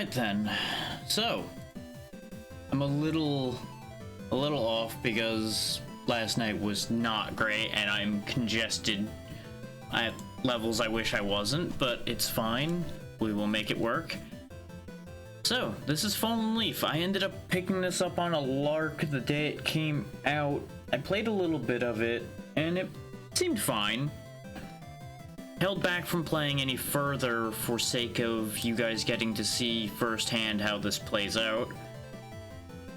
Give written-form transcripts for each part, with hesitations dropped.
Alright then. So, I'm a little off because last night was not great and I'm congested at levels I wish I wasn't, but it's fine. We will make it work. So, this is Fallen Leaf. I ended up picking this up on a lark the day it came out. I played a little bit of it, and it seemed fine. Held back from playing any further for sake of you guys getting to see firsthand how this plays out.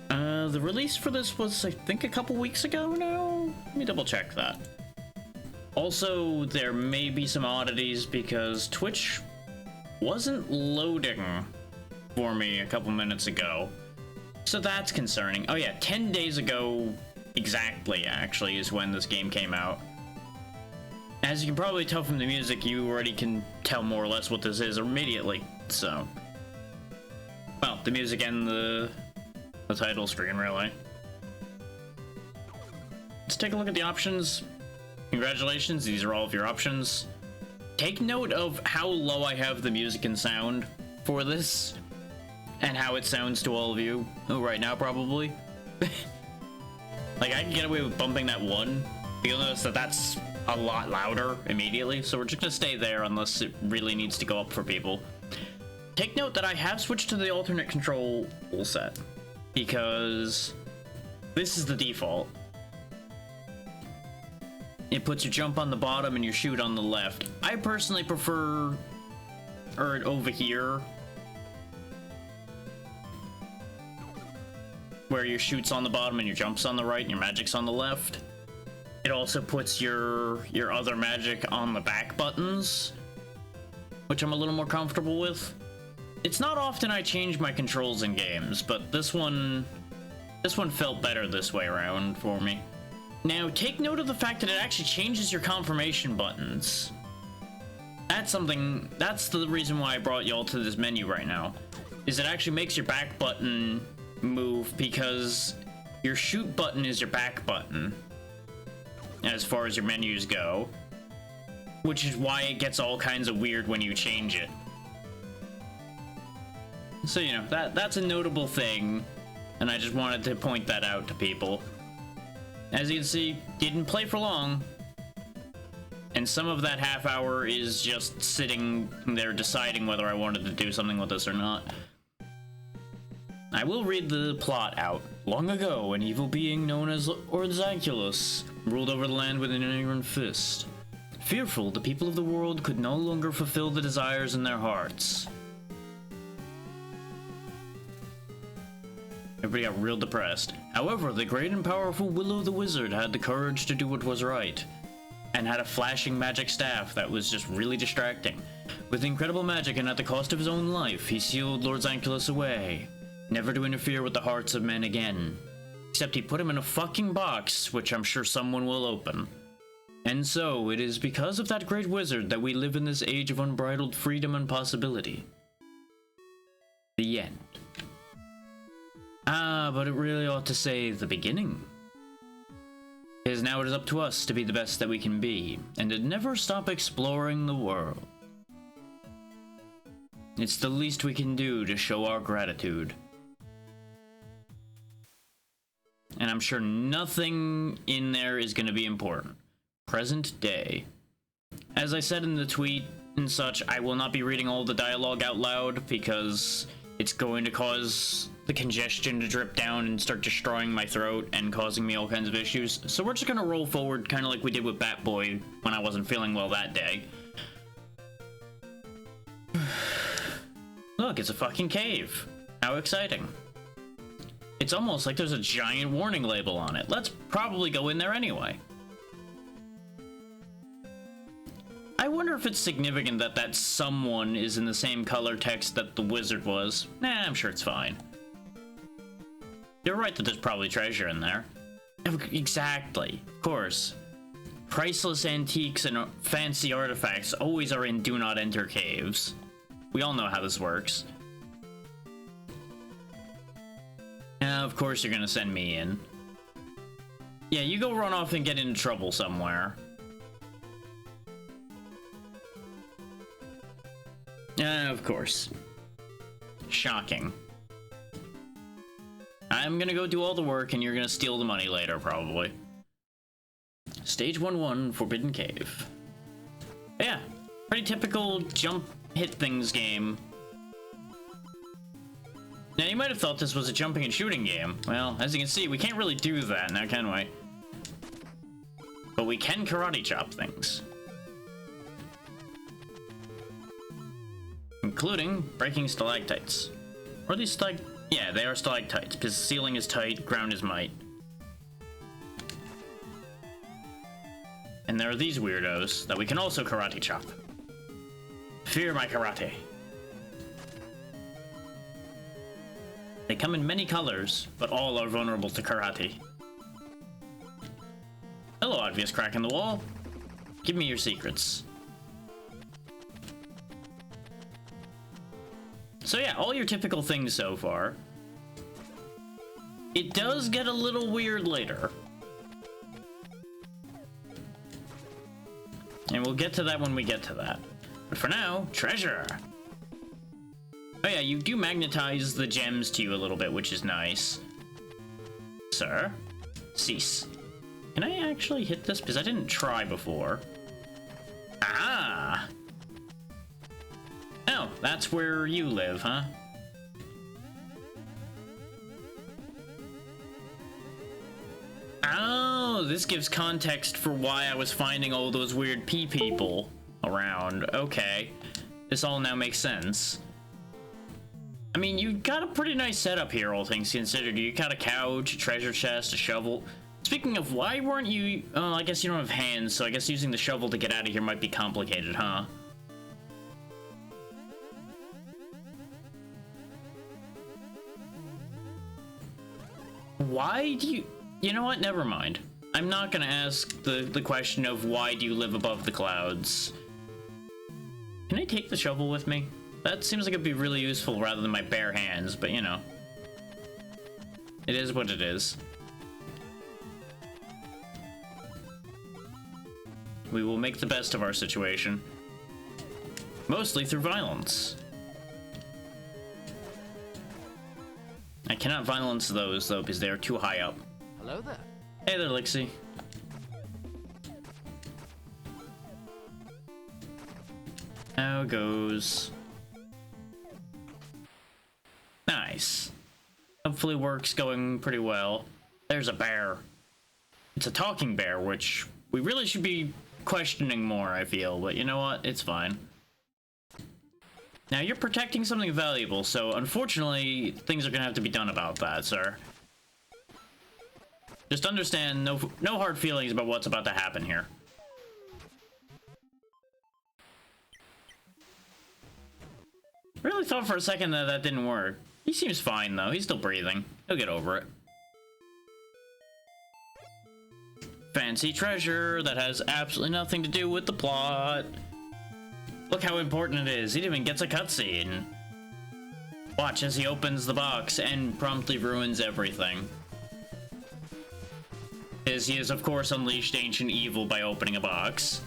The release for this was, I think, a couple weeks ago now? Let me double check that. Also, there may be some oddities because Twitch wasn't loading for me a couple minutes ago. So that's concerning. Oh yeah, 10 days ago exactly, actually, is when this game came out. As you can probably tell from the music, you already can tell more or less what this is immediately, so... Well, the music and the title screen, really. Let's take a look at the options. Congratulations, these are all of your options. Take note of how low I have the music and sound for this, and how it sounds to all of you. Oh, right now, probably. Like, I can get away with bumping that one. You'll notice that that's a lot louder immediately, so we're just gonna stay there unless it really needs to go up for people. Take note that I have switched to the alternate control set, because this is the default. It puts your jump on the bottom and your shoot on the left. I personally prefer it over here, where your shoot's on the bottom and your jump's on the right and your magic's on the left. It also puts your other magic on the back buttons, which I'm a little more comfortable with. It's not often I change my controls in games, but this one felt better this way around for me. Now, take note of the fact that it actually changes your confirmation buttons. That's the reason why I brought y'all to this menu right now, is it actually makes your back button move because your shoot button is your back button as far as your menus go, which is why it gets all kinds of weird when you change it. So, you know, that's a notable thing, and I just wanted to point that out to people. As you can see, didn't play for long, and some of that half hour is just sitting there deciding whether I wanted to do something with this or not. I will read the plot out. Long ago, an evil being known as Orzanculus ruled over the land with an iron fist. Fearful, the people of the world could no longer fulfill the desires in their hearts. Everybody got real depressed. However, the great and powerful Willow the Wizard had the courage to do what was right, and had a flashing magic staff that was just really distracting. With incredible magic and at the cost of his own life, he sealed Lord Zanculus away, never to interfere with the hearts of men again. Except he put him in a fucking box, which I'm sure someone will open. And so, it is because of that great wizard that we live in this age of unbridled freedom and possibility. The end. Ah, but it really ought to say the beginning. Because now it is up to us to be the best that we can be, and to never stop exploring the world. It's the least we can do to show our gratitude. And I'm sure nothing in there is going to be important. Present day. As I said in the tweet and such, I will not be reading all the dialogue out loud because it's going to cause the congestion to drip down and start destroying my throat and causing me all kinds of issues. So we're just going to roll forward kind of like we did with Batboy when I wasn't feeling well that day. Look, it's a fucking cave. How exciting. It's almost like there's a giant warning label on it. Let's probably go in there anyway. I wonder if it's significant that that someone is in the same color text that the wizard was. Nah, I'm sure it's fine. You're right that there's probably treasure in there. Exactly, of course. Priceless antiques and fancy artifacts always are in Do Not Enter caves. We all know how this works. Of course you're gonna send me in. Yeah, you go run off and get into trouble somewhere. Of course. Shocking. I'm gonna go do all the work and you're gonna steal the money later, probably. Stage 1-1, Forbidden Cave. Yeah, pretty typical jump hit things game. Now, you might have thought this was a jumping and shooting game. Well, as you can see, we can't really do that now, can we? But we can karate chop things. Including breaking stalactites. Or these yeah, they are stalactites, because the ceiling is tight, ground is might. And there are these weirdos that we can also karate chop. Fear my karate. They come in many colors, but all are vulnerable to karate. Hello, obvious crack in the wall. Give me your secrets. So yeah, all your typical things so far. It does get a little weird later. And we'll get to that when we get to that. But for now, treasure! Oh yeah, you do magnetize the gems to you a little bit, which is nice. Sir? Cease. Can I actually hit this? Because I didn't try before. Ah! Oh, that's where you live, huh? Oh, this gives context for why I was finding all those weird pea people around. Okay. This all now makes sense. I mean, you got a pretty nice setup here, all things considered. You got a couch, a treasure chest, a shovel. Speaking of, why weren't you... Oh, I guess you don't have hands, so I guess using the shovel to get out of here might be complicated, huh? Why do you... You know what? Never mind. I'm not gonna ask the question of why do you live above the clouds. Can I take the shovel with me? That seems like it'd be really useful rather than my bare hands, but you know. It is what it is. We will make the best of our situation. Mostly through violence. I cannot violence those, though, because they are too high up. Hello there. Hey there, Lixie. How goes? Nice. Hopefully work's going pretty well. There's a bear. It's a talking bear, which we really should be questioning more, I feel, but you know what? It's fine. Now, you're protecting something valuable, so unfortunately, things are gonna have to be done about that, sir. Just understand, no hard feelings about what's about to happen here. Really thought for a second that that didn't work. He seems fine, though. He's still breathing. He'll get over it. Fancy treasure that has absolutely nothing to do with the plot. Look how important it is. He even gets a cutscene. Watch as he opens the box and promptly ruins everything. Because he has, of course, unleashed ancient evil by opening a box.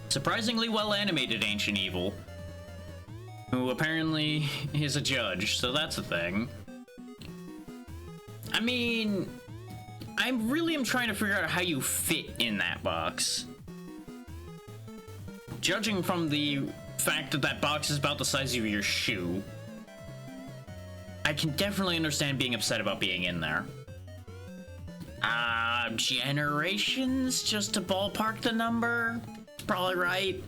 Surprisingly well-animated ancient evil. Who apparently is a judge, so that's a thing. I mean... I really am trying to figure out how you fit in that box. Judging from the fact that that box is about the size of your shoe, I can definitely understand being upset about being in there. Generations, just to ballpark the number? It's probably right.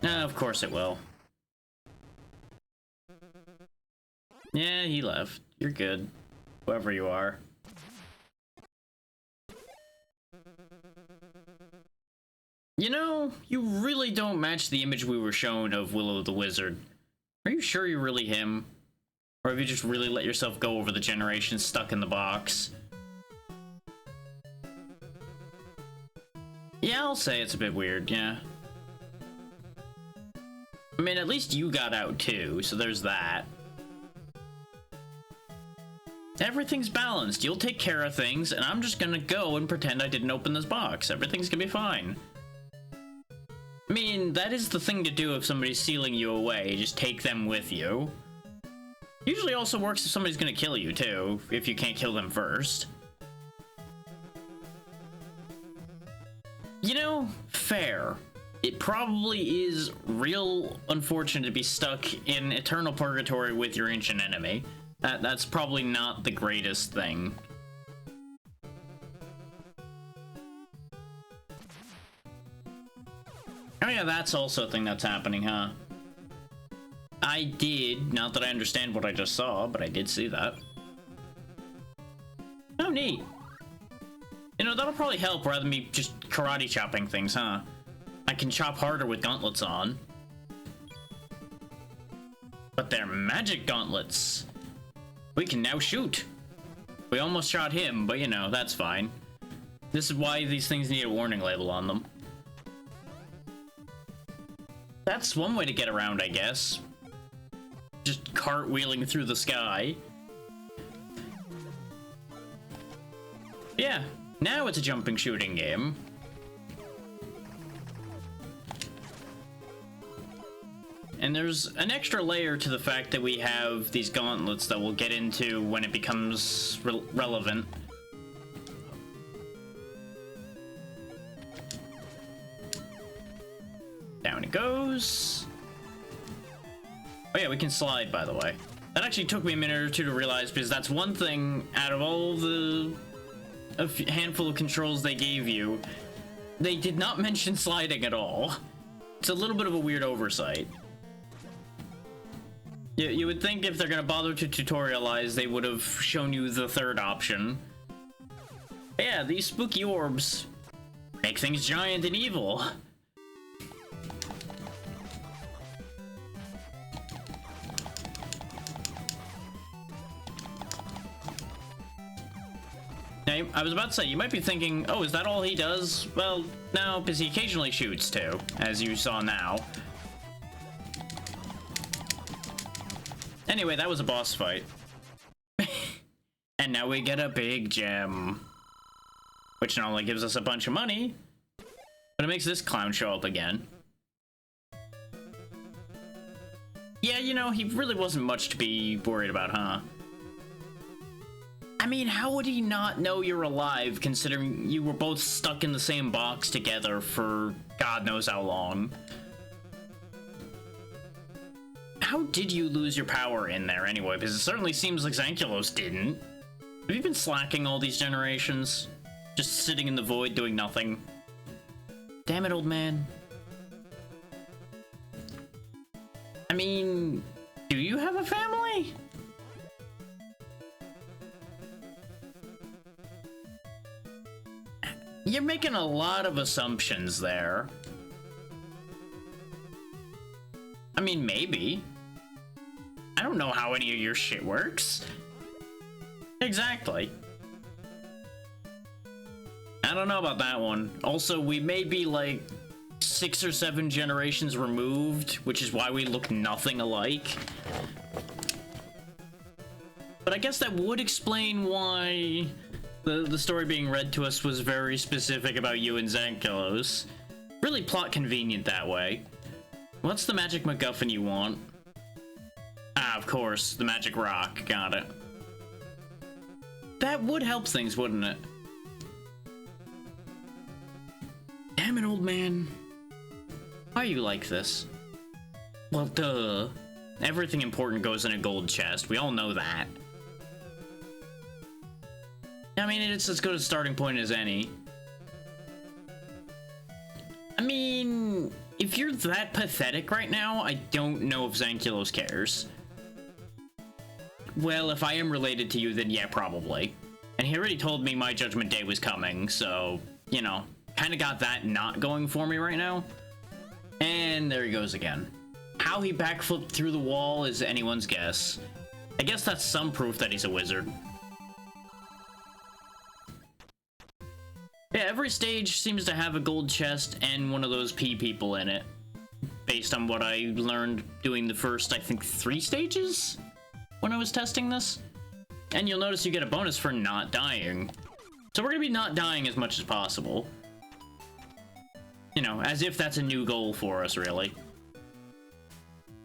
Of course it will. Yeah, he left. You're good. Whoever you are. You know, you really don't match the image we were shown of Willow the Wizard. Are you sure you're really him? Or have you just really let yourself go over the generations stuck in the box? Yeah, I'll say it's a bit weird, yeah. I mean, at least you got out too, so there's that. Everything's balanced. You'll take care of things, and I'm just gonna go and pretend I didn't open this box. Everything's gonna be fine. I mean, that is the thing to do if somebody's sealing you away. Just take them with you. Usually also works if somebody's gonna kill you, too, if you can't kill them first. You know, fair. It probably is real unfortunate to be stuck in eternal purgatory with your ancient enemy. That's probably not the greatest thing. Oh yeah, that's also a thing that's happening, huh? I did, not that I understand what I just saw, but I did see that. Oh, neat. You know, that'll probably help rather than me just karate chopping things, huh? I can chop harder with gauntlets on. But they're magic gauntlets. We can now shoot. We almost shot him, but you know, that's fine. This is why these things need a warning label on them. That's one way to get around, I guess. Just cartwheeling through the sky. Yeah, now it's a jumping shooting game. And there's an extra layer to the fact that we have these gauntlets that we'll get into when it becomes relevant. Down it goes. Oh yeah, we can slide, by the way. That actually took me a minute or two to realize, because that's one thing out of all the handful of controls they gave you, they did not mention sliding at all. It's a little bit of a weird oversight. You would think if they're gonna bother to tutorialize, they would have shown you the third option. But yeah, these spooky orbs make things giant and evil. Now, I was about to say, you might be thinking, oh, is that all he does? Well, no, because he occasionally shoots too, as you saw now. Anyway, that was a boss fight. And now we get a big gem. Which not only gives us a bunch of money, but it makes this clown show up again. Yeah, you know, he really wasn't much to be worried about, huh? I mean, how would he not know you're alive, considering you were both stuck in the same box together for God knows how long? How did you lose your power in there anyway? Because it certainly seems like Zankylos didn't. Have you been slacking all these generations? Just sitting in the void doing nothing? Damn it, old man. I mean, do you have a family? You're making a lot of assumptions there. I mean, maybe. I don't know how any of your shit works. Exactly. I don't know about that one. Also, we may be like 6 or 7 generations removed, which is why we look nothing alike. But I guess that would explain why the story being read to us was very specific about you and Zankylos. Really plot convenient that way. What's the magic MacGuffin you want? Ah, of course, the magic rock. Got it. That would help things, wouldn't it? Damn it, old man. Why are you like this? Well, duh. Everything important goes in a gold chest. We all know that. I mean, it's as good a starting point as any. I mean, if you're that pathetic right now, I don't know if Zankylos cares. Well, if I am related to you, then yeah, probably. And he already told me my judgment day was coming, so, you know, kind of got that not going for me right now. And there he goes again. How he backflipped through the wall is anyone's guess. I guess that's some proof that he's a wizard. Yeah, every stage seems to have a gold chest and one of those pea people in it. Based on what I learned doing the first, I think, 3 stages? When I was testing this? And you'll notice you get a bonus for not dying. So we're gonna be not dying as much as possible. You know, as if that's a new goal for us, really.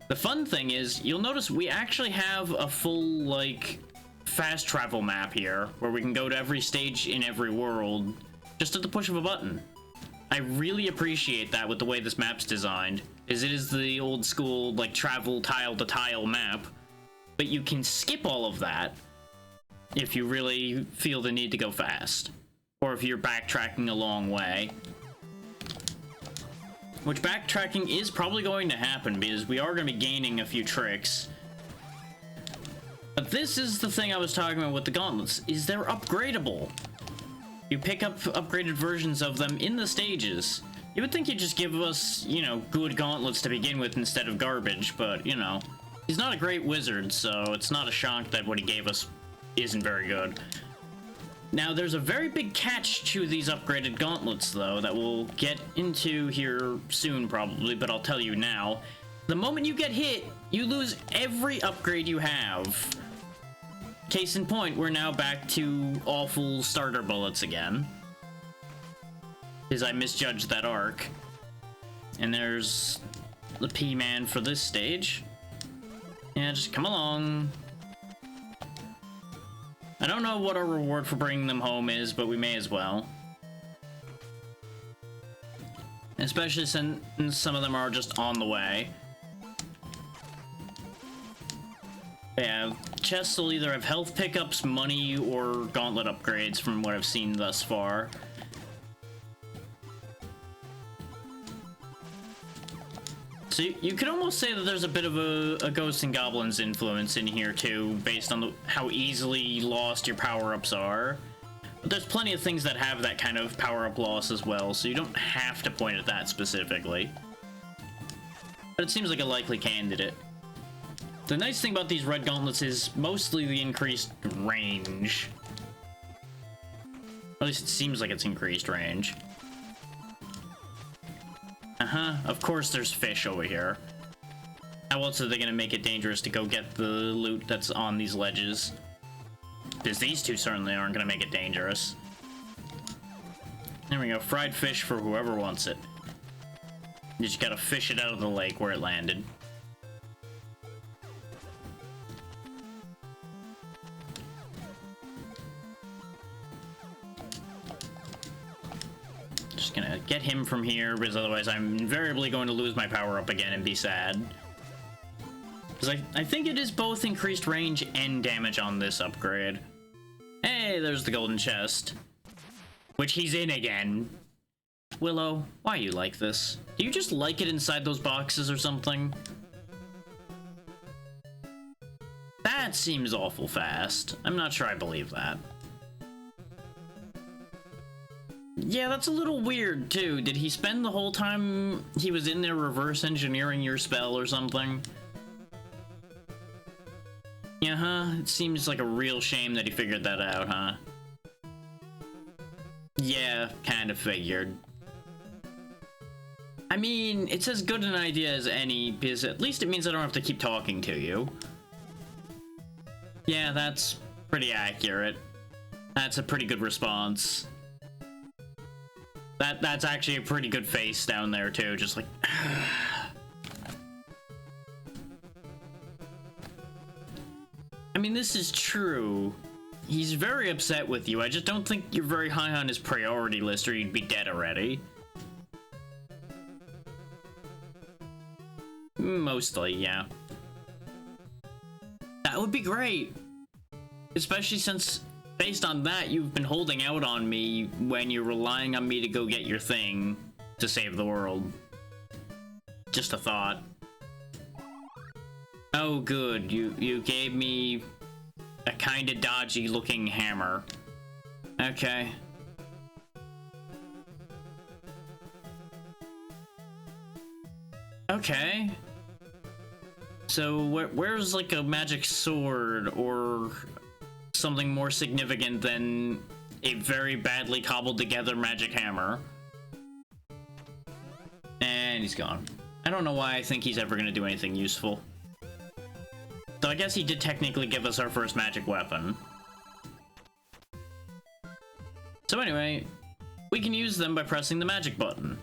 The fun thing is, you'll notice we actually have a full, like, fast travel map here, where we can go to every stage in every world, just at the push of a button. I really appreciate that with the way this map's designed, is it is the old school, like, travel tile-to-tile map, but you can skip all of that if you really feel the need to go fast, or if you're backtracking a long way. Which backtracking is probably going to happen, because we are going to be gaining a few tricks. But this is the thing I was talking about with the gauntlets, is they're upgradable. You pick up upgraded versions of them in the stages. You would think you'd just give us, you know, good gauntlets to begin with instead of garbage, but, you know, he's not a great wizard, so it's not a shock that what he gave us isn't very good. Now, there's a very big catch to these upgraded gauntlets, though, that we'll get into here soon, probably, but I'll tell you now. The moment you get hit, you lose every upgrade you have. Case in point, we're now back to awful starter bullets again. Because I misjudged that arc. And there's the P-Man for this stage. Yeah, just come along. I don't know what our reward for bringing them home is, but we may as well. Especially since some of them are just on the way. Yeah, chests will either have health pickups, money, or gauntlet upgrades from what I've seen thus far. So you could almost say that there's a bit of a Ghosts and Goblins influence in here too, based on how easily lost your power-ups are. But there's plenty of things that have that kind of power-up loss as well, so you don't have to point at that specifically. But it seems like a likely candidate. The nice thing about these red gauntlets is mostly the increased range. At least it seems like it's increased range. Of course there's fish over here. How else are they gonna make it dangerous to go get the loot that's on these ledges? Because these two certainly aren't gonna make it dangerous. There we go, fried fish for whoever wants it. You just gotta fish it out of the lake where it landed. Just gonna get him from here, because otherwise I'm invariably going to lose my power-up again and be sad. Because I think it is both increased range and damage on this upgrade. Hey, there's the golden chest. Which he's in again. Willow, why are you like this? Do you just like it inside those boxes or something? That seems awful fast. I'm not sure I believe that. Yeah, that's a little weird, too. Did he spend the whole time he was in there reverse engineering your spell or something? Yeah, it seems like a real shame that he figured that out, huh? Yeah, kind of figured. I mean, it's as good an idea as any, because at least it means I don't have to keep talking to you. Yeah, that's pretty accurate. That's a pretty good response. That's actually a pretty good face down there, too, just like... I mean, this is true. He's very upset with you. I just don't think you're very high on his priority list or you'd be dead already. Mostly, yeah. That would be great. Especially since, based on that, you've been holding out on me when you're relying on me to go get your thing to save the world. Just a thought. Oh, good. You gave me a kinda dodgy looking hammer. Okay. Okay. So where's like a magic sword or something more significant than a very badly cobbled together magic hammer? And he's gone. I don't know why I think he's ever gonna do anything useful. So I guess he did technically give us our first magic weapon. So anyway, we can use them by pressing the magic button.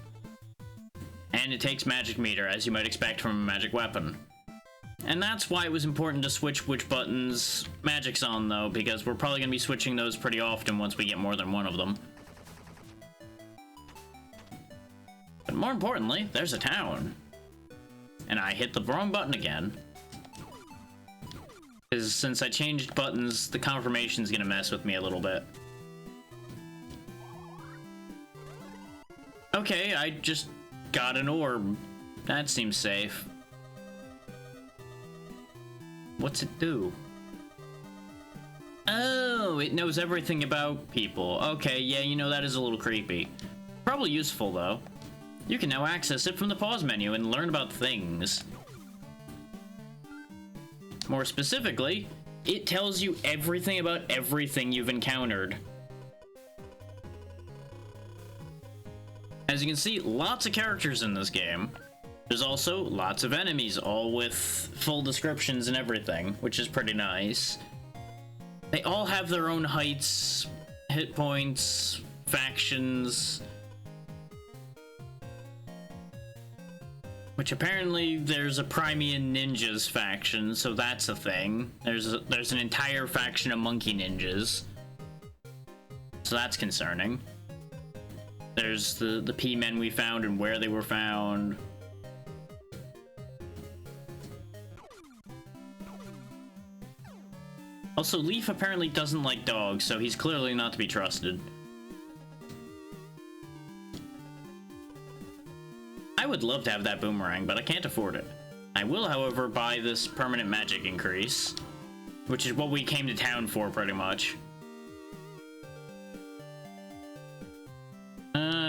And it takes magic meter, as you might expect from a magic weapon. And that's why it was important to switch which buttons magic's on, though, because we're probably going to be switching those pretty often once we get more than one of them. But more importantly, there's a town. And I hit the wrong button again. Because since I changed buttons, the confirmation's going to mess with me a little bit. Okay, I just got an orb. That seems safe. What's it do? Oh, it knows everything about people. Okay, yeah, you know, that is a little creepy. Probably useful, though. You can now access it from the pause menu and learn about things. More specifically, it tells you everything about everything you've encountered. As you can see, lots of characters in this game. There's also lots of enemies, all with full descriptions and everything, which is pretty nice. They all have their own heights, hit points, factions. Which apparently there's a Primian Ninjas faction, so that's a thing. There's an entire faction of monkey ninjas. So that's concerning. There's the P-men we found and where they were found. Also, Leaf apparently doesn't like dogs, so he's clearly not to be trusted. I would love to have that boomerang, but I can't afford it. I will, however, buy this permanent magic increase, which is what we came to town for, pretty much.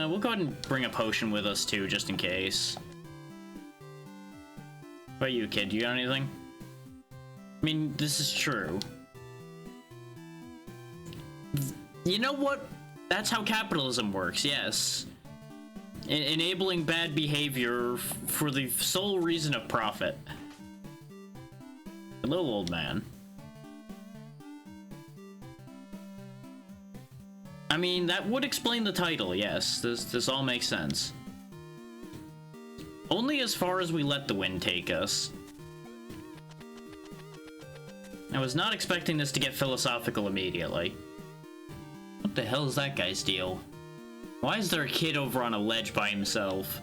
We'll go ahead and bring a potion with us, too, just in case. What about you, kid? You got anything? I mean, this is true. You know what? That's how capitalism works, yes. Enabling bad behavior for the sole reason of profit. Hello, old man. I mean, that would explain the title, yes. This all makes sense. Only as far as we let the wind take us. I was not expecting this to get philosophical immediately. What the hell is that guy's deal? Why is there a kid over on a ledge by himself?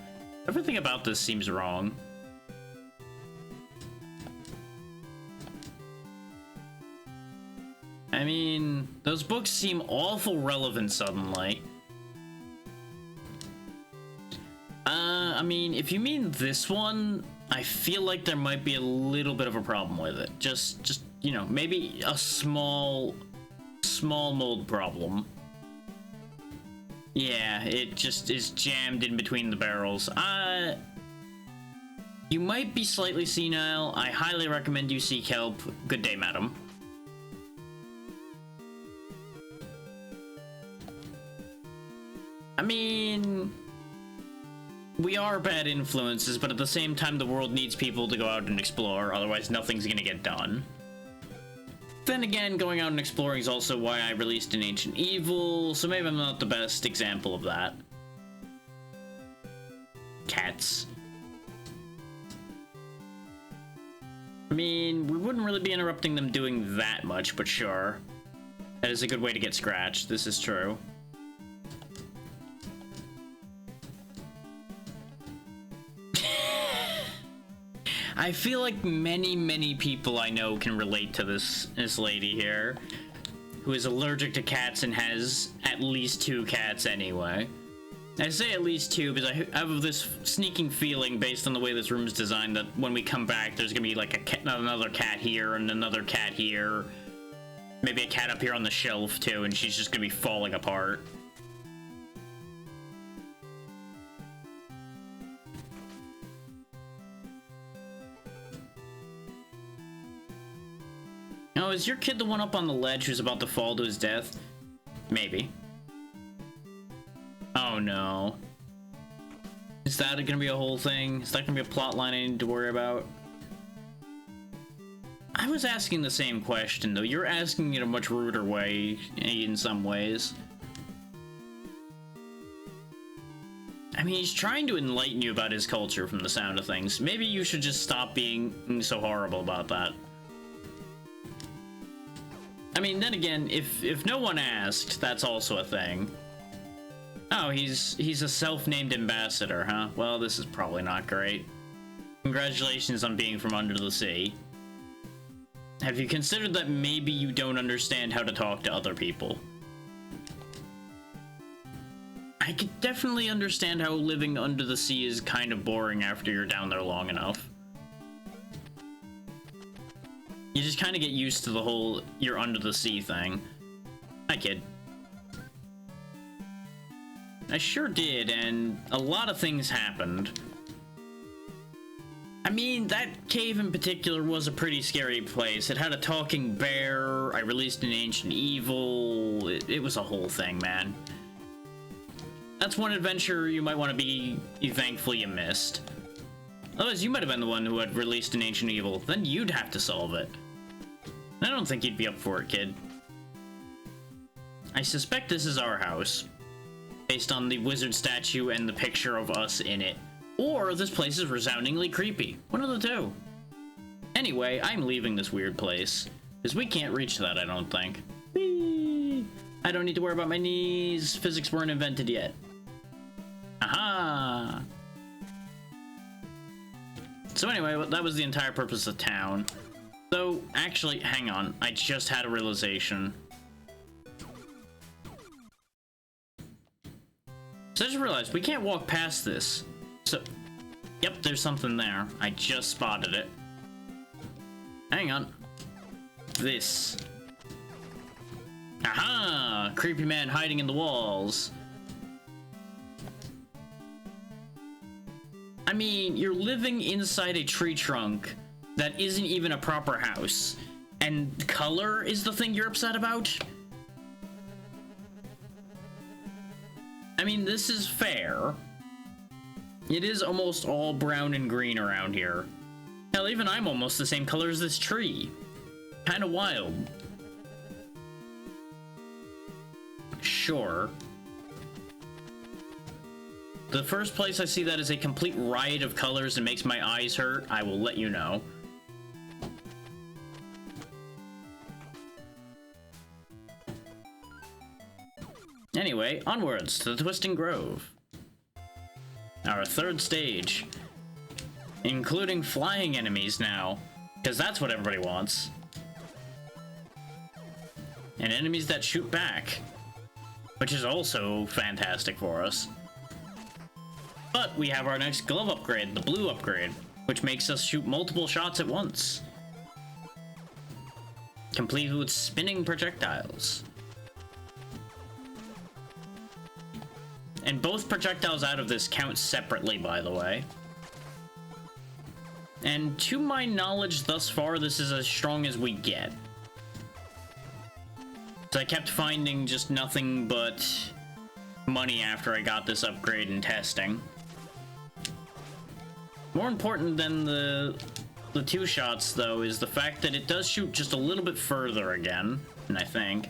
Everything about this seems wrong. I mean, those books seem awful relevant suddenly. I mean, if you mean this one, I feel like there might be a little bit of a problem with it. Just, you know, maybe a small mold problem. Yeah, it just is jammed in between the barrels. You might be slightly senile. I highly recommend you seek help. Good day, madam. I mean, we are bad influences, but at the same time, the world needs people to go out and explore, otherwise nothing's gonna get done. Then again, going out and exploring is also why I released an Ancient Evil, so maybe I'm not the best example of that. Cats. I mean, we wouldn't really be interrupting them doing that much, but sure. That is a good way to get scratched, this is true. I feel like many people I know can relate to this lady here, who is allergic to cats and has at least 2 cats anyway. I say at least 2 because I have this sneaking feeling based on the way this room is designed that when we come back there's gonna be like another cat here and another cat here. Maybe a cat up here on the shelf too, and she's just gonna be falling apart. Oh, is your kid the one up on the ledge who's about to fall to his death? Maybe. Oh no. Is that gonna be a whole thing? Is that gonna be a plot line I need to worry about? I was asking the same question, though. You're asking it a much ruder way, in some ways. I mean, he's trying to enlighten you about his culture from the sound of things. Maybe you should just stop being so horrible about that. I mean, then again, if no one asked, that's also a thing. Oh, he's a self-named ambassador, huh? Well, this is probably not great. Congratulations on being from under the sea. Have you considered that maybe you don't understand how to talk to other people? I could definitely understand how living under the sea is kind of boring after you're down there long enough. You just kind of get used to the whole you're under the sea thing. Hi, kid. I sure did, and a lot of things happened. I mean, that cave in particular was a pretty scary place. It had a talking bear, I released an ancient evil, it was a whole thing, man. That's one adventure you might want to be thankful you missed. Otherwise, you might have been the one who had released an ancient evil. Then you'd have to solve it. I don't think you'd be up for it, kid. I suspect this is our house, based on the wizard statue and the picture of us in it. Or this place is resoundingly creepy. One of the two. Anyway, I'm leaving this weird place, because we can't reach that, I don't think. Whee! I don't need to worry about my knees. Physics weren't invented yet. Aha! So anyway, that was the entire purpose of town. So, actually, hang on. I just had a realization. So I just realized we can't walk past this. So, yep, there's something there. I just spotted it. Hang on. This. Aha! Creepy man hiding in the walls. I mean, you're living inside a tree trunk that isn't even a proper house, and color is the thing you're upset about? I mean, this is fair. It is almost all brown and green around here. Hell, even I'm almost the same color as this tree. Kinda wild. Sure. The first place I see that is a complete riot of colors and makes my eyes hurt, I will let you know. Anyway, onwards to the Twisting Grove. Our third stage. Including flying enemies now, because that's what everybody wants. And enemies that shoot back, which is also fantastic for us. But we have our next glove upgrade, the blue upgrade, which makes us shoot multiple shots at once. Complete with spinning projectiles. And both projectiles out of this count separately, by the way. And to my knowledge thus far, this is as strong as we get. So I kept finding just nothing but money after I got this upgrade in testing. More important than the two shots, though, is the fact that it does shoot just a little bit further again, and I think.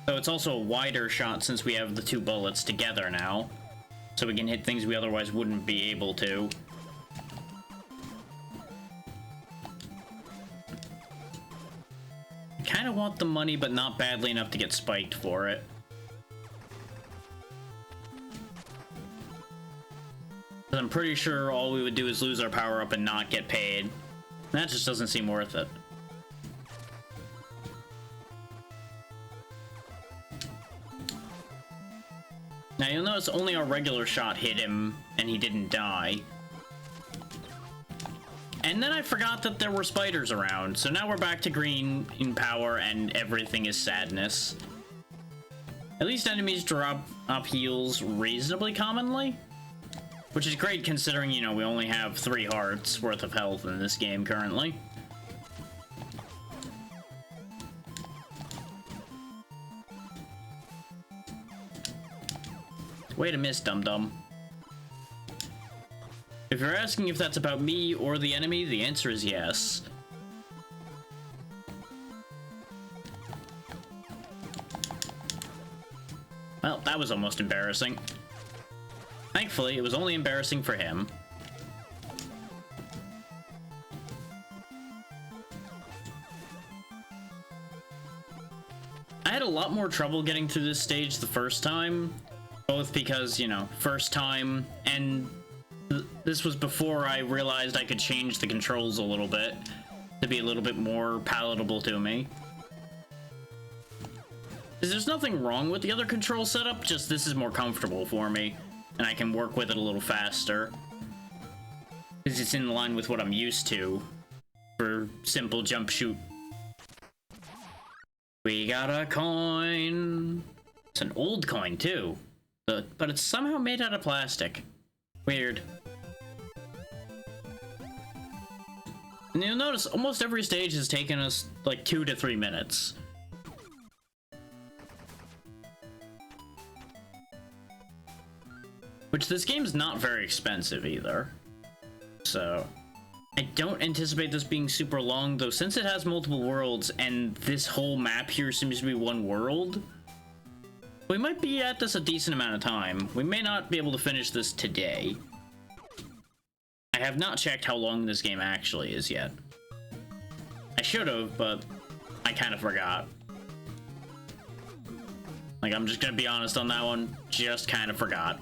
So it's also a wider shot since we have the two bullets together now. So we can hit things we otherwise wouldn't be able to. I kind of want the money, but not badly enough to get spiked for it. I'm pretty sure all we would do is lose our power up and not get paid. That just doesn't seem worth it. Now you'll notice only our regular shot hit him and he didn't die. And then I forgot that there were spiders around, so now we're back to green in power and everything is sadness. At least enemies drop up heals reasonably commonly. Which is great considering, you know, we only have 3 hearts worth of health in this game currently. Way to miss, dum-dum. If you're asking if that's about me or the enemy, the answer is yes. Well, that was almost embarrassing. Thankfully, it was only embarrassing for him. I had a lot more trouble getting through this stage the first time, both because, you know, first time, and this was before I realized I could change the controls a little bit to be a little bit more palatable to me. There's nothing wrong with the other control setup, just this is more comfortable for me, and I can work with it a little faster. Because it's in line with what I'm used to for simple jump shoot. We got a coin. It's an old coin too, but it's somehow made out of plastic. Weird. And you'll notice almost every stage has taken us like 2 to 3 minutes. Which this game's not very expensive either. So I don't anticipate this being super long, though since it has multiple worlds and this whole map here seems to be one world, we might be at this a decent amount of time. We may not be able to finish this today. I have not checked how long this game actually is yet. I should have, but I kind of forgot. Like, I'm just gonna be honest on that one, just kind of forgot.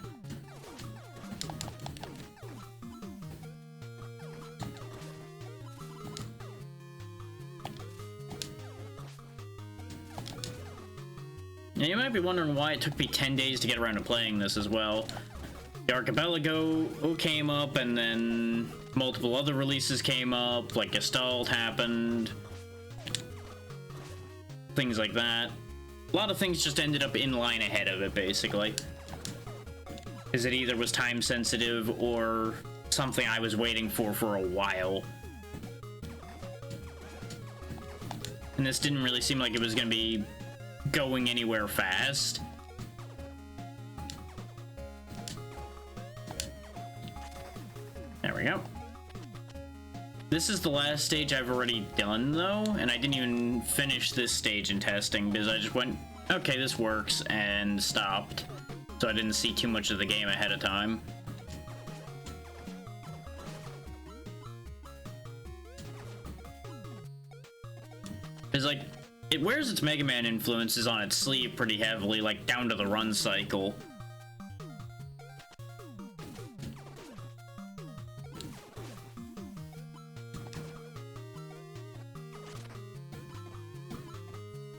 Now, you might be wondering why it took me 10 days to get around to playing this as well. The Archipelago came up, and then multiple other releases came up, like Gestalt happened. Things like that. A lot of things just ended up in line ahead of it, basically. Because it either was time sensitive or something I was waiting for a while. And this didn't really seem like it was going to be going anywhere fast. There we go. This is the last stage I've already done, though, and I didn't even finish this stage in testing because I just went, okay, this works, and stopped. So I didn't see too much of the game ahead of time. It's like, it wears its Mega Man influences on its sleeve pretty heavily, like down to the run cycle.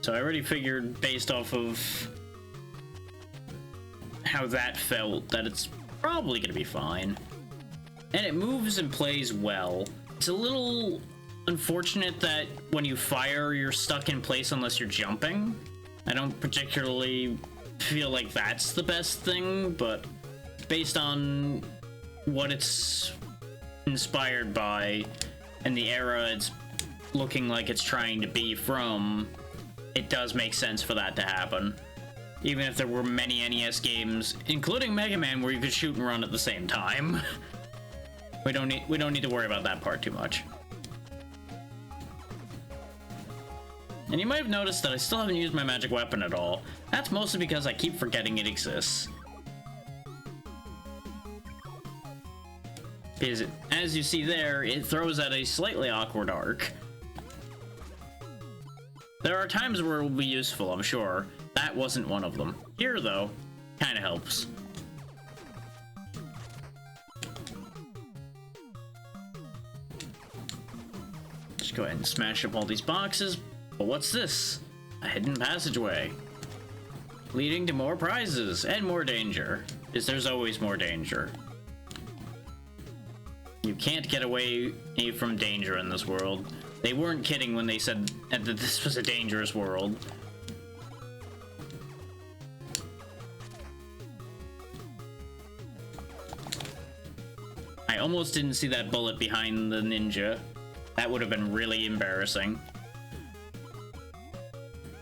So I already figured, based off of how that felt, that it's probably gonna be fine. And it moves and plays well. It's a little unfortunate that when you fire, you're stuck in place unless you're jumping. I don't particularly feel like that's the best thing, but based on what it's inspired by and the era it's looking like it's trying to be from, it does make sense for that to happen. Even if there were many NES games, including Mega Man, where you could shoot and run at the same time. we don't need to worry about that part too much. And you might have noticed that I still haven't used my magic weapon at all. That's mostly because I keep forgetting it exists. Because as you see there, it throws at a slightly awkward arc. There are times where it will be useful, I'm sure. That wasn't one of them. Here, though, kinda helps. Just go ahead and smash up all these boxes. But what's this? A hidden passageway. Leading to more prizes and more danger. Because there's always more danger. You can't get away from danger in this world. They weren't kidding when they said that this was a dangerous world. I almost didn't see that bullet behind the ninja. That would have been really embarrassing.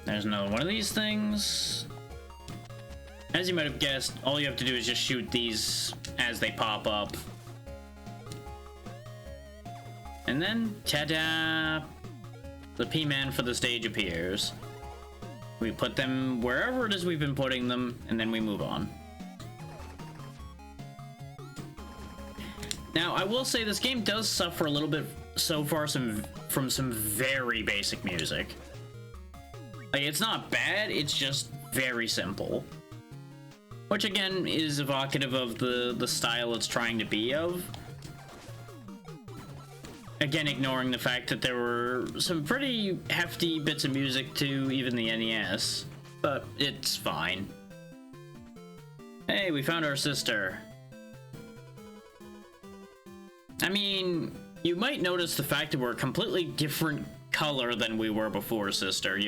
There's another one of these things. As you might have guessed, all you have to do is just shoot these as they pop up. And then, ta-da! The P-Man for the stage appears. We put them wherever it is we've been putting them, and then we move on. Now, I will say this game does suffer a little bit so far from some very basic music. Like, it's not bad, it's just very simple. Which, again, is evocative of the style it's trying to be of. Again, ignoring the fact that there were some pretty hefty bits of music to even the NES. But it's fine. Hey, we found our sister. I mean, you might notice the fact that we're a completely different color than we were before, sister.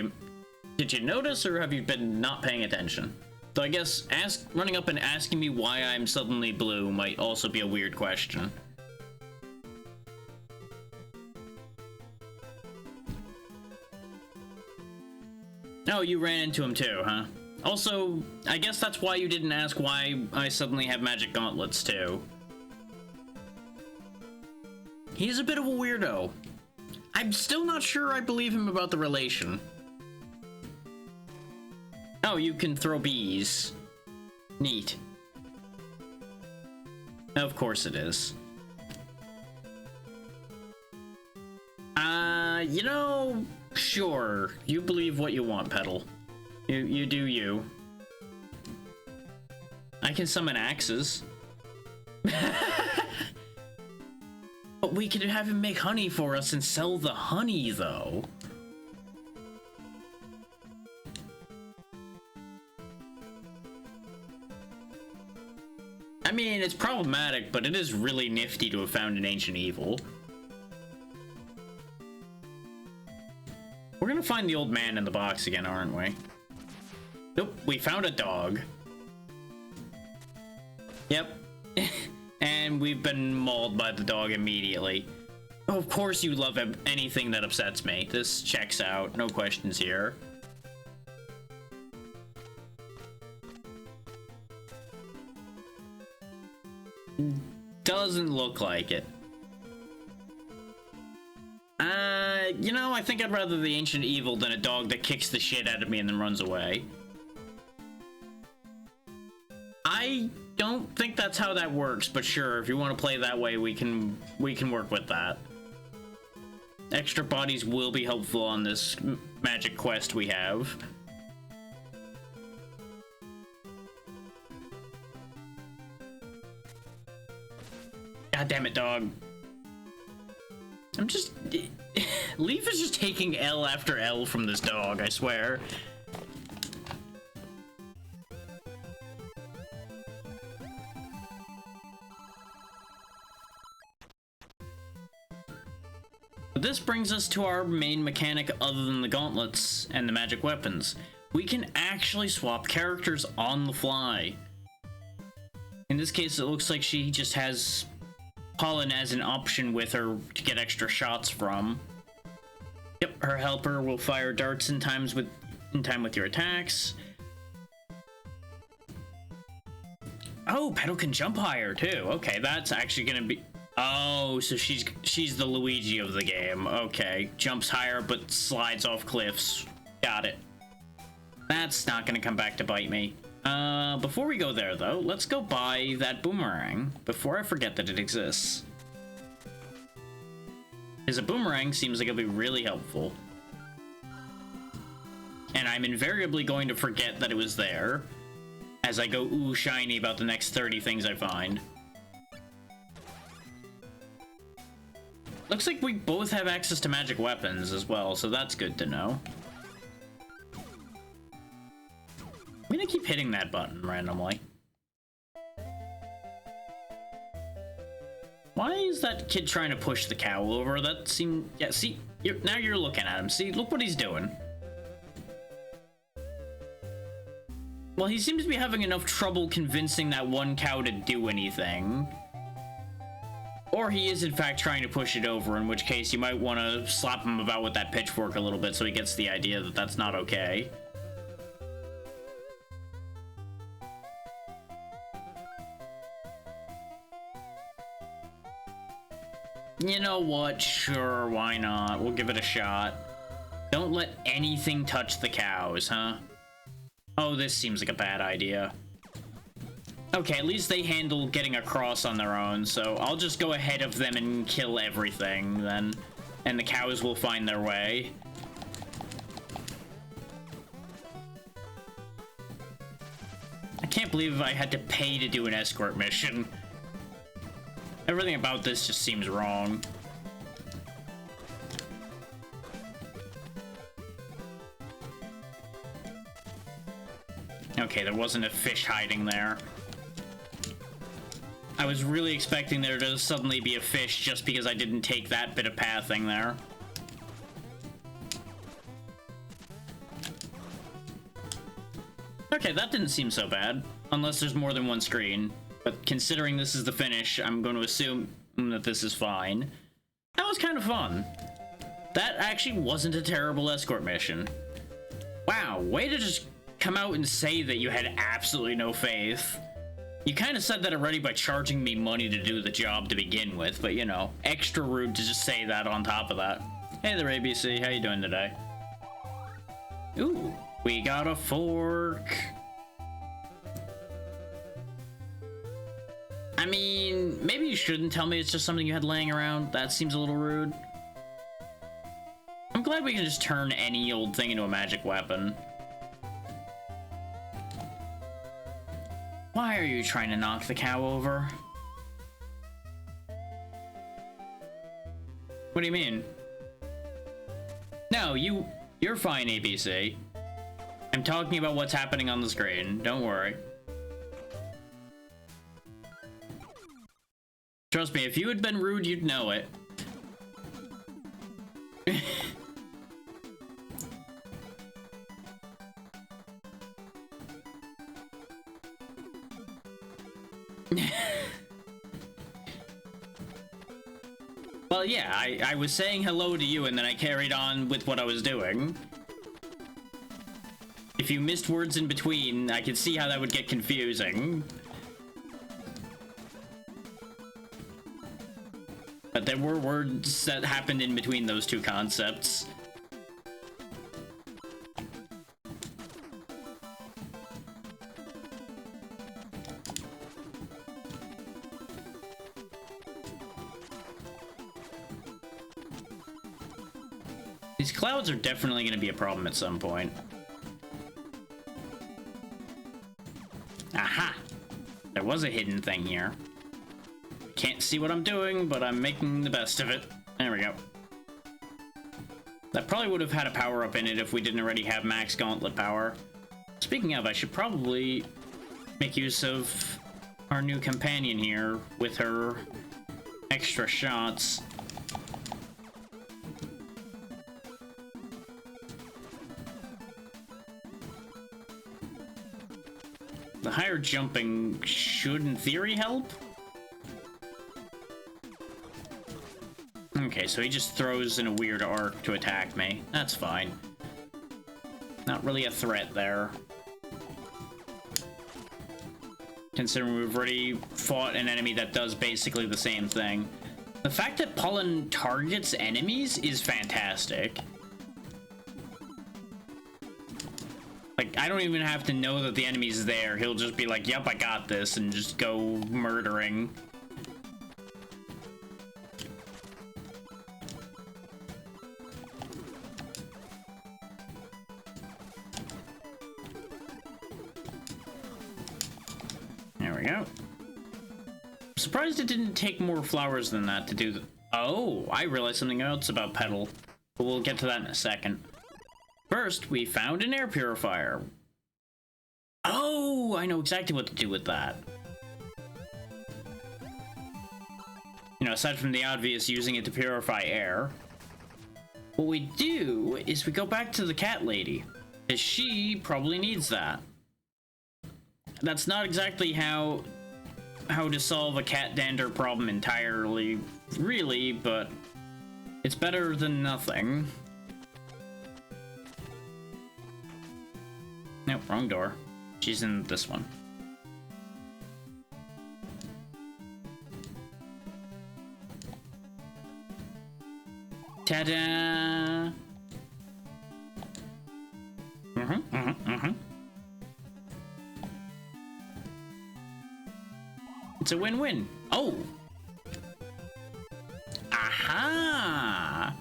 Did you notice, or have you been not paying attention? So I guess running up and asking me why I'm suddenly blue might also be a weird question. Oh, you ran into him too, huh? Also, I guess that's why you didn't ask why I suddenly have magic gauntlets too. He's a bit of a weirdo. I'm still not sure I believe him about the relation. Oh, you can throw bees. Neat. Of course it is. You know, sure. You believe what you want, Petal. You do you. I can summon axes. But we could have him make honey for us and sell the honey, though. I mean, it's problematic, but it is really nifty to have found an ancient evil. We're gonna find the old man in the box again, aren't we? Nope, we found a dog. Yep. And we've been mauled by the dog immediately. Oh, of course you love anything that upsets me. This checks out, no questions here. Doesn't look like it. You know, I think I'd rather the ancient evil than a dog that kicks the shit out of me and then runs away. I don't think that's how that works, but sure, if you want to play that way, we can work with that. Extra bodies will be helpful on this magic quest we have. God damn it, dog. I'm just... Leaf is just taking L after L from this dog, I swear. This brings us to our main mechanic other than the gauntlets and the magic weapons. We can actually swap characters on the fly. In this case, it looks like she just has Pollen as an option with her to get extra shots from. Yep, her helper will fire darts in time with your attacks. Oh, Petal can jump higher too. Okay, that's actually gonna be... Oh, so she's the Luigi of the game. Okay, jumps higher but slides off cliffs. Got it. That's not gonna come back to bite me. Before we go there though, let's go buy that boomerang before I forget that it exists. Because a boomerang seems like it'll be really helpful. And I'm invariably going to forget that it was there as I go ooh shiny about the next 30 things I find. Looks like we both have access to magic weapons as well, so that's good to know. I'm gonna keep hitting that button randomly. Why is that kid trying to push the cow over? That seemed... Yeah, see? Now you're looking at him. See? Look what he's doing. Well, he seems to be having enough trouble convincing that one cow to do anything. Or he is, in fact, trying to push it over, in which case you might want to slap him about with that pitchfork a little bit so he gets the idea that that's not okay. You know what? Sure, why not? We'll give it a shot. Don't let anything touch the cows, huh? Oh, this seems like a bad idea. Okay, at least they handle getting across on their own, so I'll just go ahead of them and kill everything, then. And the cows will find their way. I can't believe I had to pay to do an escort mission. Everything about this just seems wrong. Okay, there wasn't a fish hiding there. I was really expecting there to suddenly be a fish just because I didn't take that bit of pathing there. Okay, that didn't seem so bad. Unless there's more than one screen. But considering this is the finish, I'm going to assume that this is fine. That was kind of fun. That actually wasn't a terrible escort mission. Wow, way to just come out and say that you had absolutely no faith. You kind of said that already by charging me money to do the job to begin with, but you know, extra rude to just say that on top of that. Hey there, ABC, how you doing today? Ooh, we got a fork. I mean, maybe you shouldn't tell me it's just something you had laying around. That seems a little rude. I'm glad we can just turn any old thing into a magic weapon. Why are you trying to knock the cow over? What do you mean? No, you're fine, ABC. I'm talking about what's happening on the screen. Don't worry. Trust me, if you had been rude, you'd know it. Well, yeah, I was saying hello to you and then I carried on with what I was doing. If you missed words in between, I could see how that would get confusing. But there were words that happened in between those two concepts. These clouds are definitely going to be a problem at some point. Aha! There was a hidden thing here. Can't see what I'm doing, but I'm making the best of it. There we go. That probably would have had a power-up in it if we didn't already have max gauntlet power. Speaking of, I should probably make use of our new companion here with her extra shots. The higher jumping should, in theory, help? Okay, so he just throws in a weird arc to attack me. That's fine. Not really a threat there. Considering we've already fought an enemy that does basically the same thing. The fact that Pollen targets enemies is fantastic. Like, I don't even have to know that the enemy's there. He'll just be like, yep, I got this, and just go murdering. There we go. I'm surprised it didn't take more flowers than that to do the... Oh, I realized something else about Petal. But we'll get to that in a second. First, we found an air purifier. Oh, I know exactly what to do with that. You know, aside from the obvious using it to purify air, what we do is we go back to the cat lady, as she probably needs that. That's not exactly how to solve a cat dander problem entirely, really, but it's better than nothing. Nope, wrong door. She's in this one. Ta-da! It's a win-win. Oh! Aha!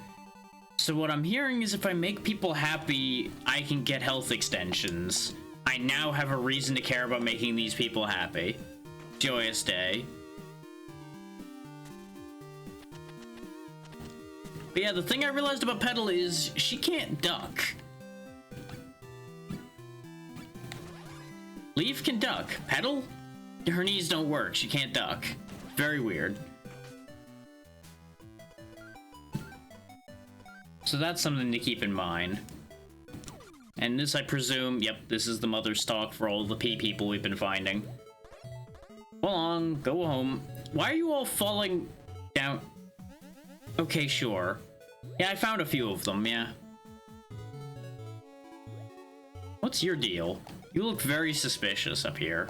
So what I'm hearing is if I make people happy, I can get health extensions. I now have a reason to care about making these people happy. Joyous day. But yeah, the thing I realized about Petal is she can't duck. Leaf can duck. Petal? Her knees don't work. She can't duck. Very weird. So that's something to keep in mind. And this, I presume, yep, this is the mother stock for all the pea people we've been finding. Go on, go home. Why are you all falling down? Okay, sure. Yeah, I found a few of them, yeah. What's your deal? You look very suspicious up here.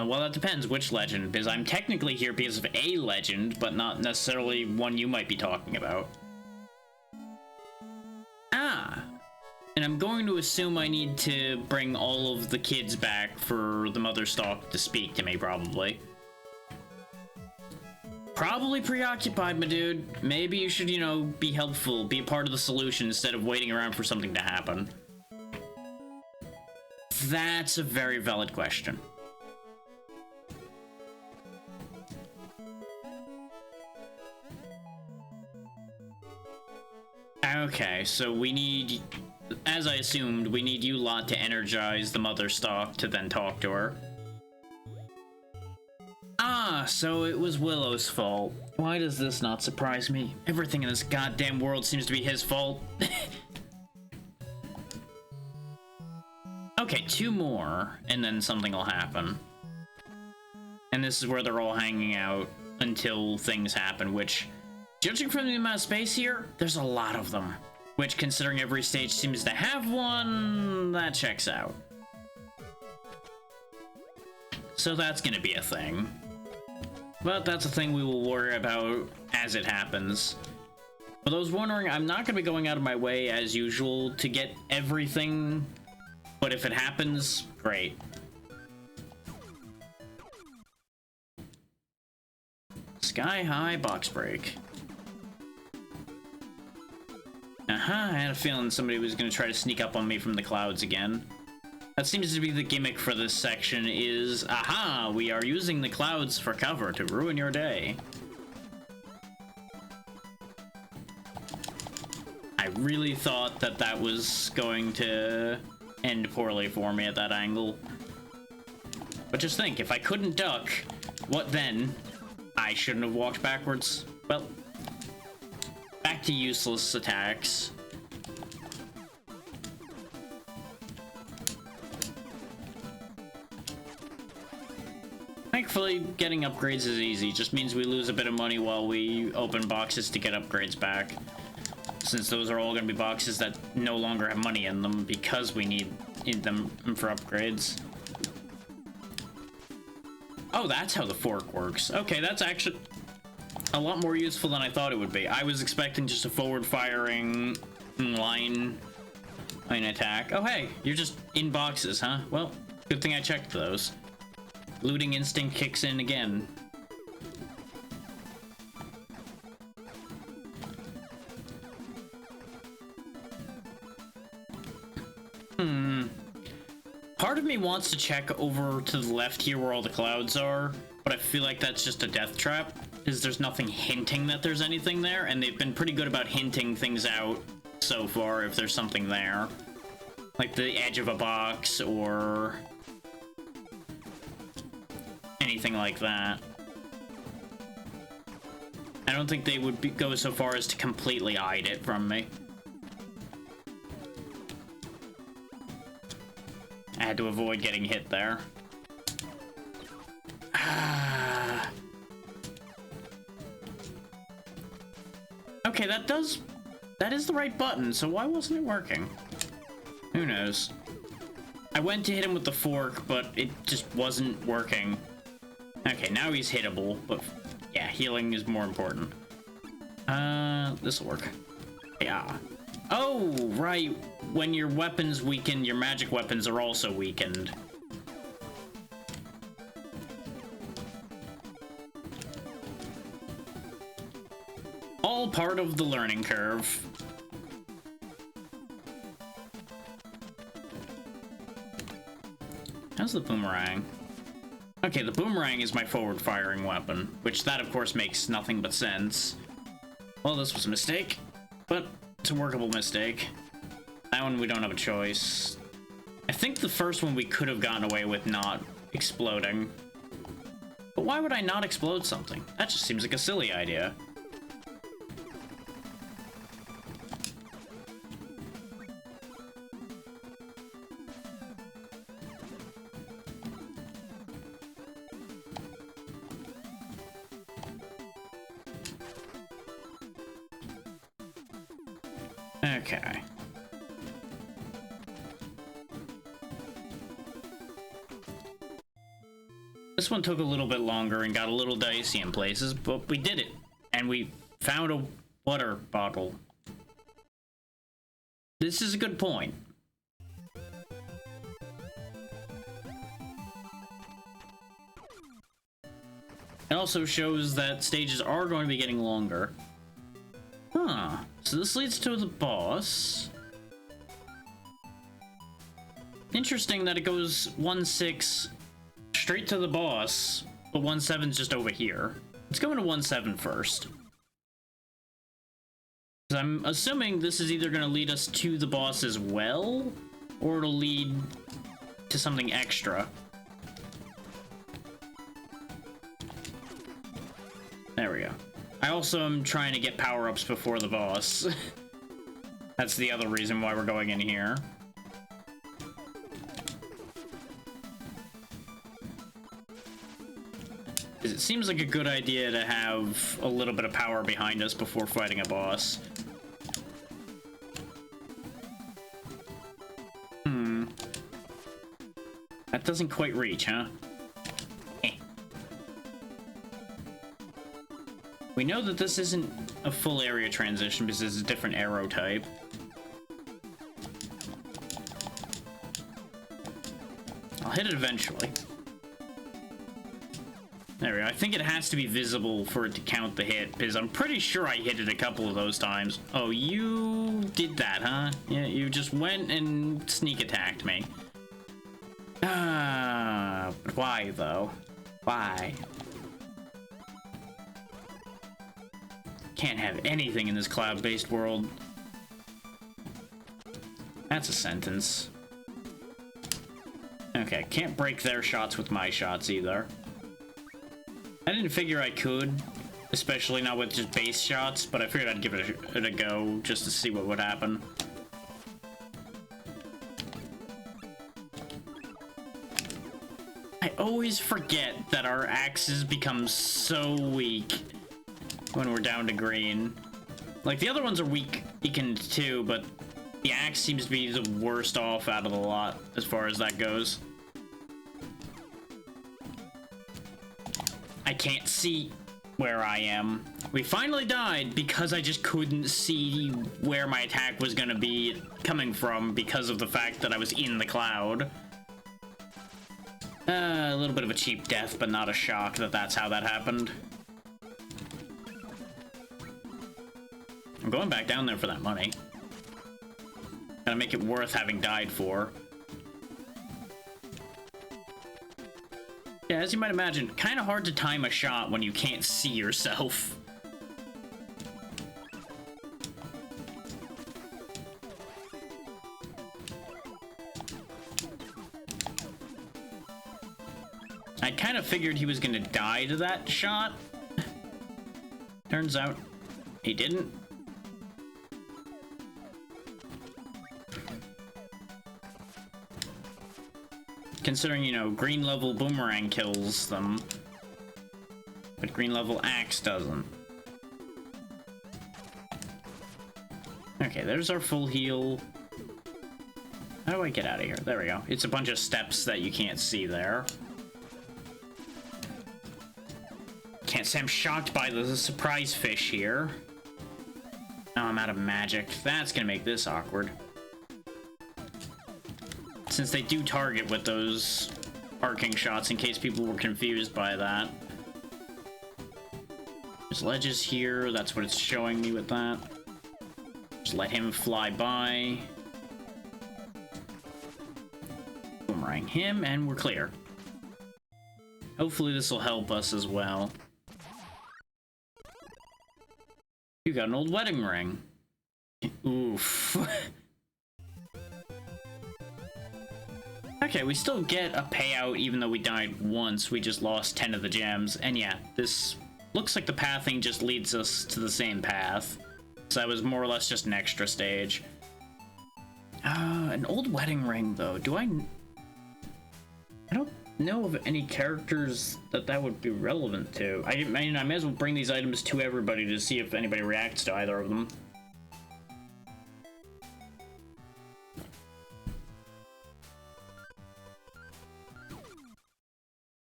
Well, that depends which legend, because I'm technically here because of a legend, but not necessarily one you might be talking about. Ah! And I'm going to assume I need to bring all of the kids back for the mother stock to speak to me, probably. Probably preoccupied, my dude. Maybe you should, you know, be helpful, be a part of the solution instead of waiting around for something to happen. That's a very valid question. Okay, so we need, as I assumed, we need you lot to energize the mother stock to then talk to her. Ah, so it was Willow's fault. Why does this not surprise me? Everything in this goddamn world seems to be his fault. Okay, 2 more, and then something will happen. And this is where they're all hanging out until things happen, which, judging from the amount of space here, there's a lot of them. Which, considering every stage seems to have one, that checks out. So that's gonna be a thing. But that's a thing we will worry about as it happens. For those wondering, I'm not gonna be going out of my way, as usual, to get everything. But if it happens, great. Sky high box break. I had a feeling somebody was going to try to sneak up on me from the clouds again. That seems to be the gimmick for this section is, aha, we are using the clouds for cover to ruin your day. I really thought that that was going to end poorly for me at that angle. But just think, if I couldn't duck, what then? I shouldn't have walked backwards. Well, back to useless attacks. Thankfully, getting upgrades is easy. Just means we lose a bit of money while we open boxes to get upgrades back. Since those are all going to be boxes that no longer have money in them because we need them for upgrades. Oh, that's how the fork works. Okay, that's actually a lot more useful than I thought it would be. I was expecting just a forward-firing line attack. Oh, hey, you're just in boxes, huh? Well, good thing I checked those. Looting instinct kicks in again. Part of me wants to check over to the left here where all the clouds are, but I feel like that's just a death trap, because there's nothing hinting that there's anything there, and they've been pretty good about hinting things out so far if there's something there. Like the edge of a box, or anything like that. I don't think they would go so far as to completely hide it from me. I had to avoid getting hit there. Okay, that is the right button, so why wasn't it working? Who knows? I went to hit him with the fork, but it just wasn't working. Okay, now he's hittable, but yeah, healing is more important. This'll work. Yeah. Oh, right. When your weapons weaken, your magic weapons are also weakened. All part of the learning curve. How's the boomerang? Okay, the boomerang is my forward-firing weapon, which that, of course, makes nothing but sense. Well, this was a mistake, but it's a workable mistake. That one we don't have a choice. I think the first one we could have gotten away with not exploding. But why would I not explode something? That just seems like a silly idea. Okay. This one took a little bit longer and got a little dicey in places, but we did it. And we found a water bottle. This is a good point. It also shows that stages are going to be getting longer. Huh. So this leads to the boss. Interesting that it goes 1-6 straight to the boss, but 1-7's just over here. Let's go into 1-7 first. I'm assuming this is either going to lead us to the boss as well, or it'll lead to something extra. There we go. I also am trying to get power-ups before the boss. That's the other reason why we're going in here. It seems like a good idea to have a little bit of power behind us before fighting a boss. That doesn't quite reach, huh? We know that this isn't a full area transition because it's a different arrow type. I'll hit it eventually. There we go. I think it has to be visible for it to count the hit, because I'm pretty sure I hit it a couple of those times. Oh, you did that, huh? Yeah, you just went and sneak attacked me. But why, though? Why? Can't have anything in this cloud-based world. That's a sentence. Okay, can't break their shots with my shots either. I didn't figure I could, especially not with just base shots, but I figured I'd give it a go just to see what would happen. I always forget that our axes become so weak when we're down to green. Like, the other ones are weakened too, but the axe seems to be the worst off out of the lot as far as that goes. I can't see where I am. We finally died because I just couldn't see where my attack was gonna be coming from because of the fact that I was in the cloud. A little bit of a cheap death, but not a shock that that's how that happened. I'm going back down there for that money. Gotta make it worth having died for. Yeah, as you might imagine, kind of hard to time a shot when you can't see yourself. I kind of figured he was gonna die to that shot. Turns out he didn't. Considering, you know, green level boomerang kills them, but green level axe doesn't. Okay, there's our full heal. How do I get out of here? There we go. It's a bunch of steps that you can't see there. Can't say I'm shocked by the surprise fish here. Now I'm out of magic. That's gonna make this awkward. Since they do target with those arcing shots, in case people were confused by that. There's ledges here, that's what it's showing me with that. Just let him fly by. Boomerang him, and we're clear. Hopefully this will help us as well. You got an old wedding ring. Oof. Okay, we still get a payout even though we died once. We just lost 10 of the gems. And yeah, this looks like the pathing just leads us to the same path. So that was more or less just an extra stage. An old wedding ring, though. I don't know of any characters that would be relevant to. I mean, I may as well bring these items to everybody to see if anybody reacts to either of them.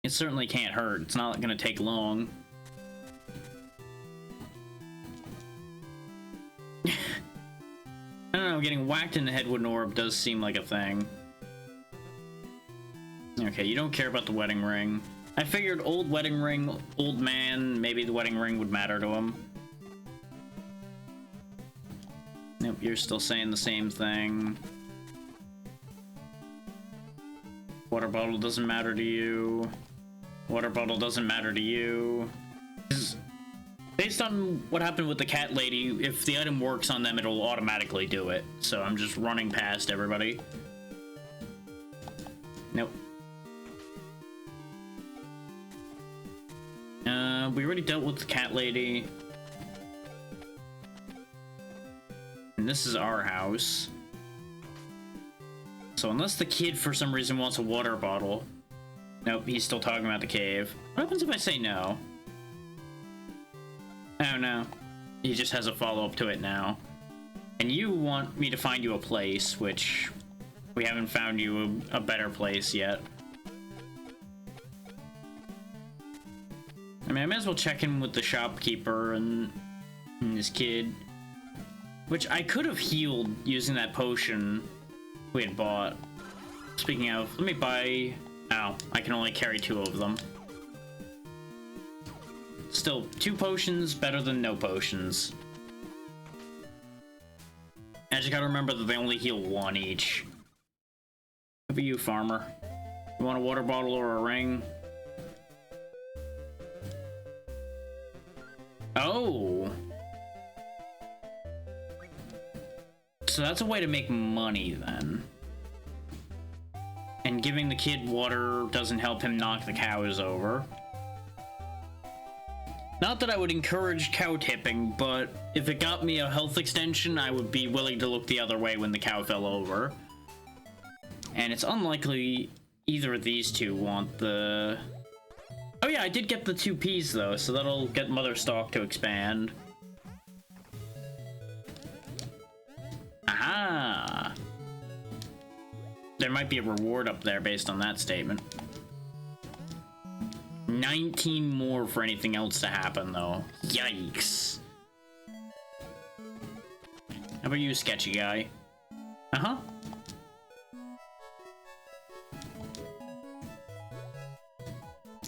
It certainly can't hurt. It's not gonna take long. I don't know, getting whacked in the head with an orb does seem like a thing. Okay, you don't care about the wedding ring. I figured old wedding ring, old man, maybe the wedding ring would matter to him. Nope, you're still saying the same thing. Water bottle doesn't matter to you. Water bottle doesn't matter to you. Based on what happened with the cat lady, if the item works on them, it'll automatically do it. So I'm just running past everybody. Nope. We already dealt with the cat lady. And this is our house. So unless the kid for some reason wants a water bottle. Nope, he's still talking about the cave. What happens if I say no? Oh no. He just has a follow-up to it now. And you want me to find you a place, which we haven't found you a better place yet. I mean, I may as well check in with the shopkeeper and his kid. Which I could have healed using that potion we had bought. Speaking of, let me buy... Ow, I can only carry 2 of them. Still, 2 potions better than no potions. I just gotta remember that they only heal 1 each. How about you, farmer? You want a water bottle or a ring? Oh! So that's a way to make money, then. And giving the kid water doesn't help him knock the cows over. Not that I would encourage cow tipping, but if it got me a health extension, I would be willing to look the other way when the cow fell over. And it's unlikely either of these two want the... Oh yeah, I did get the 2 peas though, so that'll get Mother Stalk to expand. Aha! There might be a reward up there based on that statement. 19 more for anything else to happen, though. Yikes. How about you, sketchy guy? Uh-huh.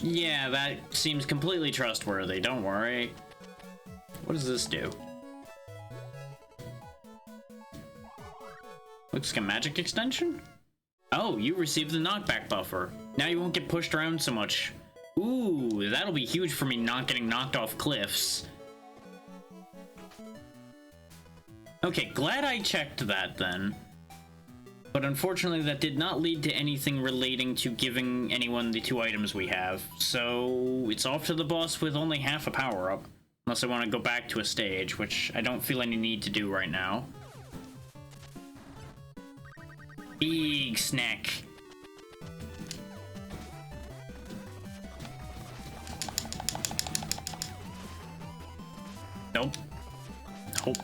Yeah, that seems completely trustworthy, don't worry. What does this do? Looks like a magic extension? Oh, you received the knockback buffer. Now you won't get pushed around so much. Ooh, that'll be huge for me not getting knocked off cliffs. Okay, glad I checked that then. But unfortunately that did not lead to anything relating to giving anyone the 2 items we have. So it's off to the boss with only half a power-up. Unless I want to go back to a stage, which I don't feel any need to do right now. Big snack. Nope. Nope.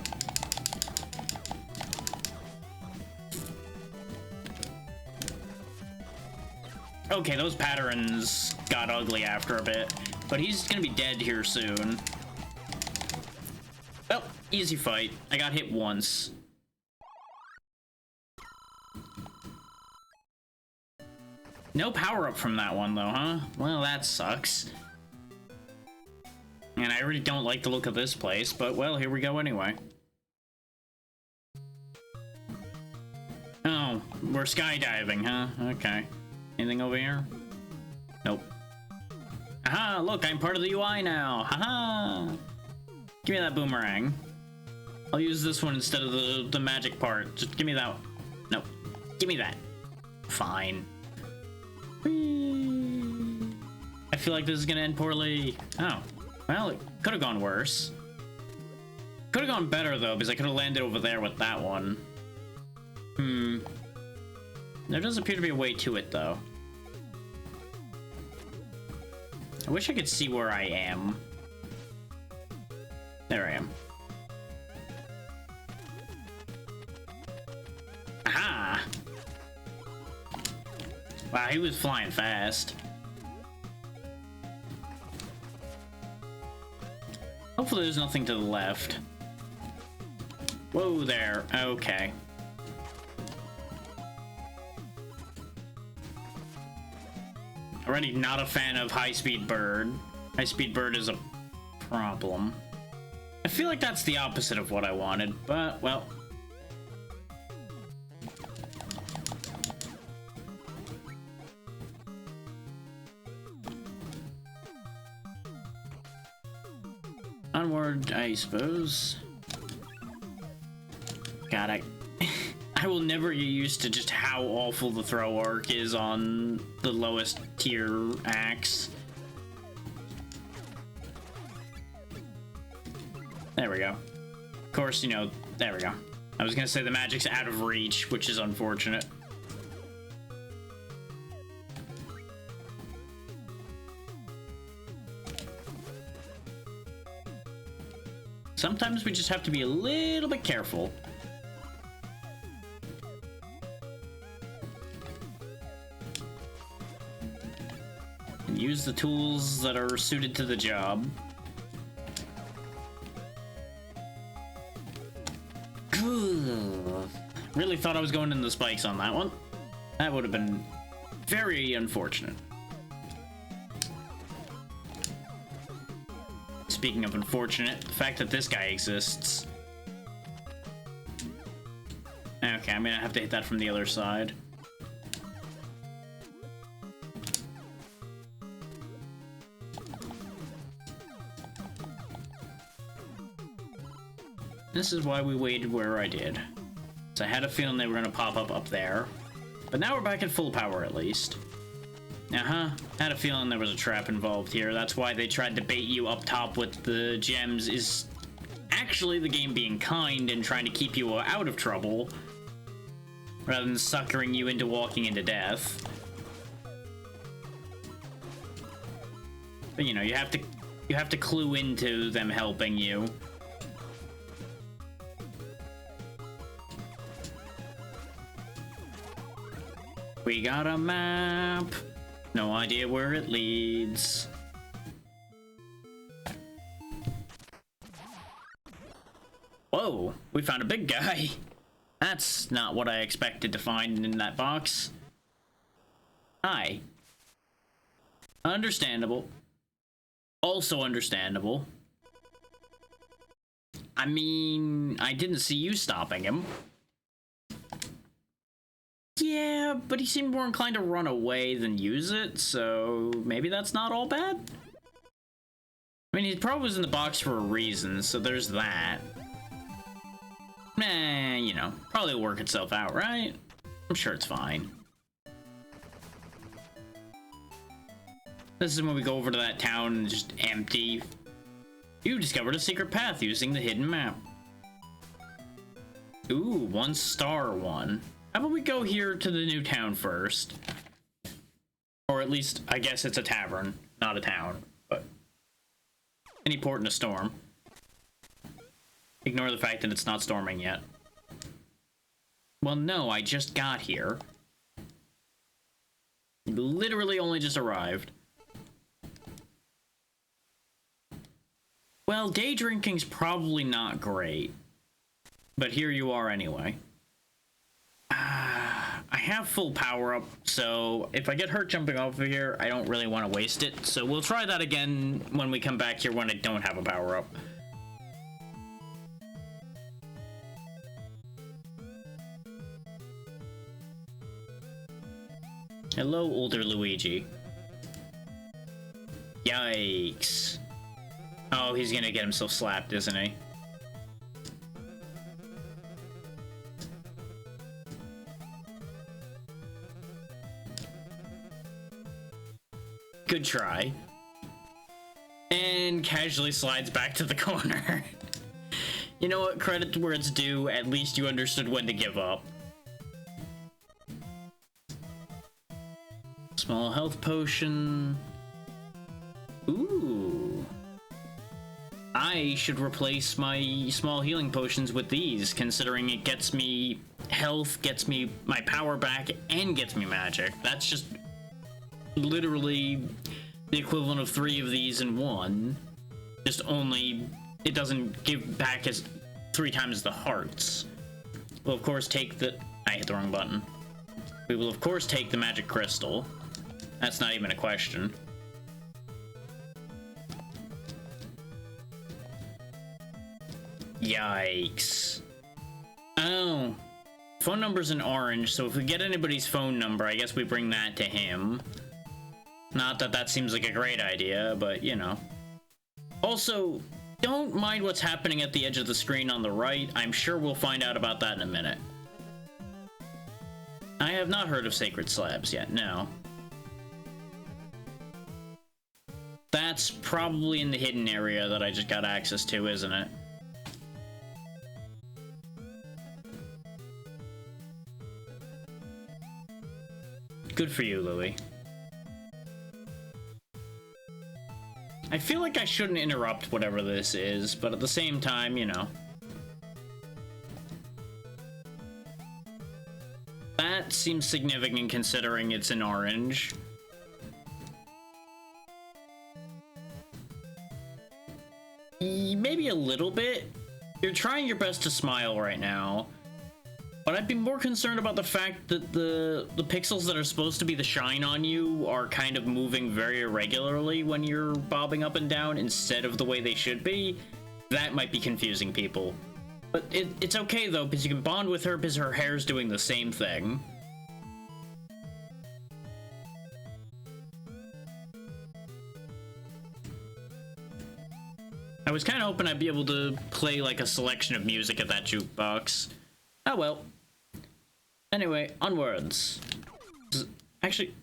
Okay, those patterns got ugly after a bit, but he's gonna be dead here soon. Oh, Easy fight. I got hit once. No power-up from that one, though, huh? Well, that sucks. And I really don't like the look of this place, but, well, here we go anyway. Oh, we're skydiving, huh? Okay. Anything over here? Nope. Aha, look, I'm part of the UI now. Haha. Give me that boomerang. I'll use this one instead of the magic part. Just give me that one. Nope. Give me that. Fine. Whee. I feel like this is gonna end poorly. Oh. Well, it could have gone worse. Could have gone better, though, because I could have landed over there with that one. There does appear to be a way to it, though. I wish I could see where I am. There I am. Aha! Wow, he was flying fast. Hopefully there's nothing to the left. Whoa there. Okay. Already not a fan of High-Speed Bird. High-Speed Bird is a problem. I feel like that's the opposite of what I wanted, but, well. Onward, I suppose. God, I will never get used to just how awful the throw arc is on the lowest tier axe. There we go. Of course, you know, there we go. I was gonna say the magic's out of reach, which is unfortunate. Sometimes we just have to be a little bit careful. And use the tools that are suited to the job. Really thought I was going in the spikes on that one. That would have been very unfortunate. Speaking of unfortunate, the fact that this guy exists. Okay, I'm gonna have to hit that from the other side. This is why we waited where I did. So I had a feeling they were gonna pop up there. But now we're back at full power at least. Had a feeling there was a trap involved here. That's why they tried to bait you up top with the gems, is actually the game being kind and trying to keep you out of trouble rather than suckering you into walking into death. But you know, you have to clue into them helping you. We got a map. No idea where it leads. Whoa, we found a big guy. That's not what I expected to find in that box. Hi. Understandable. Also understandable. I mean, I didn't see you stopping him. Yeah, but he seemed more inclined to run away than use it, so maybe that's not all bad? I mean, he probably was in the box for a reason, so there's that. You know, probably will work itself out, right? I'm sure it's fine. This is when we go over to that town and just empty. You discovered a secret path using the hidden map. Ooh, 1-star one. How about we go here to the new town first? Or at least, I guess it's a tavern, not a town, but any port in a storm. Ignore the fact that it's not storming yet. Well, no, I just got here. Literally only just arrived. Well, day drinking's probably not great. But here you are anyway. I have full power up, so if I get hurt jumping over here, I don't really want to waste it. So we'll try that again when we come back here when I don't have a power up. Hello, older Luigi. Yikes. Oh, he's gonna get himself slapped, isn't he? Good try. And casually slides back to the corner. You know what? Credit where it's due. At least you understood when to give up. Small health potion. Ooh. I should replace my small healing potions with these, considering it gets me health, gets me my power back, and gets me magic. That's just literally the equivalent of 3 of these in one. Just only it doesn't give back as 3 times the hearts. We'll of course take the... I hit the wrong button. We will of course take the magic crystal. That's not even a question. Yikes. Oh. Phone number's in orange, so if we get anybody's phone number, I guess we bring that to him. Not that that seems like a great idea, but you know. Also, don't mind what's happening at the edge of the screen on the right. I'm sure we'll find out about that in a minute. I have not heard of Sacred Slabs yet, no. That's probably in the hidden area that I just got access to, isn't it? Good for you, Louie. I feel like I shouldn't interrupt whatever this is, but at the same time, you know. That seems significant considering it's in orange. Maybe a little bit. You're trying your best to smile right now. But I'd be more concerned about the fact that the pixels that are supposed to be the shine on you are kind of moving very irregularly when you're bobbing up and down instead of the way they should be. That might be confusing people. But it's okay though, because you can bond with her because her hair's doing the same thing. I was kind of hoping I'd be able to play like a selection of music at that jukebox. Oh well. Anyway, onwards. Actually,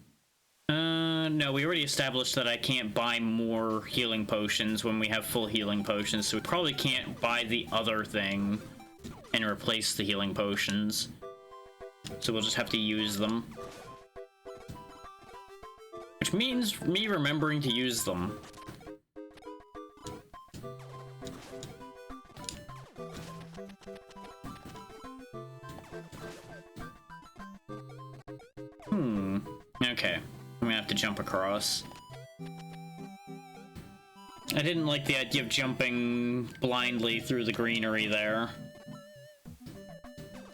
no, we already established that I can't buy more healing potions when we have full healing potions, so we probably can't buy the other thing and replace the healing potions. So we'll just have to use them. Which means me remembering to use them. Okay, I'm gonna have to jump across. I didn't like the idea of jumping blindly through the greenery there.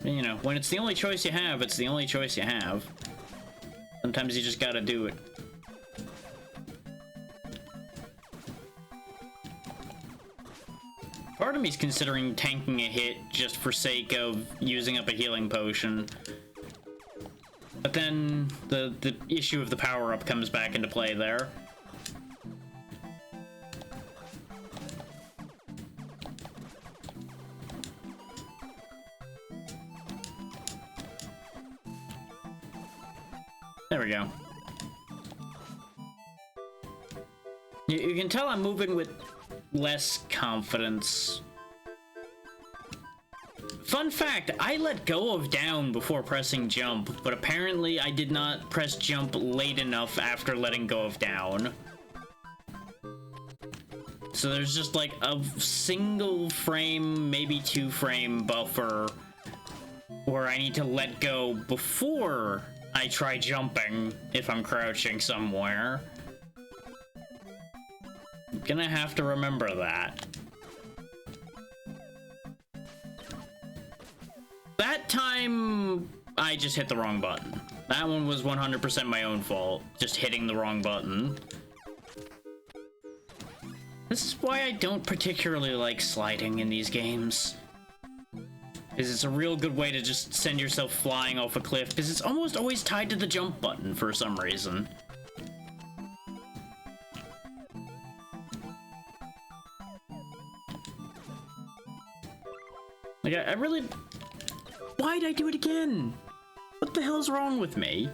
But, you know, when it's the only choice you have, it's the only choice you have. Sometimes you just gotta do it. Part of me's considering tanking a hit just for sake of using up a healing potion. But then the issue of the power-up comes back into play there. There we go. You can tell I'm moving with less confidence. Fun fact, I let go of down before pressing jump, but apparently I did not press jump late enough after letting go of down. So there's just like a single frame, maybe 2 frame buffer where I need to let go before I try jumping if I'm crouching somewhere. I'm gonna have to remember that. That time, I just hit the wrong button. That one was 100% my own fault, just hitting the wrong button. This is why I don't particularly like sliding in these games. Because it's a real good way to just send yourself flying off a cliff, because it's almost always tied to the jump button for some reason. Like, I really... Why'd I do it again? What the hell's wrong with me?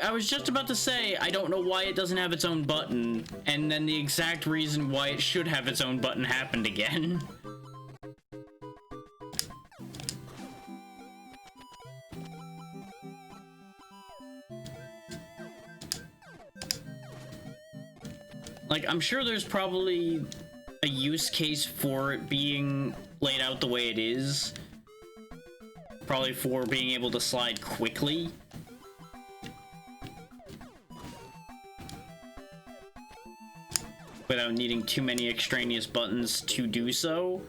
I was just about to say, I don't know why it doesn't have its own button, and then the exact reason why it should have its own button happened again. Like, I'm sure there's probably a use case for it being laid out the way it is. Probably for being able to slide quickly. Without needing too many extraneous buttons to do so.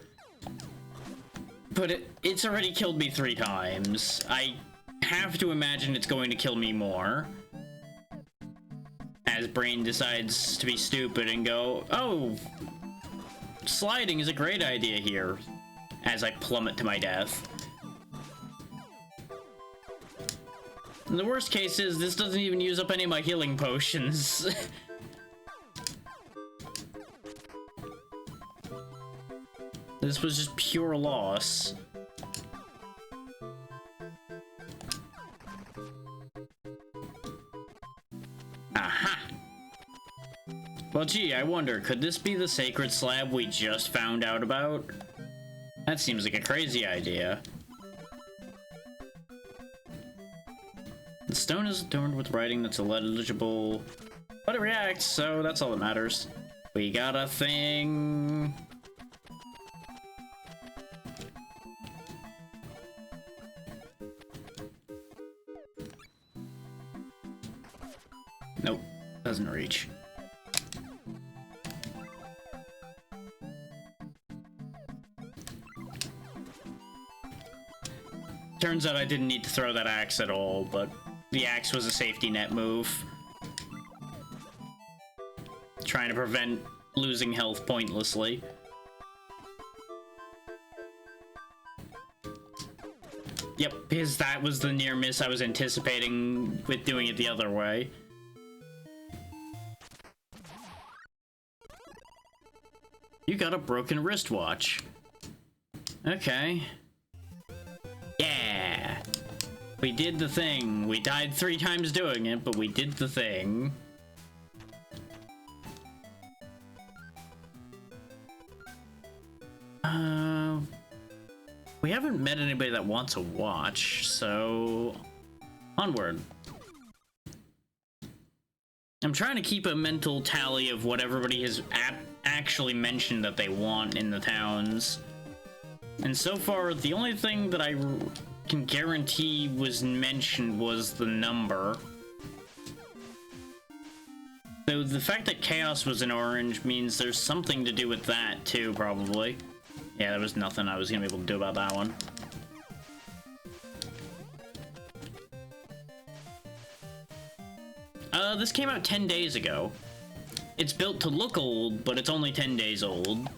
But it's already killed me 3 times. I have to imagine it's going to kill me more. As Brain decides to be stupid and go, oh, sliding is a great idea here. As I plummet to my death. And the worst case is this doesn't even use up any of my healing potions. This was just pure loss. Aha! Well, gee, I wonder, could this be the sacred slab we just found out about? That seems like a crazy idea. The stone is adorned with writing that's illegible, but it reacts, so that's all that matters. We got a thing. Nope, doesn't reach. Turns out I didn't need to throw that axe at all, but the axe was a safety net move. Trying to prevent losing health pointlessly. Yep, because that was the near miss I was anticipating with doing it the other way. You got a broken wristwatch. Okay. Yeah! We did the thing. We died 3 times doing it, but we did the thing. We haven't met anybody that wants a watch, so onward. I'm trying to keep a mental tally of what everybody has actually mentioned that they want in the towns. And so far, the only thing that I can guarantee was mentioned was the number. So the fact that Chaos was in orange means there's something to do with that too, probably. Yeah, there was nothing I was gonna be able to do about that one. This came out 10 days ago. It's built to look old, but it's only 10 days old.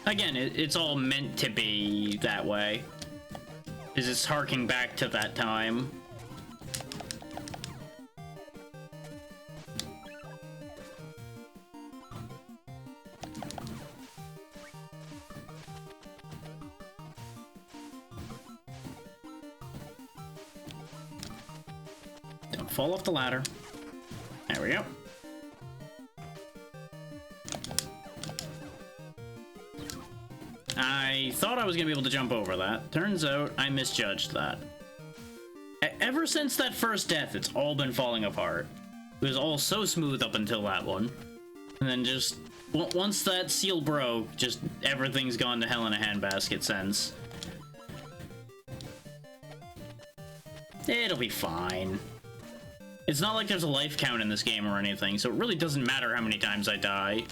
Again, it's all meant to be that way. Because it's harking back to that time. Don't fall off the ladder. There we go. I thought I was gonna be able to jump over that. Turns out I misjudged that. Ever since that first death, it's all been falling apart. It was all so smooth up until that one. And then just, once that seal broke, just everything's gone to hell in a handbasket since. It'll be fine. It's not like there's a life count in this game or anything, so it really doesn't matter how many times I die.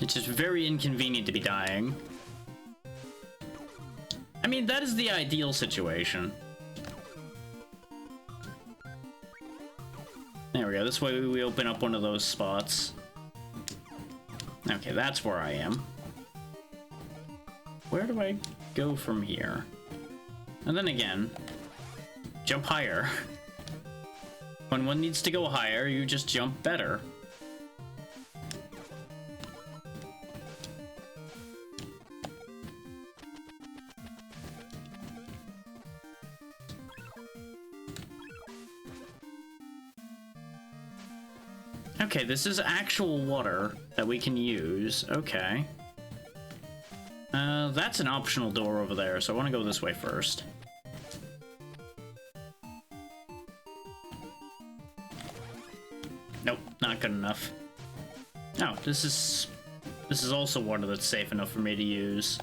It's just very inconvenient to be dying. I mean, that is the ideal situation. There we go. This way we open up one of those spots. Okay, that's where I am. Where do I go from here? And then again, jump higher. When one needs to go higher, you just jump better. Okay, this is actual water that we can use. Okay. That's an optional door over there, so I want to go this way first. Nope, not good enough. Oh, this is also water that's safe enough for me to use.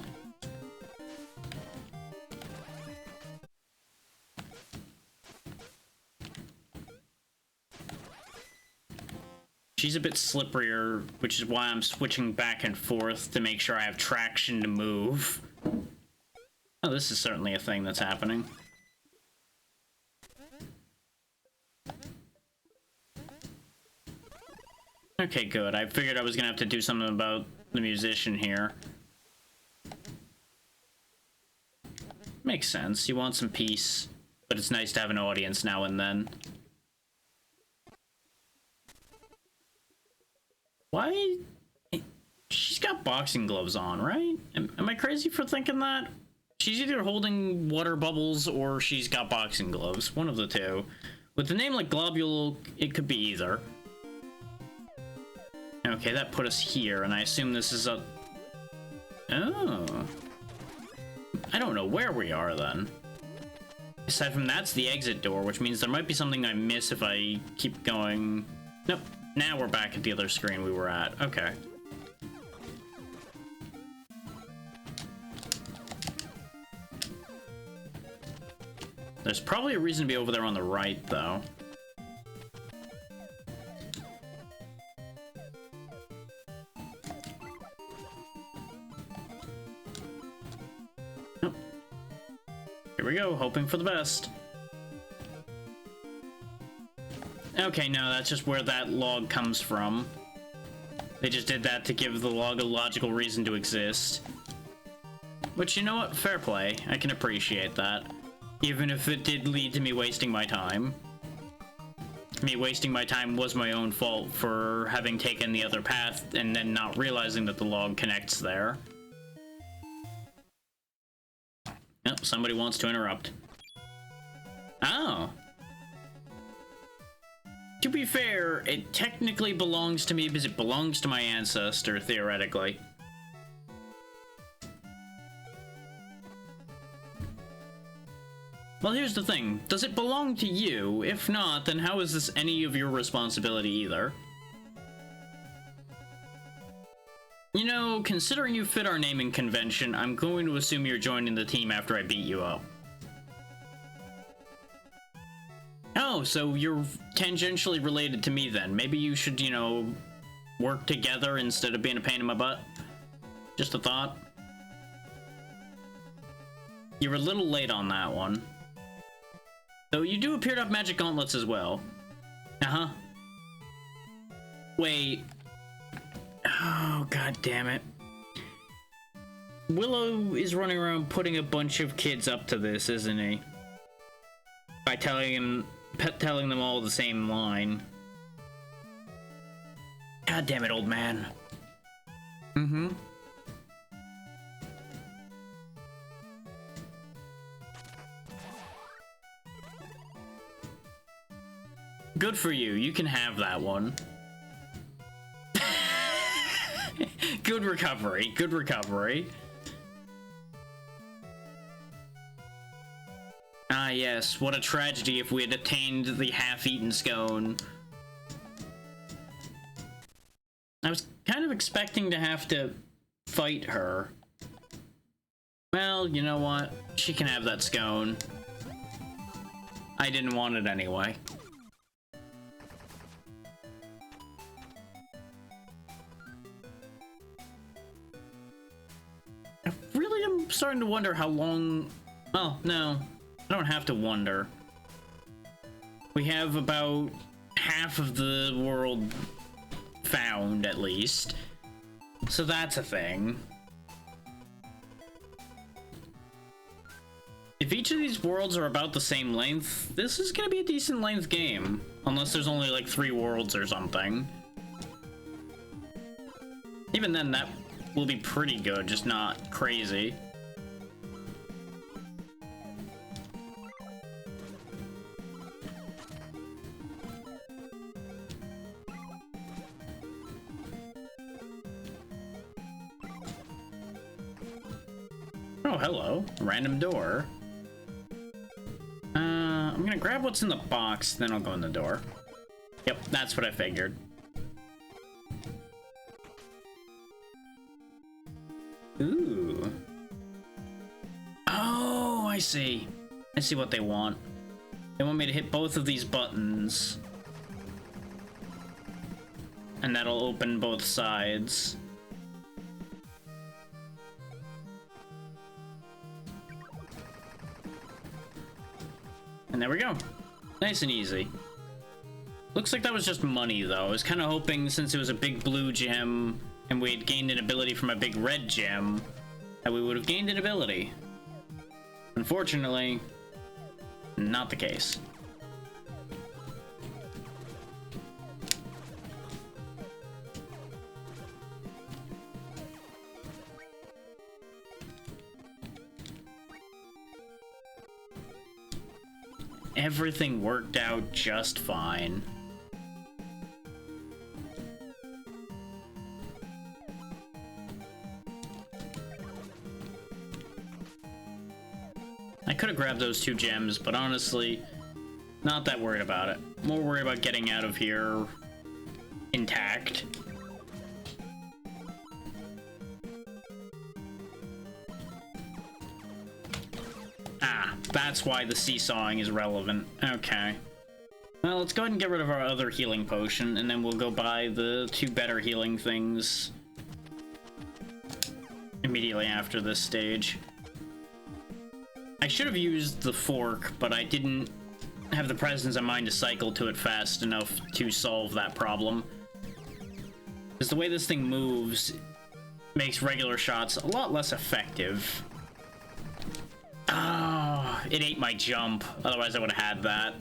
She's a bit slipperier, which is why I'm switching back and forth to make sure I have traction to move. Oh, this is certainly a thing that's happening. Okay, good. I figured I was gonna have to do something about the musician here. Makes sense. You want some peace, but it's nice to have an audience now and then. Why? She's got boxing gloves on, right? Am I crazy for thinking that? She's either holding water bubbles or she's got boxing gloves. One of the two. With a name like Globule, it could be either. Okay, that put us here, and I assume this is a... Oh. I don't know where we are, then. Aside from that's the exit door, which means there might be something I miss if I keep going... Nope. Now we're back at the other screen we were at. Okay. There's probably a reason to be over there on the right, though. Oh. Here we go, hoping for the best. Okay, no, that's just where that log comes from. They just did that to give the log a logical reason to exist. Which, you know what? Fair play. I can appreciate that. Even if it did lead to me wasting my time. Me wasting my time was my own fault for having taken the other path and then not realizing that the log connects there. Oh, somebody wants to interrupt. Oh. To be fair, it technically belongs to me because it belongs to my ancestor, theoretically. Well, here's the thing. Does it belong to you? If not, then how is this any of your responsibility either? You know, considering you fit our naming convention, I'm going to assume you're joining the team after I beat you up. Oh, so you're tangentially related to me then. Maybe you should, you know, work together instead of being a pain in my butt. Just a thought. You're a little late on that one. Though you do appear to have magic gauntlets as well. Uh-huh. Wait. Oh, god damn it. Willow is running around putting a bunch of kids up to this, isn't he? By telling them all the same line. God damn it, old man. Mm-hmm. Good for you. You can have that one. Good recovery. Good recovery. Ah, yes. What a tragedy if we had attained the half-eaten scone. I was kind of expecting to have to fight her. Well, you know what? She can have that scone. I didn't want it anyway. I'm starting to wonder how long... Oh, no. I don't have to wonder. We have about half of the world found, at least. So that's a thing. If each of these worlds are about the same length, this is gonna be a decent length game. Unless there's only like 3 worlds or something. Even then, that will be pretty good, just not crazy. Oh, hello. Random door. I'm gonna grab what's in the box, then I'll go in the door. Yep, that's what I figured. Ooh. Oh, I see. I see what they want. They want me to hit both of these buttons. And that'll open both sides. And there we go. Nice and easy. Looks like that was just money, though. I was kind of hoping, since it was a big blue gem, and we had gained an ability from a big red gem, that we would have gained an ability. Unfortunately, not the case. Everything worked out just fine. I could have grabbed those 2 gems, but honestly, not that worried about it. More worried about getting out of here intact. Ah, that's why the seesawing is relevant. Okay. Well, let's go ahead and get rid of our other healing potion, and then we'll go buy the 2 better healing things immediately after this stage. I should have used the fork, but I didn't have the presence of mind to cycle to it fast enough to solve that problem. Because the way this thing moves makes regular shots a lot less effective. Oh, it ate my jump. Otherwise, I would have had that.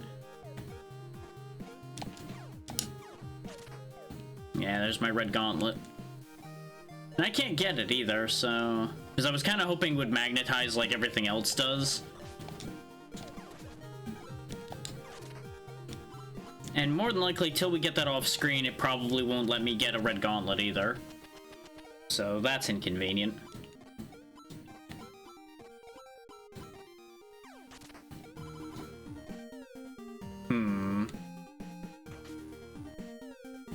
Yeah, there's my red gauntlet. And I can't get it either, so... Because I was kind of hoping it would magnetize like everything else does. And more than likely, till we get that off screen, it probably won't let me get a red gauntlet either. So that's inconvenient.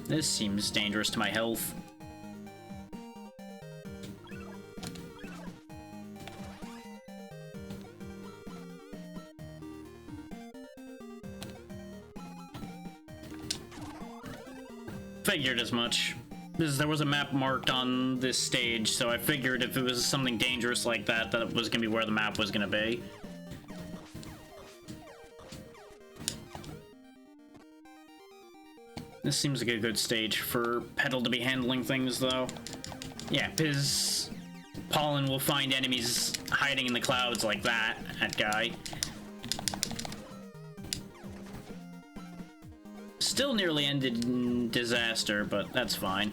This seems dangerous to my health. Figured as much. There was a map marked on this stage, so I figured if it was something dangerous like that, that was gonna be where the map was gonna be. This seems like a good stage for Petal to be handling things, though. Yeah, because Pollen will find enemies hiding in the clouds like that guy. Still nearly ended in disaster, but that's fine.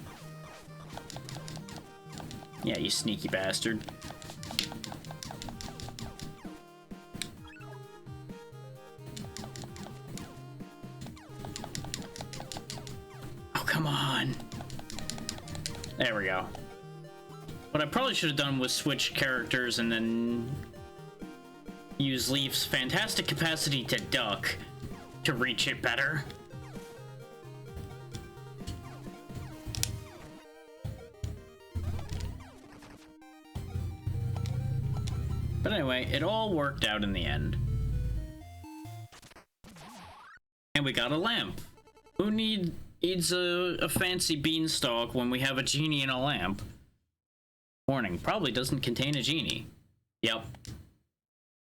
Yeah, you sneaky bastard. Oh, come on. There we go. What I probably should have done was switch characters and then use Leaf's fantastic capacity to duck to reach it better. But anyway, it all worked out in the end. And we got a lamp. Who needs a fancy beanstalk when we have a genie and a lamp? Warning, probably doesn't contain a genie. Yep.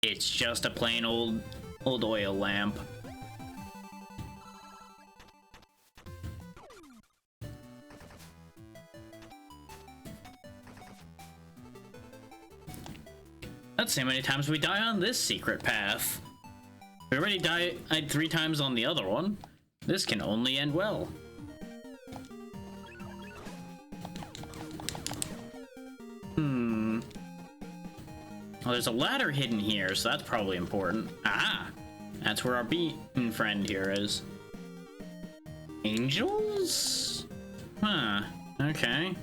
It's just a plain old oil lamp. Let's see how many times we die on this secret path. We already died 3 times on the other one. This can only end well. Well, there's a ladder hidden here, so that's probably important. Ah! That's where our beaten friend here is. Angels? Huh. Okay.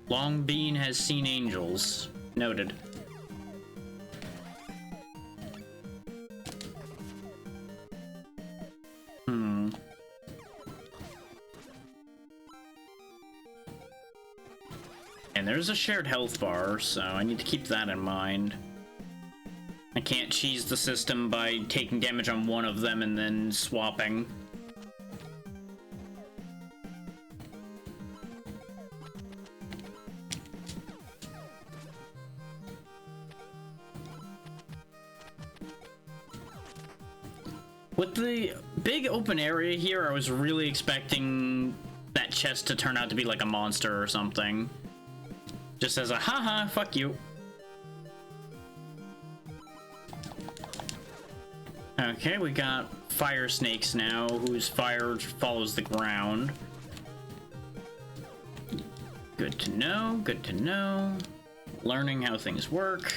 Long Bean has seen angels. Noted. And there's a shared health bar, so I need to keep that in mind. I can't cheese the system by taking damage on one of them and then swapping. With the big open area here, I was really expecting that chest to turn out to be like a monster or something. Just as a haha, fuck you. Okay, we got fire snakes now, whose fire follows the ground. Good to know, good to know. Learning how things work.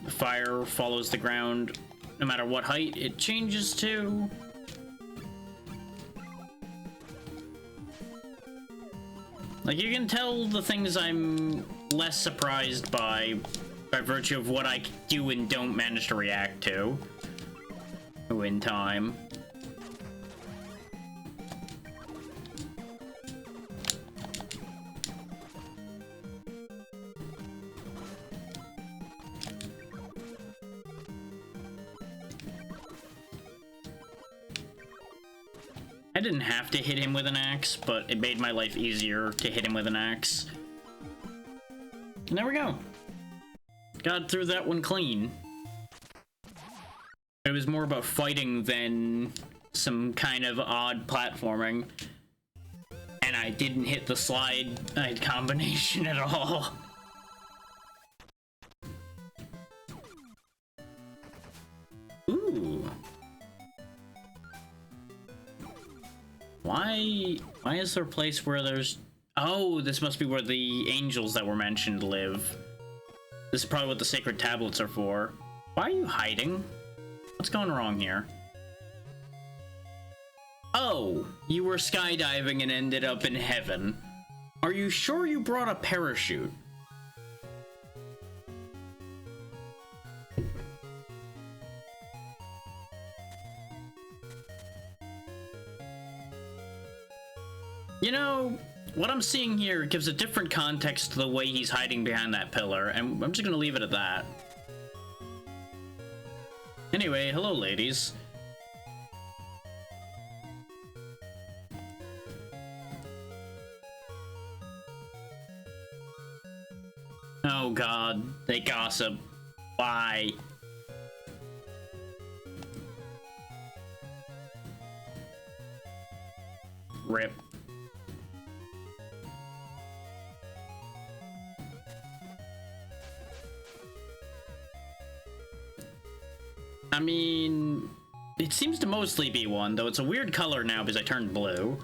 The fire follows the ground no matter what height it changes to. Like, you can tell the things I'm less surprised by virtue of what I do and don't manage to react to in time. I didn't have to hit him with an axe, but it made my life easier to hit him with an axe. And there we go. Got through that one clean. It was more about fighting than some kind of odd platforming. And I didn't hit the slide combination at all. Ooh. Why is there a place where there's... Oh, this must be where the angels that were mentioned live. This is probably what the sacred tablets are for. Why are you hiding? What's going wrong here? Oh, you were skydiving and ended up in heaven. Are you sure you brought a parachute? You know, what I'm seeing here gives a different context to the way he's hiding behind that pillar, and I'm just gonna leave it at that. Anyway, hello, ladies. Oh god, they gossip. Why? Rip. I mean, it seems to mostly be one, though it's a weird color now because I turned blue.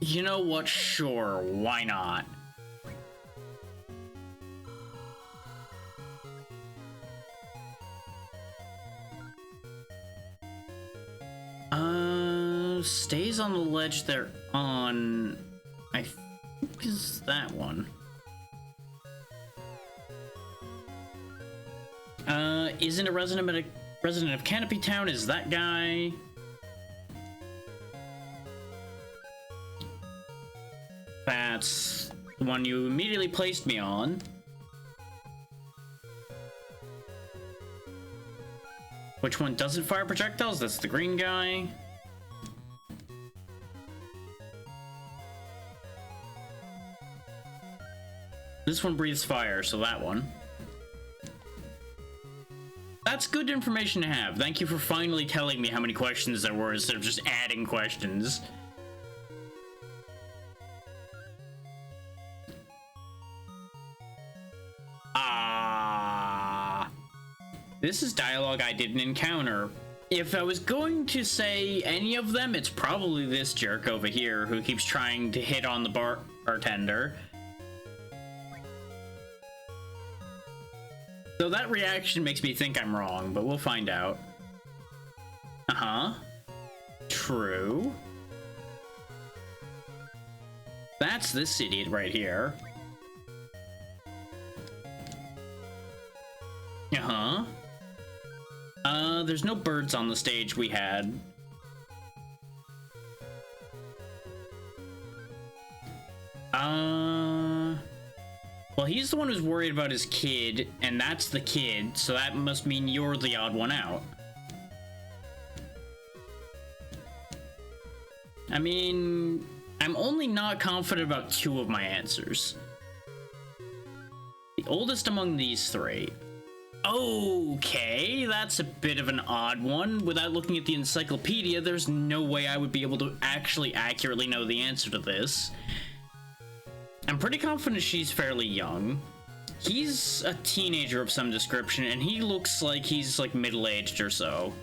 You know what? Sure, why not? Stays on the ledge they're on. I think is that one. Isn't a resident of Canopy Town? Is that guy? That's the one you immediately placed me on. Which one doesn't fire projectiles? That's the green guy. This one breathes fire, so that one. That's good information to have. Thank you for finally telling me how many questions there were instead of just adding questions. This is dialogue I didn't encounter. If I was going to say any of them, it's probably this jerk over here who keeps trying to hit on the bartender. So that reaction makes me think I'm wrong, but we'll find out. Uh-huh. True. That's this idiot right here. Uh-huh. There's no birds on the stage we had. Well, he's the one who's worried about his kid, and that's the kid, so that must mean you're the odd one out. I mean, I'm only not confident about 2 of my answers. The oldest among these 3. Okay, that's a bit of an odd one. Without looking at the encyclopedia, there's no way I would be able to actually accurately know the answer to this. I'm pretty confident she's fairly young. He's a teenager of some description, and he looks like he's like middle-aged or so.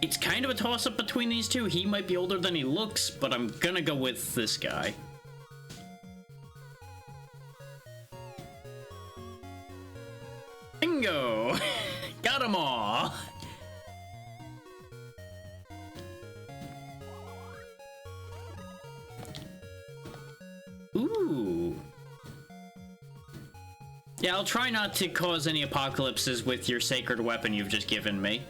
It's kind of a toss-up between these two. He might be older than he looks, but I'm gonna go with this guy. Bingo! Got them all! Ooh. Yeah, I'll try not to cause any apocalypses with your sacred weapon you've just given me.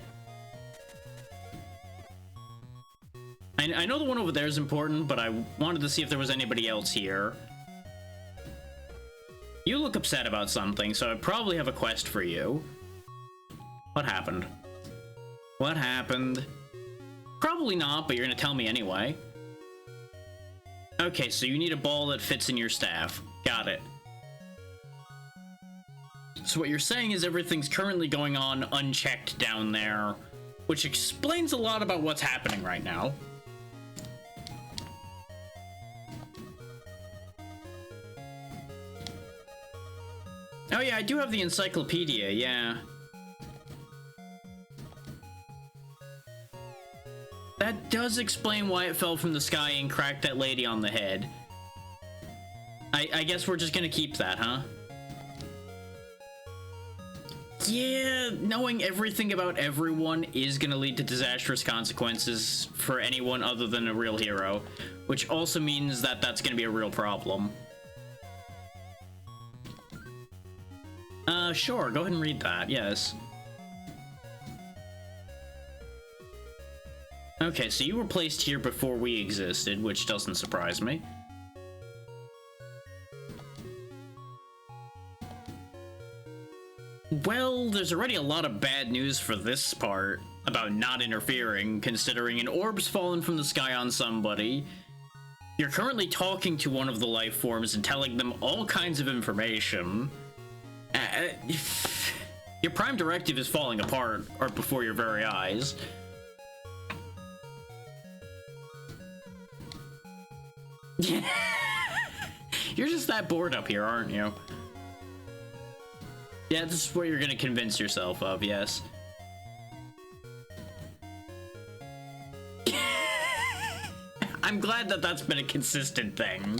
I know the one over there is important, but I wanted to see if there was anybody else here. You look upset about something, so I probably have a quest for you. What happened? What happened? Probably not, but you're gonna tell me anyway. Okay, so you need a ball that fits in your staff. Got it. So what you're saying is everything's currently going on unchecked down there, which explains a lot about what's happening right now. Oh yeah, I do have the encyclopedia, yeah. That does explain why it fell from the sky and cracked that lady on the head. I guess we're just gonna keep that, huh? Yeah, knowing everything about everyone is gonna lead to disastrous consequences for anyone other than a real hero, which also means that that's gonna be a real problem. Sure, go ahead and read that, yes. Okay, so you were placed here before we existed, which doesn't surprise me. Well, there's already a lot of bad news for this part about not interfering, considering an orb's fallen from the sky on somebody. You're currently talking to one of the life forms and telling them all kinds of information. Your prime directive is falling apart right before your very eyes. You're just that bored up here, aren't you? Yeah, this is what you're gonna convince yourself of, yes. I'm glad that that's been a consistent thing.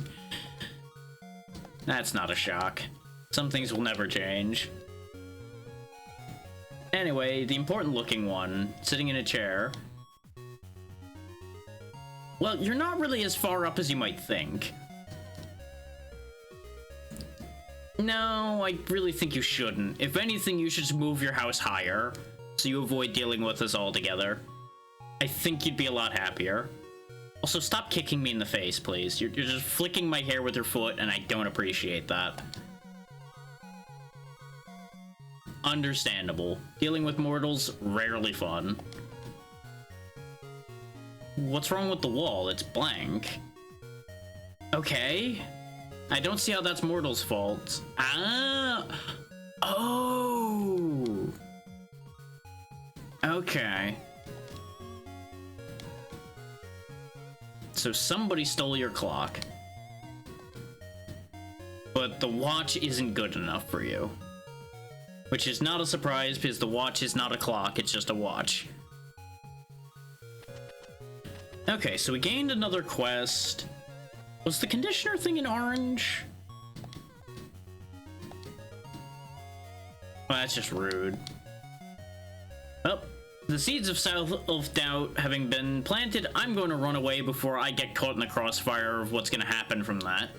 That's not a shock. Some things will never change. Anyway, the important looking one, sitting in a chair. Well, you're not really as far up as you might think. No, I really think you shouldn't. If anything, you should just move your house higher, so you avoid dealing with us altogether. I think you'd be a lot happier. Also, stop kicking me in the face, please. You're just flicking my hair with your foot, and I don't appreciate that. understandable. Dealing with mortals, rarely fun. What's wrong with the wall? It's blank. Okay. I don't see how that's mortals' fault. Ah! Oh! Okay. So somebody stole your clock. But the watch isn't good enough for you. Which is not a surprise, because the watch is not a clock, it's just a watch. Okay, so we gained another quest. Was the conditioner thing in orange? Well, that's just rude. Well, the seeds of self-doubt having been planted, I'm going to run away before I get caught in the crossfire of what's going to happen from that.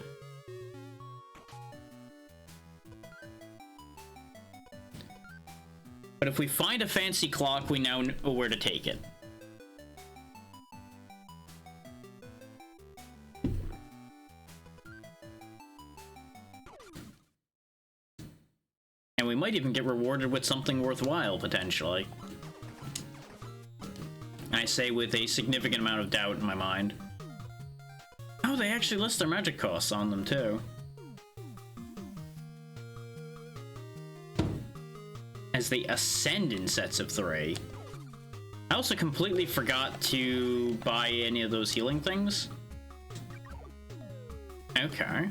But if we find a fancy clock, we now know where to take it. And we might even get rewarded with something worthwhile, potentially. I say with a significant amount of doubt in my mind. Oh, they actually list their magic costs on them, too. As they ascend in sets of 3. I also completely forgot to buy any of those healing things. Okay.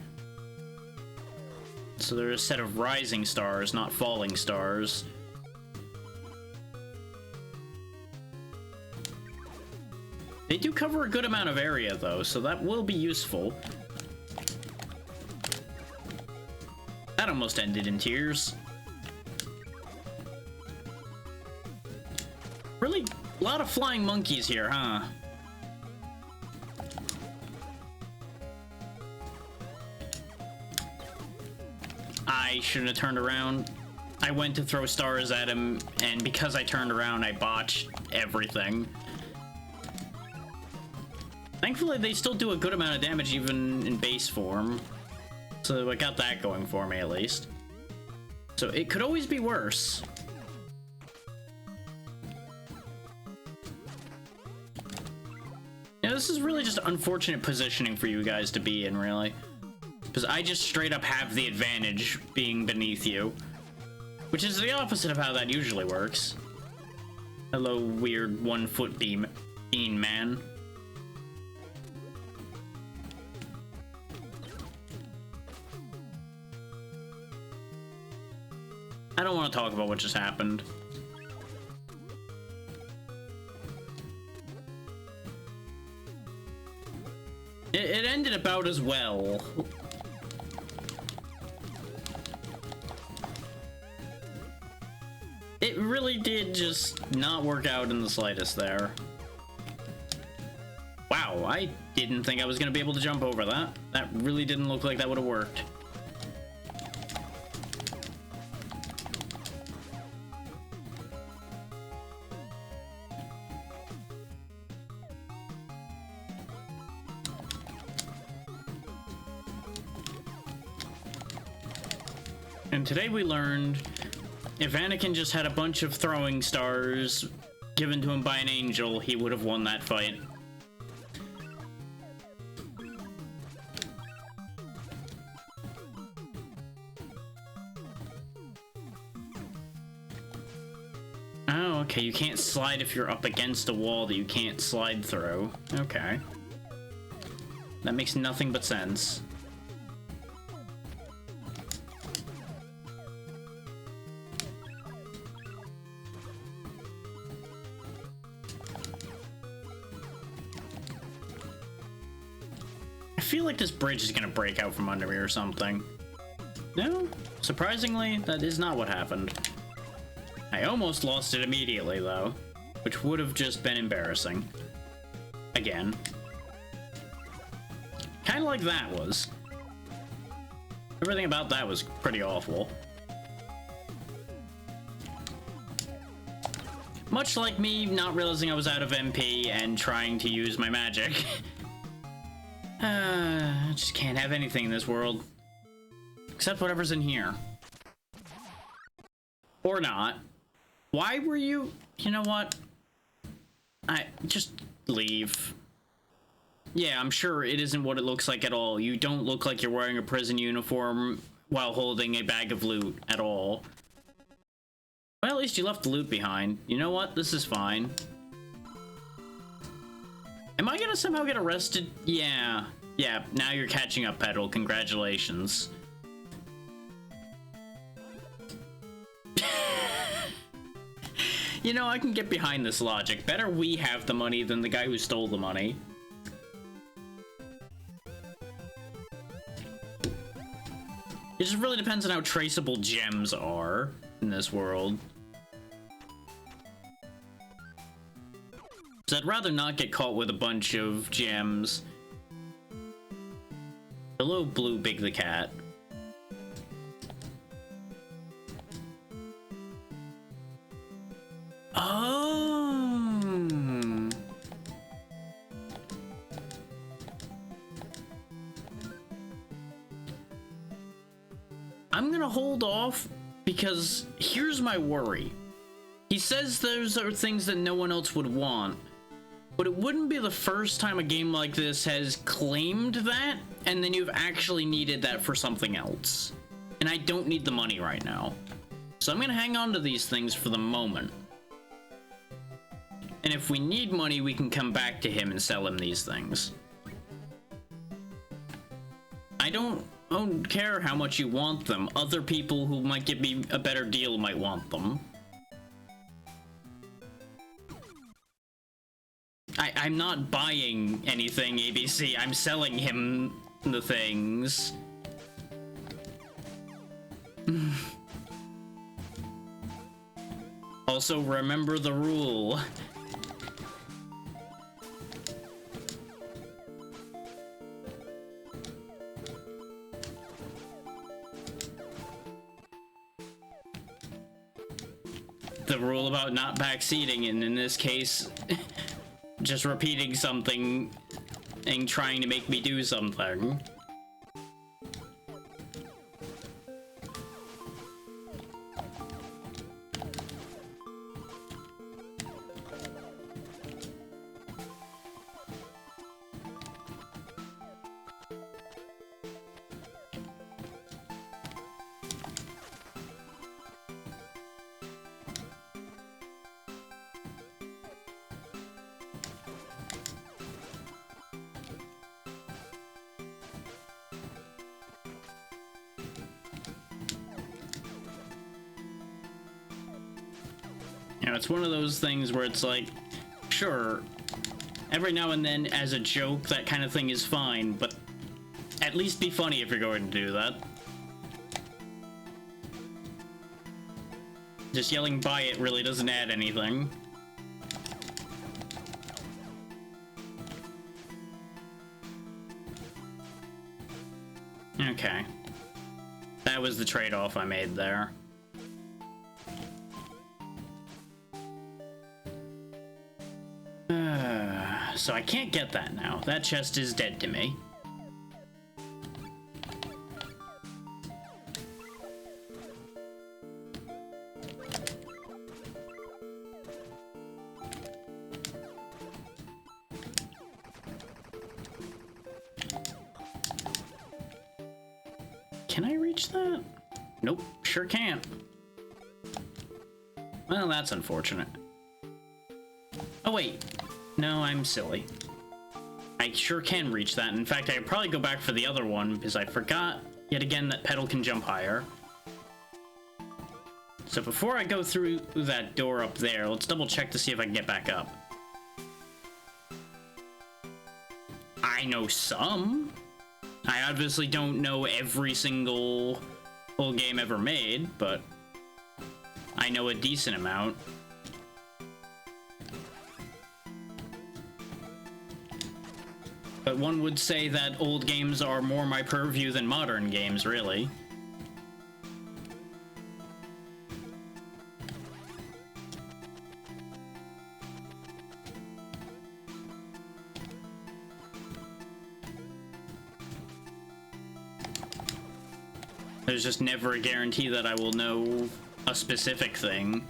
So they're a set of rising stars, not falling stars. They do cover a good amount of area, though, so that will be useful. That almost ended in tears. Really, a lot of flying monkeys here, huh? I shouldn't have turned around. I went to throw stars at him, and because I turned around, I botched everything. Thankfully, they still do a good amount of damage even in base form. So I got that going for me, at least. So it could always be worse. Yeah, this is really just unfortunate positioning for you guys to be in, really. Because I just straight up have the advantage being beneath you. Which is the opposite of how that usually works. Hello, weird 1 foot bean man. I don't want to talk about what just happened. It ended about as well. It really did just not work out in the slightest there. Wow, I didn't think I was going to be able to jump over that. That really didn't look like that would have worked. And today we learned if Anakin just had a bunch of throwing stars given to him by an angel, he would have won that fight. Oh, okay, you can't slide if you're up against a wall that you can't slide through. Okay. That makes nothing but sense. I feel like this bridge is gonna break out from under me or something. No, surprisingly, that is not what happened. I almost lost it immediately, though, which would have just been embarrassing. Again. Kind of like that was. Everything about that was pretty awful. Much like me not realizing I was out of MP and trying to use my magic. I just can't have anything in this world. Except whatever's in here. Or not. Why were you... You know what? I... Just leave. Yeah, I'm sure it isn't what it looks like at all. You don't look like you're wearing a prison uniform while holding a bag of loot at all. Well, at least you left the loot behind. You know what? This is fine. Am I gonna somehow get arrested? Yeah. Yeah, now you're catching up, Petal. Congratulations. You know, I can get behind this logic. Better we have the money than the guy who stole the money. It just really depends on how traceable gems are in this world. So I'd rather not get caught with a bunch of gems. Hello, Blue Big the Cat. Oh. I'm gonna hold off because here's my worry. He says those are things that no one else would want, but it wouldn't be the first time a game like this has claimed that, and then you've actually needed that for something else. And I don't need the money right now. So I'm gonna hang on to these things for the moment. And if we need money, we can come back to him and sell him these things. I don't care how much you want them. Other people who might give me a better deal might want them. I'm not buying anything, ABC. I'm selling him the things. Also, remember the rule. The rule about not backseating, and in this case, just repeating something and trying to make me do something. You know, it's one of those things where it's like, sure, every now and then as a joke, that kind of thing is fine, but at least be funny if you're going to do that. Just yelling buy it really doesn't add anything. Okay. That was the trade-off I made there. So I can't get that now. That chest is dead to me. Can I reach that? Nope, sure can't. Well, that's unfortunate. Oh wait, no, I'm silly. I sure can reach that. In fact, I could probably go back for the other one because I forgot yet again that Petal can jump higher. So before I go through that door up there, let's double check to see if I can get back up. I know some. I obviously don't know every single full game ever made, but I know a decent amount. But one would say that old games are more my purview than modern games, really. There's just never a guarantee that I will know a specific thing.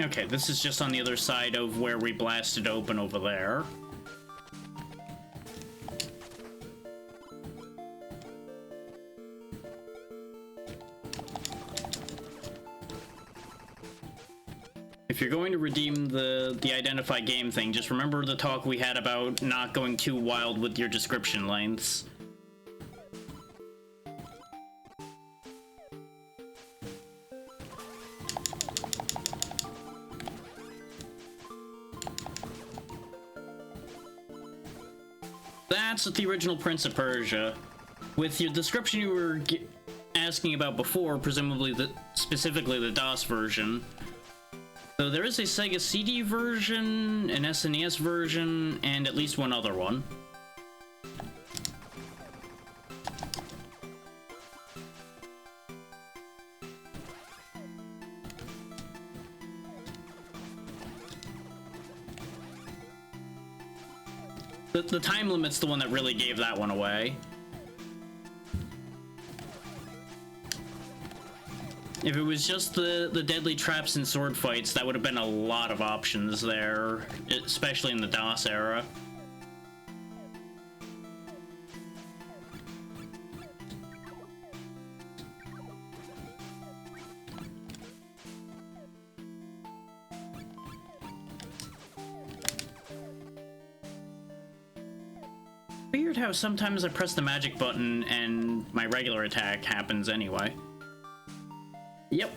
Okay, this is just on the other side of where we blasted open over there. If you're going to redeem the identify game thing, just remember the talk we had about not going too wild with your description lengths. That's the original Prince of Persia. With your description you were asking about before, presumably specifically the DOS version. So there is a Sega CD version, an SNES version, and at least one other one. The time limit's the one that really gave that one away. If it was just the deadly traps and sword fights, that would have been a lot of options there, especially in the DOS era. Weird how sometimes I press the magic button and my regular attack happens anyway. Yep.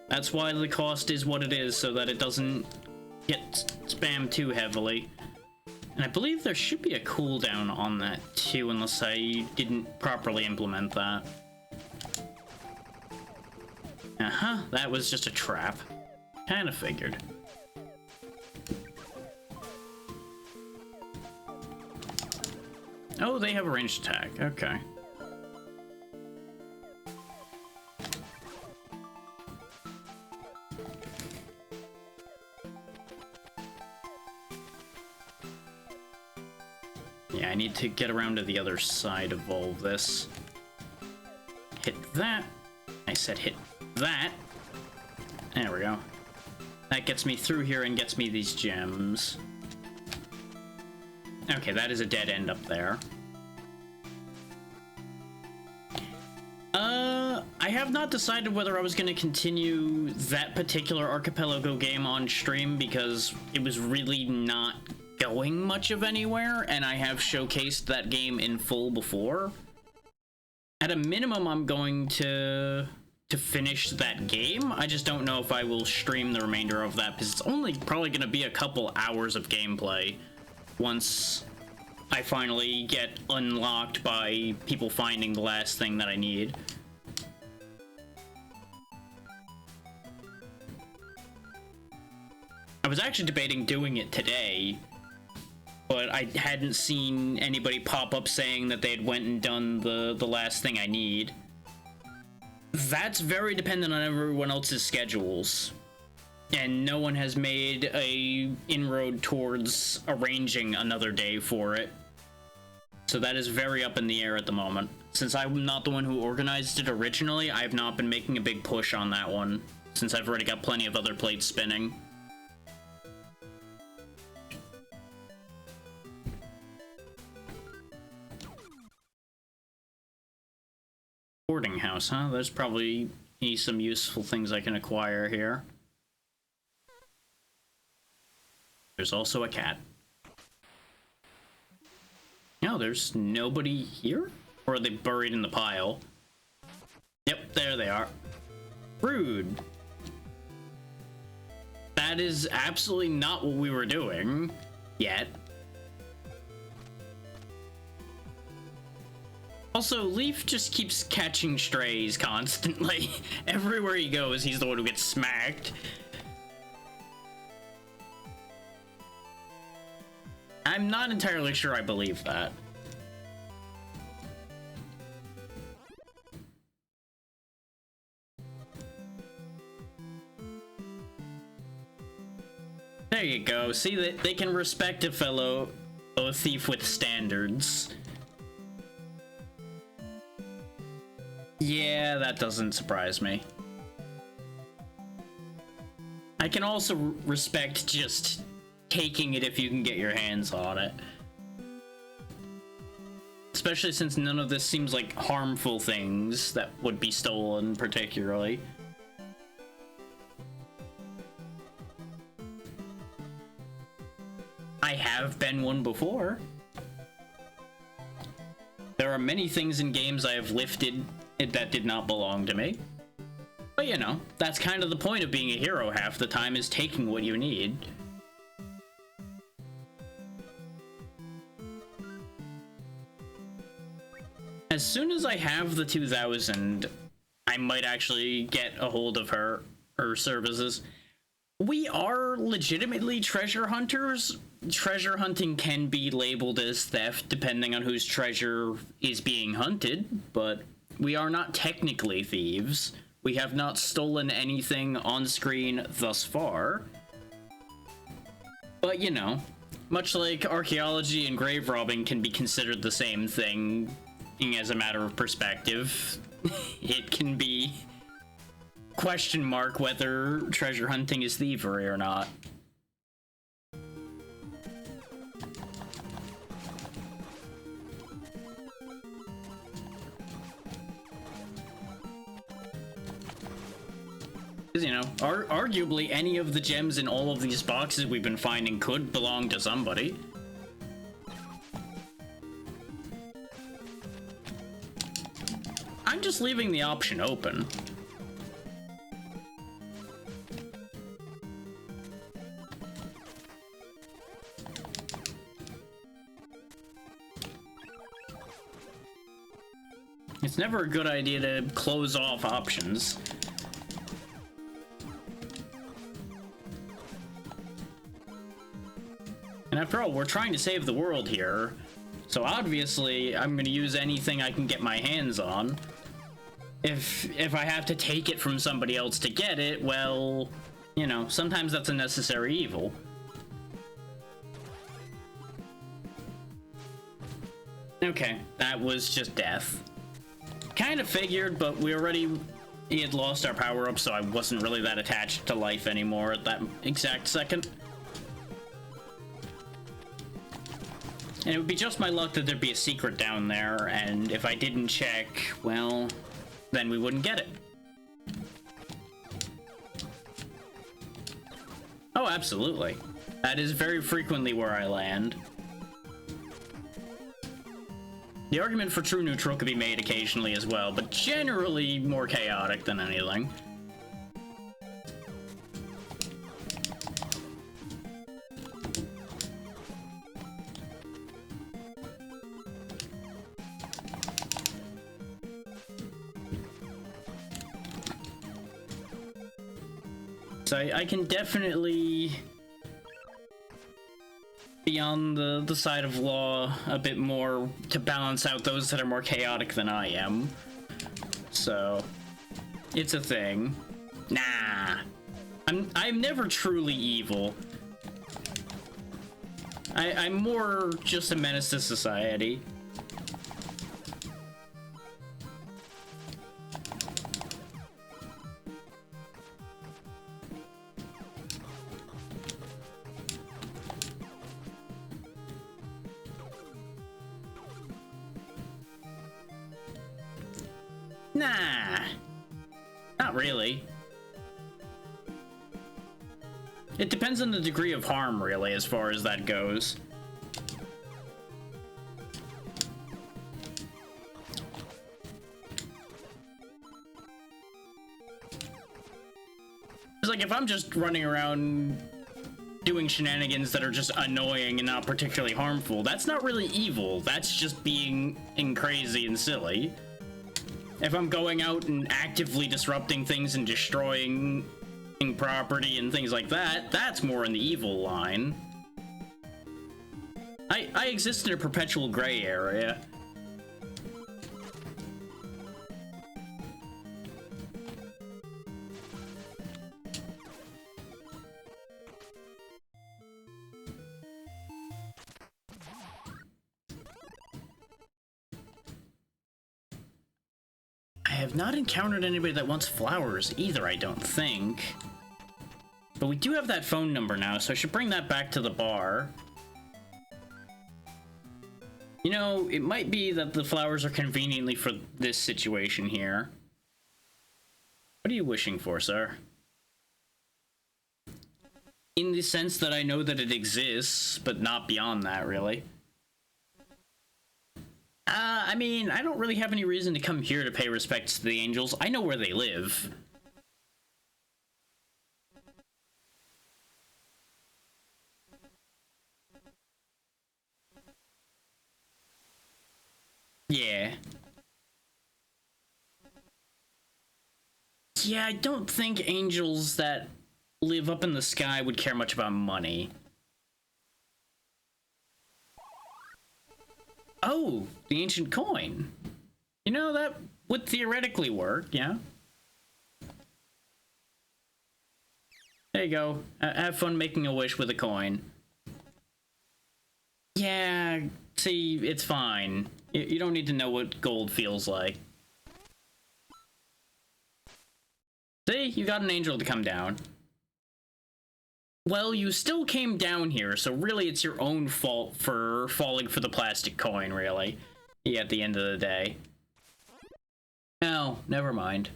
That's why the cost is what it is, so that it doesn't get spammed too heavily. And I believe there should be a cooldown on that too, unless I didn't properly implement that. Uh-huh, that was just a trap. Kinda figured. Oh, they have a ranged attack. Okay. Yeah, I need to get around to the other side of all this. Hit that. I said hit that. There we go. That gets me through here and gets me these gems. Okay, that is a dead end up there. I have not decided whether I was going to continue that particular Archipelago game on stream because it was really not going much of anywhere, and I have showcased that game in full before. At a minimum, I'm going to finish that game. I just don't know if I will stream the remainder of that because it's only probably going to be a couple hours of gameplay once I finally get unlocked by people finding the last thing that I need. I was actually debating doing it today, but I hadn't seen anybody pop up saying that they had went and done the last thing I need. That's very dependent on everyone else's schedules. And no one has made a inroad towards arranging another day for it. So that is very up in the air at the moment. Since I'm not the one who organized it originally, I have not been making a big push on that one, since I've already got plenty of other plates spinning. Boarding house, huh? There's probably some useful things I can acquire here. There's also a cat. No, there's nobody here? Or are they buried in the pile? Yep, there they are. Rude. That is absolutely not what we were doing yet. Also, Leaf just keeps catching strays constantly. Everywhere he goes, he's the one who gets smacked. I'm not entirely sure I believe that. There you go. See that they can respect a fellow thief with standards. Yeah, that doesn't surprise me. I can also respect just taking it if you can get your hands on it. Especially since none of this seems like harmful things that would be stolen, particularly. I have been one before. There are many things in games I have lifted that did not belong to me. But you know, that's kind of the point of being a hero half the time, is taking what you need. As soon as I have the 2000, I might actually get a hold of her services. We are legitimately treasure hunters. Treasure hunting can be labeled as theft depending on whose treasure is being hunted, but we are not technically thieves. We have not stolen anything on screen thus far. But you know, much like archaeology and grave robbing can be considered the same thing as a matter of perspective, it can be question mark whether treasure hunting is thievery or not. Because, you know, arguably any of the gems in all of these boxes we've been finding could belong to somebody. I'm just leaving the option open. It's never a good idea to close off options. And after all, we're trying to save the world here, so obviously I'm gonna use anything I can get my hands on. If I have to take it from somebody else to get it, well, you know, sometimes that's a necessary evil. Okay, that was just death. Kind of figured, but we had lost our power-up, so I wasn't really that attached to life anymore at that exact second. And it would be just my luck that there'd be a secret down there, and if I didn't check, well, then we wouldn't get it. Oh, absolutely. That is very frequently where I land. The argument for true neutral could be made occasionally as well, but generally more chaotic than anything. So I can definitely be on the side of law a bit more to balance out those that are more chaotic than I am. So it's a thing. Nah. I'm never truly evil. I'm more just a menace to society. Nah, not really. It depends on the degree of harm, really, as far as that goes. It's like if I'm just running around doing shenanigans that are just annoying and not particularly harmful, that's not really evil. That's just being crazy and silly. If I'm going out and actively disrupting things and destroying property and things like that, that's more in the evil line. I exist in a perpetual gray area. have not encountered anybody that wants flowers either, I don't think. But we do have that phone number now, so I should bring that back to the bar. You know, it might be that the flowers are conveniently for this situation here. What are you wishing for, sir? In the sense that I know that it exists, but not beyond that, really. I mean, I don't really have any reason to come here to pay respects to the angels. I know where they live. Yeah. Yeah, I don't think angels that live up in the sky would care much about money. Oh, the ancient coin. You know, that would theoretically work, yeah? There you go. Have fun making a wish with a coin. Yeah, see, it's fine. You don't need to know what gold feels like. See, you got an angel to come down. Well, you still came down here, so really it's your own fault for falling for the plastic coin, really. Yeah, at the end of the day. Oh, never mind.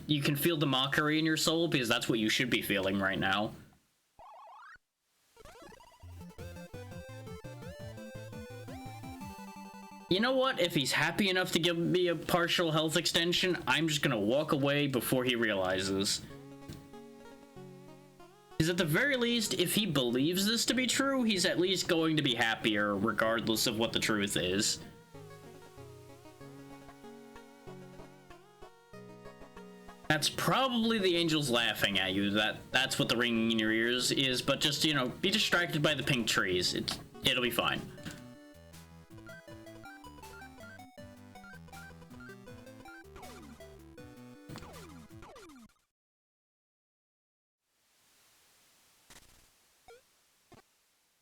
You can feel the mockery in your soul, because that's what you should be feeling right now. You know what? If he's happy enough to give me a partial health extension, I'm just gonna walk away before he realizes. Because at the very least, if he believes this to be true, he's at least going to be happier regardless of what the truth is. That's probably the angels laughing at you. That's what the ringing in your ears is, but just, you know, be distracted by the pink trees. It'll be fine.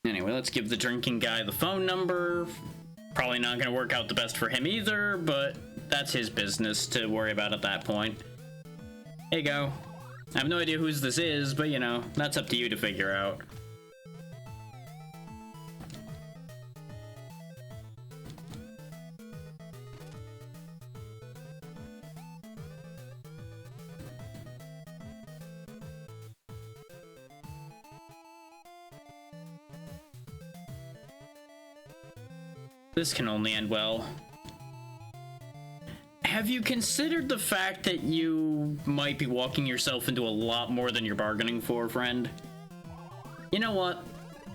Anyway, let's give the drinking guy the phone number. Probably not gonna work out the best for him either, but that's his business to worry about at that point. There you go. I have no idea whose this is, but you know, that's up to you to figure out. This can only end well. Have you considered the fact that you might be walking yourself into a lot more than you're bargaining for, friend? You know what?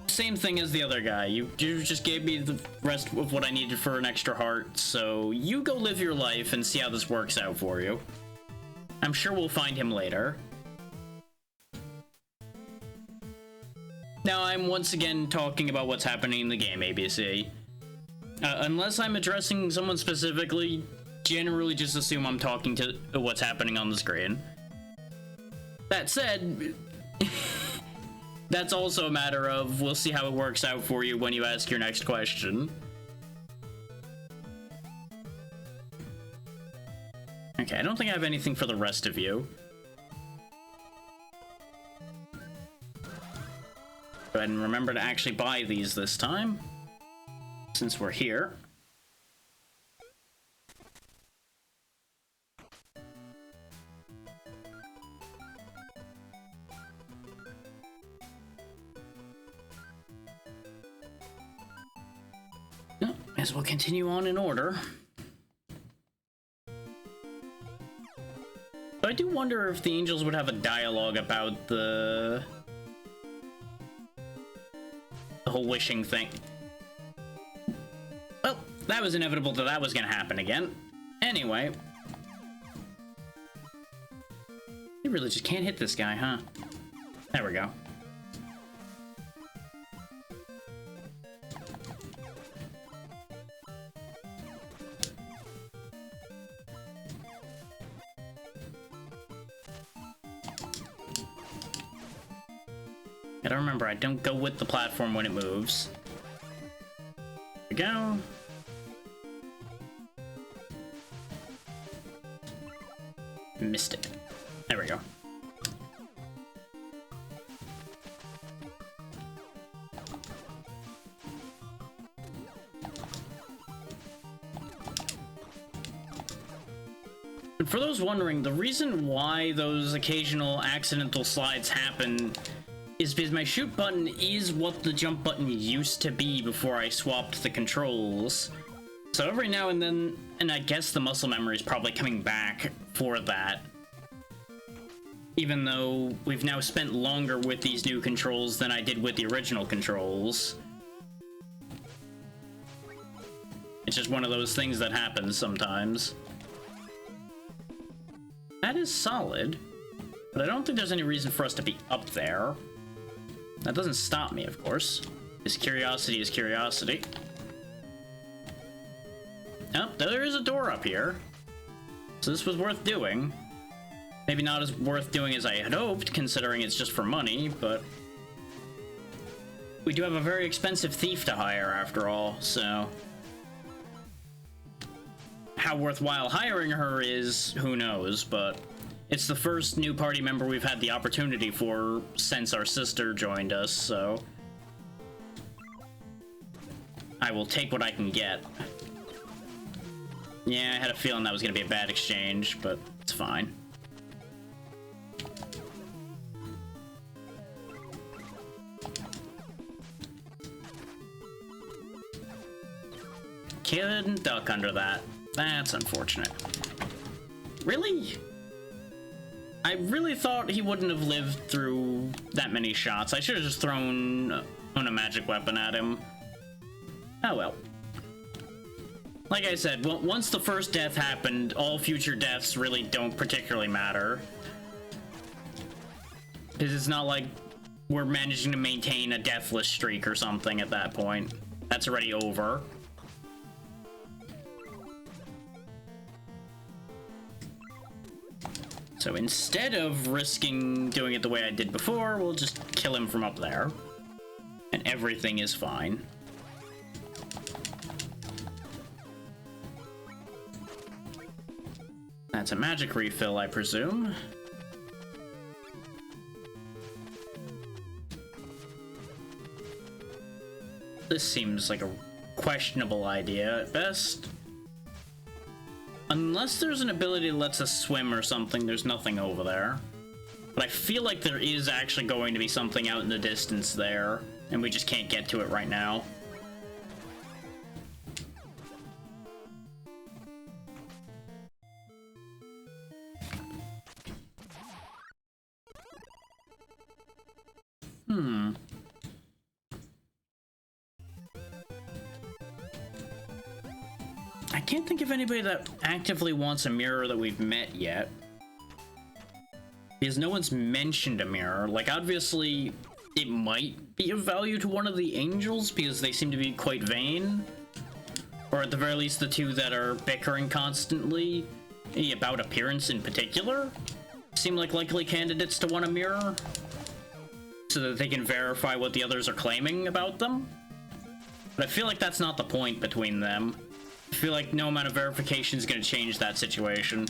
Same thing as the other guy. You just gave me the rest of what I needed for an extra heart, so you go live your life and see how this works out for you. I'm sure we'll find him later. Now, I'm once again talking about what's happening in the game, ABC. Unless I'm addressing someone specifically, generally just assume I'm talking to what's happening on the screen. That said, that's also a matter of, we'll see how it works out for you when you ask your next question. Okay, I don't think I have anything for the rest of you. Go ahead and remember to actually buy these this time, since we're here. Well, as we'll continue on in order. But I do wonder if the angels would have a dialogue about the whole wishing thing. Well, that was inevitable that was gonna happen again. Anyway. You really just can't hit this guy, huh? There we go. Gotta remember, I don't go with the platform when it moves. we go. Missed it. There we go. And for those wondering, the reason why those occasional accidental slides happen is because my shoot button is what the jump button used to be before I swapped the controls. So every now and then, and I guess the muscle memory is probably coming back for that. Even though we've now spent longer with these new controls than I did with the original controls. It's just one of those things that happens sometimes. That is solid, but I don't think there's any reason for us to be up there. That doesn't stop me, of course. Because curiosity is curiosity. Oh, there is a door up here. So this was worth doing. Maybe not as worth doing as I had hoped, considering it's just for money, but... we do have a very expensive thief to hire, after all, so... how worthwhile hiring her is, who knows, but... it's the first new party member we've had the opportunity for since our sister joined us, so... I will take what I can get. Yeah, I had a feeling that was gonna be a bad exchange, but it's fine. Couldn't duck under that. That's unfortunate. Really? I really thought he wouldn't have lived through that many shots. I should have just thrown a magic weapon at him. Oh well. Like I said, once the first death happened, all future deaths really don't particularly matter. Because it's not like we're managing to maintain a deathless streak or something at that point. That's already over. So instead of risking doing it the way I did before, we'll just kill him from up there. And everything is fine. That's a magic refill, I presume. This seems like a questionable idea at best. Unless there's an ability that lets us swim or something, there's nothing over there. But I feel like there is actually going to be something out in the distance there, and we just can't get to it right now. I can't think of anybody that actively wants a mirror that we've met yet. Because no one's mentioned a mirror. Like, obviously, it might be of value to one of the angels, because they seem to be quite vain. Or at the very least, the two that are bickering constantly about appearance in particular seem like likely candidates to want a mirror, so that they can verify what the others are claiming about them. But I feel like that's not the point between them. I feel like no amount of verification is going to change that situation.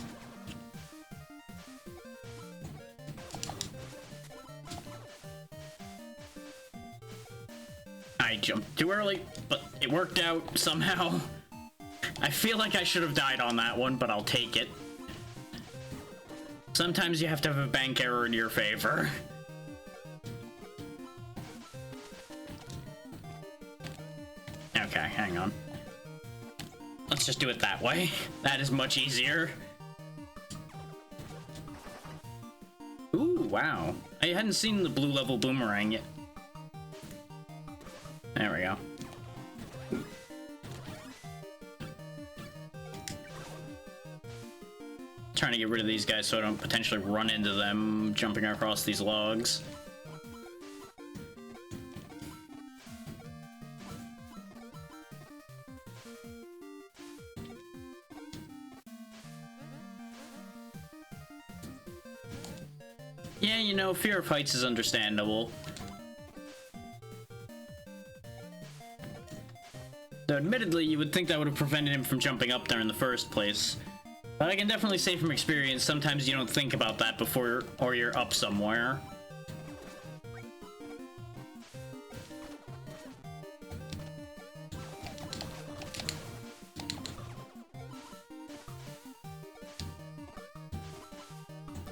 I jumped too early, but it worked out somehow. I feel like I should have died on that one, but I'll take it. Sometimes you have to have a bank error in your favor. Okay, hang on. Let's just do it that way. That is much easier. Ooh, wow. I hadn't seen the blue level boomerang yet. There we go. Trying to get rid of these guys so I don't potentially run into them jumping across these logs. Yeah, you know, fear of heights is understandable. So admittedly, you would think that would have prevented him from jumping up there in the first place. But I can definitely say from experience, sometimes you don't think about that before or you're up somewhere.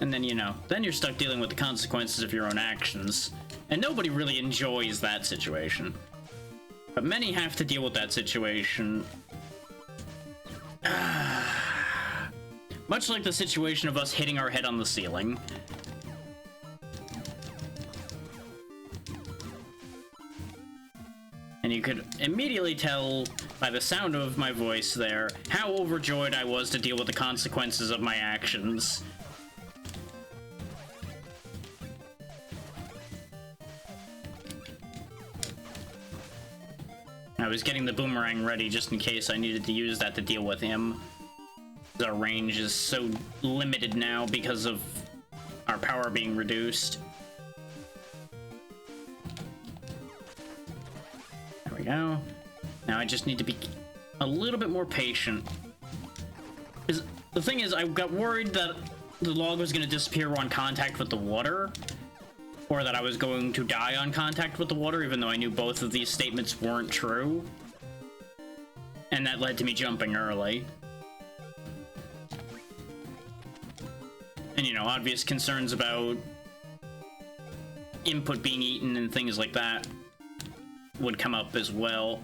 And then, you know, then you're stuck dealing with the consequences of your own actions. And nobody really enjoys that situation. But many have to deal with that situation. Much like the situation of us hitting our head on the ceiling. And you could immediately tell by the sound of my voice there how overjoyed I was to deal with the consequences of my actions. I was getting the boomerang ready just in case I needed to use that to deal with him. Our range is so limited now because of our power being reduced. There we go. Now I just need to be a little bit more patient. Because the thing is, I got worried that the log was going to disappear on contact with the water. Or that I was going to die on contact with the water, even though I knew both of these statements weren't true. And that led to me jumping early. And, you know, obvious concerns about input being eaten and things like that would come up as well.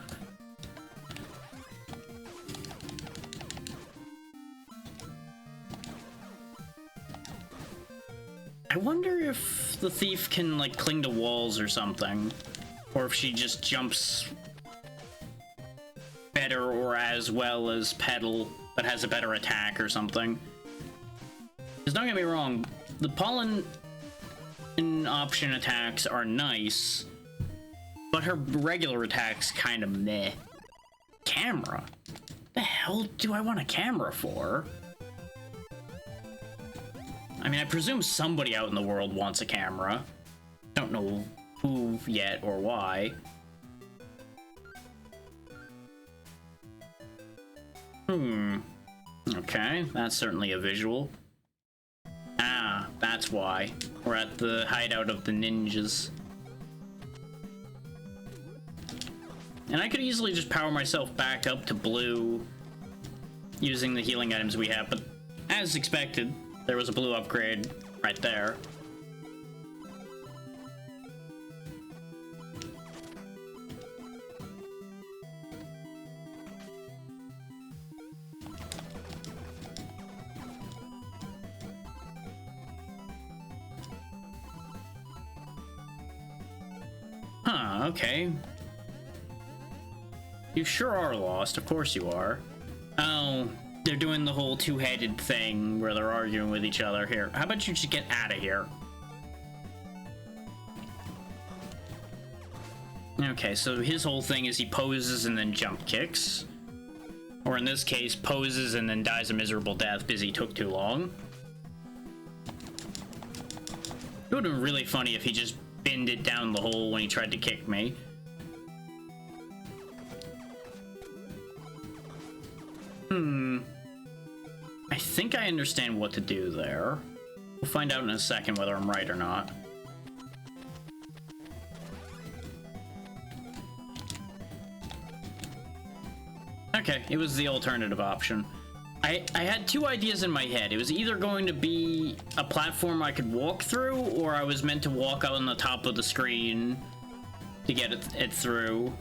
I wonder if the thief can, like, cling to walls or something. Or if she just jumps better or as well as Petal, but has a better attack or something. Because don't get me wrong, the pollen option attacks are nice, but her regular attacks kind of meh. Camera? The hell do I want a camera for? I mean, I presume somebody out in the world wants a camera. Don't know who yet or why. Okay, that's certainly a visual. Ah, that's why. We're at the hideout of the ninjas. And I could easily just power myself back up to blue using the healing items we have, but as expected, there was a blue upgrade right there. Huh, okay. You sure are lost, of course you are. Oh, they're doing the whole two-headed thing where they're arguing with each other here. How about you just get out of here? Okay, so his whole thing is he poses and then jump kicks. Or in this case, poses and then dies a miserable death because he took too long. It would have been really funny if he just binned it down the hole when he tried to kick me. I think I understand what to do there. We'll find out in a second whether I'm right or not. Okay, it was the alternative option. I had two ideas in my head. It was either going to be a platform I could walk through, or I was meant to walk on the top of the screen to get it through.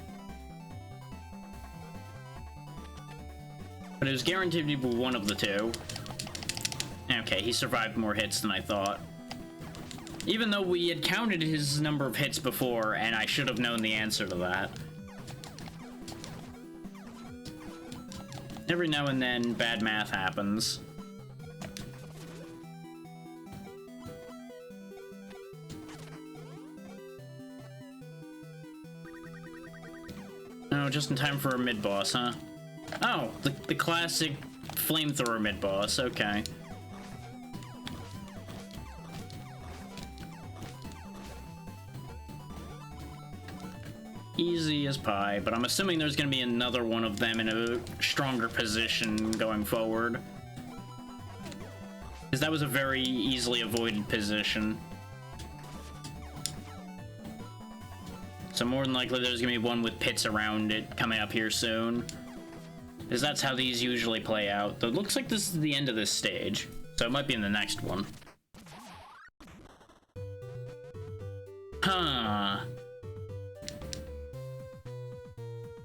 But it was guaranteed to be one of the two. Okay, he survived more hits than I thought. Even though we had counted his number of hits before, and I should have known the answer to that. Every now and then, bad math happens. Oh, just in time for a mid-boss, huh? Oh, the classic flamethrower mid-boss, okay. easy as pie, but I'm assuming there's gonna be another one of them in a stronger position going forward. Because that was a very easily avoided position. So more than likely there's gonna be one with pits around it coming up here soon. Because that's how these usually play out. Though it looks like this is the end of this stage. So it might be in the next one. Huh.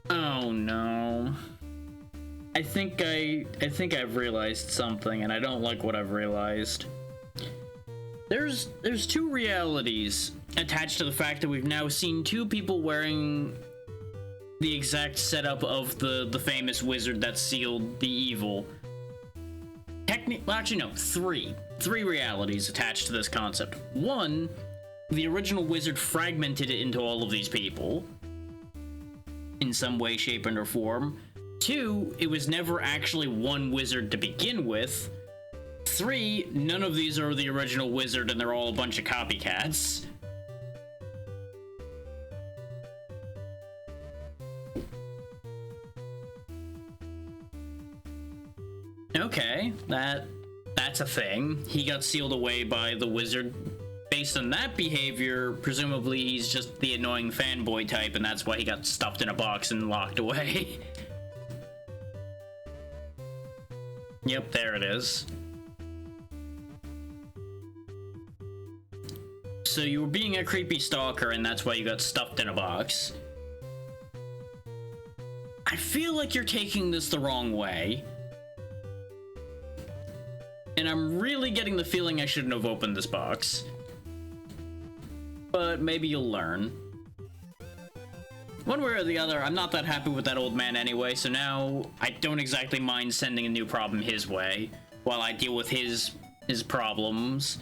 Oh no. I think I've realized something, and I don't like what I've realized. There's two realities attached to the fact that we've now seen two people wearing the exact setup of the famous wizard that sealed the evil. Well, actually no, three realities attached to this concept. One, the original wizard fragmented it into all of these people in some way, shape, and or form. Two, it was never actually one wizard to begin with. Three, none of these are the original wizard and they're all a bunch of copycats. Okay, that's a thing. He got sealed away by the wizard. Based on that behavior, presumably he's just the annoying fanboy type, and that's why he got stuffed in a box and locked away. Yep, there it is. So you were being a creepy stalker, and that's why you got stuffed in a box. I feel like you're taking this the wrong way. And I'm really getting the feeling I shouldn't have opened this box. But maybe you'll learn. One way or the other, I'm not that happy with that old man anyway, so now I don't exactly mind sending a new problem his way while I deal with his problems.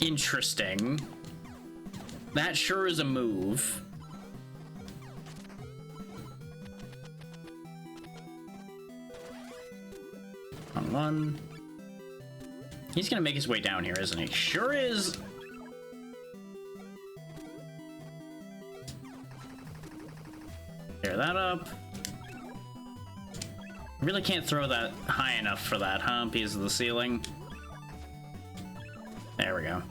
Interesting. That sure is a move. On one. He's gonna make his way down here, isn't he? Sure is. Tear that up. Really can't throw that high enough for that, huh? Because of the ceiling. There we go.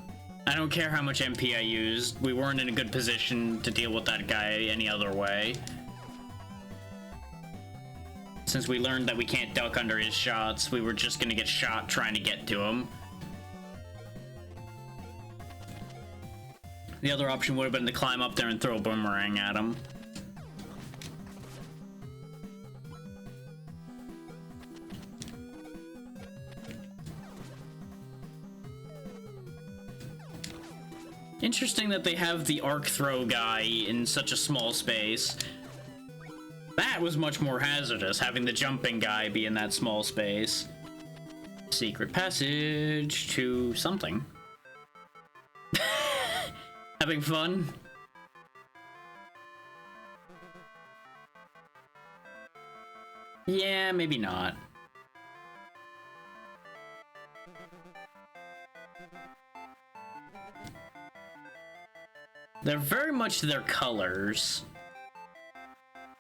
I don't care how much MP I used. We weren't in a good position to deal with that guy any other way. Since we learned that we can't duck under his shots, we were just gonna get shot trying to get to him. The other option would have been to climb up there and throw a boomerang at him. Interesting that they have the arc throw guy in such a small space. That was much more hazardous, having the jumping guy be in that small space. Secret passage to something. Having fun? Yeah, maybe not. They're very much their colors.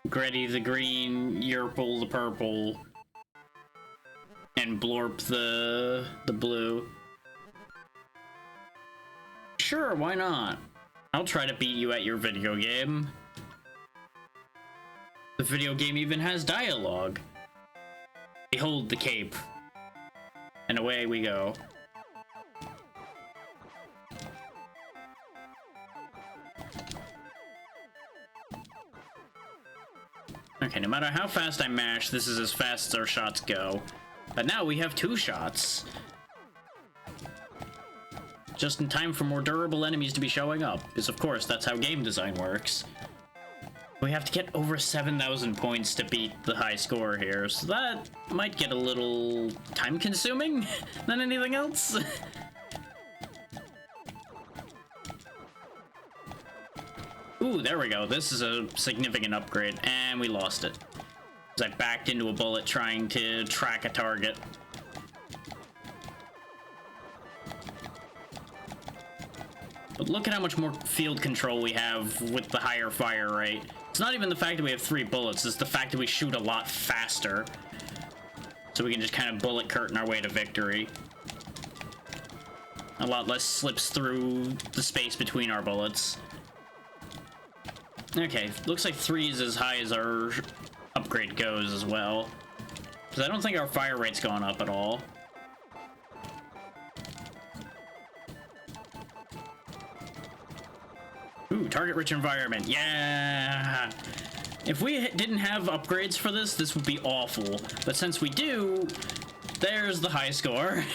Gretty the green, Yerple the purple, and Blorp the blue. Sure, why not? I'll try to beat you at your video game. The video game even has dialogue. Behold the cape. And away we go. Okay, no matter how fast I mash, this is as fast as our shots go. But now we have 2 shots. Just in time for more durable enemies to be showing up, because of course that's how game design works. We have to get over 7,000 points to beat the high score here, so that might get a little time-consuming than anything else. Ooh, there we go. This is a significant upgrade, and we lost it. Because I backed into a bullet trying to track a target. But look at how much more field control we have with the higher fire rate. It's not even the fact that we have 3 bullets, it's the fact that we shoot a lot faster. So we can just kind of bullet curtain our way to victory. A lot less slips through the space between our bullets. Okay, looks like 3 is as high as our upgrade goes as well. Because I don't think our fire rate's gone up at all. Ooh, target-rich environment. Yeah! If we didn't have upgrades for this, this would be awful. But since we do, there's the high score.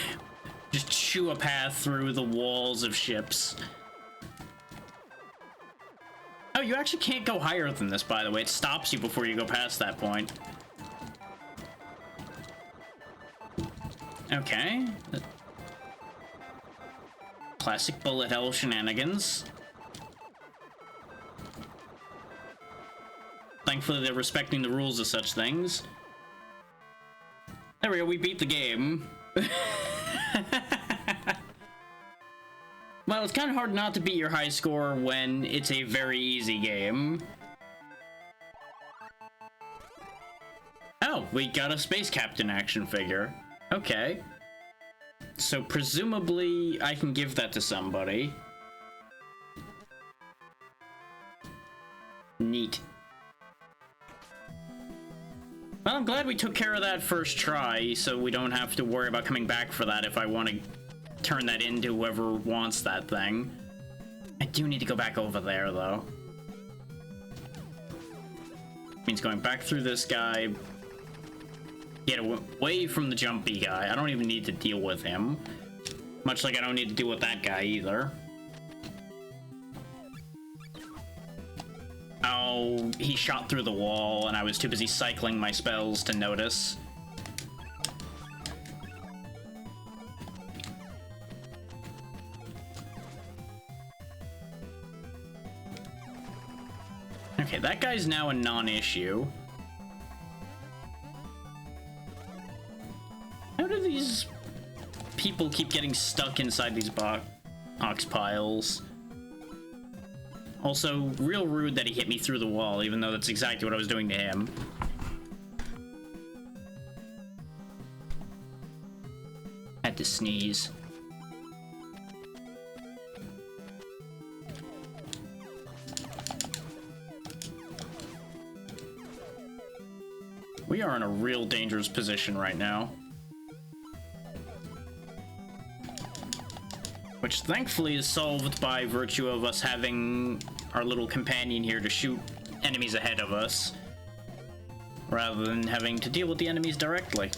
Just chew a path through the walls of ships. Oh, you actually can't go higher than this, by the way. It stops you before you go past that point. Okay. Classic bullet hell shenanigans. Thankfully, they're respecting the rules of such things. There we go, we beat the game. Well, it's kind of hard not to beat your high score when it's a very easy game. Oh, we got a Space Captain action figure. Okay. So presumably I can give that to somebody. Neat. Well, I'm glad we took care of that first try, so we don't have to worry about coming back for that if I want to turn that into whoever wants that thing. I do need to go back over there, though. Means going back through this guy. Get away from the jumpy guy. I don't even need to deal with him. Much like I don't need to deal with that guy, either. Oh, he shot through the wall, and I was too busy cycling my spells to notice. Okay, that guy's now a non-issue. How do these people keep getting stuck inside these box piles? Also, real rude that he hit me through the wall, even though that's exactly what I was doing to him. Had to sneeze. We are in a real dangerous position right now. Which thankfully is solved by virtue of us having our little companion here to shoot enemies ahead of us, rather than having to deal with the enemies directly.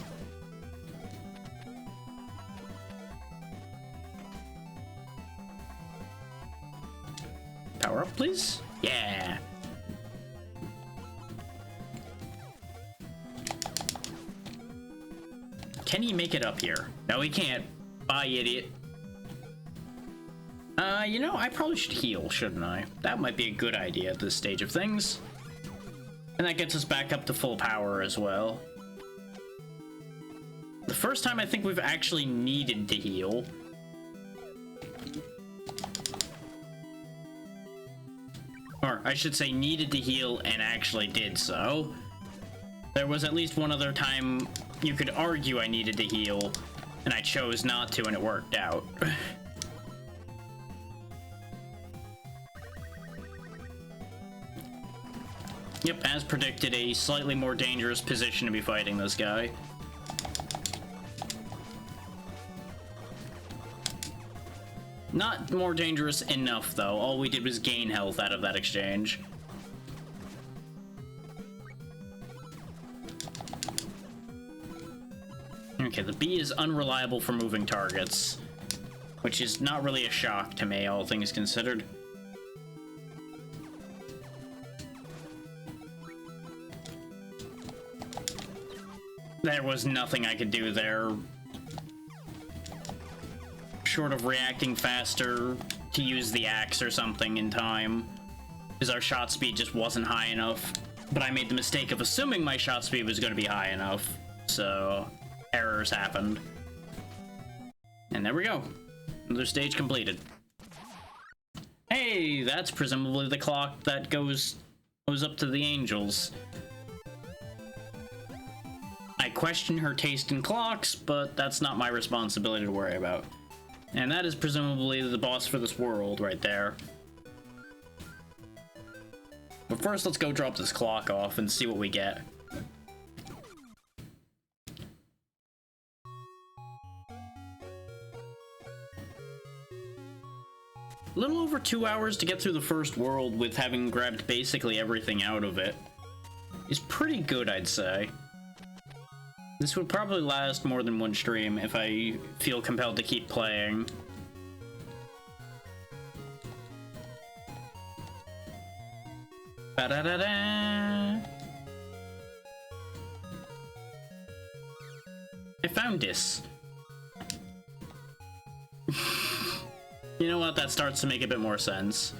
Power up, please? Yeah! Can he make it up here? No, he can't. Bye, idiot. You know, I probably should heal, shouldn't I? That might be a good idea at this stage of things. And that gets us back up to full power as well. The first time I think we've actually needed to heal. Or, I should say needed to heal and actually did so. There was at least one other time you could argue I needed to heal, and I chose not to, and it worked out. Yep, as predicted, a slightly more dangerous position to be fighting this guy. Not more dangerous enough, though. All we did was gain health out of that exchange. Okay, the bee is unreliable for moving targets, which is not really a shock to me, all things considered. There was nothing I could do there, short of reacting faster to use the axe or something in time. Because our shot speed just wasn't high enough. But I made the mistake of assuming my shot speed was going to be high enough. So, errors happened. And there we go. Another stage completed. Hey, that's presumably the clock that goes up to the angels. I question her taste in clocks, but that's not my responsibility to worry about. And that is presumably the boss for this world right there. But first, let's go drop this clock off and see what we get. A little over 2 hours to get through the first world with having grabbed basically everything out of it is pretty good, I'd say. This would probably last more than one stream if I feel compelled to keep playing. Ba-da-da-da! I found this. You know what? That starts to make a bit more sense.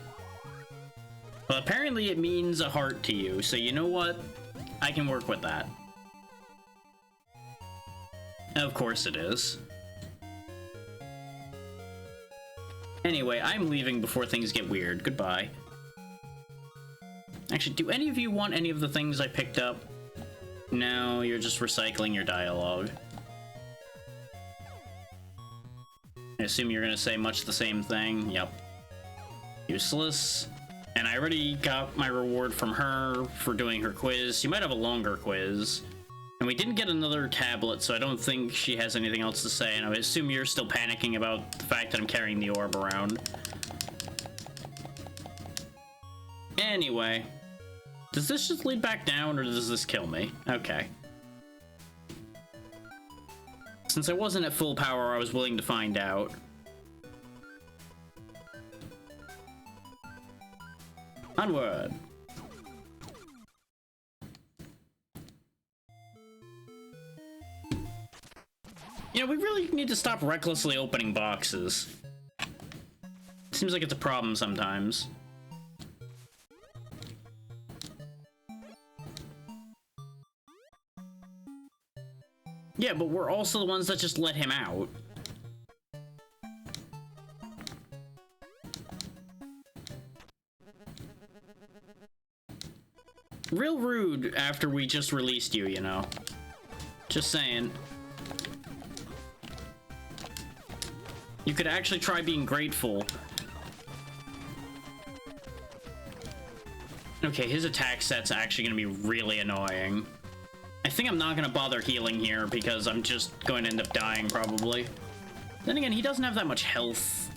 Well, apparently it means a heart to you, so you know what? I can work with that. Of course it is. Anyway, I'm leaving before things get weird. Goodbye. Actually, do any of you want any of the things I picked up? No, you're just recycling your dialogue. I assume you're gonna say much the same thing. Yep. Useless. And I already got my reward from her for doing her quiz. You might have a longer quiz. And we didn't get another tablet, so I don't think she has anything else to say. And I assume you're still panicking about the fact that I'm carrying the orb around. Anyway. Does this just lead back down, or does this kill me? Okay. Since I wasn't at full power, I was willing to find out. Onward! You know, we really need to stop recklessly opening boxes. Seems like it's a problem sometimes. Yeah, but we're also the ones that just let him out. Real rude after we just released you, you know. Just saying. You could actually try being grateful. Okay, his attack set's actually gonna be really annoying. I think I'm not gonna bother healing here because I'm just going to end up dying probably. Then again, he doesn't have that much health.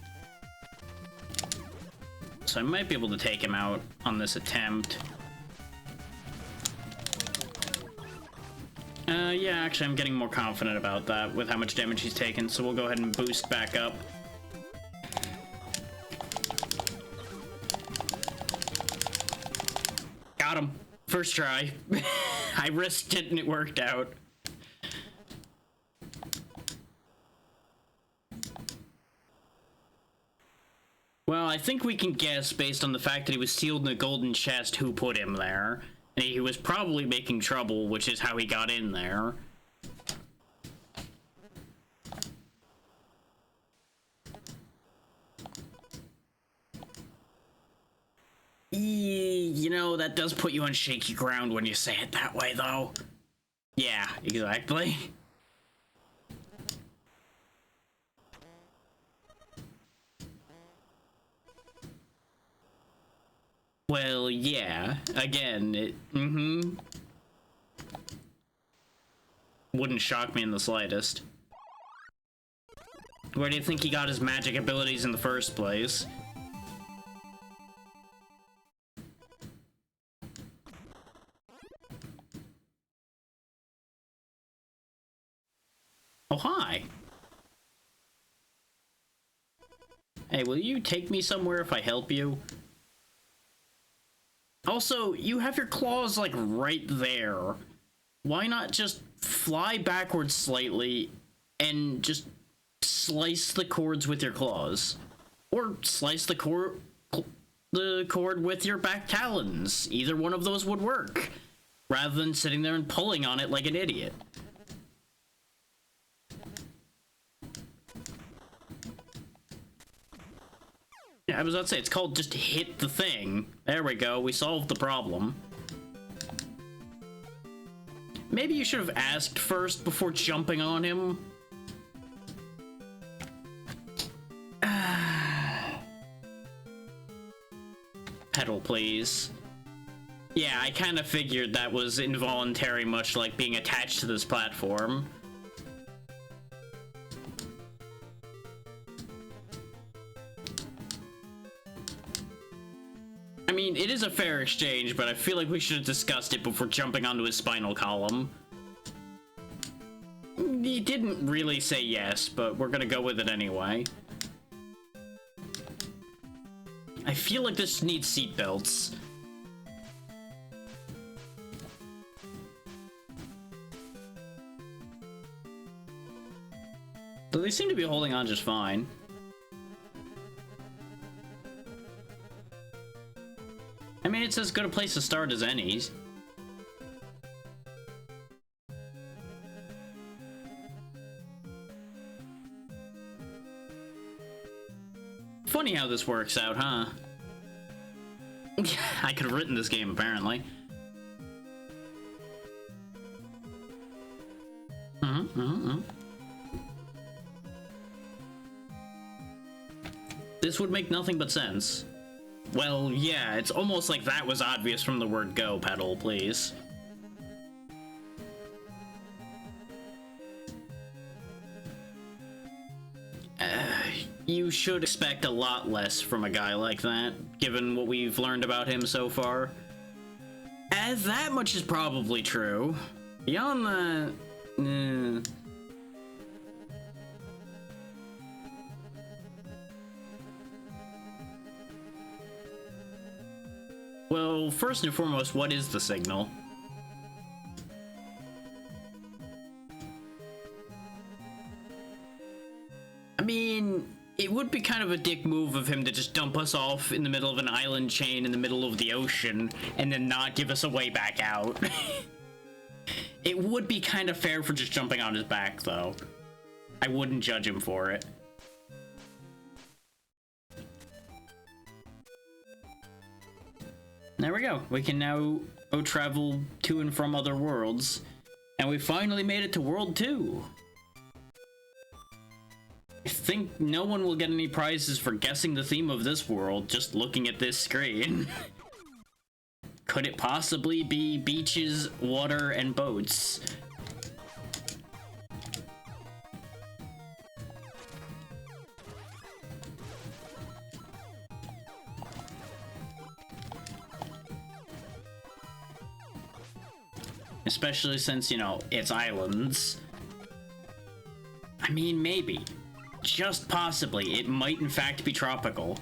So I might be able to take him out on this attempt. Yeah, actually I'm getting more confident about that with how much damage he's taken, so we'll go ahead and boost back up. Got him. First try. I risked it and it worked out. Well, I think we can guess based on the fact that he was sealed in a golden chest who put him there. And he was probably making trouble, which is how he got in there. You know, that does put you on shaky ground when you say it that way, though. Yeah, exactly. Well, yeah. Again, it... Wouldn't shock me in the slightest. Where do you think he got his magic abilities in the first place? Oh, hi. Hey, will you take me somewhere if I help you? Also, you have your claws, like, right there. Why not just fly backwards slightly and just slice the cords with your claws? Or slice the the cord with your back talons. Either one of those would work, rather than sitting there and pulling on it like an idiot. Yeah, I was about to say, it's called just hit the thing. There we go, we solved the problem. Maybe you should have asked first before jumping on him. Pedal, please. Yeah, I kind of figured that was involuntary, much like being attached to this platform. I mean, it is a fair exchange, but I feel like we should have discussed it before jumping onto his spinal column. He didn't really say yes, but we're gonna go with it anyway. I feel like this needs seatbelts. So they seem to be holding on just fine. I mean, it's as good a place to start as any. Funny how this works out, huh? I could have written this game, apparently. This would make nothing but sense. Well, yeah, it's almost like that was obvious from the word go, pedal, please. You should expect a lot less from a guy like that, given what we've learned about him so far. As that much is probably true. Beyond that... Well, first and foremost, what is the signal? I mean, it would be kind of a dick move of him to just dump us off in the middle of an island chain in the middle of the ocean and then not give us a way back out. It would be kind of fair for just jumping on his back, though. I wouldn't judge him for it. There we go. We can now travel to and from other worlds. And we finally made it to World 2. I think no one will get any prizes for guessing the theme of this world just looking at this screen. Could it possibly be beaches, water, and boats? Especially since, you know, it's islands. I mean, maybe. Just possibly. It might in fact be tropical.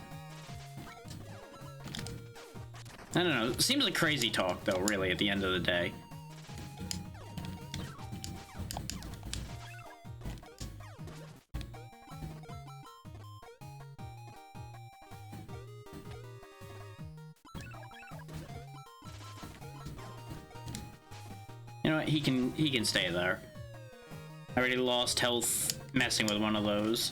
I don't know. It seems like crazy talk, though, really, at the end of the day. You know what? He can stay there. I already lost health messing with one of those.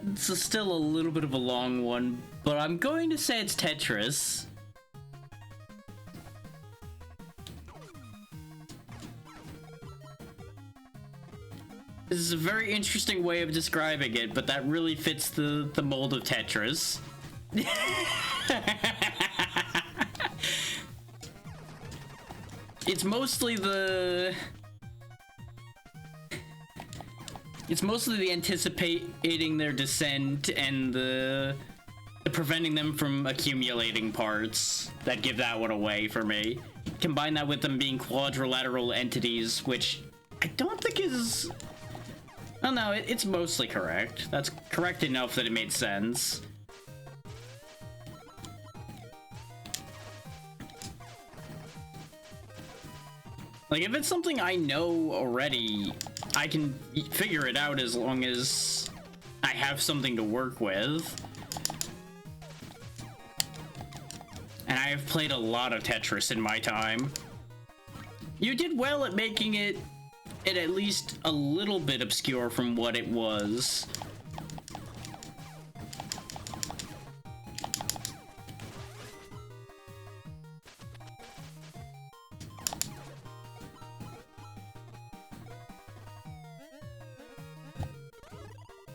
It's still a little bit of a long one, but I'm going to say it's Tetris. This is a very interesting way of describing it, but that really fits the mold of Tetris. It's mostly the anticipating their descent and the preventing them from accumulating parts that give that one away for me. Combine that with them being quadrilateral entities, which I don't think is... Oh no, it's mostly correct. That's correct enough that it made sense. Like, if it's something I know already, I can figure it out as long as I have something to work with. And I have played a lot of Tetris in my time. You did well at making it at least a little bit obscure from what it was.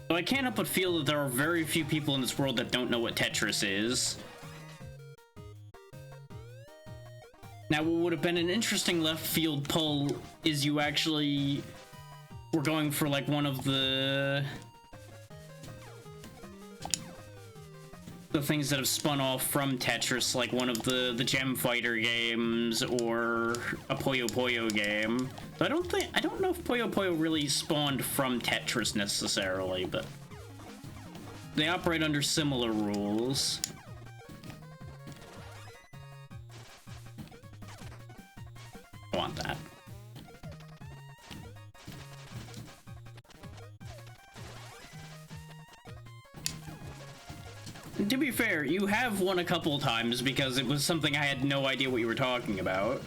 So I can't help but feel that there are very few people in this world that don't know what Tetris is. Now, what would have been an interesting left field pull is you actually were going for like one of the things that have spun off from Tetris, like one of the Gem Fighter games or a Puyo Puyo game. So I don't know if Puyo Puyo really spawned from Tetris necessarily, but they operate under similar rules. I want that. To be fair, you have won a couple times because it was something I had no idea what you were talking about.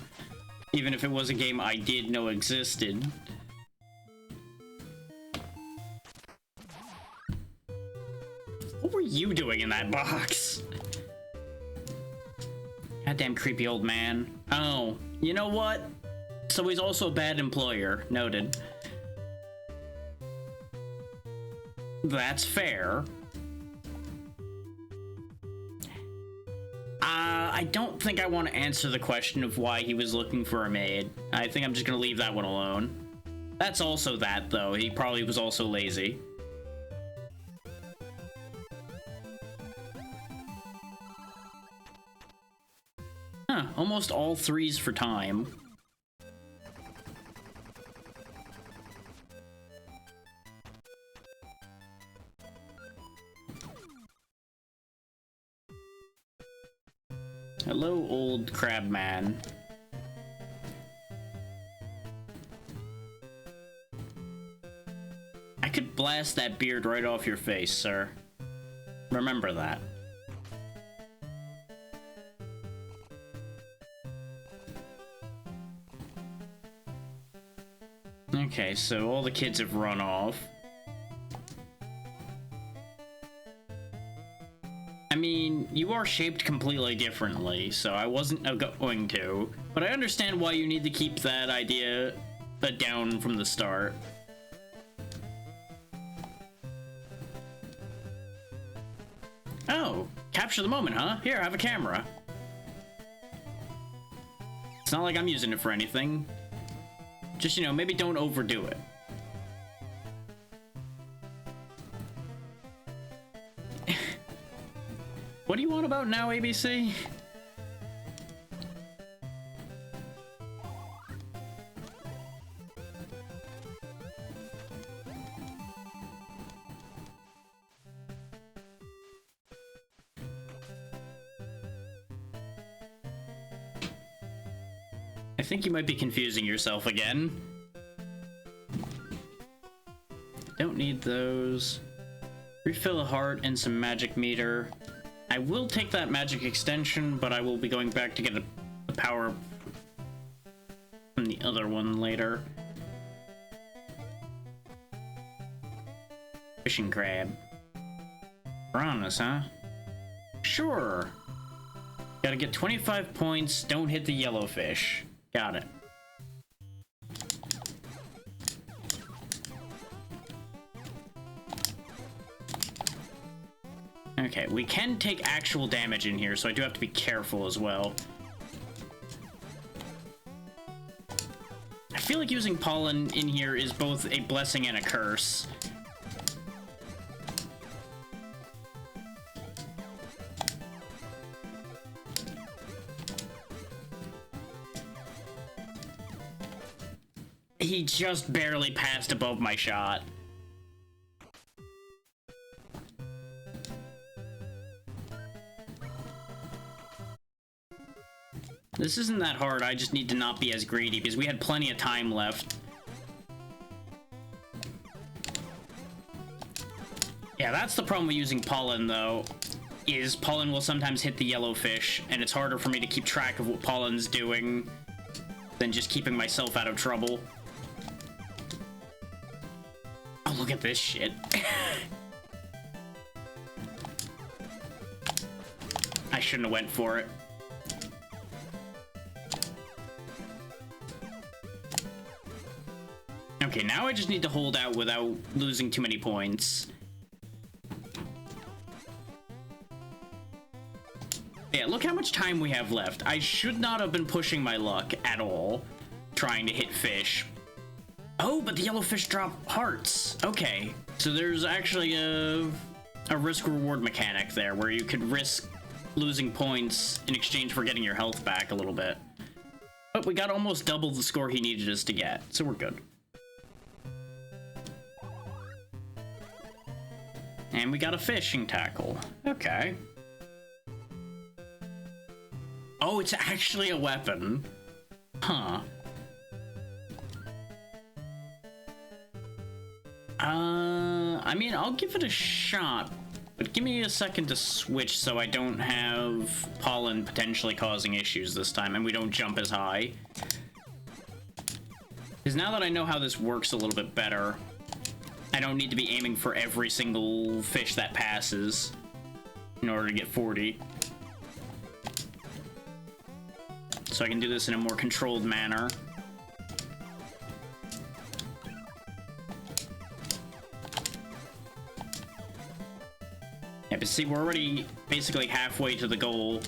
Even if it was a game I did know existed. What were you doing in that box? Goddamn creepy old man. Oh, you know what? So he's also a bad employer. Noted. That's fair. I don't think I want to answer the question of why he was looking for a maid. I think I'm just gonna leave that one alone. That's also that, though. He probably was also lazy. Huh, almost all threes for time. Hello, old crab man. I could blast that beard right off your face, sir. Remember that. Okay, so all the kids have run off. I mean, you are shaped completely differently, so I wasn't going to. But I understand why you need to keep that idea down from the start. Oh, capture the moment, huh? Here, have a camera. It's not like I'm using it for anything. Just, you know, maybe don't overdo it. What do you want about now, ABC? I think you might be confusing yourself again. Don't need those. Refill a heart and some magic meter. I will take that magic extension, but I will be going back to get the power from the other one later. Fishing crab. Piranhas, huh? Sure. Gotta get 25 points, don't hit the yellowfish. Got it. Okay, we can take actual damage in here, so I do have to be careful as well. I feel like using pollen in here is both a blessing and a curse. He just barely passed above my shot. This isn't that hard, I just need to not be as greedy, because we had plenty of time left. Yeah, that's the problem with using pollen, though, is pollen will sometimes hit the yellowfish, and it's harder for me to keep track of what pollen's doing than just keeping myself out of trouble. Oh, look at this shit. I shouldn't have went for it. Okay, now I just need to hold out without losing too many points. Yeah, look how much time we have left. I should not have been pushing my luck at all, trying to hit fish. Oh, but the yellowfish drop hearts. Okay, so there's actually a risk-reward mechanic there, where you could risk losing points in exchange for getting your health back a little bit. But we got almost double the score he needed us to get, so we're good. And we got a fishing tackle. Okay. Oh, it's actually a weapon. Huh. I mean, I'll give it a shot, but give me a second to switch so I don't have pollen potentially causing issues this time and we don't jump as high. Because now that I know how this works a little bit better, I don't need to be aiming for every single fish that passes in order to get 40. So I can do this in a more controlled manner. Yeah, but see, we're already basically halfway to the goal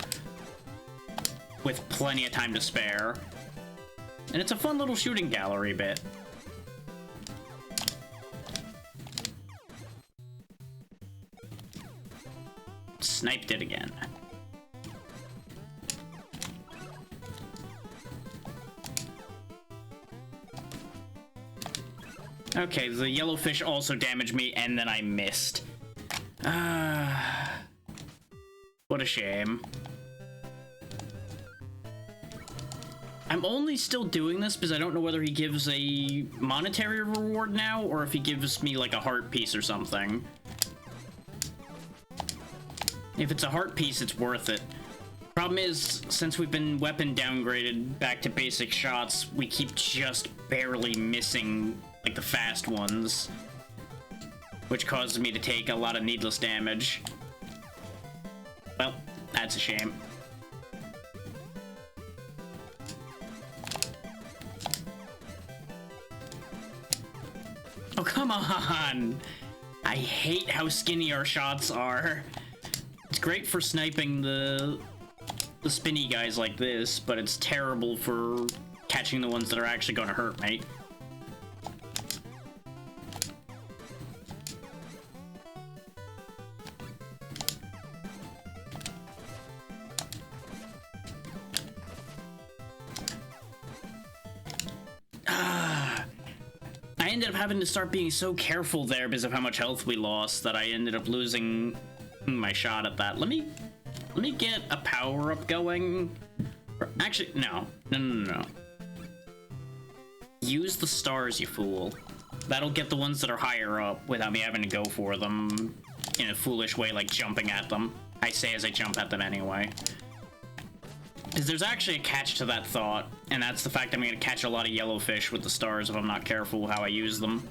with plenty of time to spare. And it's a fun little shooting gallery bit. Sniped it again. Okay, the yellowfish also damaged me, and then I missed. What a shame. I'm only still doing this because I don't know whether he gives a monetary reward now, or if he gives me, like, a heart piece or something. If it's a heart piece, it's worth it. Problem is, since we've been weapon downgraded back to basic shots, we keep just barely missing, like, the fast ones, which causes me to take a lot of needless damage. Well, that's a shame. Oh, come on! I hate how skinny our shots are. It's great for sniping the spinny guys like this, but it's terrible for catching the ones that are actually going to hurt me. I ended up having to start being so careful there because of how much health we lost that I ended up losing my shot at that. Let me get a power-up going. Or, actually, no. Use the stars, you fool. That'll get the ones that are higher up without me having to go for them in a foolish way, like jumping at them. I say as I jump at them anyway. Because there's actually a catch to that thought, and that's the fact that I'm going to catch a lot of yellowfish with the stars if I'm not careful how I use them.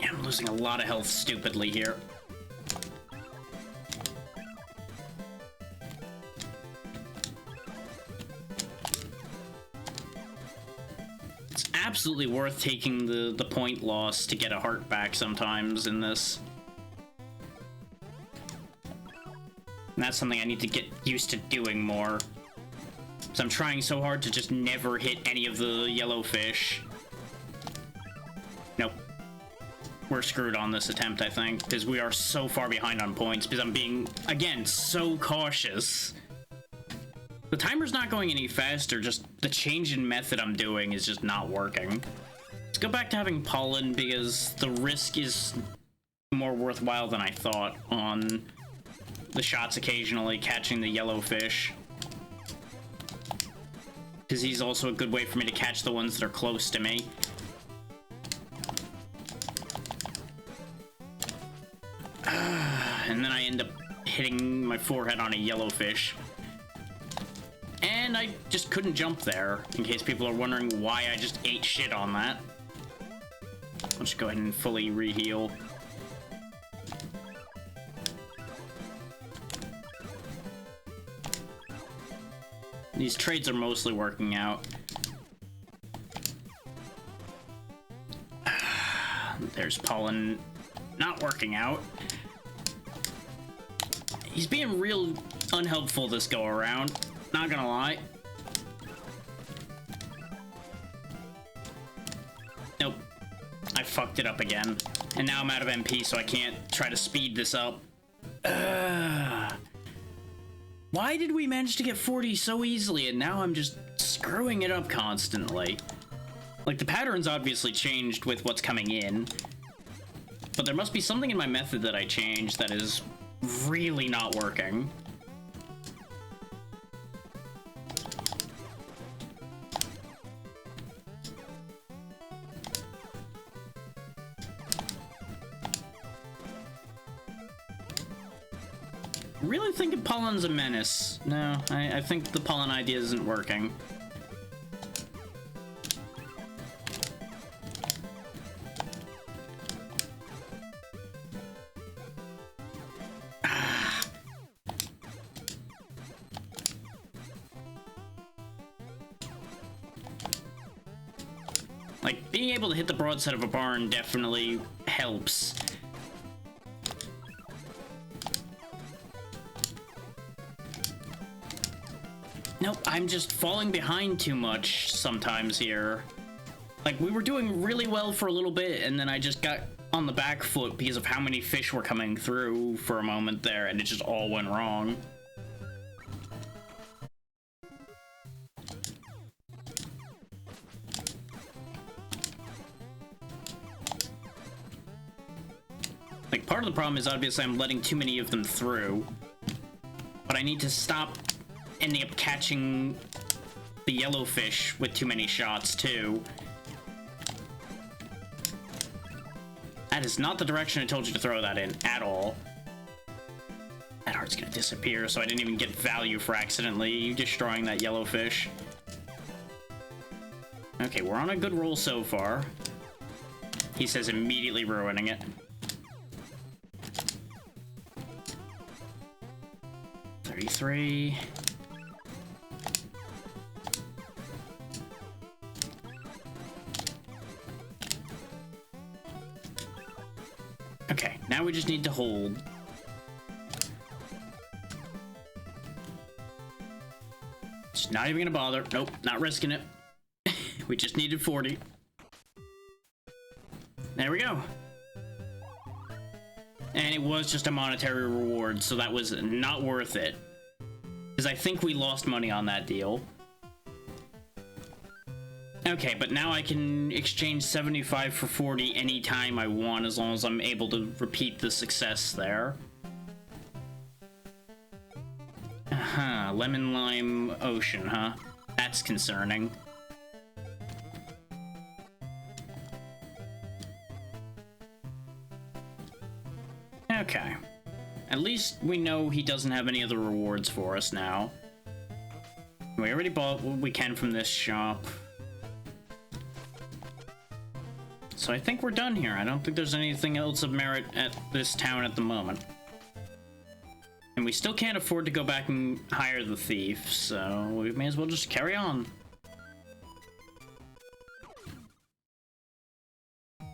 Yeah, I'm losing a lot of health stupidly here. Absolutely worth taking the point loss to get a heart back sometimes in this. And that's something I need to get used to doing more. So I'm trying so hard to just never hit any of the yellowfish. Nope. We're screwed on this attempt, I think, because we are so far behind on points because I'm being, again, so cautious. The timer's not going any faster, just the change in method I'm doing is just not working. Let's go back to having pollen because the risk is more worthwhile than I thought on the shots occasionally catching the yellow fish. Because he's also a good way for me to catch the ones that are close to me. And then I end up hitting my forehead on a yellowfish. And I just couldn't jump there, in case people are wondering why I just ate shit on that. I'll just go ahead and fully re-heal. These trades are mostly working out. There's pollen not working out. He's being real unhelpful this go around, not gonna lie. Nope. I fucked it up again. And now I'm out of MP, so I can't try to speed this up. Why did we manage to get 40 so easily, and now I'm just screwing it up constantly? Like, the pattern's obviously changed with what's coming in, but there must be something in my method that I changed that is really not working. Really thinking pollen's a menace. No, I think the pollen idea isn't working. Like, being able to hit the broadside of a barn definitely helps. Nope, I'm just falling behind too much sometimes here. Like, we were doing really well for a little bit, and then I just got on the back foot because of how many fish were coming through for a moment there, and it just all went wrong. Like, part of the problem is obviously I'm letting too many of them through, but I need to stop ending up catching the yellowfish with too many shots too. That is not the direction I told you to throw that in at all. That heart's gonna disappear, so I didn't even get value for accidentally destroying that yellowfish. Okay, we're on a good roll so far. He says immediately ruining it. 33. Okay, now we just need to hold. Just not even gonna bother. Nope, not risking it. We just needed 40. There we go. And it was just a monetary reward, so that was not worth it. Because I think we lost money on that deal. Okay, but now I can exchange 75 for 40 anytime I want, as long as I'm able to repeat the success there. Lemon Lime Ocean, huh? That's concerning. Okay. At least we know he doesn't have any other rewards for us now. We already bought what we can from this shop. So I think we're done here. I don't think there's anything else of merit at this town at the moment. And we still can't afford to go back and hire the thief, so we may as well just carry on.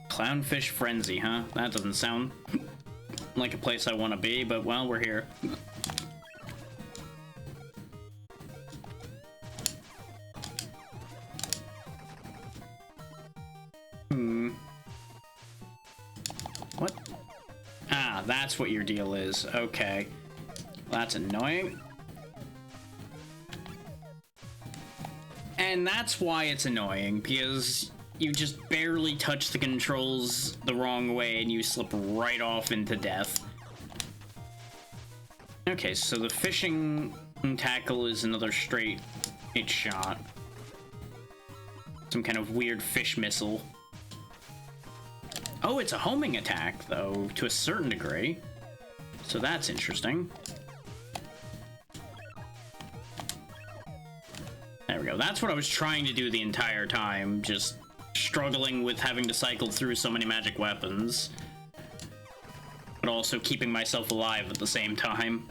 Clownfish Frenzy, huh? That doesn't sound like a place I want to be, but well, we're here. What? Ah, that's what your deal is. Okay. Well, that's annoying. And that's why it's annoying, because you just barely touch the controls the wrong way and you slip right off into death. Okay, so the fishing tackle is another straight hit shot. Some kind of weird fish missile. Oh, it's a homing attack, though, to a certain degree. So that's interesting. There we go. That's what I was trying to do the entire time, just struggling with having to cycle through so many magic weapons, but also keeping myself alive at the same time.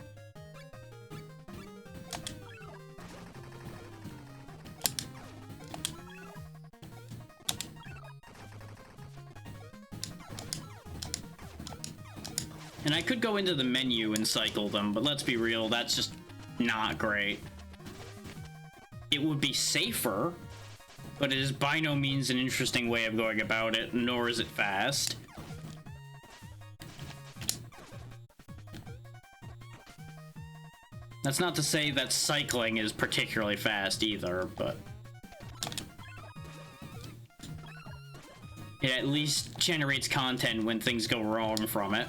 And I could go into the menu and cycle them, but let's be real, that's just not great. It would be safer, but it is by no means an interesting way of going about it, nor is it fast. That's not to say that cycling is particularly fast either, but it at least generates content when things go wrong from it.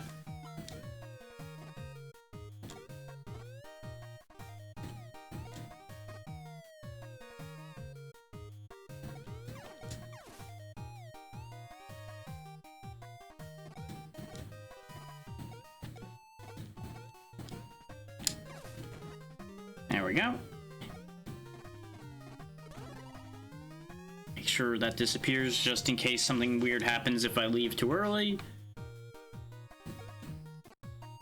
There we go. Make sure that disappears just in case something weird happens if I leave too early.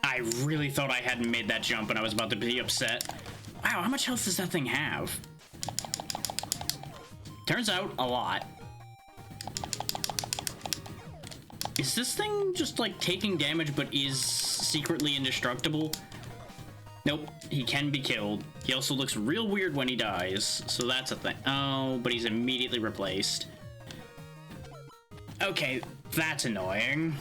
I really thought I hadn't made that jump and I was about to be upset. Wow, how much health does that thing have? Turns out, a lot. Is this thing just, like, taking damage but is secretly indestructible? Nope, he can be killed. He also looks real weird when he dies, so that's a thing. Oh, but he's immediately replaced. Okay, that's annoying.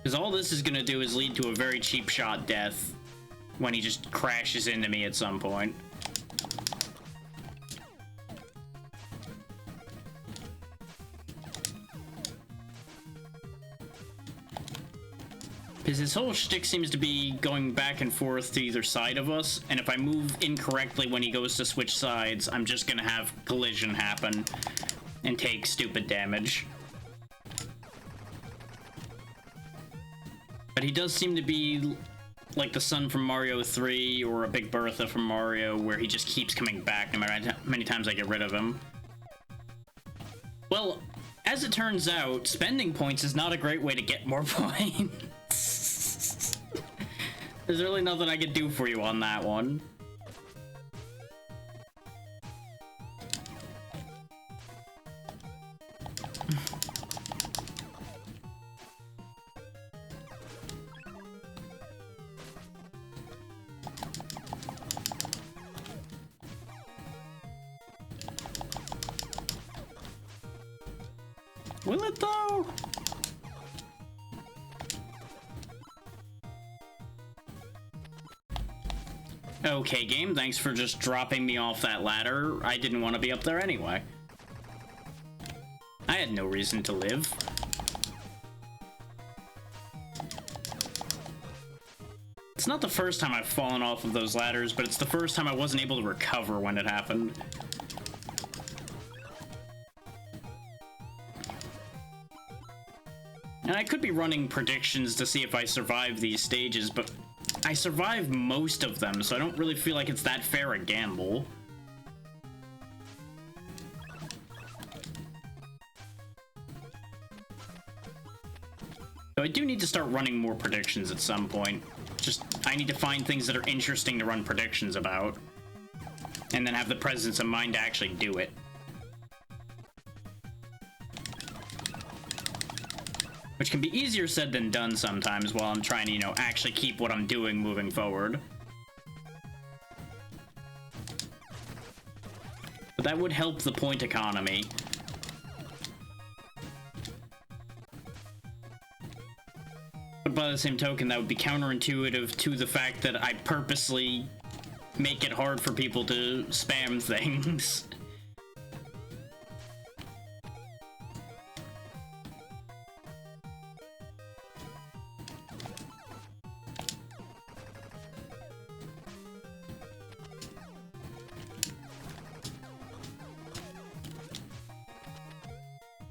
Because all this is gonna do is lead to a very cheap shot death when he just crashes into me at some point. Because his whole shtick seems to be going back and forth to either side of us, and if I move incorrectly when he goes to switch sides, I'm just gonna have collision happen and take stupid damage. But he does seem to be like the son from Mario 3 or a Big Bertha from Mario, where he just keeps coming back no matter how many times I get rid of him. Well, as it turns out, spending points is not a great way to get more points. There's really nothing I can do for you on that one. Will it though? Okay, game, thanks for just dropping me off that ladder. I didn't want to be up there anyway. I had no reason to live. It's not the first time I've fallen off of those ladders, but it's the first time I wasn't able to recover when it happened. And I could be running predictions to see if I survive these stages, but I survive most of them, so I don't really feel like it's that fair a gamble. So I do need to start running more predictions at some point. Just, I need to find things that are interesting to run predictions about, and then have the presence of mind to actually do it. Which can be easier said than done sometimes while I'm trying to, you know, actually keep what I'm doing moving forward. But that would help the point economy. But by the same token, that would be counterintuitive to the fact that I purposely make it hard for people to spam things.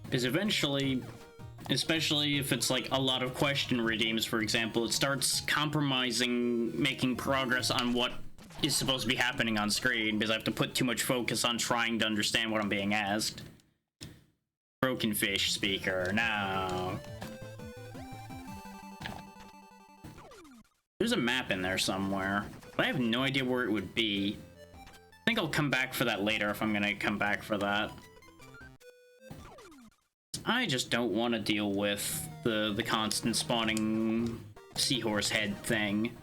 Because eventually, especially if it's like a lot of question redeems, for example, it starts compromising making progress on what is supposed to be happening on screen, because I have to put too much focus on trying to understand what I'm being asked. Broken fish speaker, now. There's a map in there somewhere, but I have no idea where it would be. I think I'll come back for that later if I'm gonna come back for that. I just don't want to deal with the constant spawning seahorse head thing.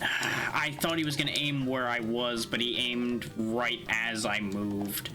I thought he was gonna aim where I was, but he aimed right as I moved.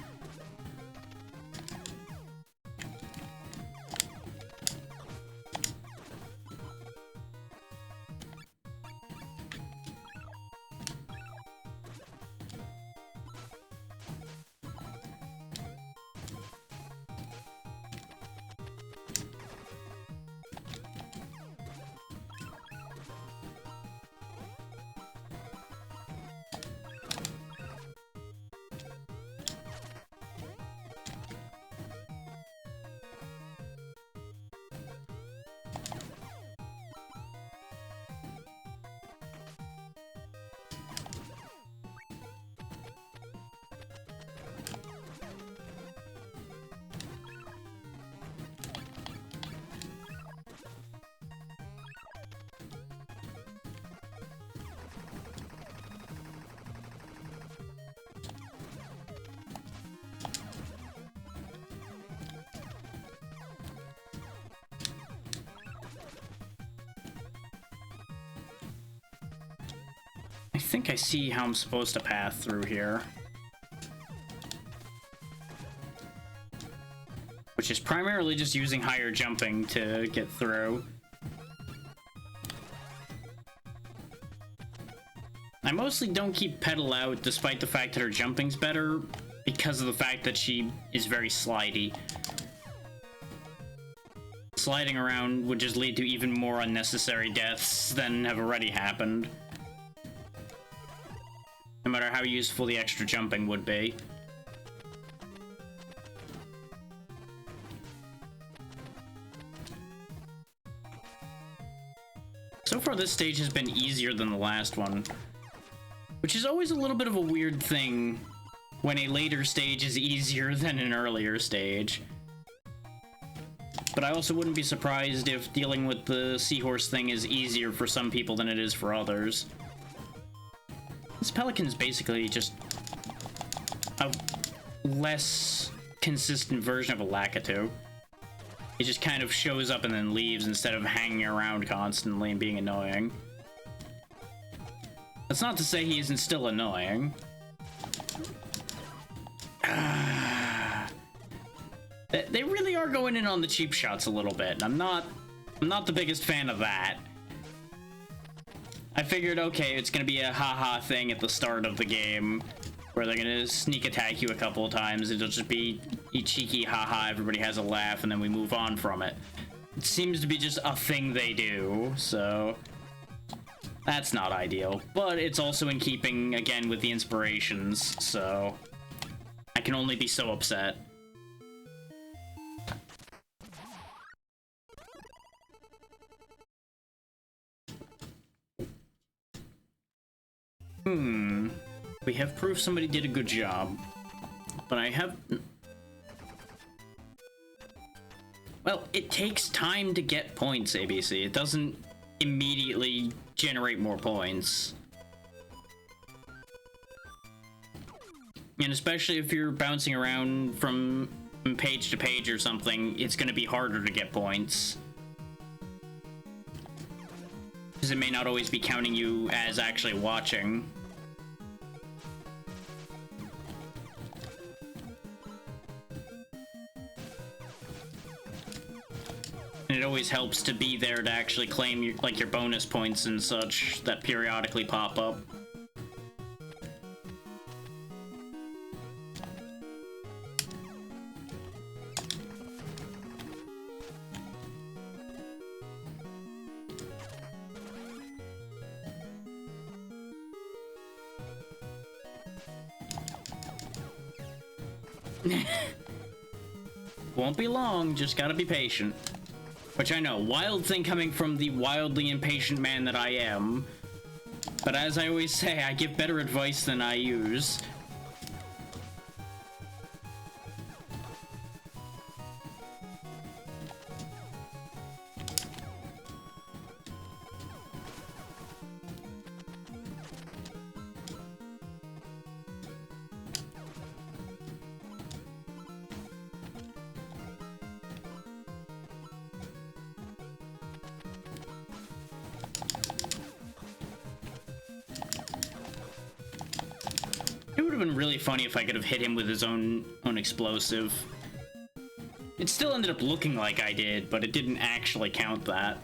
I think I see how I'm supposed to path through here. Which is primarily just using higher jumping to get through. I mostly don't keep Petal out despite the fact that her jumping's better because of the fact that she is very slidey. Sliding around would just lead to even more unnecessary deaths than have already happened. No matter how useful the extra jumping would be. So far, this stage has been easier than the last one, which is always a little bit of a weird thing when a later stage is easier than an earlier stage. But I also wouldn't be surprised if dealing with the seahorse thing is easier for some people than it is for others. This pelican's basically just a less consistent version of a Lakitu. It just kind of shows up and then leaves instead of hanging around constantly and being annoying. That's not to say he isn't still annoying. They really are going in on the cheap shots a little bit, and I'm not the biggest fan of that. I figured, okay, it's gonna be a haha thing at the start of the game, where they're gonna sneak attack you a couple of times. It'll just be a cheeky haha, everybody has a laugh, and then we move on from it. It seems to be just a thing they do, so that's not ideal. But it's also in keeping, again, with the inspirations, so I can only be so upset. We have proof somebody did a good job, but I have... Well, it takes time to get points, ABC. It doesn't immediately generate more points. And especially if you're bouncing around from page to page or something, it's going to be harder to get points. Because it may not always be counting you as actually watching. And it always helps to be there to actually claim your, like, your bonus points and such that periodically pop up. Won't be long, just gotta be patient. Which I know, wild thing coming from the wildly impatient man that I am. But as I always say, I give better advice than I use. It would have been really funny if I could have hit him with his own explosive. It still ended up looking like I did, but it didn't actually count that.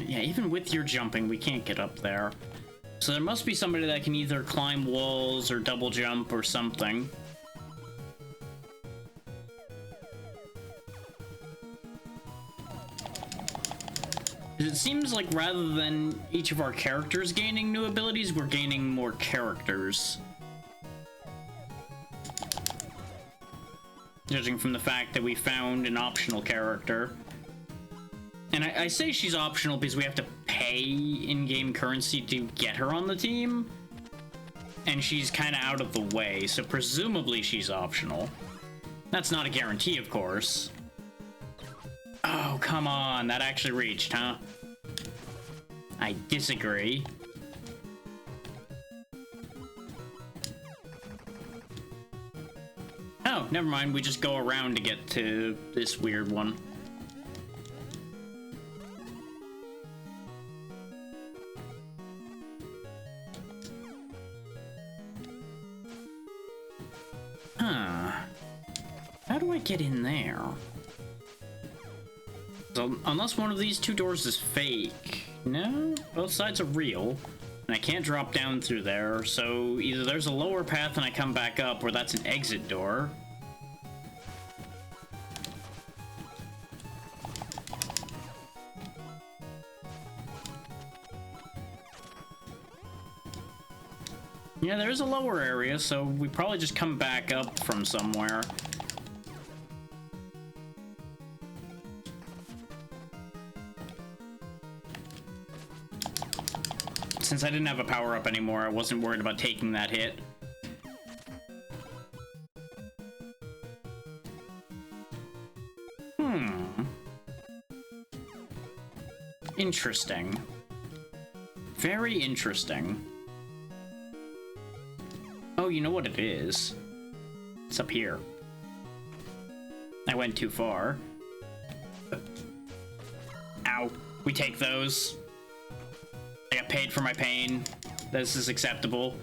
Yeah, even with your jumping, we can't get up there. So there must be somebody that can either climb walls or double jump or something. It seems like rather than each of our characters gaining new abilities, we're gaining more characters. Judging from the fact that we found an optional character. And I say she's optional because we have to pay in-game currency to get her on the team. And she's kind of out of the way, so presumably she's optional. That's not a guarantee, of course. Oh, come on. That actually reached, huh? I disagree. Oh, never mind. We just go around to get to this weird one. How do I get in there? So, unless one of these two doors is fake. No, both sides are real. And I can't drop down through there, so either there's a lower path and I come back up, or that's an exit door. Yeah, there's a lower area, so we probably just come back up from somewhere. Since I didn't have a power-up anymore, I wasn't worried about taking that hit. Interesting. Very interesting. Oh, you know what it is? It's up here. I went too far. Ow. We take those. I got paid for my pain. This is acceptable.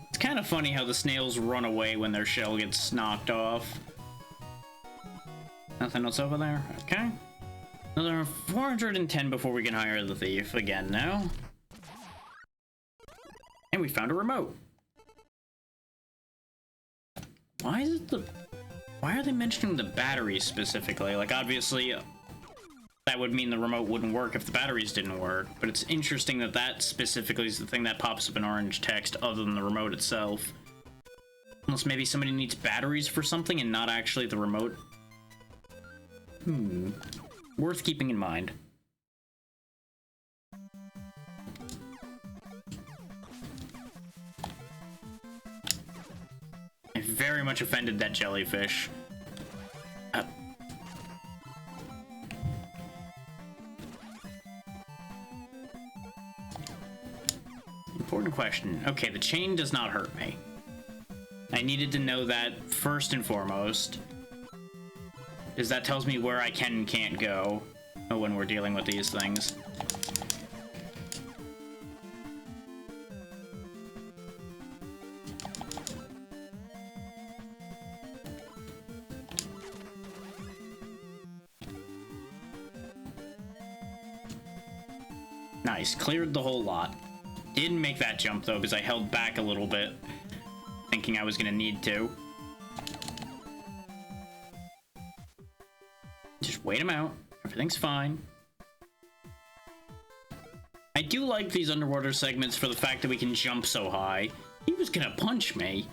It's kind of funny how the snails run away when their shell gets knocked off. Nothing else over there? Okay. Another 410 before we can hire the thief again now. And we found a remote. Why is it why are they mentioning the batteries specifically? Like, obviously, that would mean the remote wouldn't work if the batteries didn't work, but it's interesting that that specifically is the thing that pops up in orange text other than the remote itself. Unless maybe somebody needs batteries for something and not actually the remote. Worth keeping in mind. very much offended that jellyfish. Important question. Okay, the chain does not hurt me. I needed to know that first and foremost, because that tells me where I can and can't go when we're dealing with these things. Nice, cleared the whole lot. Didn't make that jump though, because I held back a little bit, thinking I was gonna need to. Just wait him out. Everything's fine. I do like these underwater segments for the fact that we can jump so high. He was gonna punch me.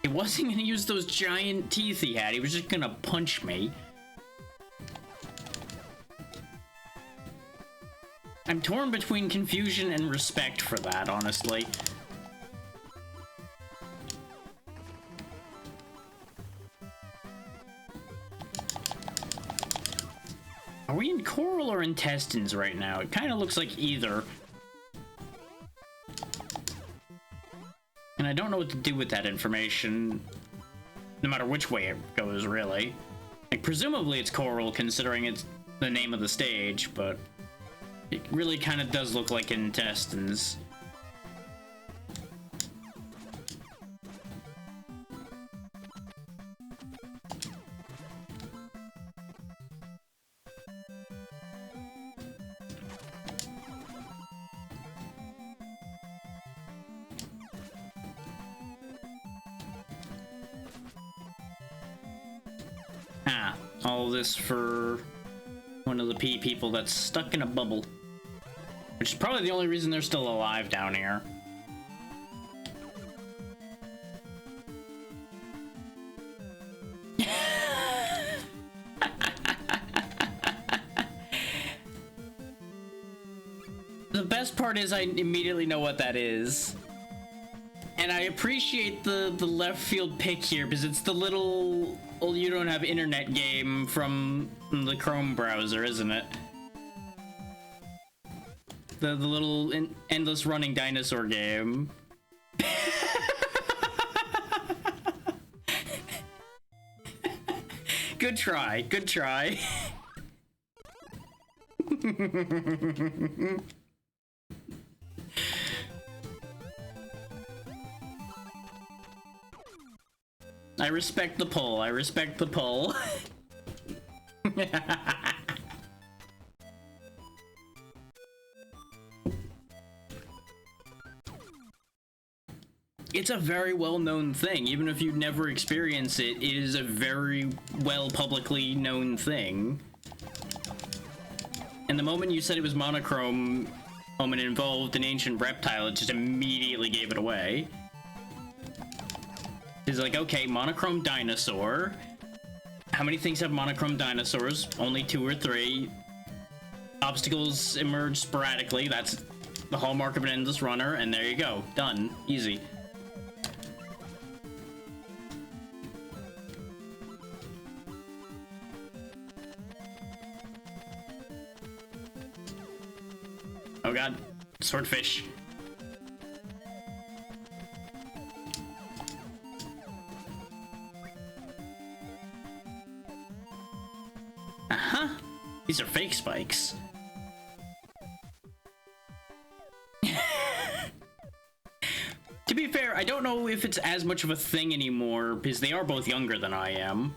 He wasn't gonna use those giant teeth he had. He was just gonna punch me. I'm torn between confusion and respect for that, honestly. Are we in coral or intestines right now? It kind of looks like either. And I don't know what to do with that information, no matter which way it goes, really. Like, presumably it's coral, considering it's the name of the stage, but it really kind of does look like intestines. Ah, all this for one of the pea people that's stuck in a bubble. Which is probably the only reason they're still alive down here. The best part is I immediately know what that is. And I appreciate the left field pick here, because it's the little, well, you don't have internet game from the Chrome browser, isn't it? The little endless running dinosaur game. Good try, good try. I respect the pull, I respect the pull. It's a very well-known thing. Even if you never experience it, it is a very well publicly known thing. And the moment you said it was monochrome, and it involved an ancient reptile, it just immediately gave it away. It's like, okay, monochrome dinosaur. How many things have monochrome dinosaurs? Only 2 or 3. Obstacles emerge sporadically. That's the hallmark of an endless runner, and there you go. Done. Easy. Oh god, swordfish. Uh-huh. These are fake spikes. To be fair, I don't know if it's as much of a thing anymore, because they are both younger than I am.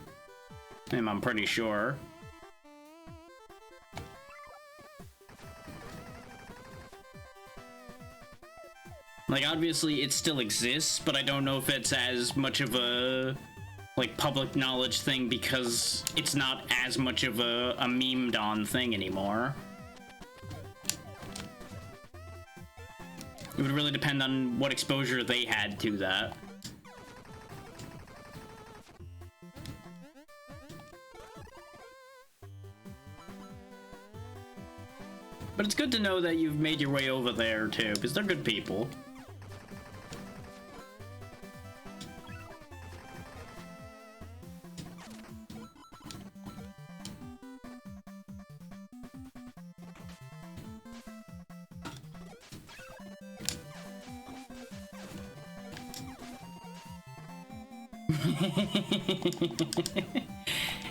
I'm pretty sure. Like, obviously, it still exists, but I don't know if it's as much of a, like, public knowledge thing because it's not as much of a memed on thing anymore. It would really depend on what exposure they had to that. But it's good to know that you've made your way over there, too, because they're good people.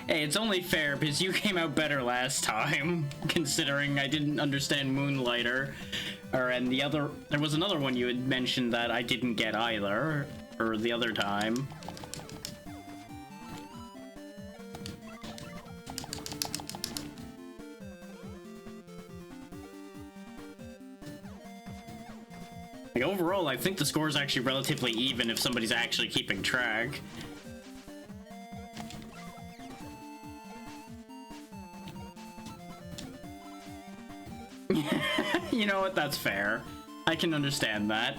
Hey, it's only fair because you came out better last time, considering I didn't understand Moonlighter. And there was another one you had mentioned that I didn't get either, or the other time. Like, overall, I think the score is actually relatively even if somebody's actually keeping track. You know what? That's fair. I can understand that.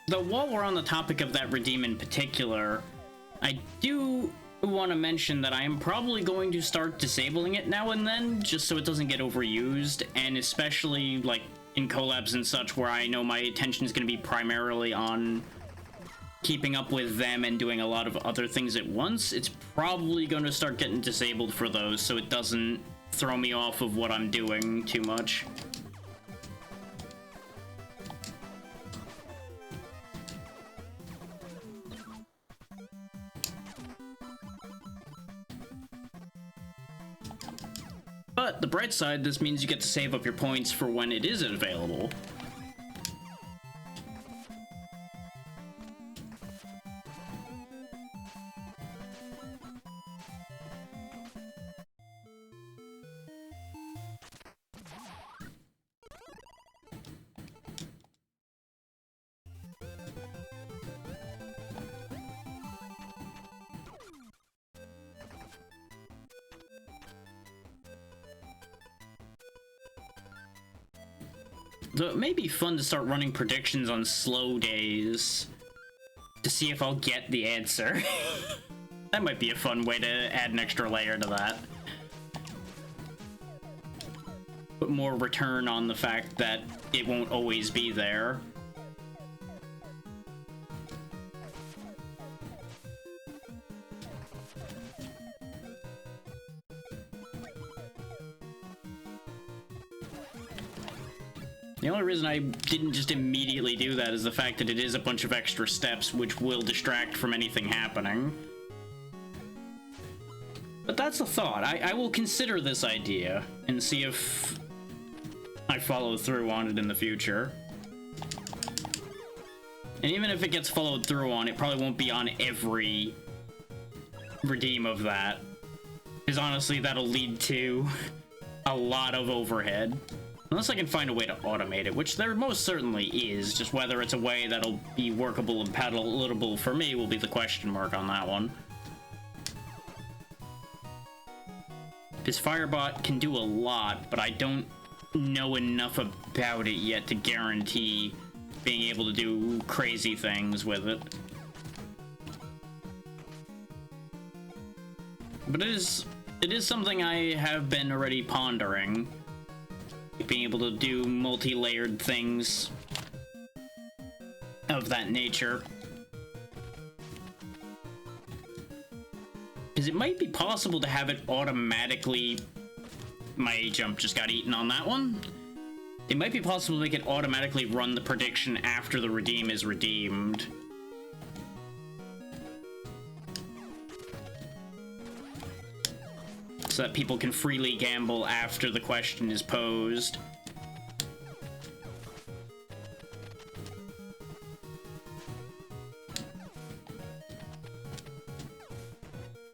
Though while we're on the topic of that redeem in particular, I do want to mention that I am probably going to start disabling it now and then, just so it doesn't get overused, and especially like in collabs and such where I know my attention is going to be primarily on keeping up with them and doing a lot of other things at once. It's probably going to start getting disabled for those so it doesn't throw me off of what I'm doing too much. But the bright side, this means you get to save up your points for when it is available. So it may be fun to start running predictions on slow days to see if I'll get the answer. That might be a fun way to add an extra layer to that. Put more return on the fact that it won't always be there. The only reason I didn't just immediately do that is the fact that it is a bunch of extra steps which will distract from anything happening. But that's a thought. I will consider this idea and see if I follow through on it in the future. And even if it gets followed through on, it probably won't be on every redeem of that. Because honestly, that'll lead to a lot of overhead. Unless I can find a way to automate it, which there most certainly is, just whether it's a way that'll be workable and palatable for me will be the question mark on that one. This Firebot can do a lot, but I don't know enough about it yet to guarantee being able to do crazy things with it. But it is something I have been already pondering. Being able to do multi-layered things of that nature. Because it might be possible to have it automatically... My jump just got eaten on that one. It might be possible to make it automatically run the prediction after the redeem is redeemed. So that people can freely gamble after the question is posed.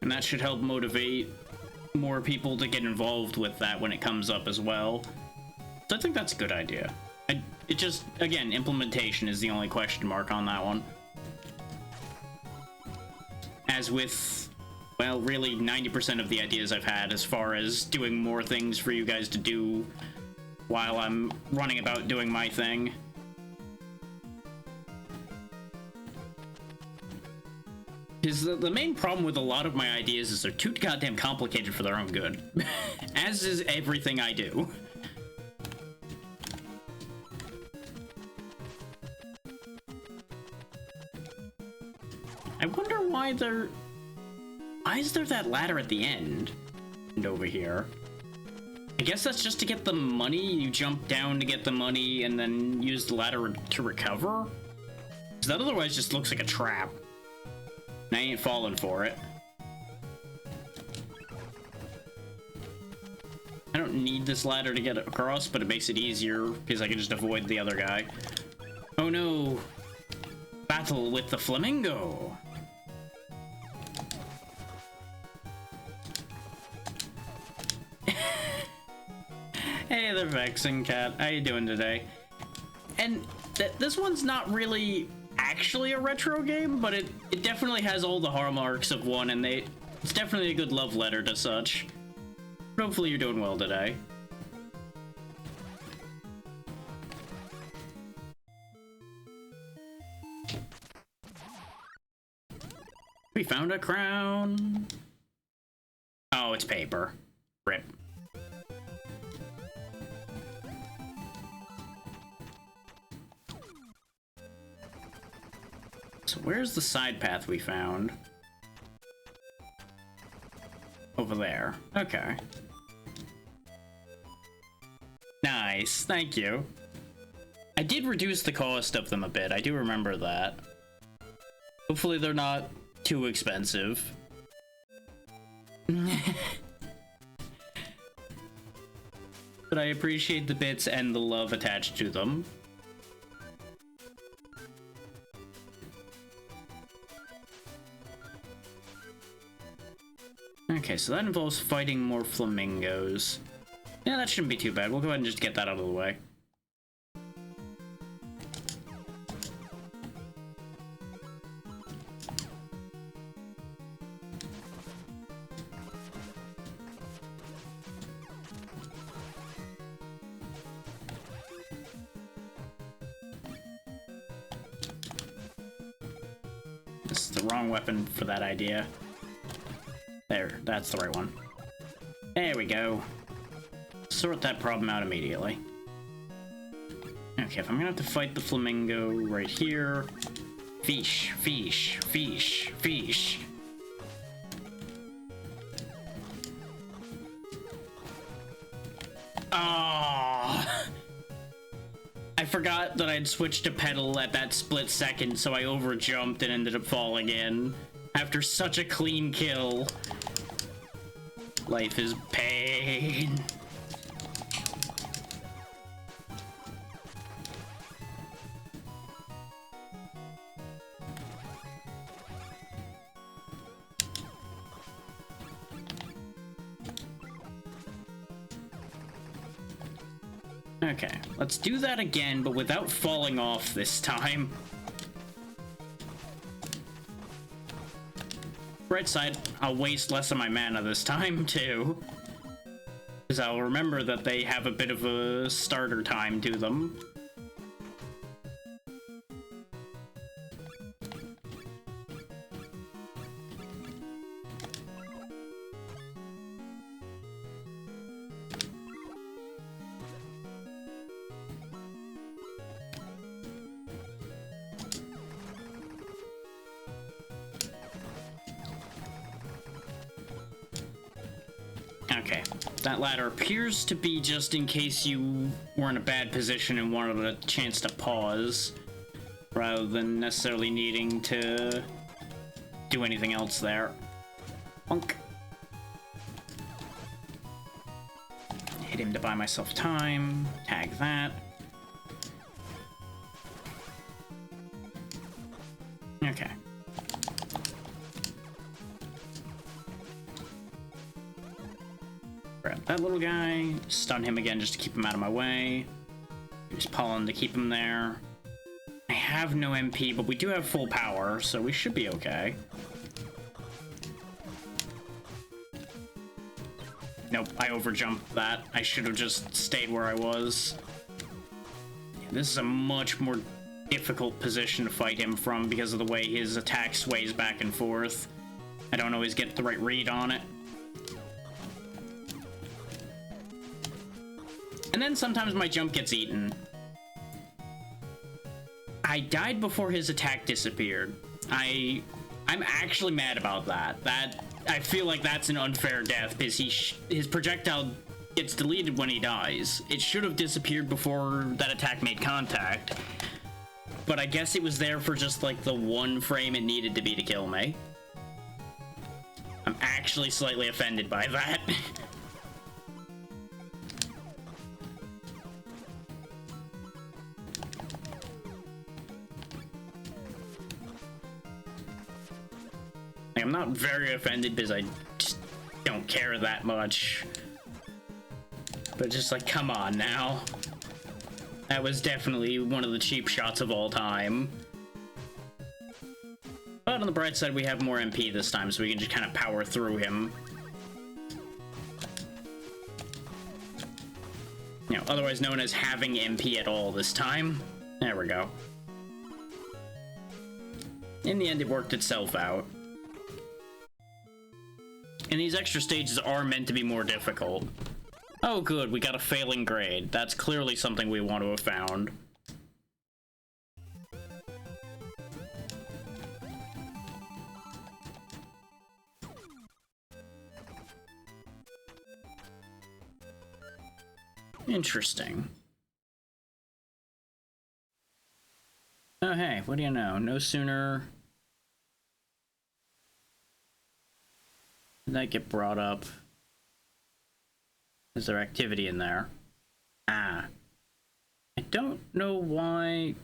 And that should help motivate more people to get involved with that when it comes up as well. So I think that's a good idea. It just, again, implementation is the only question mark on that one. As with... well, really 90% of the ideas I've had as far as doing more things for you guys to do while I'm running about doing my thing. Because the main problem with a lot of my ideas is they're too goddamn complicated for their own good. As is everything I do. why is there that ladder at the end? And over here. I guess that's just to get the money. You jump down to get the money and then use the ladder to recover? Because that otherwise just looks like a trap. And I ain't falling for it. I don't need this ladder to get across, but it makes it easier because I can just avoid the other guy. Oh no! Battle with the flamingo! Hey there, Vexing Cat. How you doing today? And this one's not really actually a retro game, but it definitely has all the hallmarks of one, and it's definitely a good love letter to such. Hopefully you're doing well today. We found a crown. Oh, it's paper. Rip. So where's the side path we found? Over there. Okay. Nice, thank you. I did reduce the cost of them a bit, I do remember that. Hopefully they're not too expensive. But I appreciate the bits and the love attached to them. Okay, so that involves fighting more flamingos. Yeah, that shouldn't be too bad. We'll go ahead and just get that out of the way. This is the wrong weapon for that idea. There, that's the right one. There we go. Sort that problem out immediately. Okay, if I'm gonna have to fight the flamingo right here. Fish, fish, fish, fish. Oh! I forgot that I'd switched to pedal at that split second, so I overjumped and ended up falling in. After such a clean kill. Life is pain. Okay, let's do that again, but without falling off this time. Right side, I'll waste less of my mana this time, too. Because I'll remember that they have a bit of a starter time to them. Okay, that ladder appears to be just in case you were in a bad position and wanted a chance to pause, rather than necessarily needing to do anything else there. Bonk. Hit him to buy myself time. Tag that. Okay. Grab that little guy, stun him again just to keep him out of my way. Use Pollen to keep him there. I have no MP, but we do have full power, so we should be okay. Nope, I overjumped that. I should have just stayed where I was. Yeah, this is a much more difficult position to fight him from because of the way his attack sways back and forth. I don't always get the right read on it. And then sometimes my jump gets eaten. I died before his attack disappeared. I I'm actually mad about that. I feel like that's an unfair death because his projectile gets deleted when he dies. It should have disappeared before that attack made contact. But I guess it was there for just like the one frame it needed to be to kill me. I'm actually slightly offended by that. I'm not very offended because I just don't care that much. But just like, come on now. That was definitely one of the cheap shots of all time. But on the bright side, we have more MP this time, so we can just kind of power through him. You know, otherwise known as having MP at all this time. There we go. In the end, it worked itself out. And these extra stages are meant to be more difficult. Oh good, we got a failing grade. That's clearly something we want to have found. Interesting. Oh hey, what do you know? No sooner did that get brought up? Is there activity in there? Ah. I don't know why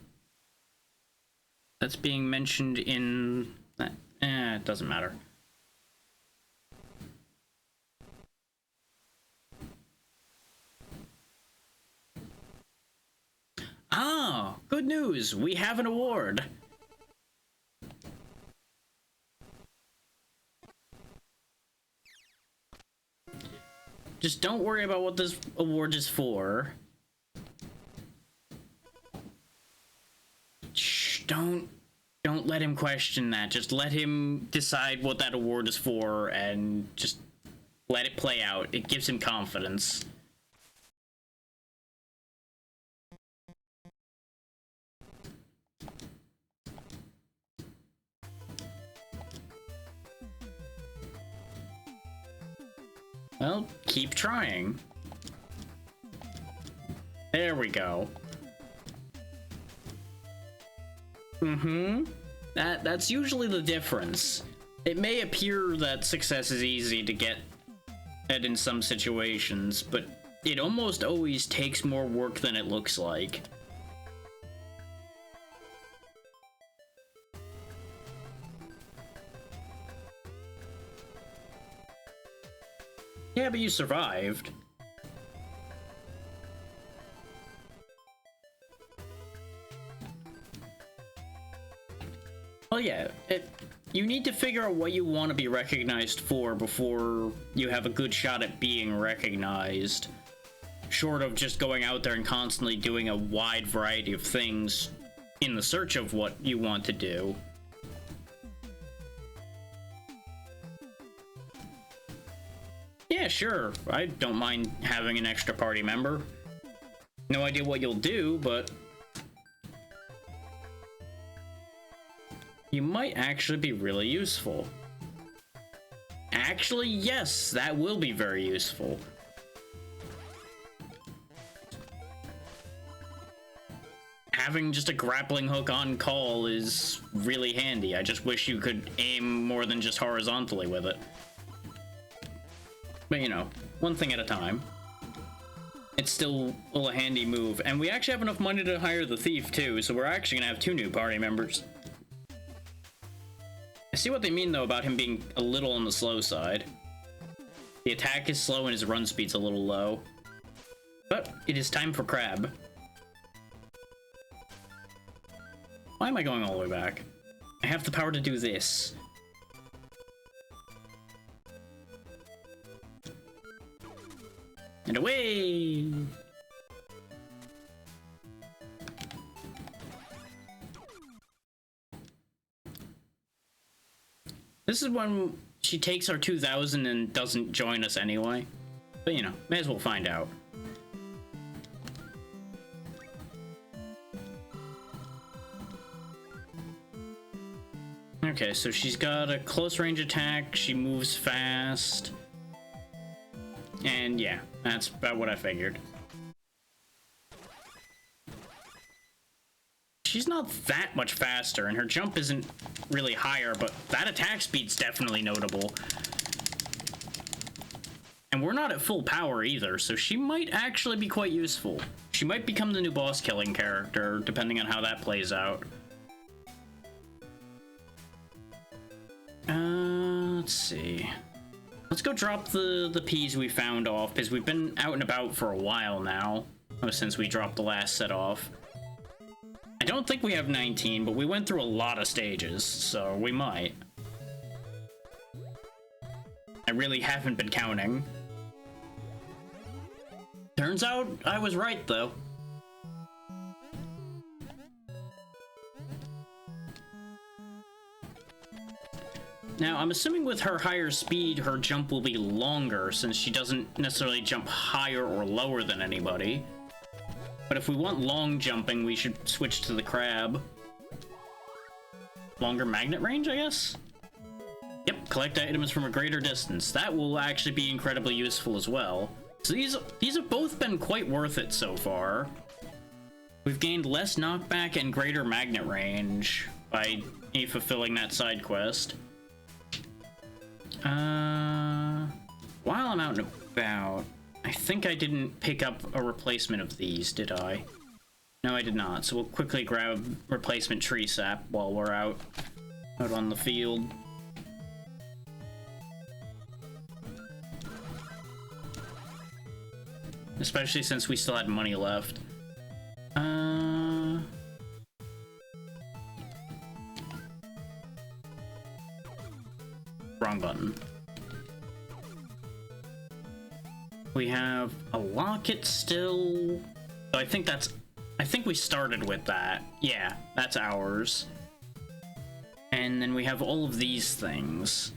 that's being mentioned in that. It doesn't matter. Ah, good news. We have an award. Just don't worry about what this award is for. Shh, don't let him question that. Just let him decide what that award is for and just let it play out. It gives him confidence. Well, keep trying. There we go. That's usually the difference. It may appear that success is easy to get at in some situations, but it almost always takes more work than it looks like. Yeah, but you survived. Well, yeah, you need to figure out what you want to be recognized for before you have a good shot at being recognized. Short of just going out there and constantly doing a wide variety of things in the search of what you want to do. Yeah, sure. I don't mind having an extra party member. No idea what you'll do, but you might actually be really useful. Actually, yes, that will be very useful. Having just a grappling hook on call is really handy. I just wish you could aim more than just horizontally with it. But you know, one thing at a time. It's still a handy move, and we actually have enough money to hire the thief too, so we're actually gonna have 2 new party members. I see what they mean though about him being a little on the slow side. The attack is slow and his run speed's a little low. But it is time for Crab. Why am I going all the way back? I have the power to do this. And away! This is when she takes our 2000 and doesn't join us anyway. But you know, may as well find out. Okay, so she's got a close range attack, she moves fast. And yeah, that's about what I figured. She's not that much faster, and her jump isn't really higher, but that attack speed's definitely notable. And we're not at full power either, so she might actually be quite useful. She might become the new boss killing character, depending on how that plays out. Let's see. Let's go drop the peas we found off, because we've been out and about for a while now, since we dropped the last set off. I don't think we have 19, but we went through a lot of stages, so we might. I really haven't been counting. Turns out I was right, though. Now, I'm assuming with her higher speed, her jump will be longer, since she doesn't necessarily jump higher or lower than anybody. But if we want long jumping, we should switch to the crab. Longer magnet range, I guess? Yep, collect items from a greater distance. That will actually be incredibly useful as well. So these have both been quite worth it so far. We've gained less knockback and greater magnet range by fulfilling that side quest. While I'm out and about, I think I didn't pick up a replacement of these, did I? No, I did not. So we'll quickly grab replacement tree sap while we're out on the field. Especially since we still had money left. Wrong button. We have a locket still. So I think we started with that. Yeah, that's ours. And then we have all of these things.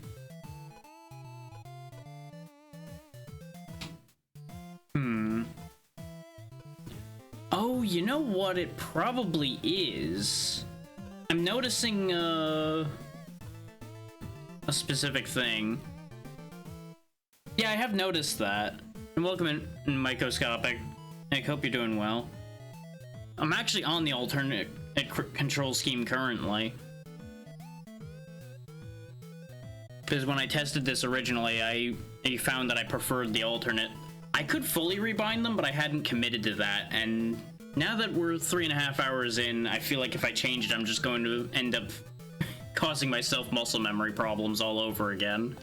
Oh, you know what it probably is? I'm noticing a specific thing. Yeah, I have noticed that. And welcome in, Microscopic. I hope you're doing well. I'm actually on the alternate control scheme currently. Because when I tested this originally, I found that I preferred the alternate. I could fully rebind them, but I hadn't committed to that, and now that we're 3.5 hours in, I feel like if I change it, I'm just going to end up causing myself muscle memory problems all over again.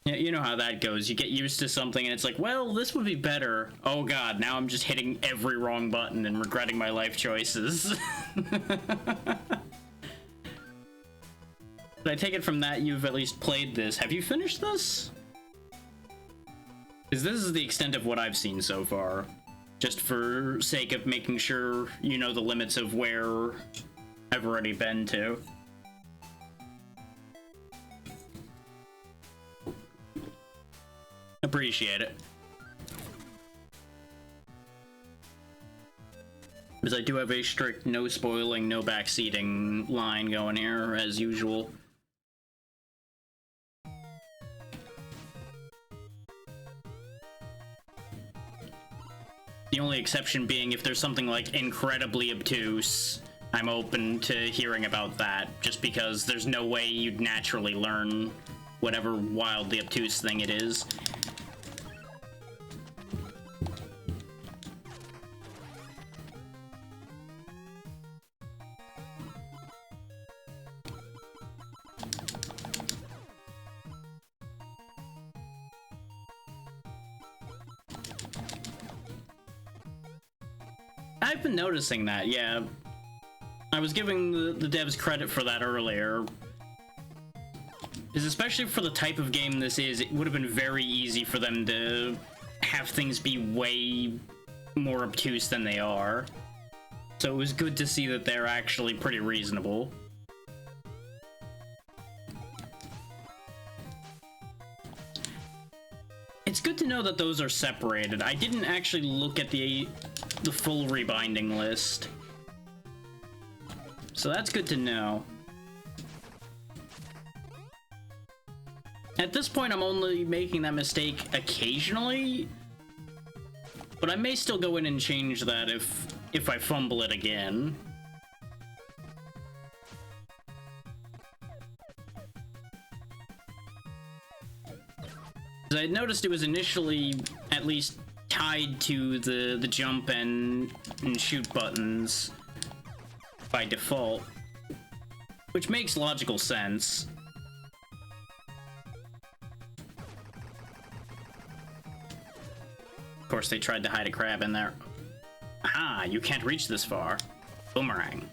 Yeah, you know how that goes. You get used to something and it's like, well, this would be better. Oh god, now I'm just hitting every wrong button and regretting my life choices. But I take it from that you've at least played this. Have you finished this? Because this is the extent of what I've seen so far. Just for sake of making sure you know the limits of where I've already been to. Appreciate it. Because I do have a strict no spoiling, no backseating line going here, as usual. The only exception being if there's something like incredibly obtuse, I'm open to hearing about that, just because there's no way you'd naturally learn whatever wildly obtuse thing it is. I've been noticing that, yeah. I was giving the devs credit for that earlier. Because especially for the type of game this is, it would have been very easy for them to have things be way more obtuse than they are. So it was good to see that they're actually pretty reasonable. good to know that those are separated. I didn't actually look at the full rebinding list. So that's good to know. At this point, I'm only making that mistake occasionally, but I may still go in and change that if I fumble it again. I noticed it was initially at least tied to the jump and shoot buttons by default, which makes logical sense. Of course, they tried to hide a crab in there. Aha, you can't reach this far. Boomerang.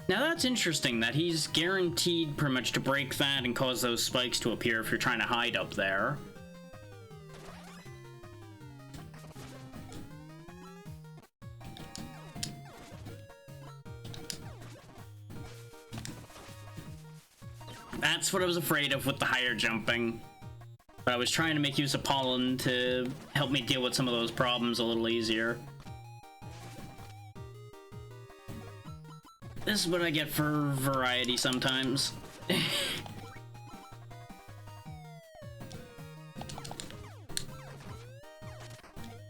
Now that's interesting that he's guaranteed pretty much to break that and cause those spikes to appear if you're trying to hide up there. That's what I was afraid of with the higher jumping. But I was trying to make use of Pollen to help me deal with some of those problems a little easier. This is what I get for variety sometimes.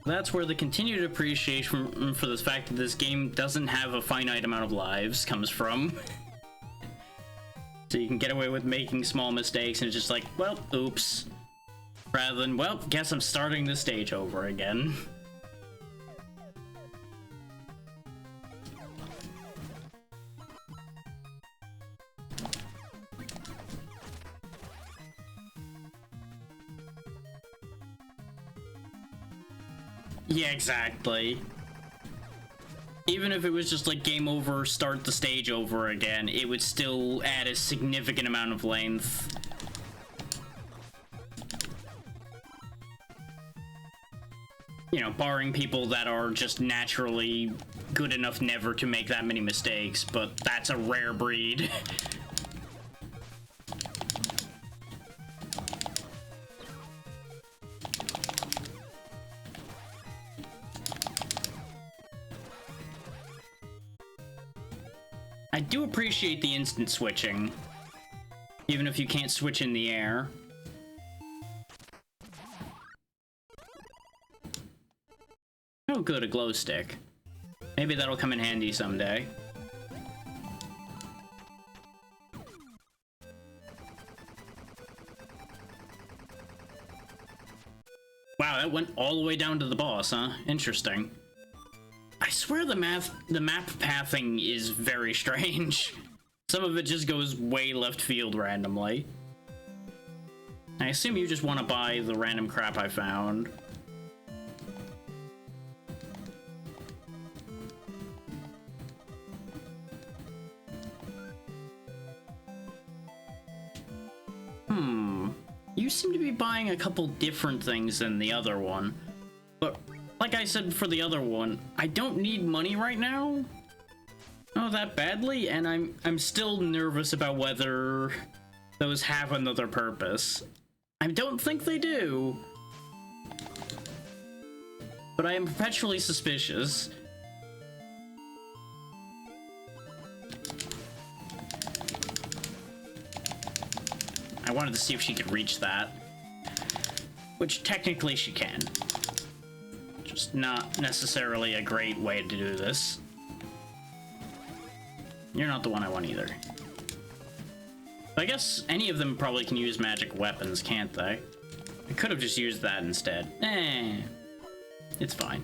That's where the continued appreciation for the fact that this game doesn't have a finite amount of lives comes from. So you can get away with making small mistakes and it's just like, well, oops. Rather than, well, guess I'm starting the stage over again. Yeah, exactly. Even if it was just like game over, start the stage over again, it would still add a significant amount of length. You know, barring people that are just naturally good enough never to make that many mistakes, but that's a rare breed. I do appreciate the instant switching, even if you can't switch in the air. Oh good, a glow stick. Maybe that'll come in handy someday. Wow, that went all the way down to the boss, huh? Interesting. I swear the map pathing is very strange. Some of it just goes way left field randomly. I assume you just want to buy the random crap I found. You seem to be buying a couple different things than the other one. But like I said for the other one, I don't need money right now. Not that badly, and I'm still nervous about whether those have another purpose. I don't think they do. But I am perpetually suspicious. I wanted to see if she could reach that. Which technically she can. Just not necessarily a great way to do this. You're not the one I want either. I guess any of them probably can use magic weapons, can't they? I could have just used that instead. It's fine.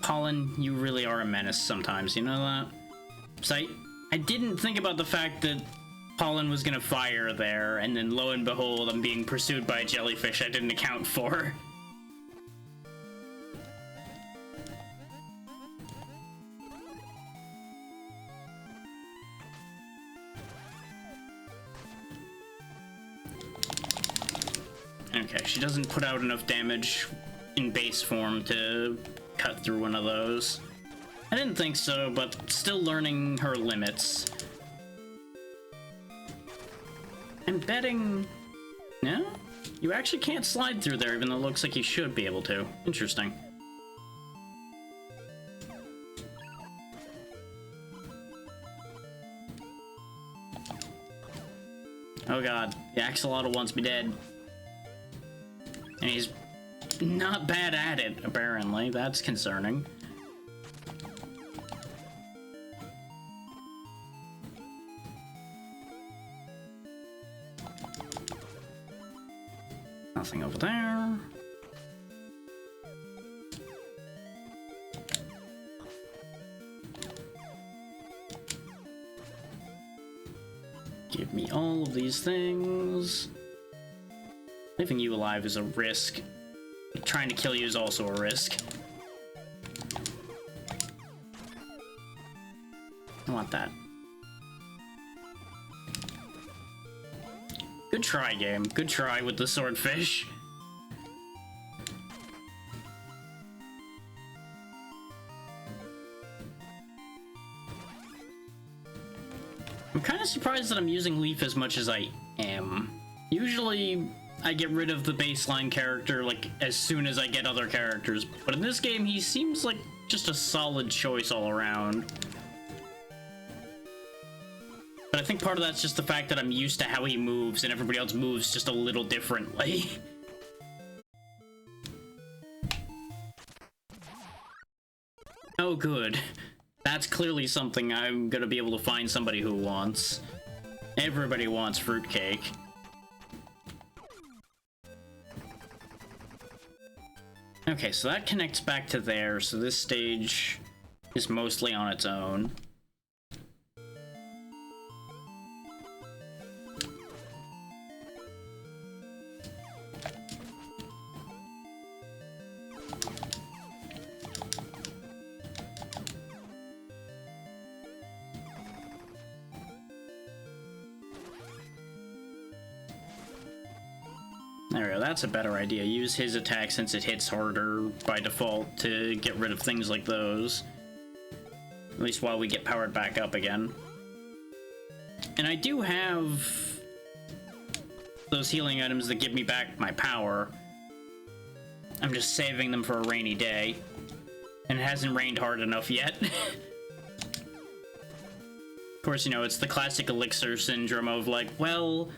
Pollen, you really are a menace sometimes, you know that? So I didn't think about the fact that Pollen was gonna fire there, and then lo and behold, I'm being pursued by a jellyfish I didn't account for. Okay, she doesn't put out enough damage in base form to cut through one of those. I didn't think so, but still learning her limits. I'm betting... No? You actually can't slide through there, even though it looks like you should be able to. Interesting. Oh god, the axolotl wants me dead. And he's not bad at it, apparently. That's concerning. Nothing over there. Give me all of these things. Leaving you alive is a risk. Trying to kill you is also a risk. I want that. Good try, game. Good try with the swordfish. I'm kind of surprised that I'm using Leaf as much as I am. Usually, I get rid of the baseline character, like, as soon as I get other characters. But in this game, he seems like just a solid choice all around. But I think part of that's just the fact that I'm used to how he moves, and everybody else moves just a little differently. Oh, good. That's clearly something I'm gonna be able to find somebody who wants. Everybody wants fruitcake. Okay, so that connects back to there, so this stage is mostly on its own. There we go, that's a better idea. Use his attack since it hits harder by default to get rid of things like those. At least while we get powered back up again. And I do have those healing items that give me back my power. I'm just saving them for a rainy day. And it hasn't rained hard enough yet. Of course, you know, it's the classic elixir syndrome of like, well,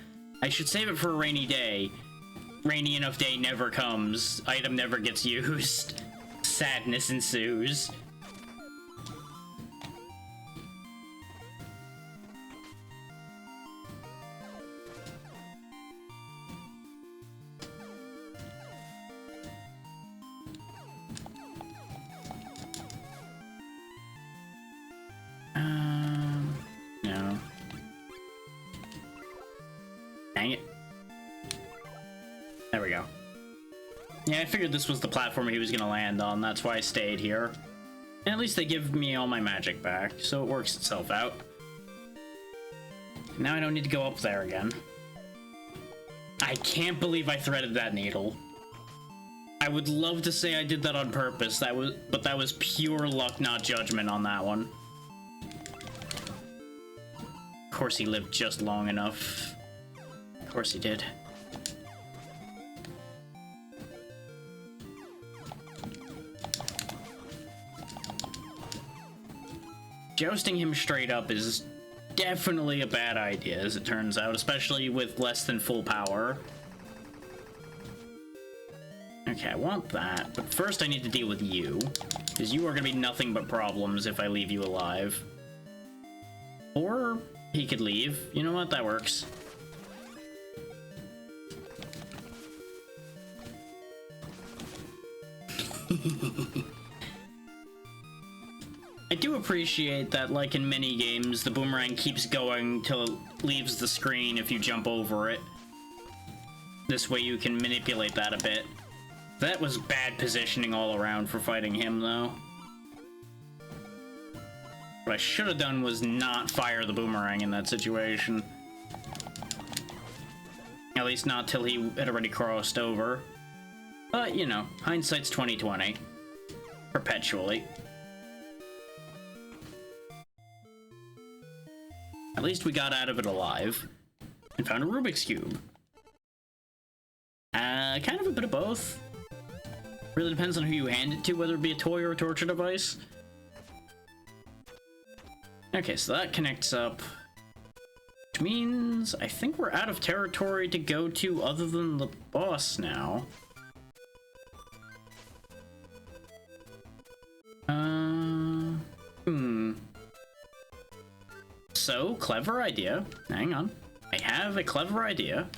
I should save it for a rainy day. Rainy enough day never comes. Item never gets used. Sadness ensues. No. Dang it. There we go. Yeah, I figured this was the platform he was gonna land on, that's why I stayed here. And at least they give me all my magic back, so it works itself out. Now I don't need to go up there again. I can't believe I threaded that needle. I would love to say I did that on purpose, but that was pure luck, not judgment on that one. Of course he lived just long enough. Of course he did. Jousting him straight up is definitely a bad idea, as it turns out, especially with less than full power. Okay, I want that, but first I need to deal with you, because you are going to be nothing but problems if I leave you alive. Or he could leave. You know what? That works. I do appreciate that, like in many games, the boomerang keeps going till it leaves the screen if you jump over it. This way you can manipulate that a bit. That was bad positioning all around for fighting him, though. What I should have done was not fire the boomerang in that situation. At least not till he had already crossed over. But, you know, hindsight's 2020. Perpetually. At least we got out of it alive. And found a Rubik's Cube. Kind of a bit of both. Really depends on who you hand it to, whether it be a toy or a torture device. Okay, so that connects up. Which means I think we're out of territory to go to other than the boss now. So, clever idea. Hang on. I have a clever idea.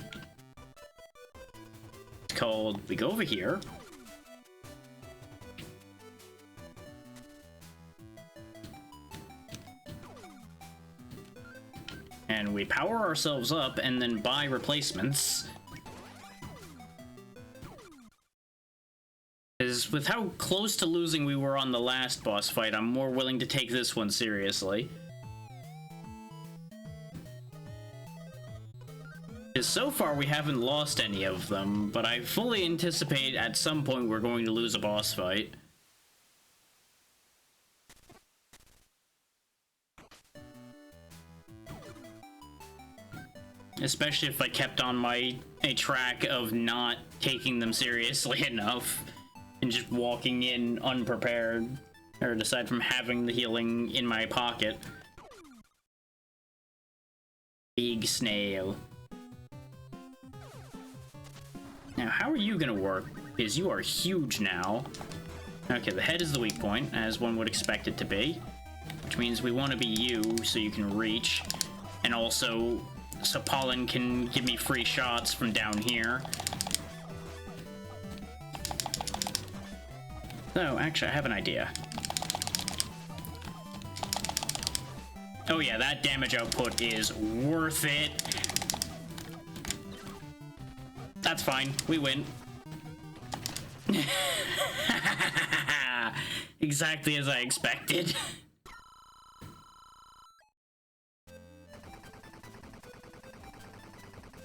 It's called, we go over here. And we power ourselves up and then buy replacements. Because with how close to losing we were on the last boss fight, I'm more willing to take this one seriously. Because so far we haven't lost any of them, but I fully anticipate at some point we're going to lose a boss fight. Especially if I kept on a track of not taking them seriously enough and just walking in unprepared, or aside from having the healing in my pocket. Big snail. Now, how are you gonna work? Because you are huge now. Okay, the head is the weak point, as one would expect it to be. Which means we want to be you, so you can reach. And also, so Pollen can give me free shots from down here. So, actually, I have an idea. Oh yeah, that damage output is worth it. That's fine. We win. Exactly as I expected.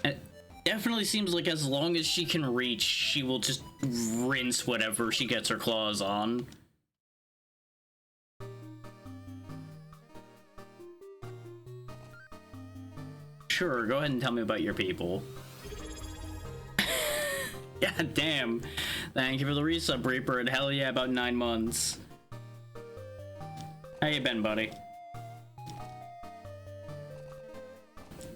It definitely seems like as long as she can reach, she will just rinse whatever she gets her claws on. Sure, go ahead and tell me about your people. God damn. Thank you for the resub, Reaper, and hell yeah, about 9 months. How you been, buddy?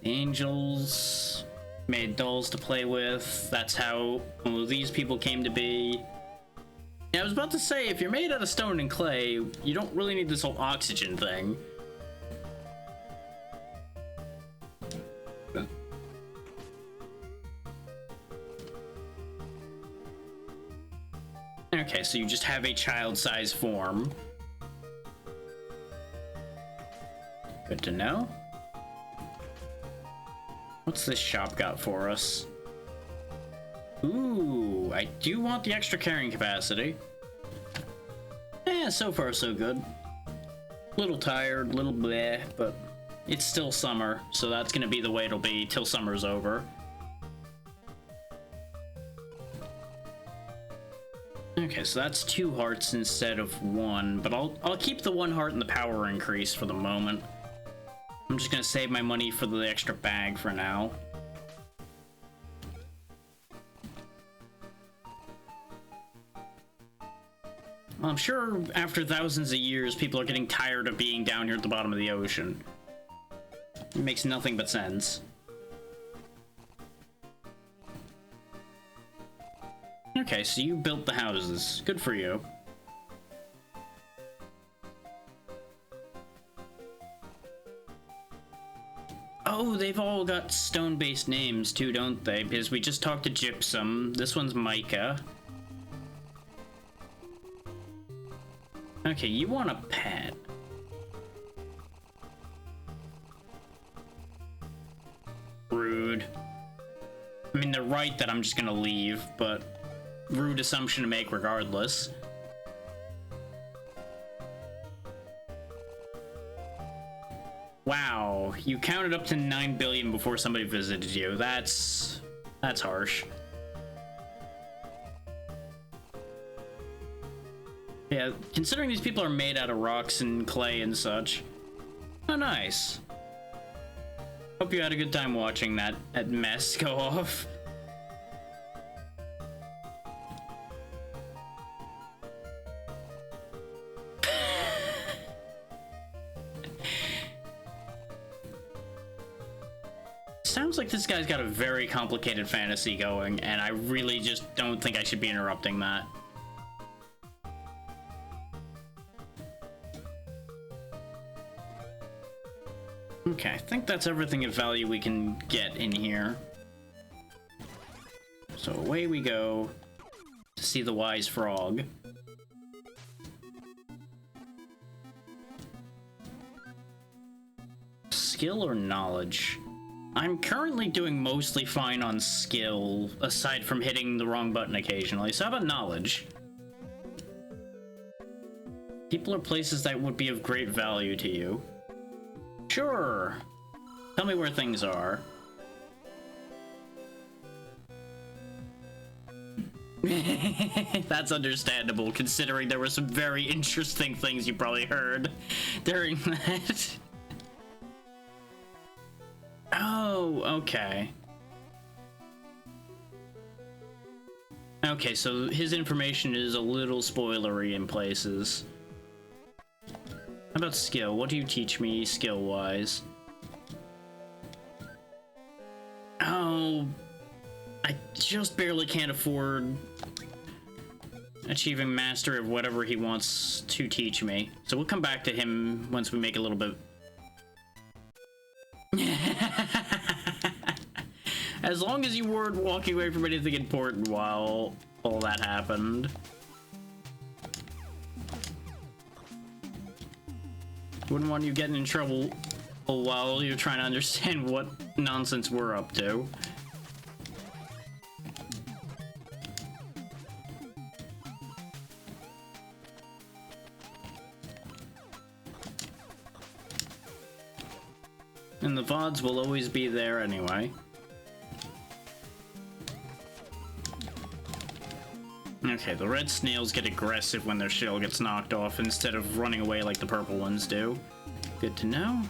Angels made dolls to play with. That's how these people came to be. Yeah, I was about to say, if you're made out of stone and clay, you don't really need this whole oxygen thing. Okay, so you just have a child-sized form. Good to know. What's this shop got for us? Ooh, I do want the extra carrying capacity. Eh, so far so good. Little tired, little bleh, but it's still summer, so that's gonna be the way it'll be till summer's over. Okay, so that's 2 hearts instead of 1, but I'll keep the 1 heart and the power increase for the moment. I'm just gonna save my money for the extra bag for now. Well, I'm sure after thousands of years, people are getting tired of being down here at the bottom of the ocean. It makes nothing but sense. Okay, so you built the houses. Good for you. Oh, they've all got stone-based names too, don't they? Because we just talked to Gypsum. This one's Micah. Okay, you want a pet. Rude. I mean, they're right that I'm just gonna leave, but rude assumption to make regardless. Wow, you counted up to 9 billion before somebody visited you. That's That's harsh. Yeah, considering these people are made out of rocks and clay and such. Oh, nice. Hope you had a good time watching that mess go off. Sounds like this guy's got a very complicated fantasy going, and I really just don't think I should be interrupting that. Okay, I think that's everything of value we can get in here. So away we go to see the wise frog. Skill or knowledge? I'm currently doing mostly fine on skill, aside from hitting the wrong button occasionally. So how about knowledge? People or places that would be of great value to you. Sure. Tell me where things are. That's understandable, considering there were some very interesting things you probably heard during that. Oh, okay. Okay, so his information is a little spoilery in places. How about skill? What do you teach me skill-wise? Oh, I just barely can't afford achieving mastery of whatever he wants to teach me. So we'll come back to him once we make a little bit. As long as you weren't walking away from anything important while all that happened. Wouldn't want you getting in trouble while you're trying to understand what nonsense we're up to. And the VODs will always be there anyway. Okay, the red snails get aggressive when their shell gets knocked off instead of running away like the purple ones do. Good to know.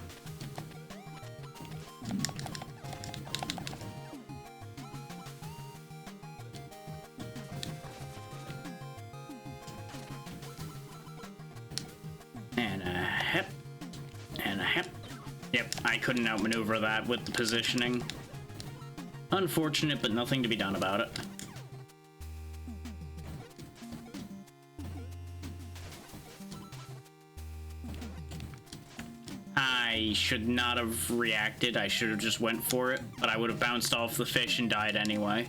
And a hep. And a hep. Yep, I couldn't outmaneuver that with the positioning. Unfortunate, but nothing to be done about it. I should not have reacted. I should have just went for it, but I would have bounced off the fish and died anyway.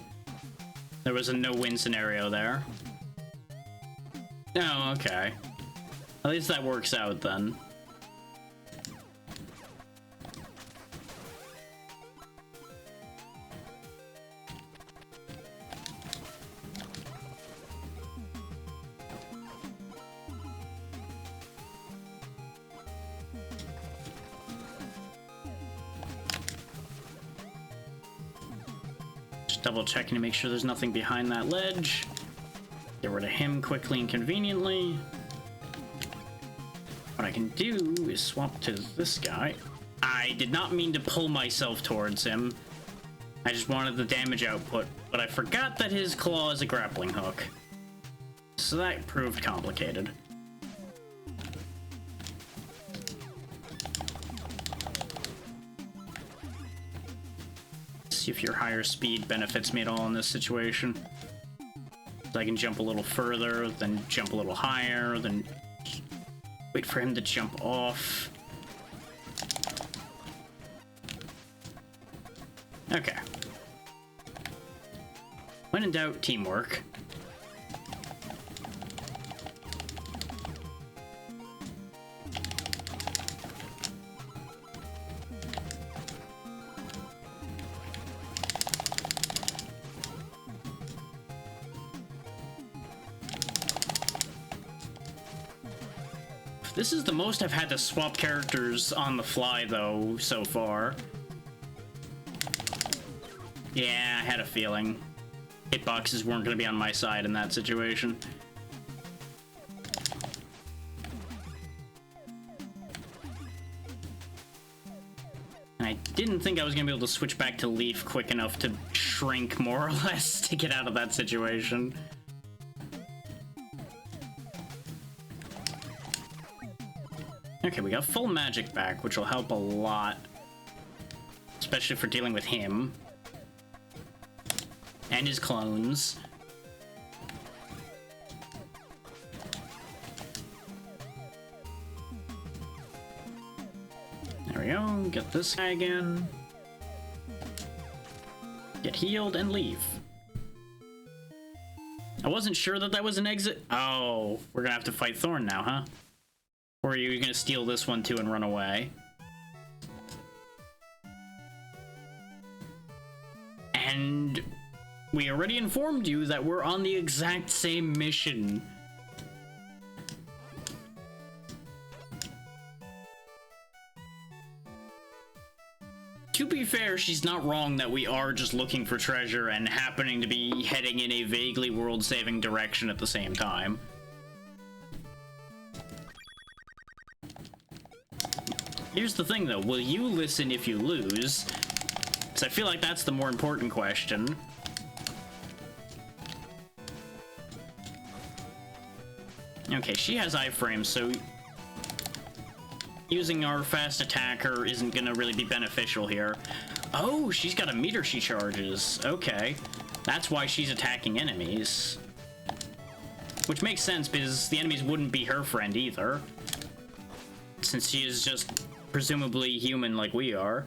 There was a no-win scenario there. Oh, okay. At least that works out then. Double checking to make sure there's nothing behind that ledge. Get rid of him quickly and conveniently. What I can do is swap to this guy. I did not mean to pull myself towards him. I just wanted the damage output, but I forgot that his claw is a grappling hook. So that proved complicated. See if your higher speed benefits me at all in this situation. So I can jump a little further, then jump a little higher, then wait for him to jump off. Okay. When in doubt, teamwork. This is the most I've had to swap characters on the fly, though, so far. Yeah, I had a feeling. Hitboxes weren't going to be on my side in that situation. I didn't think I was going to be able to switch back to Leaf quick enough to shrink, more or less, to get out of that situation. Okay, we got full magic back, which will help a lot. Especially for dealing with him. And his clones. There we go, get this guy again. Get healed and leave. I wasn't sure that that was an exit. Oh, we're gonna have to fight Thorn now, huh? Or are you gonna steal this one too and run away? And we already informed you that we're on the exact same mission. To be fair, she's not wrong that we are just looking for treasure and happening to be heading in a vaguely world-saving direction at the same time. Here's the thing, though. Will you listen if you lose? Because I feel like that's the more important question. Okay, she has iframes, so using our fast attacker isn't gonna really be beneficial here. Oh, she's got a meter she charges. Okay. That's why she's attacking enemies. Which makes sense, because the enemies wouldn't be her friend either. Since she is just presumably human like we are.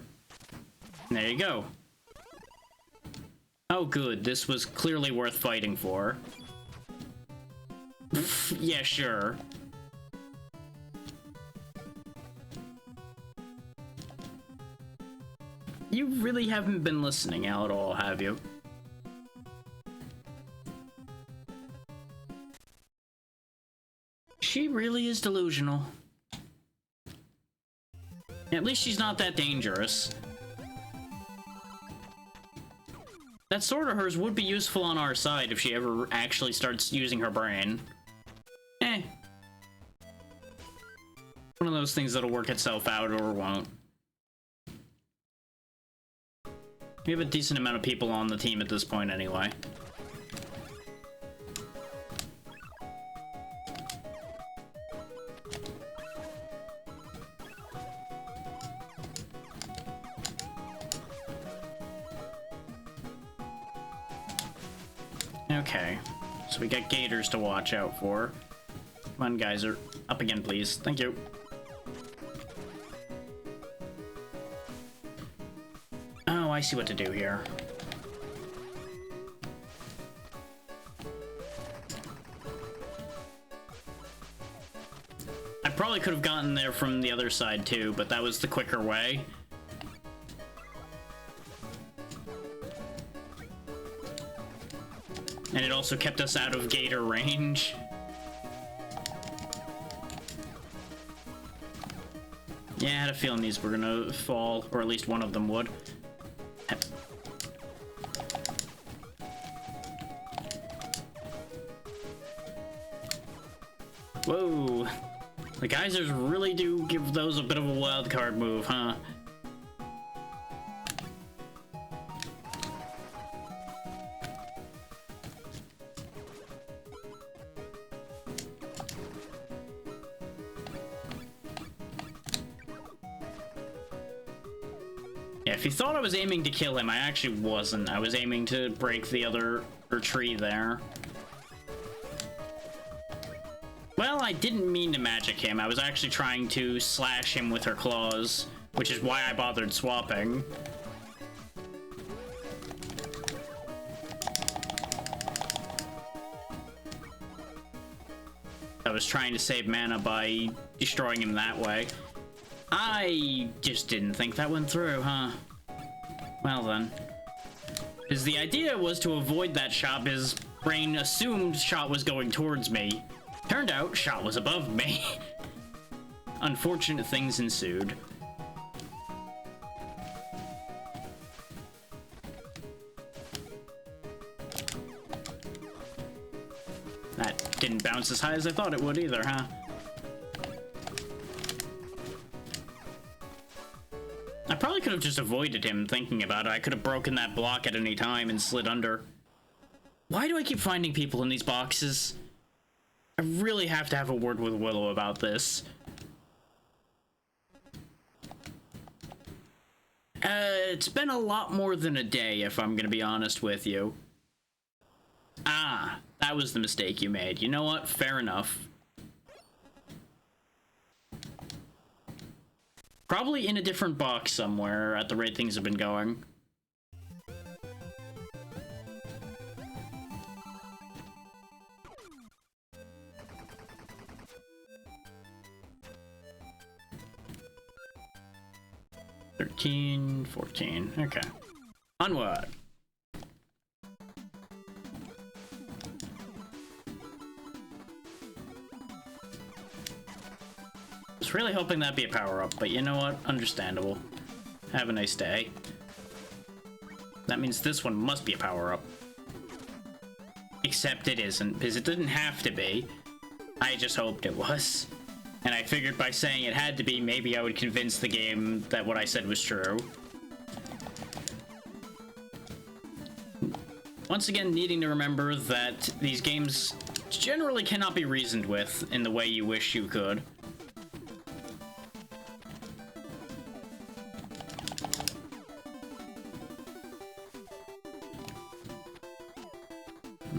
And there you go. Oh good, this was clearly worth fighting for. Yeah, sure. You really haven't been listening at all, have you? She really is delusional. At least she's not that dangerous. That sword of hers would be useful on our side if she ever actually starts using her brain. Eh. One of those things that'll work itself out or won't. We have a decent amount of people on the team at this point anyway. Okay, so we got gators to watch out for. Come on, Geyser. Up again, please. Thank you. Oh, I see what to do here. I probably could have gotten there from the other side too, but that was the quicker way. And it also kept us out of gator range. Yeah, I had a feeling these were gonna fall, or at least one of them would. Whoa. The geysers really do give those a bit of a wild card move, huh? Yeah, if you thought I was aiming to kill him, I actually wasn't. I was aiming to break the other tree there. Well, I didn't mean to magic him. I was actually trying to slash him with her claws, which is why I bothered swapping. I was trying to save mana by destroying him that way. I just didn't think that went through, huh? Well then. Because the idea was to avoid that shot, his brain assumed shot was going towards me. Turned out, shot was above me. Unfortunate things ensued. That didn't bounce as high as I thought it would either, huh? I probably could have just avoided him thinking about it. I could have broken that block at any time and slid under. Why do I keep finding people in these boxes? I really have to have a word with Willow about this. It's been a lot more than a day, if I'm gonna be honest with you. Ah, that was the mistake you made. You know what? Fair enough. Probably in a different box somewhere at the rate things have been going. $13, $14. Okay. Onward. I was really hoping that'd be a power-up, but you know what? Understandable. Have a nice day. That means this one must be a power-up. Except it isn't, because it didn't have to be. I just hoped it was. And I figured by saying it had to be, maybe I would convince the game that what I said was true. Once again, needing to remember that these games generally cannot be reasoned with in the way you wish you could.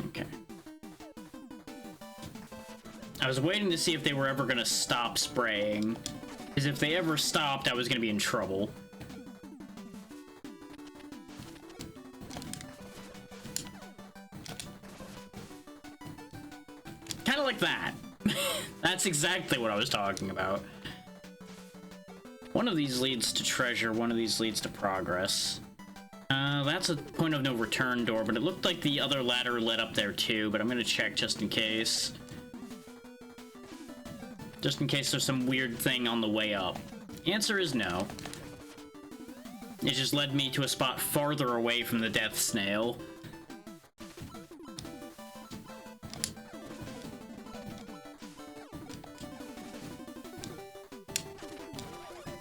Okay. I was waiting to see if they were ever gonna stop spraying, because if they ever stopped, I was gonna be in trouble. Kind of like that. That's exactly what I was talking about. One of these leads to treasure, one of these leads to progress. That's a point of no return door, but it looked like the other ladder led up there too, but I'm gonna check just in case. Just in case there's some weird thing on the way up. The answer is no. It just led me to a spot farther away from the death snail.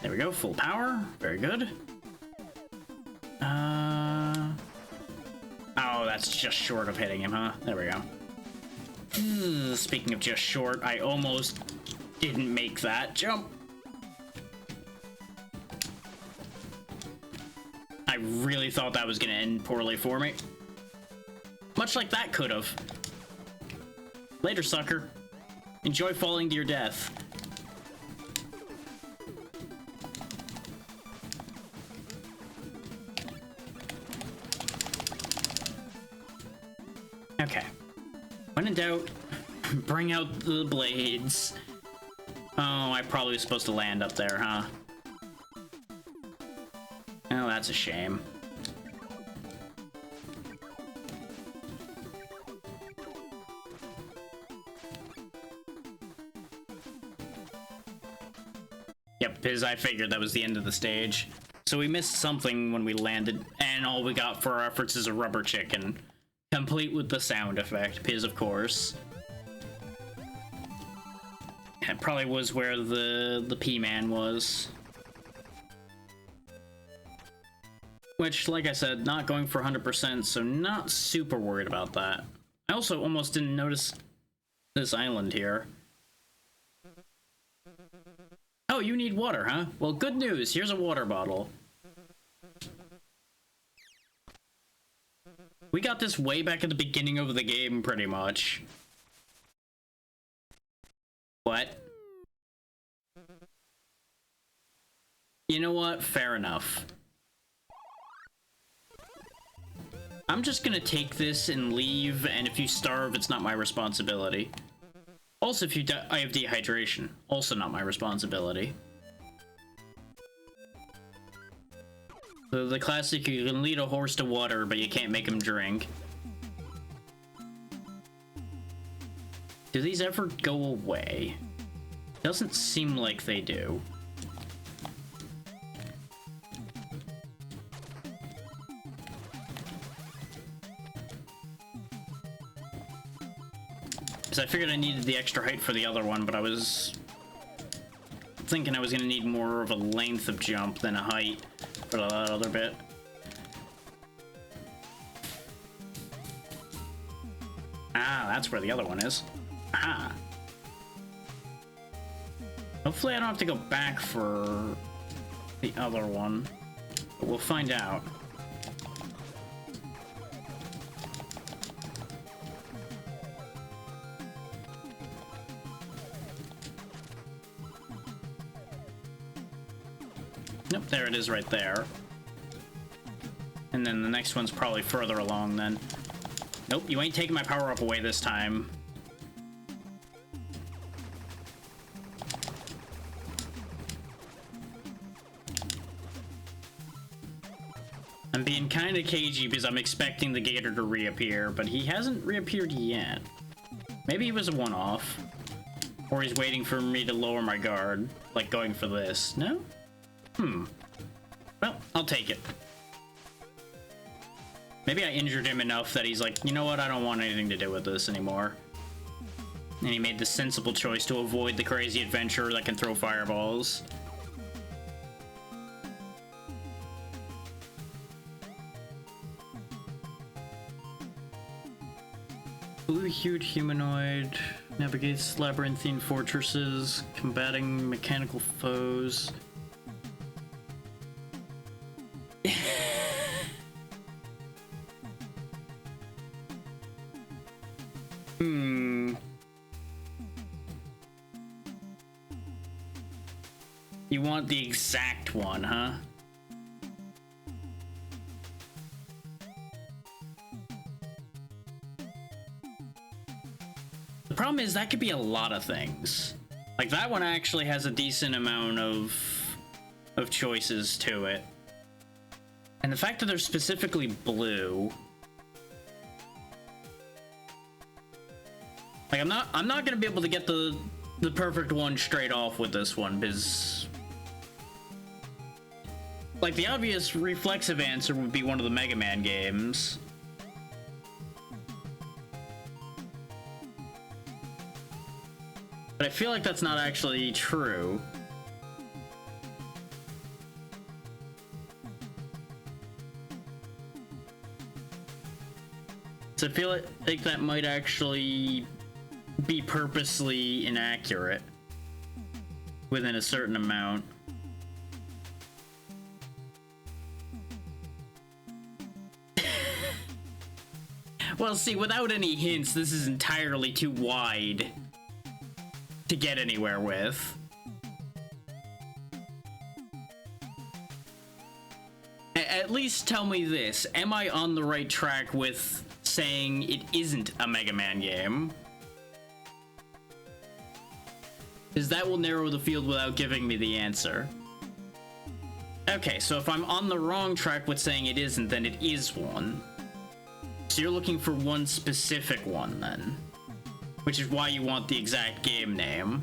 There we go, full power. Very good. Oh, that's just short of hitting him, huh? There we go. Speaking of just short, I almost didn't make that jump. I really thought that was gonna end poorly for me. Much like that could have. Later, sucker. Enjoy falling to your death. Okay. When in doubt, bring out the blades. Oh, I probably was supposed to land up there, huh? Oh, that's a shame. Yep, because I figured that was the end of the stage. So we missed something when we landed, and all we got for our efforts is a rubber chicken. Complete with the sound effect, because of course. That probably was where the P-Man was. Which, like I said, not going for 100%, so not super worried about that. I also almost didn't notice this island here. Oh, you need water, huh? Well, good news, here's a water bottle. We got this way back at the beginning of the game, pretty much. What? You know what? Fair enough. I'm just gonna take this and leave, and if you starve, it's not my responsibility. Also, if you die, I have dehydration. Also not my responsibility. The classic, you can lead a horse to water, but you can't make him drink. Do these ever go away? Doesn't seem like they do. Because I figured I needed the extra height for the other one, but I was thinking I was going to need more of a length of jump than a height for that other bit. Ah, that's where the other one is. Ah. Hopefully I don't have to go back for the other one, but we'll find out. Nope, there it is right there. And then the next one's probably further along then. Nope, you ain't taking my power-up away this time. I'm being kind of cagey because I'm expecting the gator to reappear, but he hasn't reappeared yet. Maybe he was a one-off. Or he's waiting for me to lower my guard, like going for this. No? Well, I'll take it. Maybe I injured him enough that he's like, you know what, I don't want anything to do with this anymore. And he made the sensible choice to avoid the crazy adventurer that can throw fireballs. Blue-hued humanoid navigates labyrinthine fortresses, combating mechanical foes. You want the exact one, huh? The problem is that could be a lot of things. Like that one actually has a decent amount of choices to it. And the fact that they're specifically blue. Like I'm not gonna be able to get the perfect one straight off with this one because like the obvious reflexive answer would be one of the Mega Man games. But I feel like that's not actually true. So I feel like that might actually be purposely inaccurate within a certain amount. Well, see, without any hints, this is entirely too wide to get anywhere with. At least tell me this. Am I on the right track with saying it isn't a Mega Man game? Because that will narrow the field without giving me the answer. Okay, so if I'm on the wrong track with saying it isn't, then it is one. So you're looking for one specific one, then. Which is why you want the exact game name.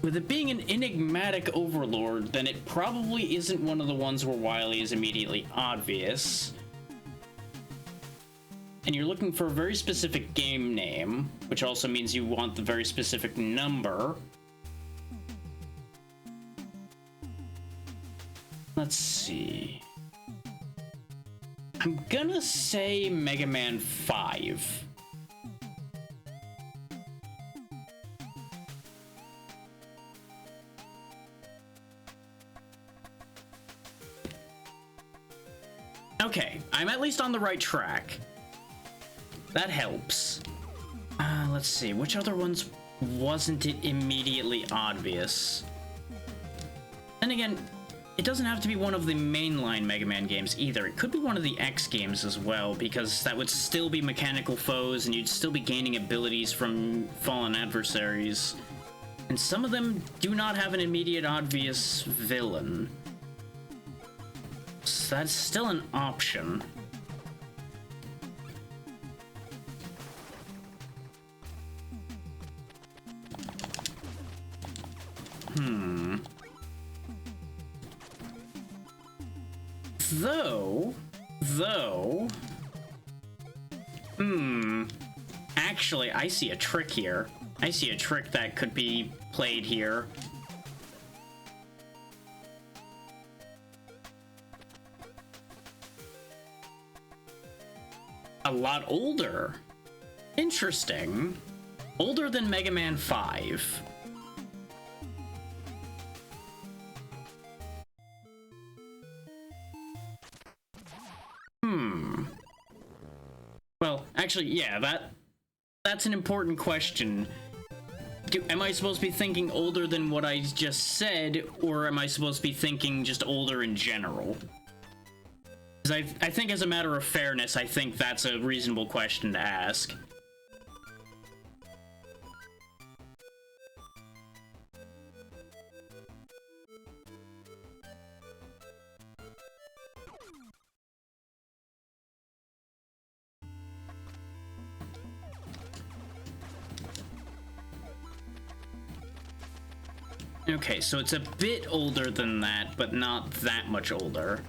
With it being an enigmatic overlord, then it probably isn't one of the ones where Wily is immediately obvious. And you're looking for a very specific game name, which also means you want the very specific number. Let's see. I'm gonna say Mega Man 5. Okay, I'm at least on the right track. That helps. Let's see, which other ones wasn't it immediately obvious? Then again, it doesn't have to be one of the mainline Mega Man games either. It could be one of the X games as well, because that would still be mechanical foes and you'd still be gaining abilities from fallen adversaries. And some of them do not have an immediate obvious villain. So that's still an option. Though, actually, I see a trick here. I see a trick that could be played here. A lot older. Interesting. Older than Mega Man 5. Well, actually, yeah, that's an important question. Am I supposed to be thinking older than what I just said, or am I supposed to be thinking just older in general? Because I think as a matter of fairness, I think that's a reasonable question to ask. Okay, so it's a bit older than that, but not that much older.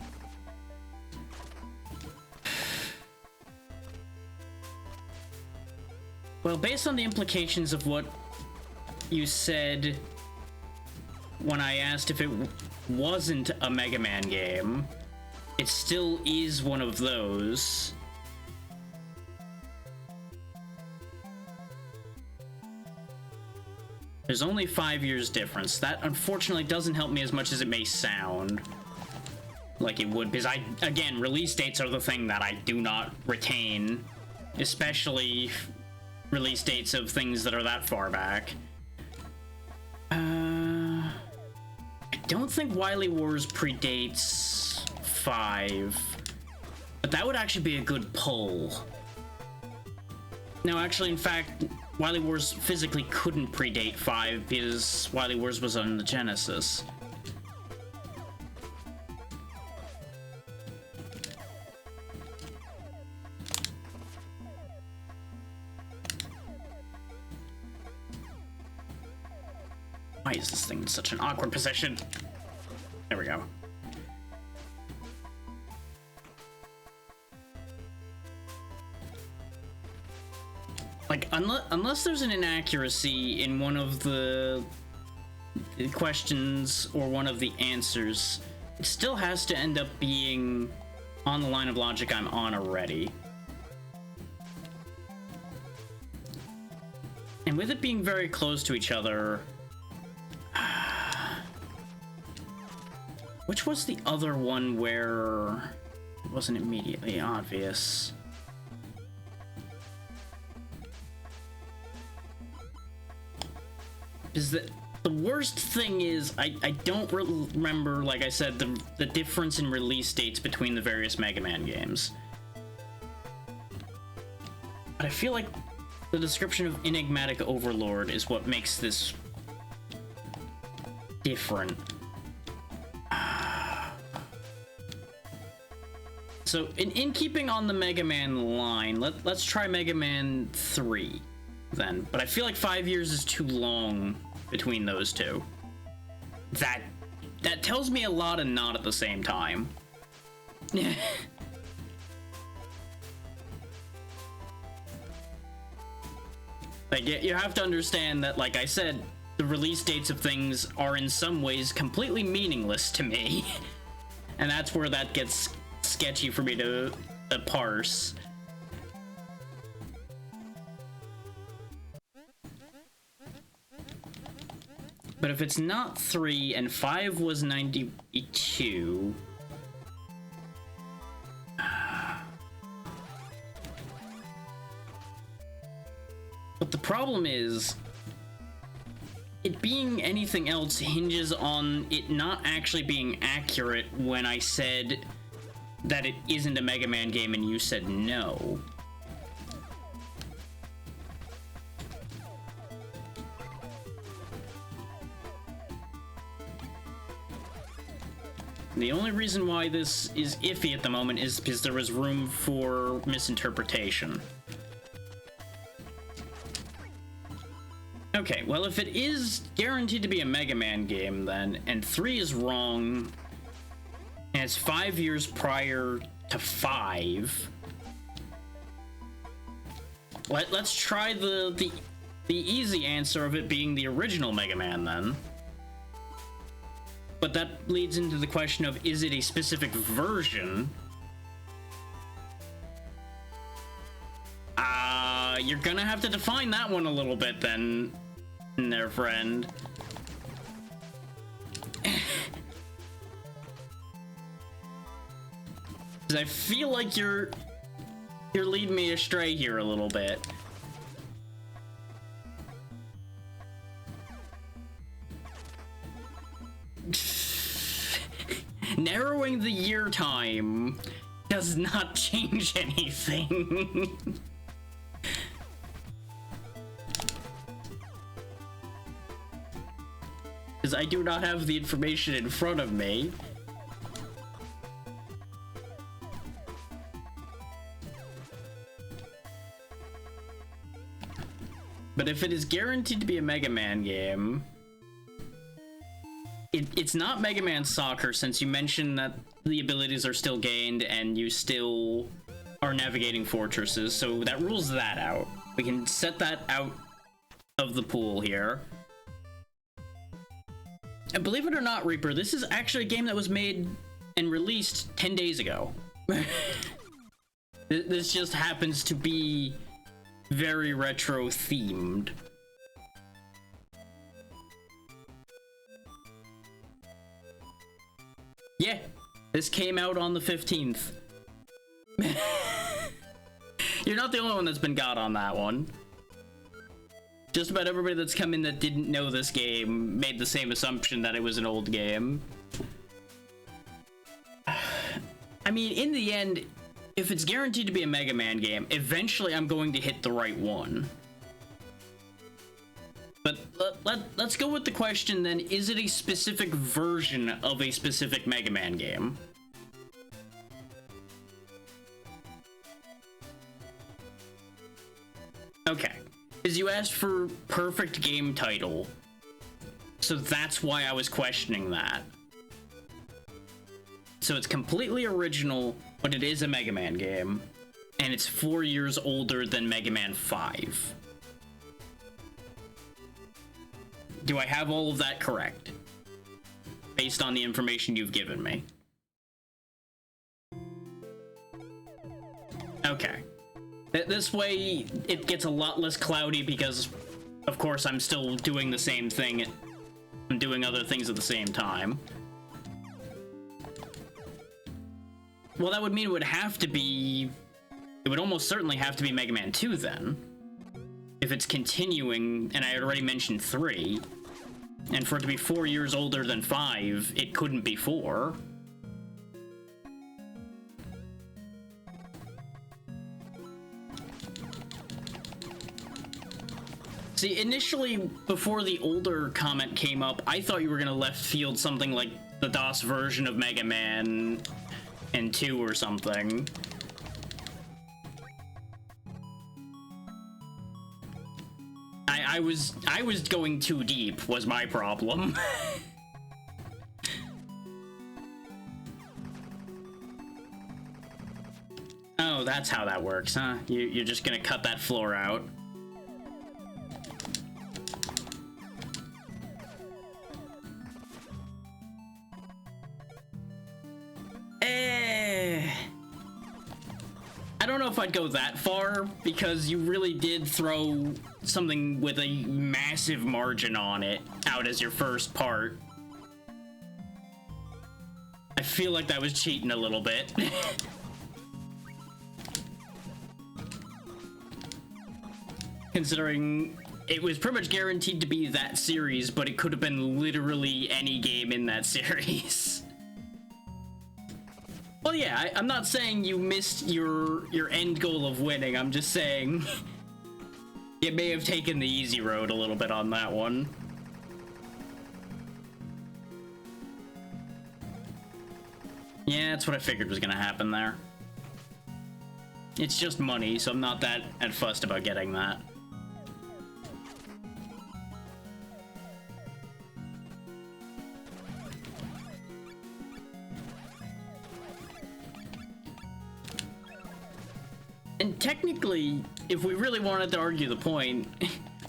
Well, based on the implications of what you said when I asked if it wasn't a Mega Man game, it still is one of those. There's only 5 years difference. That unfortunately doesn't help me as much as it may sound like it would, because again, release dates are the thing that I do not retain, especially release dates of things that are that far back. I don't think Wily Wars predates 5, but that would actually be a good pull. No, actually, in fact, Wily Wars physically couldn't predate 5 because Wily Wars was on the Genesis. Why is this thing in such an awkward position? There we go. Like, unless there's an inaccuracy in one of the questions or one of the answers, it still has to end up being on the line of logic I'm on already. And with it being very close to each other... Which was the other one where it wasn't immediately obvious? Is that the worst thing is I don't remember, like I said, the difference in release dates between the various Mega Man games. But I feel like the description of Enigmatic Overlord is what makes this different. So in keeping on the Mega Man line, let's try Mega Man 3 then. But I feel like 5 years is too long between those two. That tells me a lot and not at the same time. Like, you have to understand that, like I said, the release dates of things are in some ways completely meaningless to me. And that's where that gets sketchy for me to parse. But if it's not 3 and 5 was 92... But the problem is, it being anything else hinges on it not actually being accurate when I said that it isn't a Mega Man game and you said no. The only reason why this is iffy at the moment is because there was room for misinterpretation. Okay, well, if it is guaranteed to be a Mega Man game then, and 3 is wrong, And it's 5 years prior to 5. Let's try the easy answer of it being the original Mega Man then. But that leads into the question of, is it a specific version? You're gonna have to define that one a little bit then, there, friend. Because I feel like you're leading me astray here a little bit. Narrowing the year time does not change anything. Because I do not have the information in front of me. But if it is guaranteed to be a Mega Man game, it's not Mega Man Soccer, since you mentioned that the abilities are still gained and you still are navigating fortresses, so that rules that out. We can set that out of the pool here. And believe it or not, Reaper, this is actually a game that was made and released 10 days ago. This just happens to be very retro themed. Yeah, this came out on the 15th. You're not the only one that's been got on that one. Just about everybody that's come in that didn't know this game made the same assumption that it was an old game. I mean, in the end, if it's guaranteed to be a Mega Man game, eventually I'm going to hit the right one. But let's go with the question then, is it a specific version of a specific Mega Man game? Okay, because you asked for perfect game title, so that's why I was questioning that. So it's completely original, but it is a Mega Man game, and it's 4 years older than Mega Man 5. Do I have all of that correct? Based on the information you've given me. Okay. This way, it gets a lot less cloudy because, of course, I'm still doing the same thing. I'm doing other things at the same time. Well, that would mean it would have to be... It would almost certainly have to be Mega Man 2, then. If it's continuing, and I had already mentioned 3, and for it to be 4 years older than 5, it couldn't be 4. See, initially, before the older comment came up, I thought you were gonna left field something like the DOS version of Mega Man and 2 or something. I was going too deep, was my problem. Oh, that's how that works, huh? You're just gonna cut that floor out. I don't know if I'd go that far, because you really did throw something with a massive margin on it out as your first part. I feel like that was cheating a little bit. Considering it was pretty much guaranteed to be that series, but it could have been literally any game in that series. Well, yeah, I'm not saying you missed your end goal of winning. I'm just saying you may have taken the easy road a little bit on that one. Yeah, that's what I figured was gonna happen there. It's just money, so I'm not that fussed about getting that. And technically, if we really wanted to argue the point,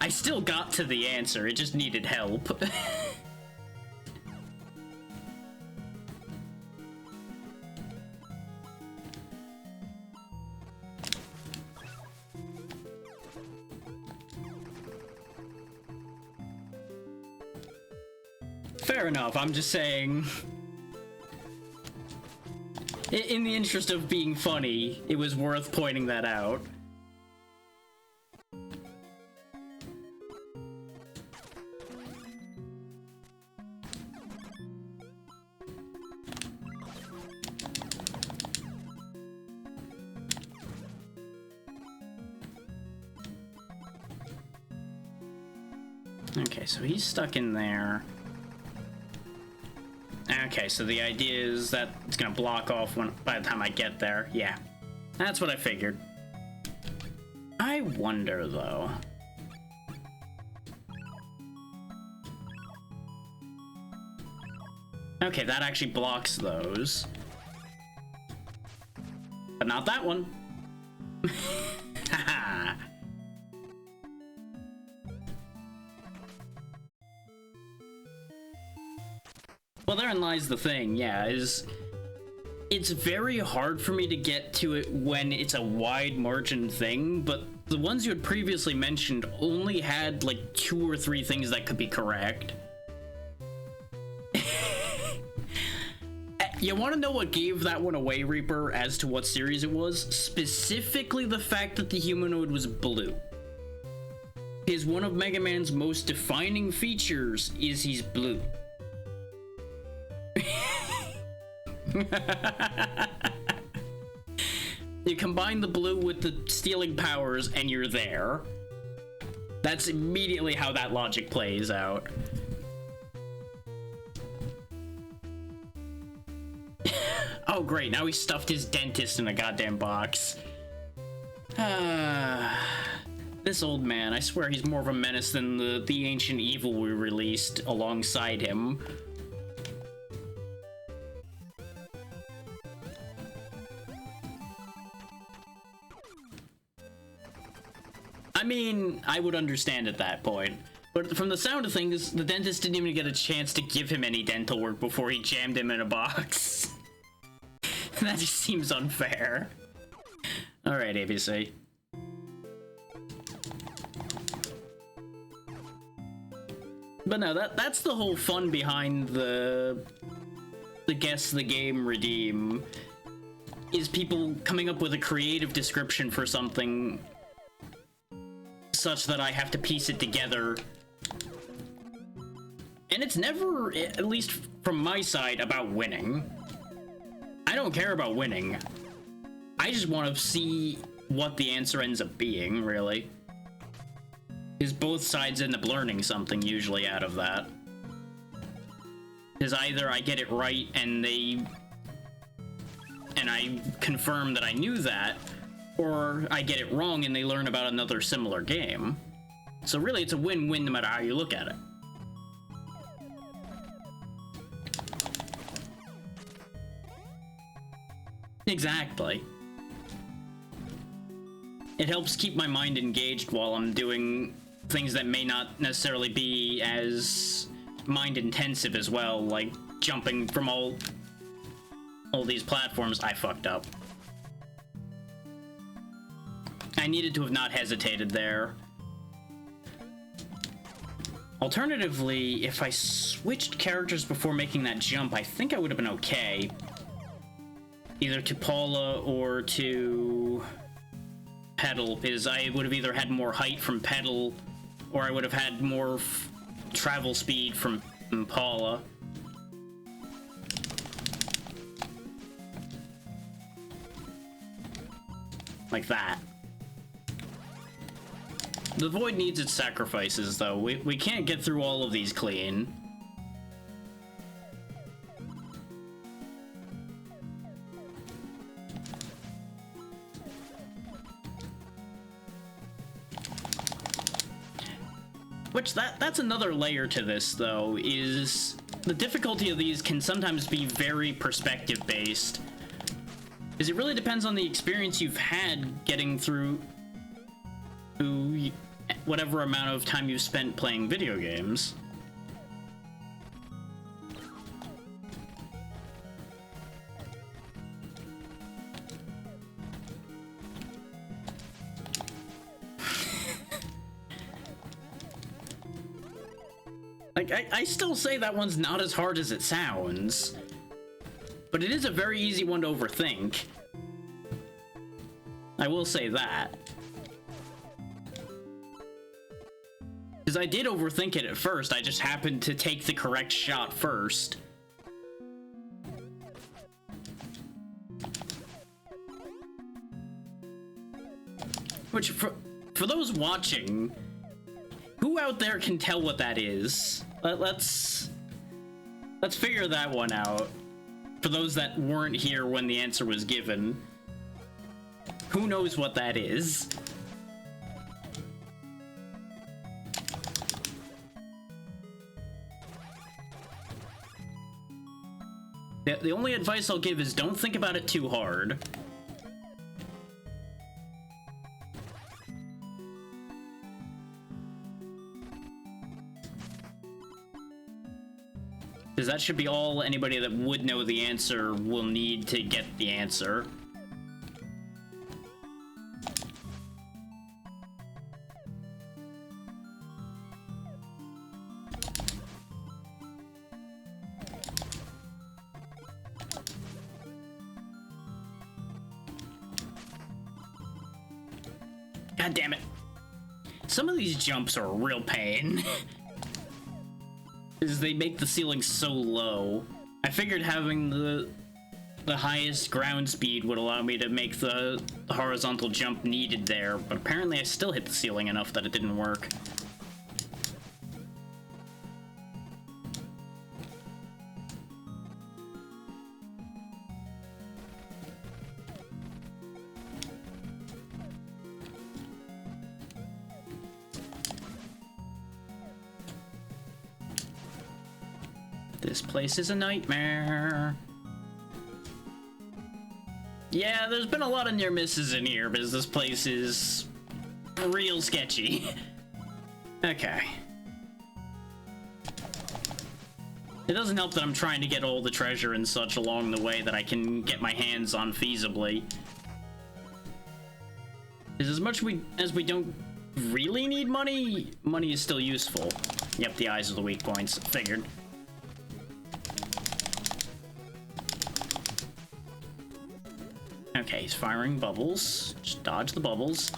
I still got to the answer, it just needed help. Fair enough, I'm just saying... In the interest of being funny, it was worth pointing that out. Okay, so he's stuck in there. Okay, so the idea is that it's gonna block off by the time I get there. Yeah, that's what I figured. I wonder, though. Okay, that actually blocks those. But not that one. Haha. Well, therein lies the thing, yeah, it's very hard for me to get to it when it's a wide margin thing, but the ones you had previously mentioned only had like 2 or 3 things that could be correct. You want to know what gave that one away, Reaper, as to what series it was? Specifically the fact that the humanoid was blue. Because one of Mega Man's most defining features is he's blue. You combine the blue with the stealing powers and you're there. That's immediately how that logic plays out. Oh great, now he stuffed his dentist in a goddamn box. This old man, I swear he's more of a menace than the ancient evil we released alongside him. I mean, I would understand at that point. But from the sound of things, the dentist didn't even get a chance to give him any dental work before he jammed him in a box. That just seems unfair. Alright, ABC. But no, that's the whole fun behind the Guess the Game Redeem, is people coming up with a creative description for something such that I have to piece it together. And it's never, at least from my side, about winning. I don't care about winning. I just want to see what the answer ends up being, really. Because both sides end up learning something, usually, out of that. Because either I get it right and I confirm that I knew that, or I get it wrong and they learn about another similar game. So really, it's a win-win no matter how you look at it. Exactly. It helps keep my mind engaged while I'm doing things that may not necessarily be as mind-intensive as well, like jumping from all these platforms. I fucked up. I needed to have not hesitated there. Alternatively, if I switched characters before making that jump, I think I would have been okay. Either to Paula or to Petal, because I would have either had more height from Petal, or I would have had more travel speed from Paula. Like that. The Void needs its sacrifices, though. We can't get through all of these clean. Which, that's another layer to this, though, is the difficulty of these can sometimes be very perspective-based. Because it really depends on the experience you've had getting through whatever amount of time you've spent playing video games. Like, I still say that one's not as hard as it sounds, but it is a very easy one to overthink. I will say that. Because I did overthink it at first, I just happened to take the correct shot first. Which, for those watching, who out there can tell what that is? Let's figure that one out. For those that weren't here when the answer was given, who knows what that is? The only advice I'll give is don't think about it too hard. Because that should be all anybody that would know the answer will need to get the answer. God damn it. Some of these jumps are a real pain. Is they make the ceiling so low. I figured having the highest ground speed would allow me to make the horizontal jump needed there, but apparently I still hit the ceiling enough that it didn't work. This place is a nightmare. Yeah, there's been a lot of near misses in here because this place is real sketchy. Okay. It doesn't help that I'm trying to get all the treasure and such along the way that I can get my hands on feasibly. Because as much as we don't really need money, money is still useful. Yep, the eyes are the weak points. Figured. Okay, he's firing bubbles. Just dodge the bubbles.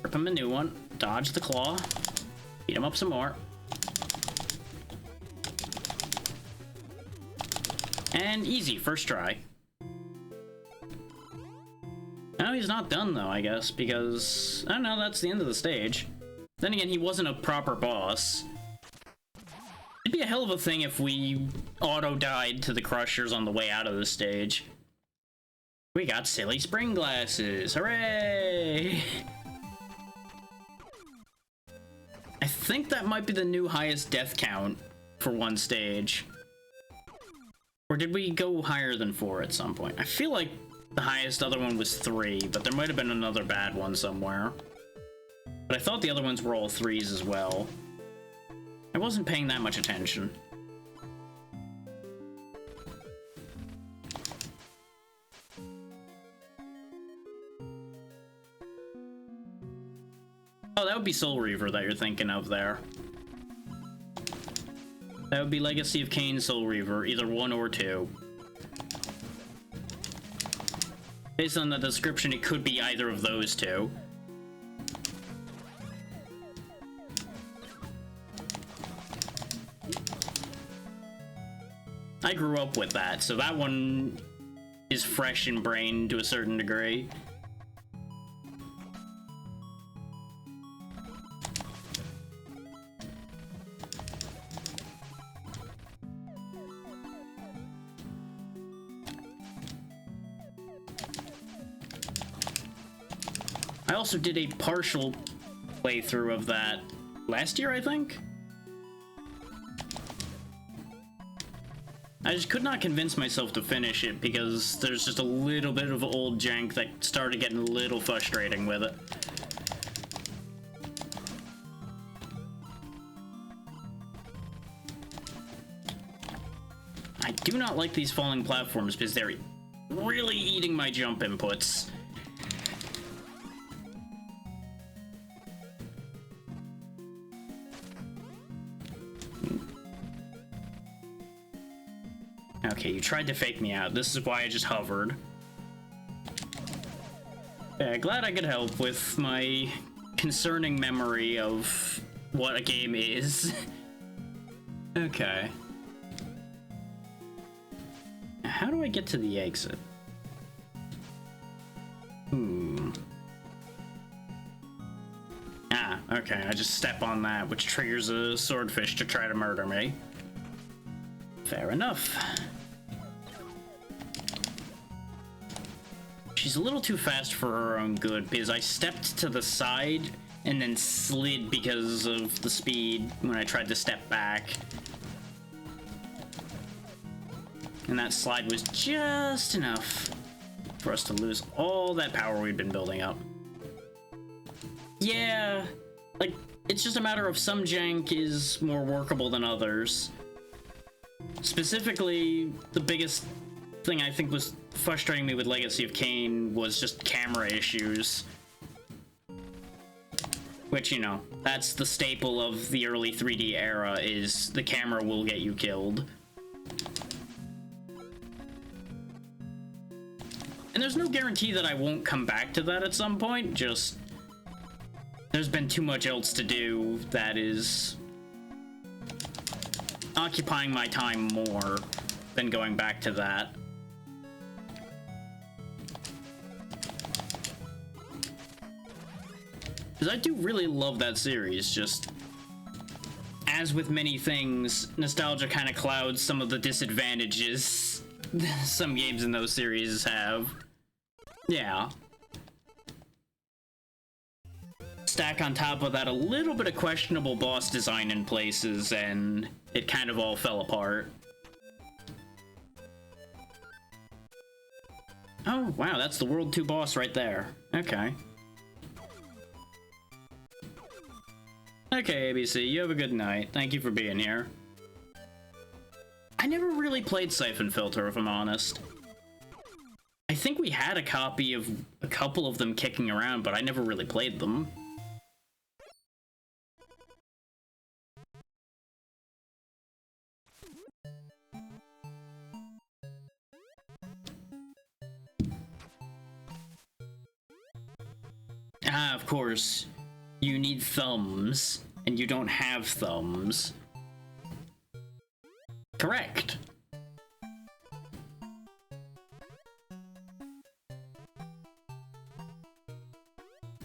Rip him a new one. Dodge the claw. Beat him up some more. And easy, first try. No, he's not done though, I guess, because, I don't know, that's the end of the stage. Then again, he wasn't a proper boss. It'd be a hell of a thing if we auto-died to the crushers on the way out of the stage. We got silly spring glasses, hooray! I think that might be the new highest death count for one stage. Or did we go higher than 4 at some point? I feel like the highest other one was 3, but there might have been another bad one somewhere. But I thought the other ones were all 3s as well. I wasn't paying that much attention. Oh, that would be Soul Reaver that you're thinking of there. That would be Legacy of Kain Soul Reaver, either 1 or 2. Based on the description, it could be either of those two. I grew up with that, so that one is fresh in brain to a certain degree. I also did a partial playthrough of that last year, I think? I just could not convince myself to finish it because there's just a little bit of old jank that started getting a little frustrating with it. I do not like these falling platforms because they're really eating my jump inputs. Okay, you tried to fake me out. This is why I just hovered. Yeah, glad I could help with my concerning memory of what a game is. Okay. How do I get to the exit? Ah, okay, I just step on that, which triggers a swordfish to try to murder me. Fair enough. She's a little too fast for her own good, because I stepped to the side and then slid because of the speed when I tried to step back. And that slide was just enough for us to lose all that power we'd been building up. Yeah, like, it's just a matter of some jank is more workable than others. Specifically, the biggest thing I think was frustrating me with Legacy of Kain was just camera issues. Which, you know, that's the staple of the early 3D era, is the camera will get you killed. And there's no guarantee that I won't come back to that at some point, just there's been too much else to do that is occupying my time more than going back to that. Because I do really love that series, just as with many things, nostalgia kind of clouds some of the disadvantages some games in those series have. Yeah. Stack on top of that a little bit of questionable boss design in places, and it kind of all fell apart. Oh, wow, that's the World 2 boss right there. Okay. Okay, ABC, you have a good night. Thank you for being here. I never really played Siphon Filter, if I'm honest. I think we had a copy of a couple of them kicking around, but I never really played them. Ah, of course. You need thumbs, and you don't have thumbs. Correct.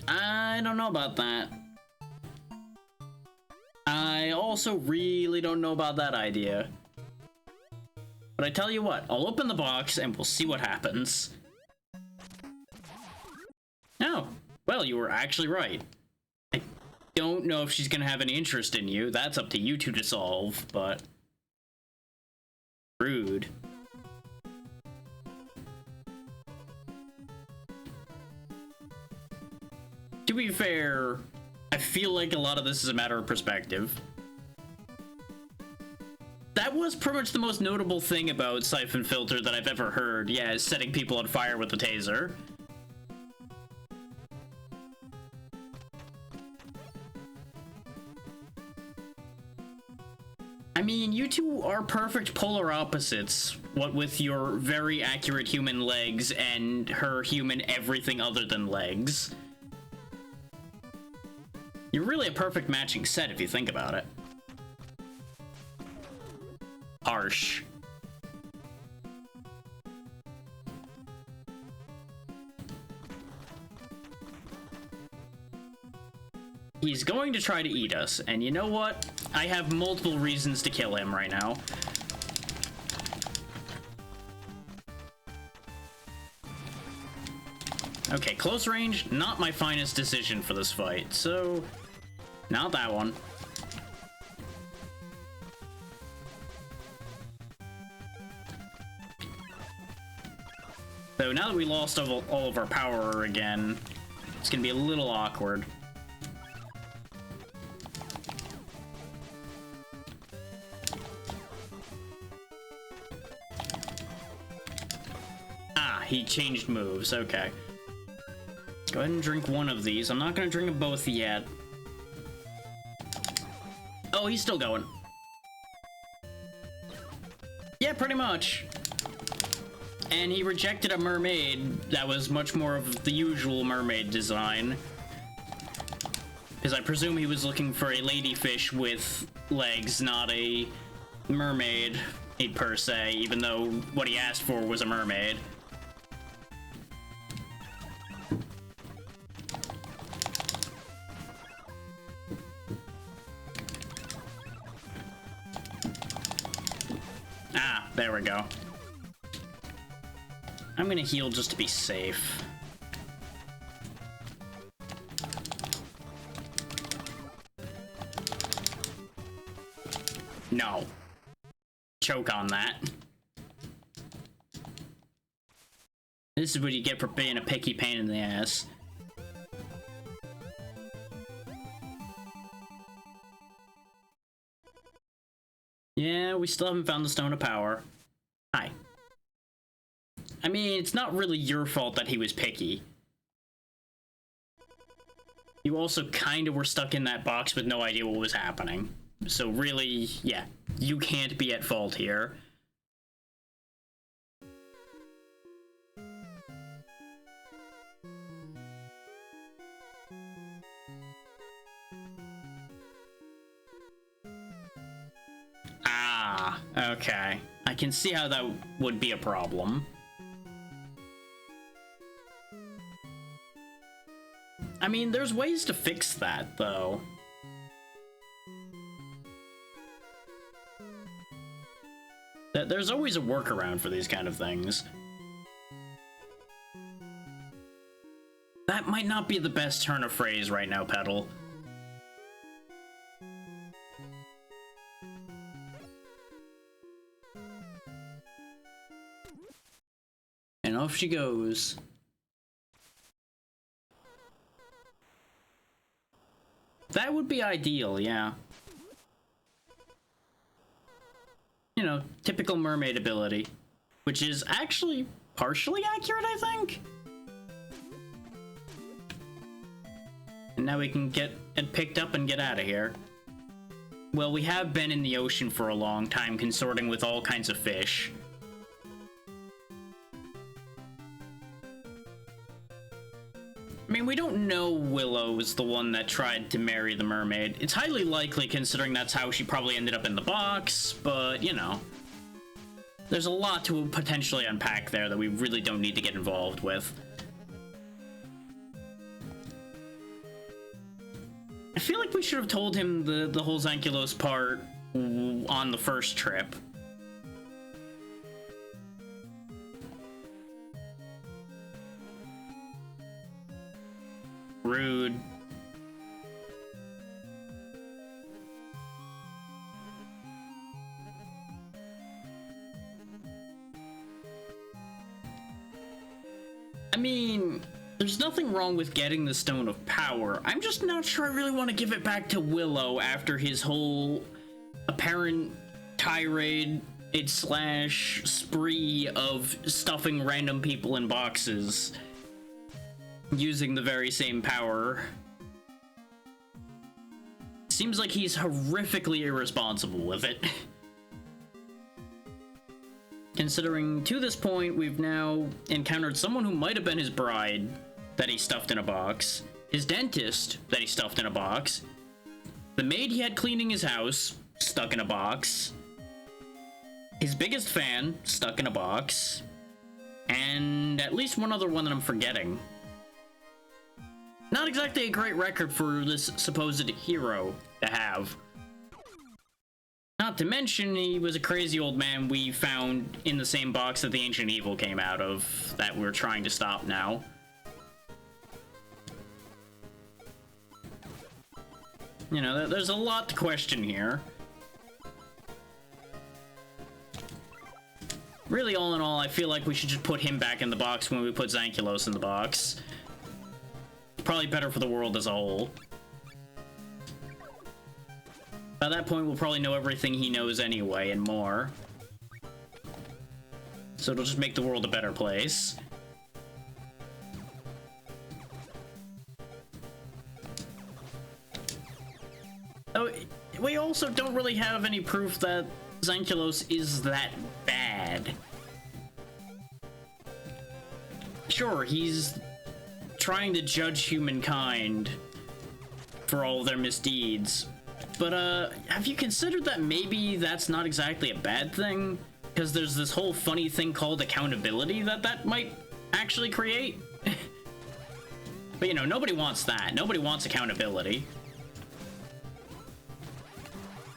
I don't know about that. I also really don't know about that idea. But I tell you what, I'll open the box and we'll see what happens. Oh, well, you were actually right. I don't know if she's gonna have any interest in you. That's up to you two to solve, but... rude. To be fair, I feel like a lot of this is a matter of perspective. That was pretty much the most notable thing about Siphon Filter that I've ever heard. Yeah, is setting people on fire with a taser. I mean, you two are perfect polar opposites, what with your very accurate human legs and her human everything other than legs. You're really a perfect matching set if you think about it. Harsh. He's going to try to eat us, and you know what? I have multiple reasons to kill him right now. Okay, close range, not my finest decision for this fight, so... not that one. So now that we lost all of our power again, it's gonna be a little awkward. Ah, he changed moves, okay. Go ahead and drink one of these. I'm not gonna drink them both yet. Oh, he's still going. Yeah, pretty much. And he rejected a mermaid that was much more of the usual mermaid design. Because I presume he was looking for a ladyfish with legs, not a mermaid per se, even though what he asked for was a mermaid. Ah, there we go. I'm gonna heal just to be safe. No. Choke on that. This is what you get for being a picky pain in the ass. Yeah, we still haven't found the Stone of Power. Hi. I mean, it's not really your fault that he was picky. You also kind of were stuck in that box with no idea what was happening. So really, yeah, you can't be at fault here. Ah, okay. I can see how that would be a problem. I mean, there's ways to fix that, though. There's always a workaround for these kind of things. That might not be the best turn of phrase right now, Petal. And off she goes. That would be ideal, yeah. You know, typical mermaid ability. Which is actually partially accurate, I think? And now we can get it picked up and get out of here. Well, we have been in the ocean for a long time, consorting with all kinds of fish. I mean, we don't know Willow is the one that tried to marry the mermaid. It's highly likely, considering that's how she probably ended up in the box, but, you know. There's a lot to potentially unpack there that we really don't need to get involved with. I feel like we should have told him the whole Zankylos part on the first trip. Rude. I mean, there's nothing wrong with getting the Stone of Power. I'm just not sure I really want to give it back to Willow after his whole apparent tirade slash spree of stuffing random people in boxes using the very same power. Seems like he's horrifically irresponsible with it. Considering to this point, we've now encountered someone who might have been his bride that he stuffed in a box, his dentist that he stuffed in a box, the maid he had cleaning his house, stuck in a box, his biggest fan, stuck in a box, and at least one other one that I'm forgetting. Not exactly a great record for this supposed hero to have. Not to mention, he was a crazy old man we found in the same box that the Ancient Evil came out of, that we're trying to stop now. You know, there's a lot to question here. Really, all in all, I feel like we should just put him back in the box when we put Zankylos in the box. Probably better for the world as a whole. By that point, we'll probably know everything he knows anyway, and more. So it'll just make the world a better place. Oh, we also don't really have any proof that Zankylos is that bad. Sure, he's trying to judge humankind for all their misdeeds, but have you considered that maybe that's not exactly a bad thing? Because there's this whole funny thing called accountability that might actually create. But you know, nobody wants that. Nobody wants accountability.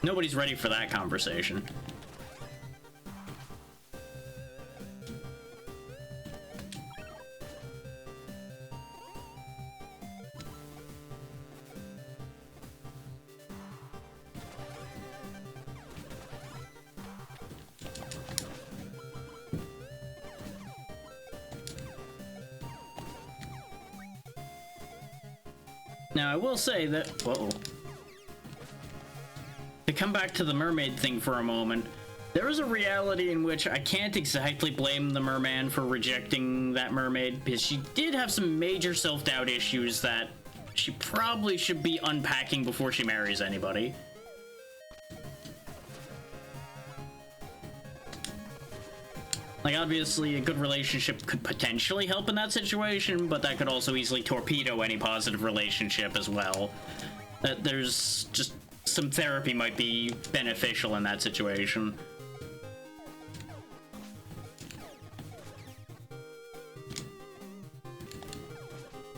Nobody's ready for that conversation. Now, I will say that... Whoa. To come back to the mermaid thing for a moment, there is a reality in which I can't exactly blame the merman for rejecting that mermaid, because she did have some major self-doubt issues that she probably should be unpacking before she marries anybody. Like, obviously, a good relationship could potentially help in that situation, but that could also easily torpedo any positive relationship as well. There's just... some therapy might be beneficial in that situation.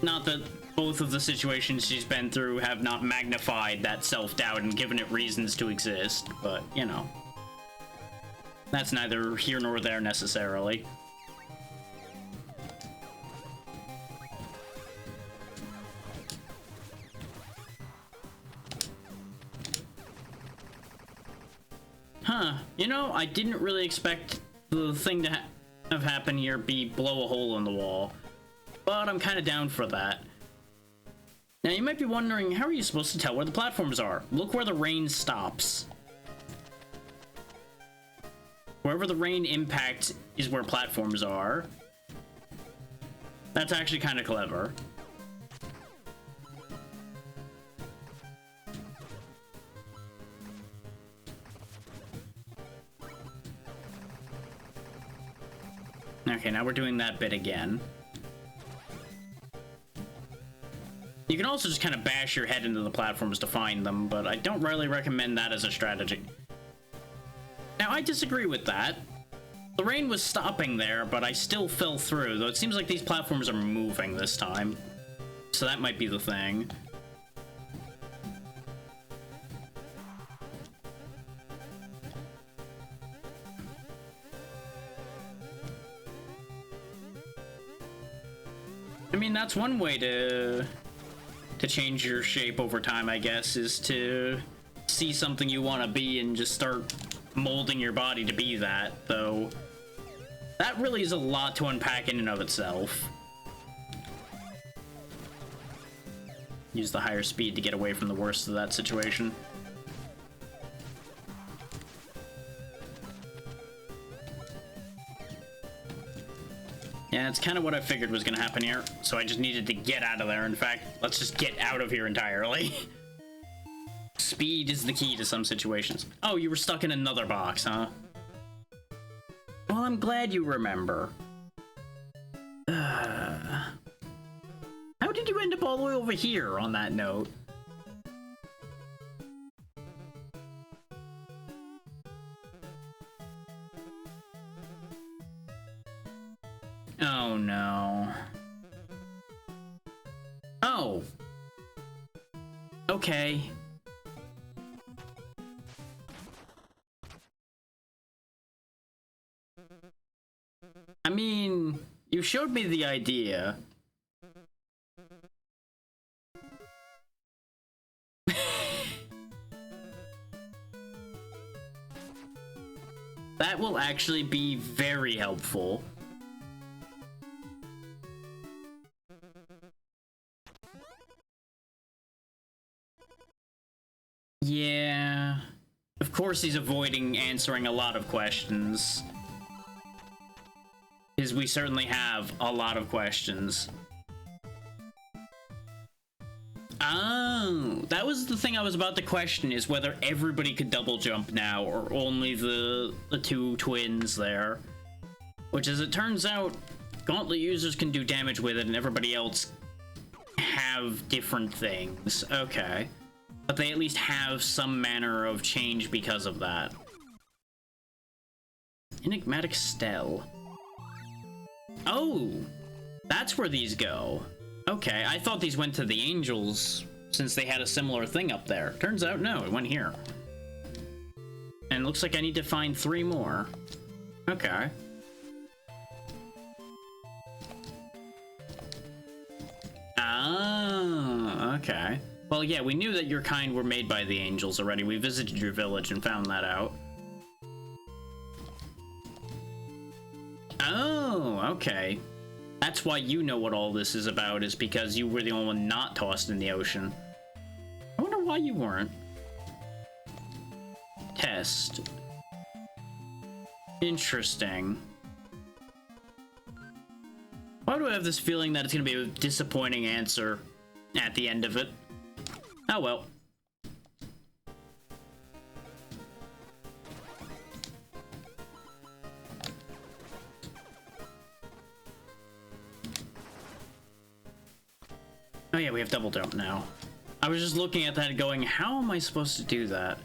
Not that both of the situations she's been through have not magnified that self-doubt and given it reasons to exist, but, you know. That's neither here nor there necessarily. Huh. You know, I didn't really expect the thing to have happened here be blow a hole in the wall. But I'm kind of down for that. Now, you might be wondering, how are you supposed to tell where the platforms are? Look where the rain stops. Wherever the rain impacts is where platforms are. That's actually kind of clever. Okay, now we're doing that bit again. You can also just kind of bash your head into the platforms to find them, but I don't really recommend that as a strategy. Now, I disagree with that. The rain was stopping there, but I still fell through, though it seems like these platforms are moving this time. So that might be the thing. I mean, that's one way to change your shape over time, I guess, is to see something you want to be and just start molding your body to be that, though that really is a lot to unpack in and of itself. Use the higher speed to get away from the worst of that situation. Yeah, that's kind of what I figured was going to happen here, so I just needed to get out of there. In fact, let's just get out of here entirely. Speed is the key to some situations. Oh, you were stuck in another box, huh? Well, I'm glad you remember. How did you end up all the way over here on that note? Oh, no. Oh. Okay. I mean, you showed me the idea. That will will actually be very helpful. Yeah. Of course he's avoiding answering a lot of questions. Because we certainly have a lot of questions. Oh, that was the thing I was about to question, is whether everybody could double jump now, or only the two twins there. Which, as it turns out, Gauntlet users can do damage with it, and everybody else have different things. Okay. But they at least have some manner of change because of that. Enigmatic Stele. Oh! That's where these go. Okay, I thought these went to the angels, since they had a similar thing up there. Turns out, no, it went here. And it looks like I need to find 3 more. Okay. Ah, okay. Well, yeah, we knew that your kind were made by the angels already. We visited your village and found that out. Oh, okay. That's why you know what all this is about, is because you were the only one not tossed in the ocean. I wonder why you weren't. Test. Interesting. Why do I have this feeling that it's gonna be a disappointing answer at the end of it? Oh well. Oh yeah, we have double jump now. I was just looking at that going, how am I supposed to do that?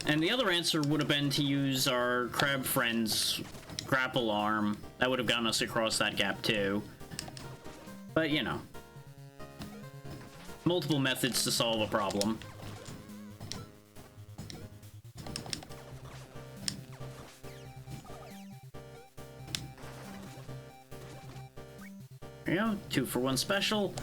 And the other answer would have been to use our crab friend's grapple arm. That would have gotten us across that gap too. But, you know. Multiple methods to solve a problem. There you go, 2 for 1 special.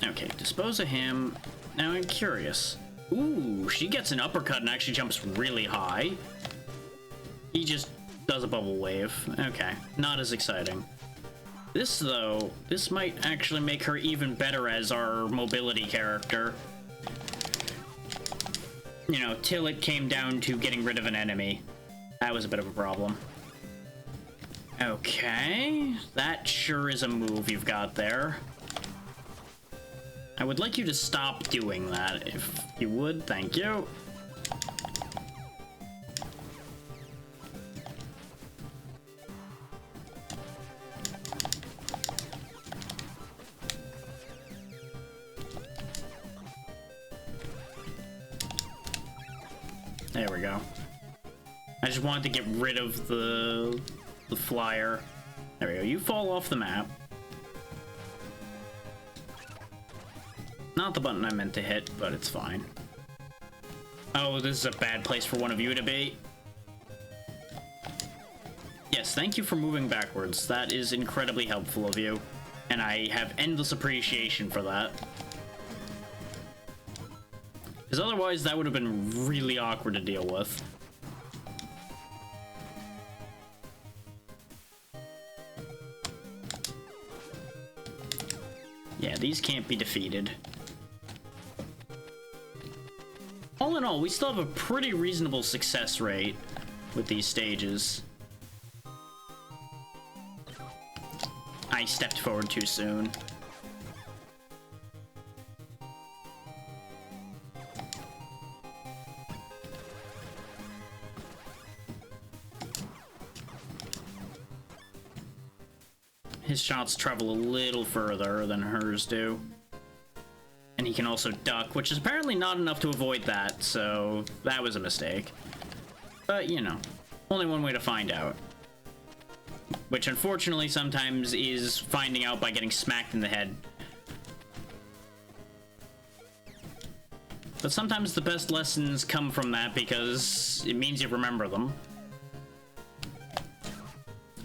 Okay, dispose of him. Now I'm curious. Ooh, she gets an uppercut and actually jumps really high. He just does a bubble wave. Okay, not as exciting. This, though, this might actually make her even better as our mobility character. You know, till it came down to getting rid of an enemy. That was a bit of a problem. Okay, that sure is a move you've got there. I would like you to stop doing that, if you would. Thank you. There we go. I just wanted to get rid of the flyer. There we go. You fall off the map. Not the button I meant to hit, but it's fine. Oh, this is a bad place for one of you to be. Yes, thank you for moving backwards. That is incredibly helpful of you. And I have endless appreciation for that. Because otherwise, that would have been really awkward to deal with. Yeah, these can't be defeated. All in all, we still have a pretty reasonable success rate with these stages. I stepped forward too soon. His shots travel a little further than hers do. And he can also duck, which is apparently not enough to avoid that, so that was a mistake. But, you know, only one way to find out. Which, unfortunately, sometimes is finding out by getting smacked in the head. But sometimes the best lessons come from that because it means you remember them.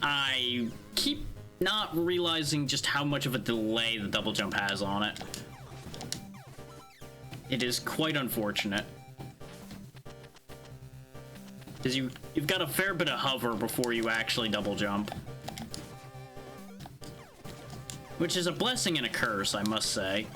I keep not realizing just how much of a delay the double jump has on it. It is quite unfortunate. Because you've got a fair bit of hover before you actually double jump. Which is a blessing and a curse, I must say.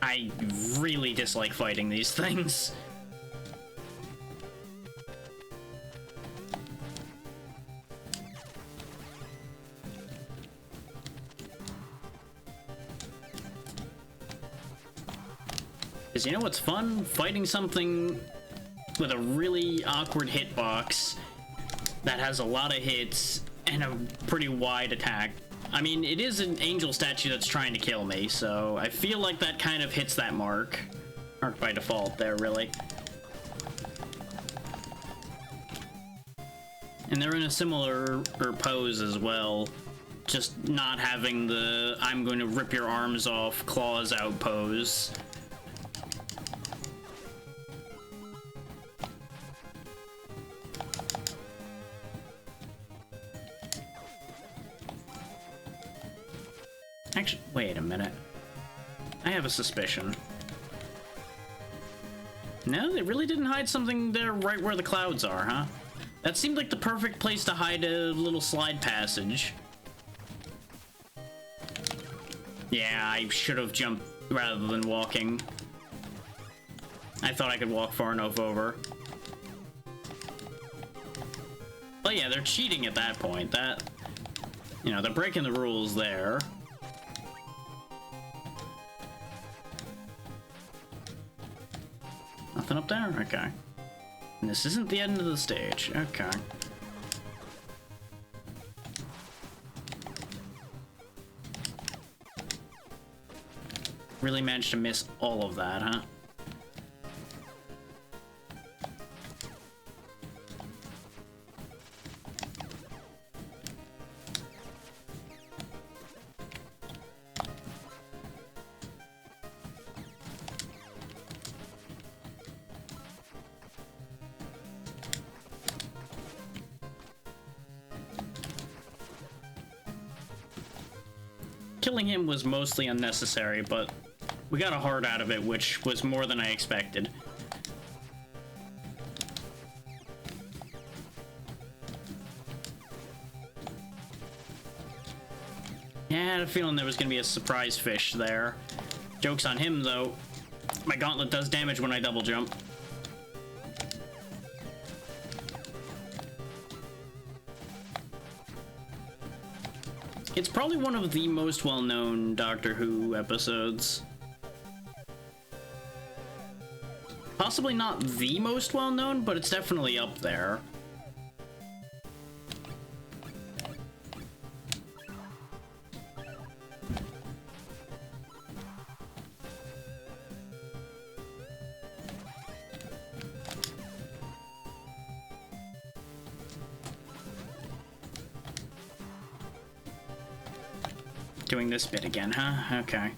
I really dislike fighting these things. Because you know what's fun? Fighting something with a really awkward hitbox that has a lot of hits and a pretty wide attack. I mean, it is an angel statue that's trying to kill me, so I feel like that kind of hits that mark. Mark by default there, really. And they're in a similar pose as well. Just not having the I'm going to rip your arms off, claws out pose. Actually, wait a minute. I have a suspicion. No, they really didn't hide something there right where the clouds are, huh? That seemed like the perfect place to hide a little slide passage. Yeah, I should have jumped rather than walking. I thought I could walk far enough over. But yeah, they're cheating at that point. You know, they're breaking the rules there. Nothing up there? Okay. And this isn't the end of the stage. Okay. Really managed to miss all of that, huh? Killing him was mostly unnecessary, but we got a heart out of it, which was more than I expected. Yeah, I had a feeling there was going to be a surprise fish there. Joke's on him, though. My gauntlet does damage when I double jump. It's probably one of the most well-known Doctor Who episodes. Possibly not the most well-known, but it's definitely up there. Doing this bit again, huh? Okay.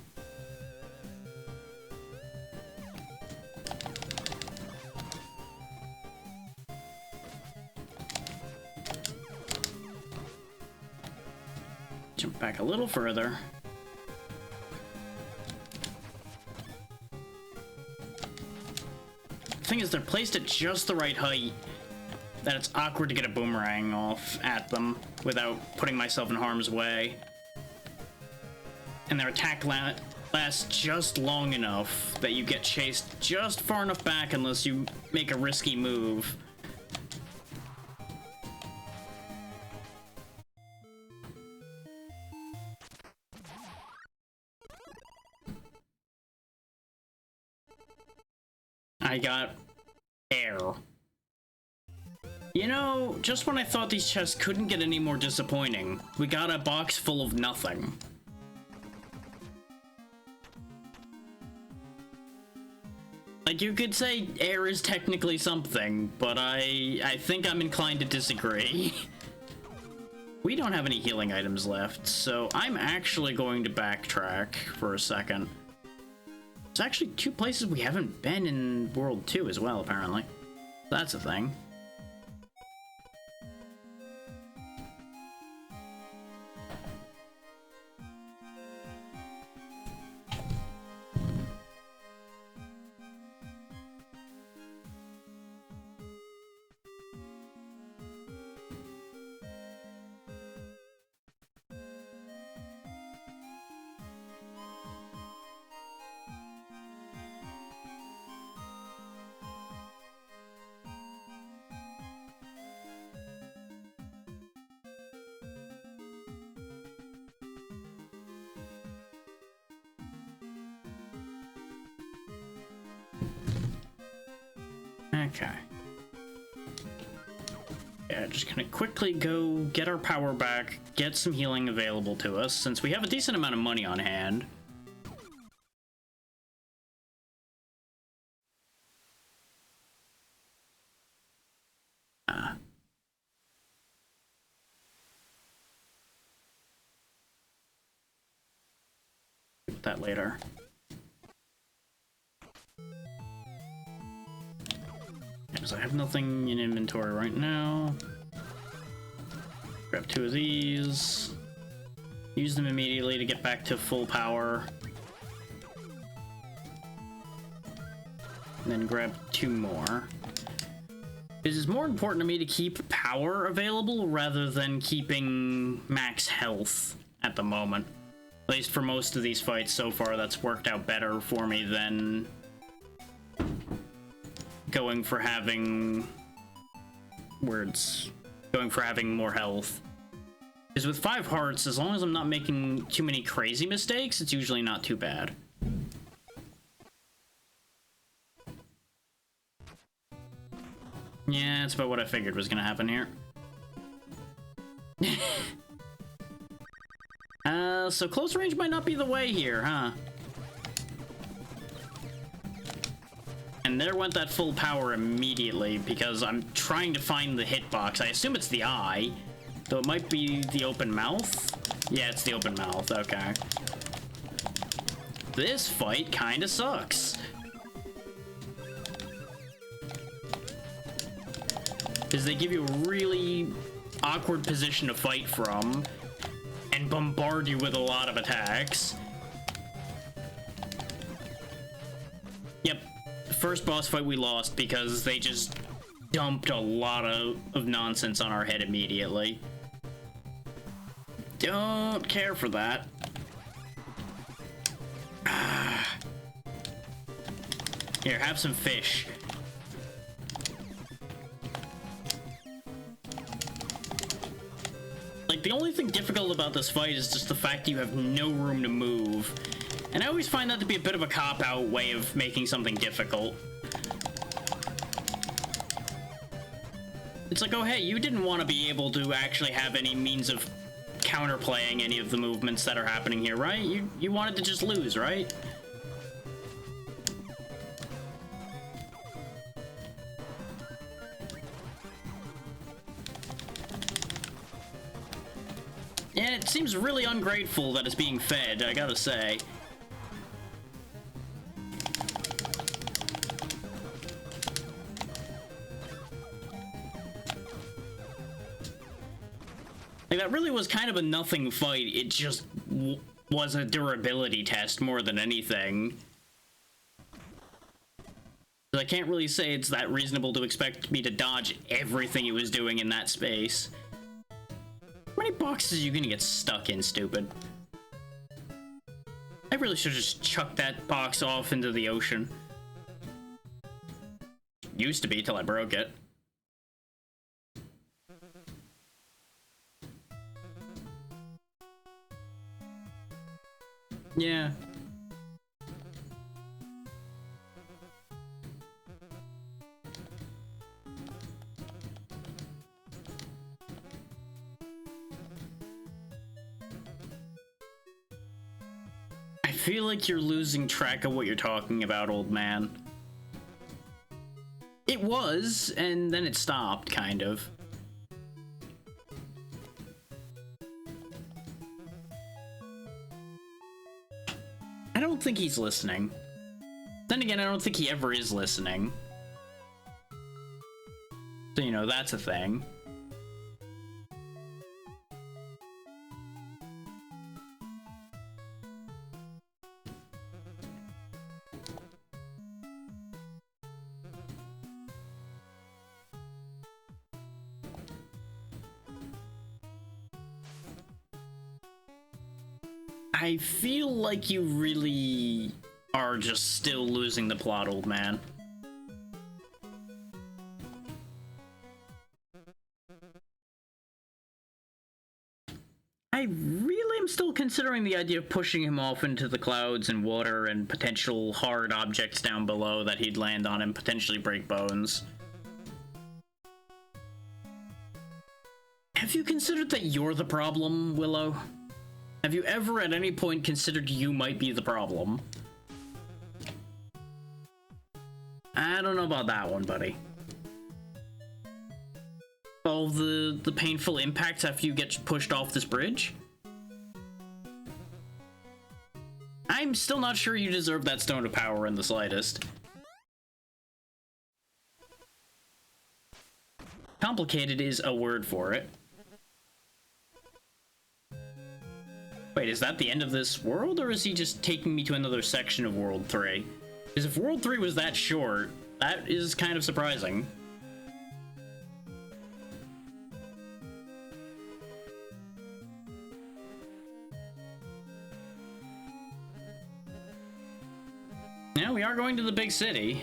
Jump back a little further. The thing is, they're placed at just the right height that it's awkward to get a boomerang off at them without putting myself in harm's way. And their attack lasts just long enough that you get chased just far enough back unless you make a risky move. I got air. You know, just when I thought these chests couldn't get any more disappointing, we got a box full of nothing. Like, you could say air is technically something, but I think I'm inclined to disagree. We don't have any healing items left, so I'm actually going to backtrack for a second. There's actually 2 places we haven't been in World 2 as well, apparently. That's a thing. Okay. Yeah, just gonna quickly go get our power back, get some healing available to us, since we have a decent amount of money on hand. Get that later. Because I have nothing in inventory right now. Grab 2 of these. Use them immediately to get back to full power. And then grab 2 more. It is more important to me to keep power available rather than keeping max health at the moment. At least for most of these fights so far, that's worked out better for me than going for having more health. Because with 5 hearts, as long as I'm not making too many crazy mistakes, it's usually not too bad. Yeah, that's about what I figured was gonna happen here. So close range might not be the way here, huh? And there went that full power immediately, because I'm trying to find the hitbox. I assume it's the eye, though it might be the open mouth. Yeah, it's the open mouth, okay. This fight kinda sucks. Because they give you a really awkward position to fight from, and bombard you with a lot of attacks. Yep. First boss fight we lost because they just dumped a lot of nonsense on our head immediately. Don't care for that. Here, have some fish. Like, the only thing difficult about this fight is just the fact that you have no room to move. And I always find that to be a bit of a cop-out way of making something difficult. It's like, oh hey, you didn't want to be able to actually have any means of counterplaying any of the movements that are happening here, right? You wanted to just lose, right? Yeah, it seems really ungrateful that it's being fed, I gotta say. Like, that really was kind of a nothing fight. It just was a durability test more than anything. I can't really say it's that reasonable to expect me to dodge everything it was doing in that space. How many boxes are you gonna get stuck in, stupid? I really should just chuck that box off into the ocean. Used to be till I broke it. Yeah. I feel like you're losing track of what you're talking about, old man. It was, and then it stopped, kind of. I don't think he's listening. Then again, I don't think he ever is listening. So, you know, that's a thing. I feel like you really are just still losing the plot, old man. I really am still considering the idea of pushing him off into the clouds and water and potential hard objects down below that he'd land on and potentially break bones. Have you considered that you're the problem, Willow? Have you ever at any point considered you might be the problem? I don't know about that one, buddy. All the painful impacts after you get pushed off this bridge? I'm still not sure you deserve that stone of power in the slightest. Complicated is a word for it. Wait, is that the end of this world, or is he just taking me to another section of World 3? Because if World 3 was that short, that is kind of surprising. Now we are going to the big city.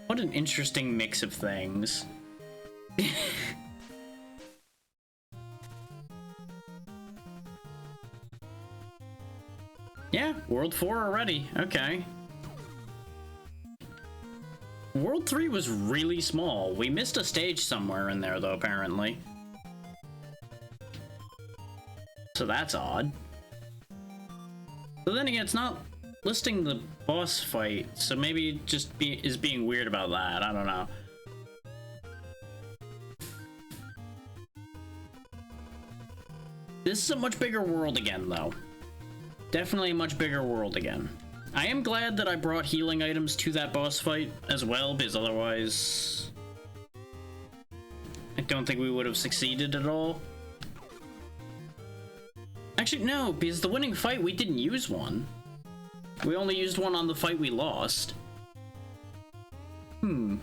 What an interesting mix of things. Yeah, World 4 already. Okay. World 3 was really small. We missed a stage somewhere in there, though, apparently. So that's odd. But then again, it's not listing the boss fight, so maybe it just is being weird about that. I don't know. This is a much bigger world again, though. Definitely a much bigger world again. I am glad that I brought healing items to that boss fight as well, because otherwise I don't think we would have succeeded at all. Actually, no, because the winning fight, we didn't use one. We only used one on the fight we lost. That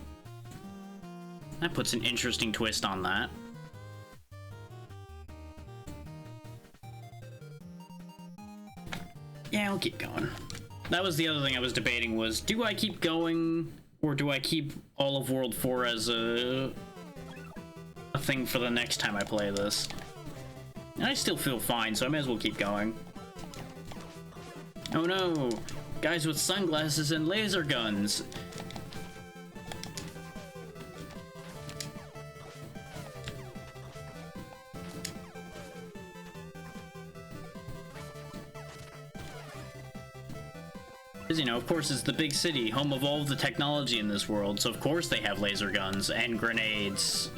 puts an interesting twist on that. Yeah, I'll keep going. That was the other thing I was debating was, do I keep going, or do I keep all of World 4 as a thing for the next time I play this? And I still feel fine, so I may as well keep going. Oh no! Guys with sunglasses and laser guns! Because, you know, of course it's the big city, home of all of the technology in this world, so of course they have laser guns and grenades.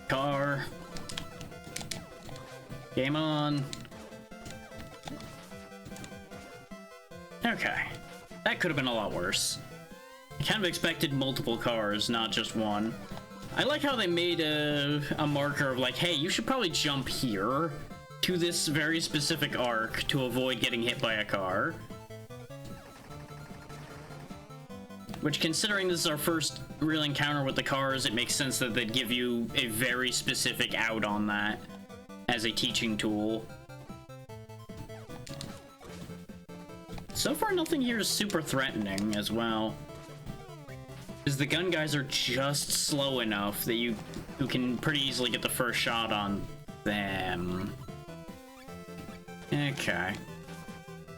Car. Game on. Okay. That could have been a lot worse. I kind of expected multiple cars, not just one. I like how they made a marker of like, hey, you should probably jump here to this very specific arc to avoid getting hit by a car. Which, considering this is our first real encounter with the cars, it makes sense that they'd give you a very specific out on that as a teaching tool. So far, nothing here is super threatening as well. Because the gun guys are just slow enough that you can pretty easily get the first shot on them. Okay.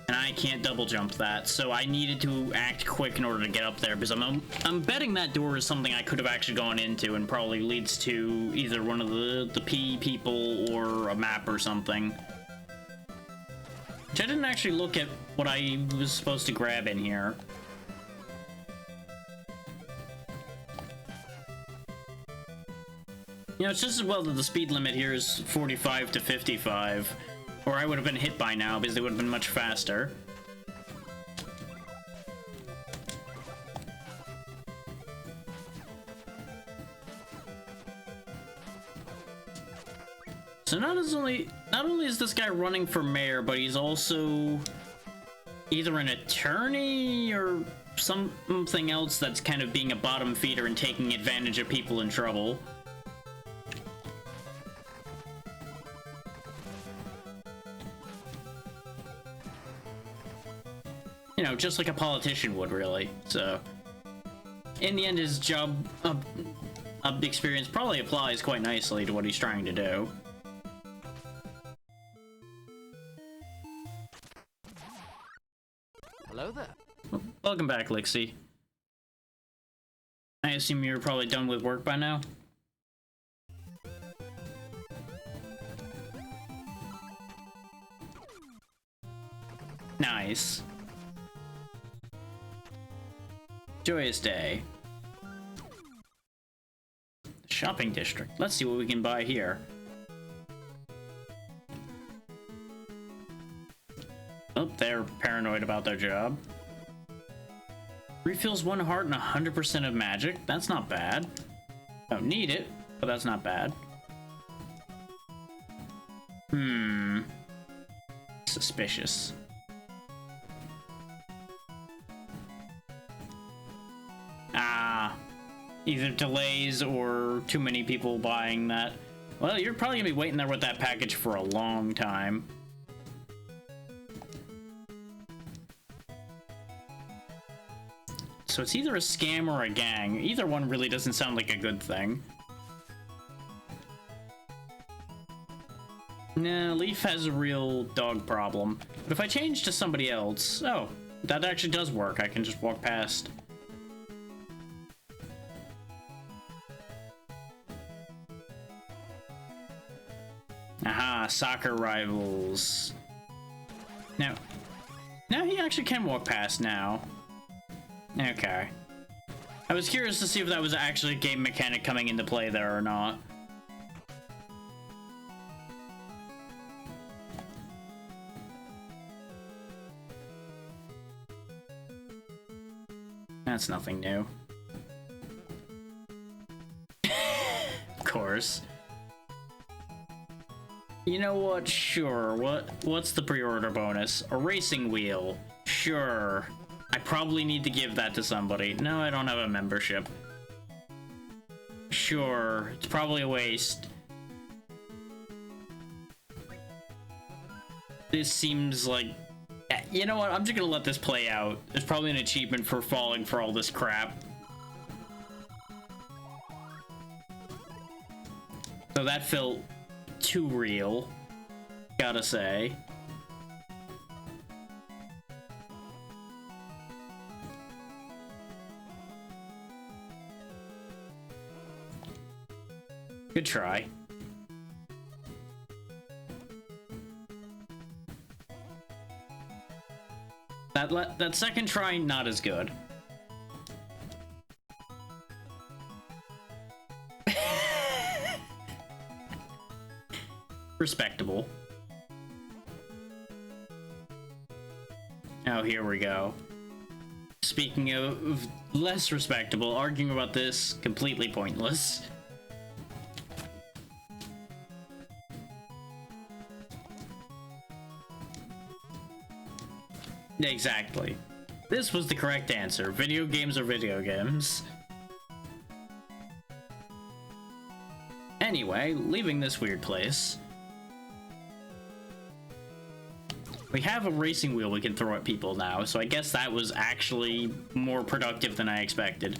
And I can't double jump that, so I needed to act quick in order to get up there, because I'm betting that door is something I could have actually gone into and probably leads to either one of the P people or a map or something. I didn't actually look at what I was supposed to grab in here. You know, it's just as well that the speed limit here is 45 to 55, or I would have been hit by now because they would have been much faster. So not only is this guy running for mayor, but he's also either an attorney or something else that's kind of being a bottom feeder and taking advantage of people in trouble. You know, just like a politician would, really. So, in the end, his job experience probably applies quite nicely to what he's trying to do. Hello there. Welcome back, Lixie. I assume you're probably done with work by now? Nice. Joyous day. Shopping district. Let's see what we can buy here. Oh, they're paranoid about their job. Refills 1 heart and 100% of magic. That's not bad. Don't need it, but that's not bad. Suspicious. Either delays or too many people buying that. Well, you're probably gonna be waiting there with that package for a long time. So it's either a scam or a gang. Either one really doesn't sound like a good thing. Nah, Leaf has a real dog problem. But if I change to somebody else... Oh, that actually does work. I can just walk past. Aha, soccer rivals. Now he actually can walk past now. Okay. I was curious to see if that was actually a game mechanic coming into play there or not. That's nothing new. Of course. You know what? Sure. What's the pre-order bonus? A racing wheel. Sure. I probably need to give that to somebody. No, I don't have a membership. Sure. It's probably a waste. This seems like... You know what? I'm just gonna let this play out. There's probably an achievement for falling for all this crap. So that felt too real, gotta say. Good try. That second try, not as good. Respectable. Oh, here we go. Speaking of less respectable, arguing about this, completely pointless. Exactly. This was the correct answer. Video games are video games. Anyway, leaving this weird place. We have a racing wheel we can throw at people now, so I guess that was actually more productive than I expected.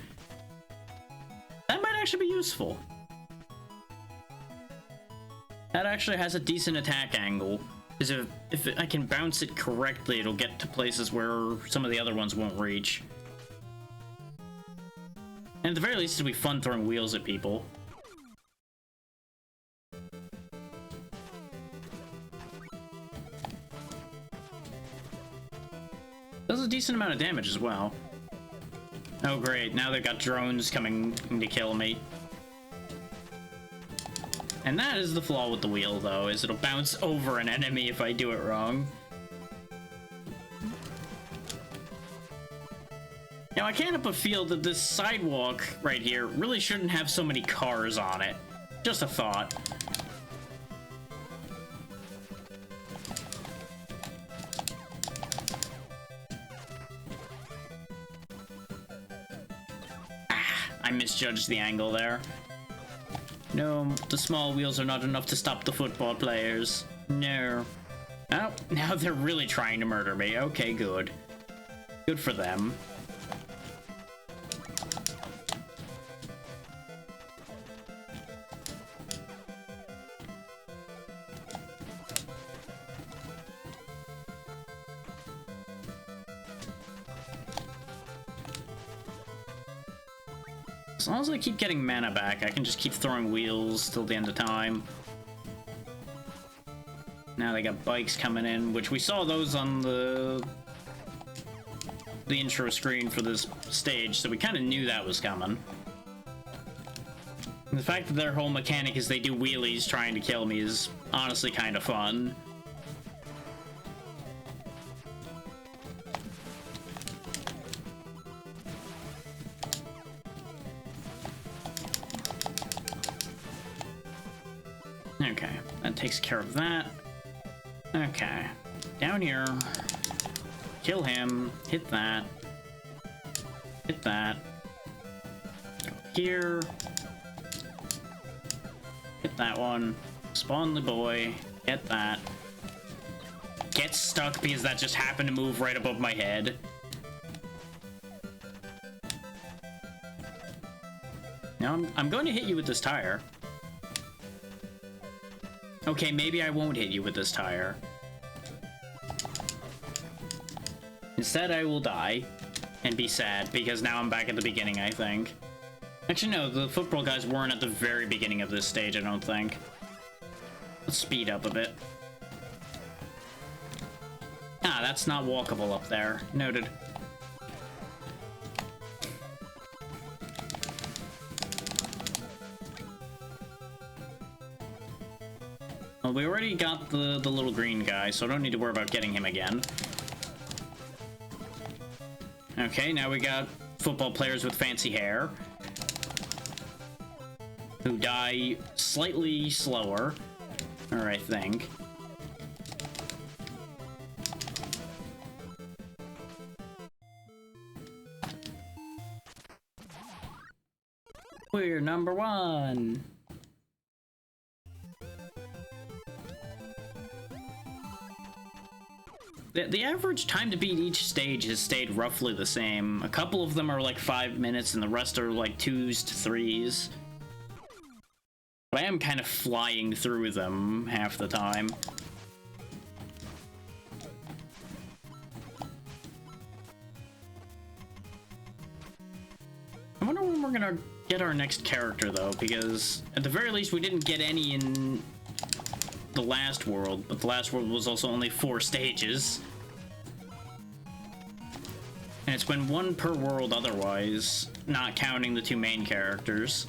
That might actually be useful. That actually has a decent attack angle. Because if I can bounce it correctly, it'll get to places where some of the other ones won't reach. And at the very least, it'll be fun throwing wheels at people. Does a decent amount of damage as well. Oh great, now they've got drones coming to kill me. And that is the flaw with the wheel, though, is it'll bounce over an enemy if I do it wrong. Now, I can't help but feel that this sidewalk right here really shouldn't have so many cars on it. Just a thought. I misjudged the angle there. No, the small wheels are not enough to stop the football players. No. Oh, now they're really trying to murder me. Okay, good. Good for them. As long as I keep getting mana back, I can just keep throwing wheels till the end of time. Now they got bikes coming in, which we saw those on the intro screen for this stage, so we kind of knew that was coming. And the fact that their whole mechanic is they do wheelies trying to kill me is honestly kind of fun. Okay, that takes care of that. Okay, down here. Kill him. Hit that. Hit that. Go here. Hit that one. Spawn the boy. Get that. Get stuck because that just happened to move right above my head. Now I'm going to hit you with this tire. Okay, maybe I won't hit you with this tire. Instead, I will die and be sad because now I'm back at the beginning, I think. Actually, no, the football guys weren't at the very beginning of this stage, I don't think. Let's speed up a bit. Ah, that's not walkable up there. Noted. Well, we already got the little green guy, so I don't need to worry about getting him again. Okay, now we got football players with fancy hair who die slightly slower, or I think. We're number one. The average time to beat each stage has stayed roughly the same. A couple of them are like 5 minutes and the rest are like 2s to 3s. But I am kind of flying through them half the time. I wonder when we're gonna get our next character though, because at the very least we didn't get any in the last world, but the last world was also only 4 stages. And it's been 1 per world otherwise, not counting the 2 main characters.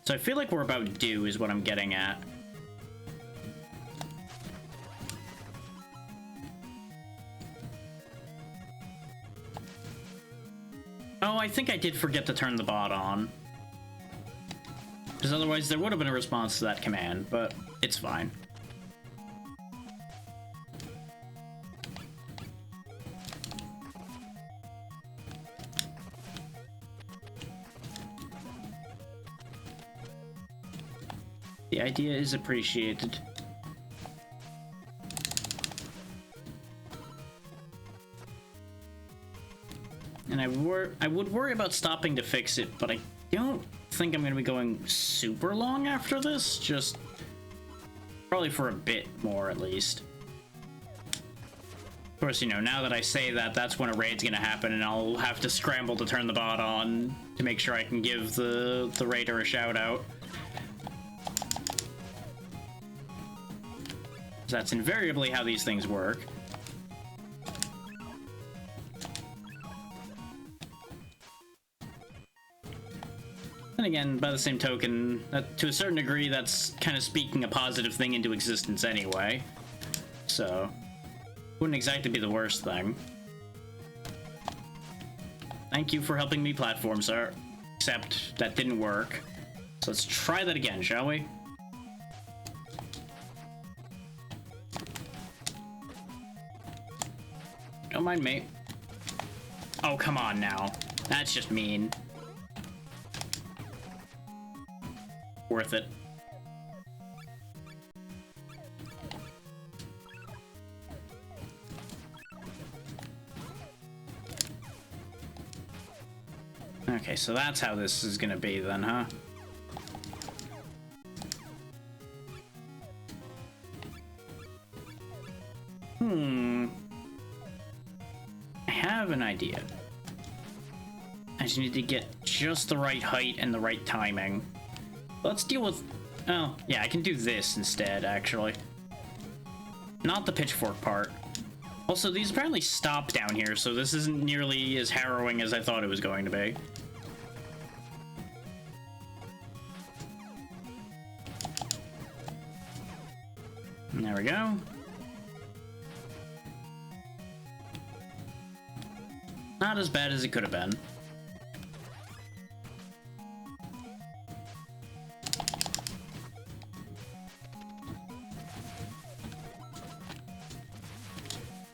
So I feel like we're about due is what I'm getting at. Oh, I think I did forget to turn the bot on. Because otherwise there would have been a response to that command, but it's fine. The idea is appreciated. And I would worry about stopping to fix it, but I don't think I'm going to be going super long after this. Just probably for a bit more, at least. Of course, you know, now that I say that, that's when a raid's going to happen, and I'll have to scramble to turn the bot on to make sure I can give the raider a shout out. That's invariably how these things work. And again, by the same token, to a certain degree, that's kind of speaking a positive thing into existence anyway. So, wouldn't exactly be the worst thing. Thank you for helping me platform, sir. Except that didn't work. So let's try that again, shall we? Don't mind me. Oh, come on now. That's just mean. Worth it. Okay, so that's how this is gonna be then, huh? I have an idea. I just need to get just the right height and the right timing. Let's deal with... Oh, yeah, I can do this instead, actually. Not the pitchfork part. Also, these apparently stop down here, so this isn't nearly as harrowing as I thought it was going to be. There we go. Not as bad as it could have been.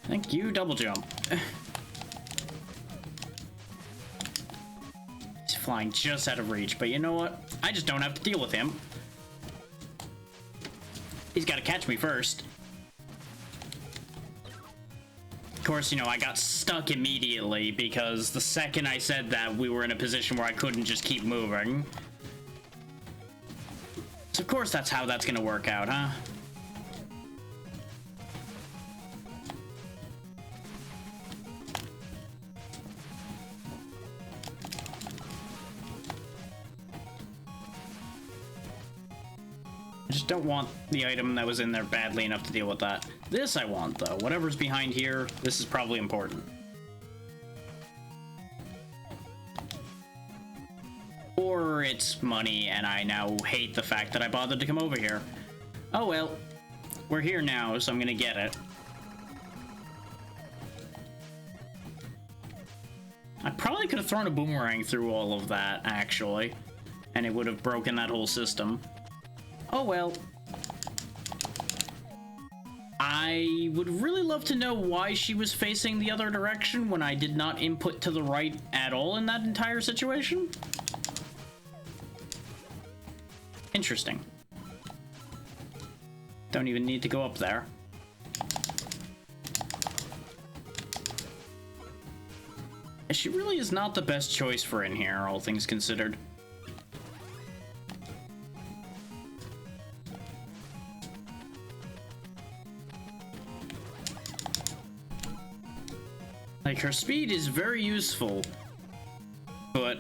Thank you, double jump. He's flying just out of reach, but you know what? I just don't have to deal with him. He's got to catch me first. Of course, you know, I got stuck immediately because the second I said that, we were in a position where I couldn't just keep moving. So of course that's how that's gonna work out, huh? I just don't want the item that was in there badly enough to deal with that. This I want, though. Whatever's behind here, this is probably important. Or it's money, and I now hate the fact that I bothered to come over here. Oh well. We're here now, so I'm gonna get it. I probably could have thrown a boomerang through all of that, actually. And it would have broken that whole system. Oh well. I would really love to know why she was facing the other direction when I did not input to the right at all in that entire situation. Interesting. Don't even need to go up there. She really is not the best choice for in here, all things considered. Like, her speed is very useful, but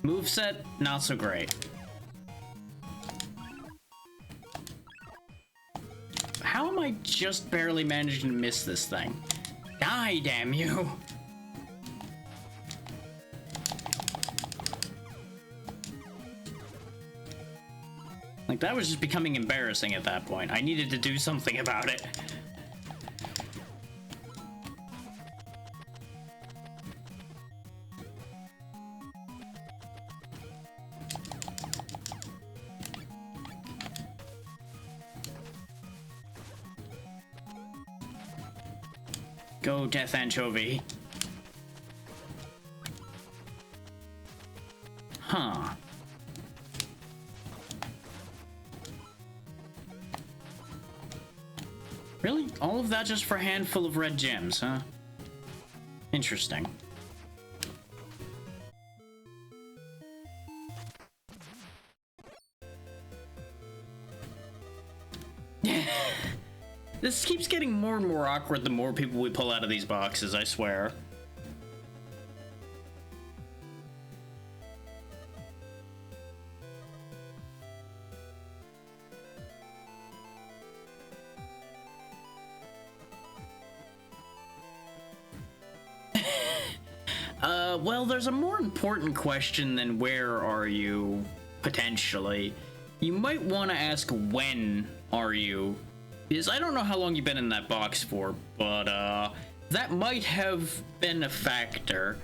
moveset, not so great. How am I just barely managing to miss this thing? Die, damn you! Like, that was just becoming embarrassing at that point. I needed to do something about it. Go, Death Anchovy. Huh. Really? All of that just for a handful of red gems, huh? Interesting. This keeps getting more and more awkward the more people we pull out of these boxes, I swear. Well, there's a more important question than where are you, potentially. You might want to ask when are you, because I don't know how long you've been in that box for, but, that might have been a factor.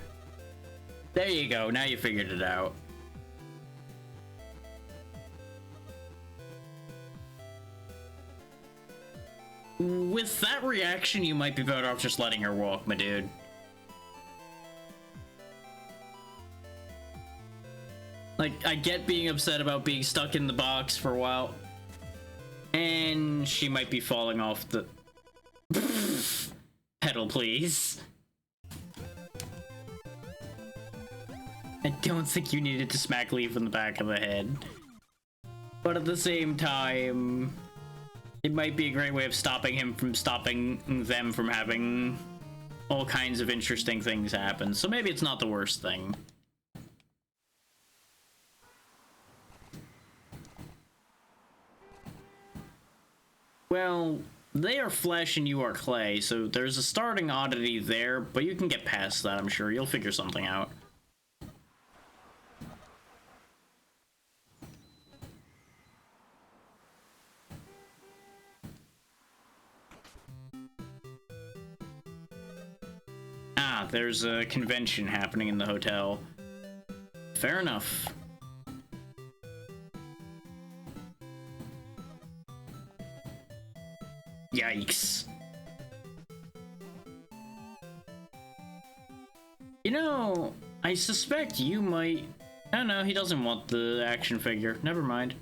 There you go, now you figured it out. With that reaction, you might be better off just letting her walk, my dude. Like, I get being upset about being stuck in the box for a while. And she might be falling off the... pedal, please. I don't think you needed to smack Leaf in the back of the head. But at the same time... it might be a great way of stopping him from stopping them from having all kinds of interesting things happen. So maybe it's not the worst thing. Well, they are flesh and you are clay, so there's a starting oddity there, but you can get past that, I'm sure. You'll figure something out. Ah, there's a convention happening in the hotel. Fair enough. Yikes. You know, I suspect you might... oh no, he doesn't want the action figure. Never mind.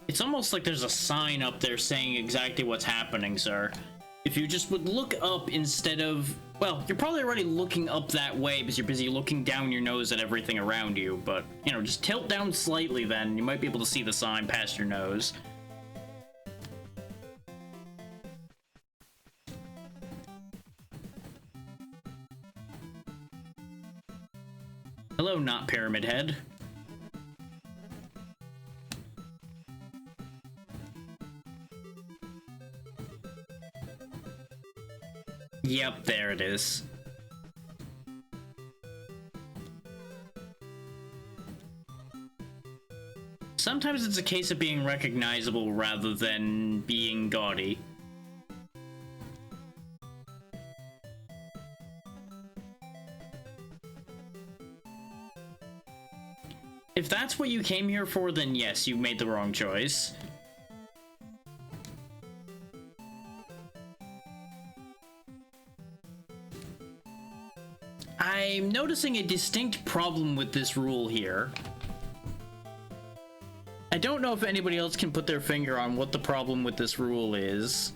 It's almost like there's a sign up there saying exactly what's happening, sir. If you just would look up instead of... well, you're probably already looking up that way because you're busy looking down your nose at everything around you, but, you know, just tilt down slightly then, you might be able to see the sign past your nose. Hello, not Pyramid Head. Yep, there it is. Sometimes it's a case of being recognizable rather than being gaudy. If that's what you came here for, then yes, you made the wrong choice. I'm noticing a distinct problem with this rule here. I don't know if anybody else can put their finger on what the problem with this rule is.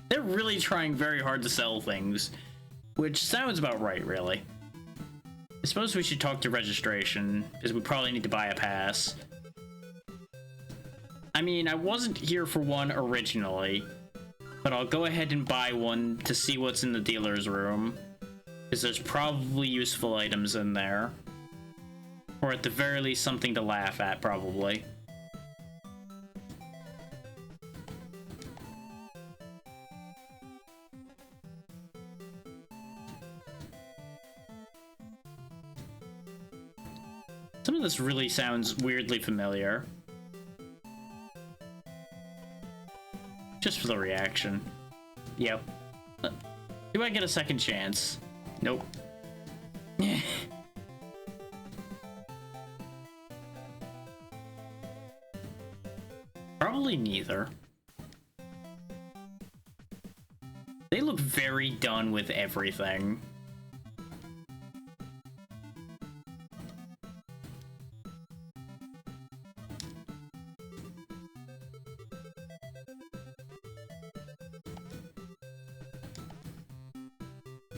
They're really trying very hard to sell things, which sounds about right, really. I suppose we should talk to registration, because we probably need to buy a pass. I mean, I wasn't here for one originally, but I'll go ahead and buy one to see what's in the dealer's room, because there's probably useful items in there. Or at the very least, something to laugh at, probably. Some of this really sounds weirdly familiar. Just for the reaction. Yep. Do I get a second chance? Nope. Probably neither. They look very done with everything.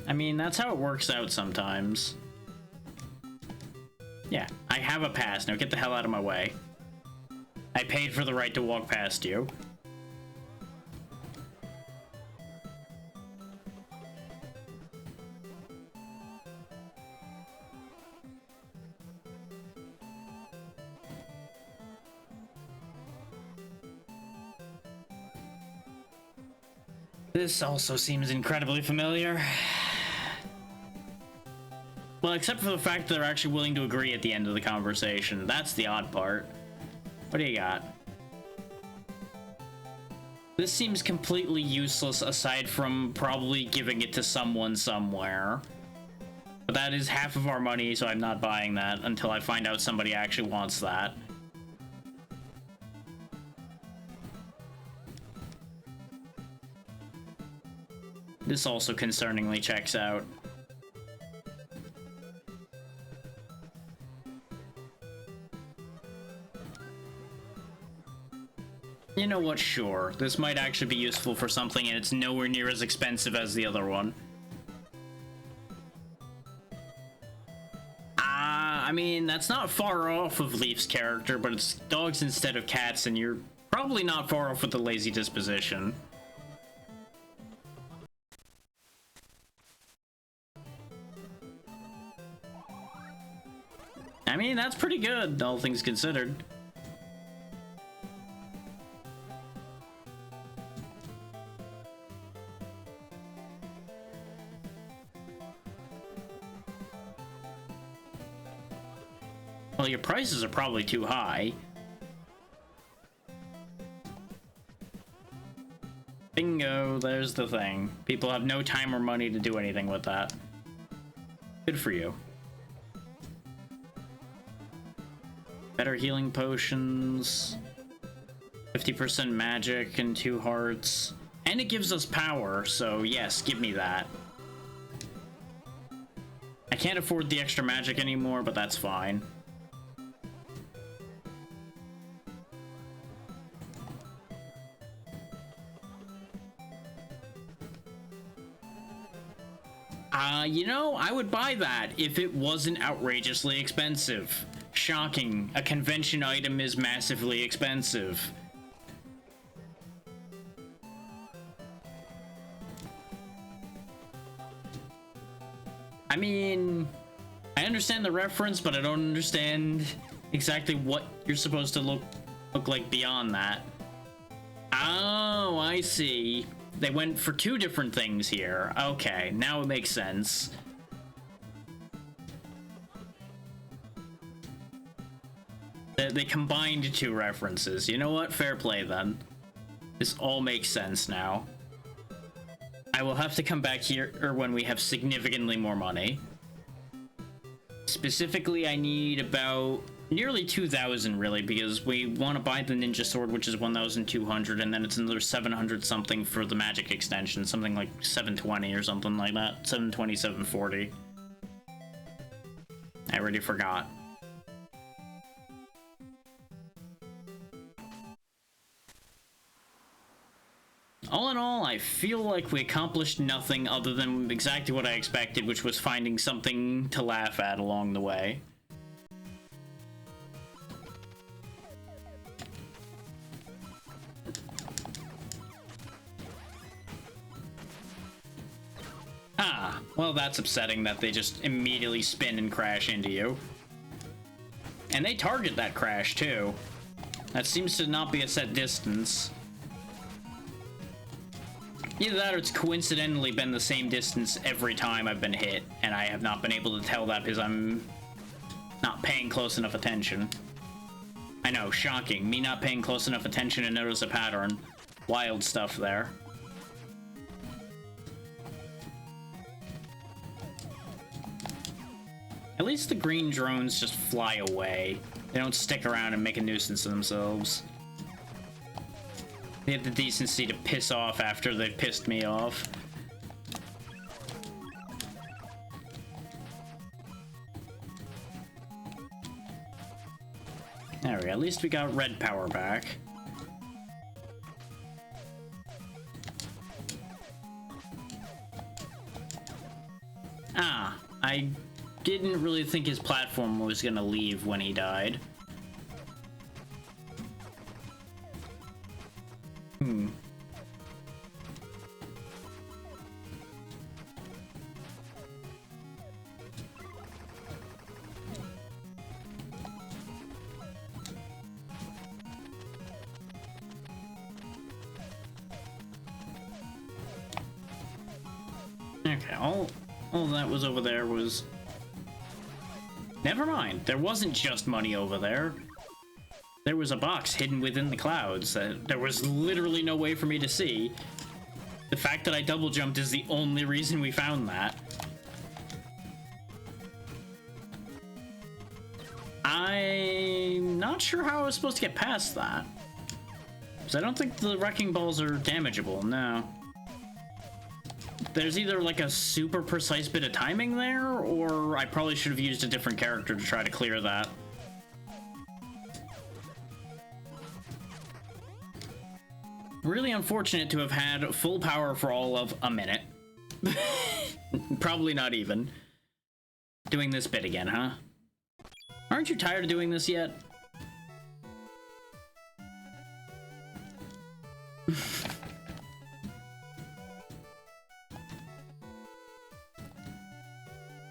I mean, that's how it works out sometimes. Yeah, I have a pass. Now get the hell out of my way. I paid for the right to walk past you. This also seems incredibly familiar. Well, except for the fact that they're actually willing to agree at the end of the conversation. That's the odd part. What do you got? This seems completely useless aside from probably giving it to someone somewhere. But that is half of our money, so I'm not buying that until I find out somebody actually wants that. This also concerningly checks out. You know what, sure. This might actually be useful for something, and it's nowhere near as expensive as the other one. I mean, that's not far off of Leaf's character, but it's dogs instead of cats, and you're probably not far off with the lazy disposition. I mean, that's pretty good, all things considered. Well, your prices are probably too high. Bingo, there's the thing. People have no time or money to do anything with that. Good for you. Better healing potions. 50% magic and 2 hearts. And it gives us power, so yes, give me that. I can't afford the extra magic anymore, but that's fine. You know, I would buy that if it wasn't outrageously expensive. Shocking, a convention item is massively expensive. I mean, I understand the reference, but I don't understand exactly what you're supposed to look like beyond that. Oh, I see. They went for 2 different things here. Okay, now it makes sense. They combined 2 references. You know what? Fair play then. This all makes sense now. I will have to come back here when we have significantly more money. Specifically, I need about nearly 2,000 really, because we want to buy the ninja sword, which is 1,200, and then it's another 700 something for the magic extension, something like 720 or something like that. 720, 740. I already forgot. All in all, I feel like we accomplished nothing other than exactly what I expected, which was finding something to laugh at along the way. Ah, well, that's upsetting that they just immediately spin and crash into you. And they target that crash, too. That seems to not be a set distance. Either that or it's coincidentally been the same distance every time I've been hit, and I have not been able to tell that because I'm not paying close enough attention. I know, shocking. Me not paying close enough attention to notice a pattern. Wild stuff there. At least the green drones just fly away. They don't stick around and make a nuisance of themselves. They have the decency to piss off after they've pissed me off. There we go. At least we got red power back. Ah, I didn't really think his platform was gonna leave when he died. Okay, all that was over there was... Never mind, there wasn't just money over there. There was a box hidden within the clouds that there was literally no way for me to see. The fact that I double jumped is the only reason we found that. I'm not sure how I was supposed to get past that. Because I don't think the wrecking balls are damageable, no. There's either like a super precise bit of timing there, or I probably should have used a different character to try to clear that. Really unfortunate to have had full power for all of a minute. Probably not even. Doing this bit again, huh? Aren't you tired of doing this yet?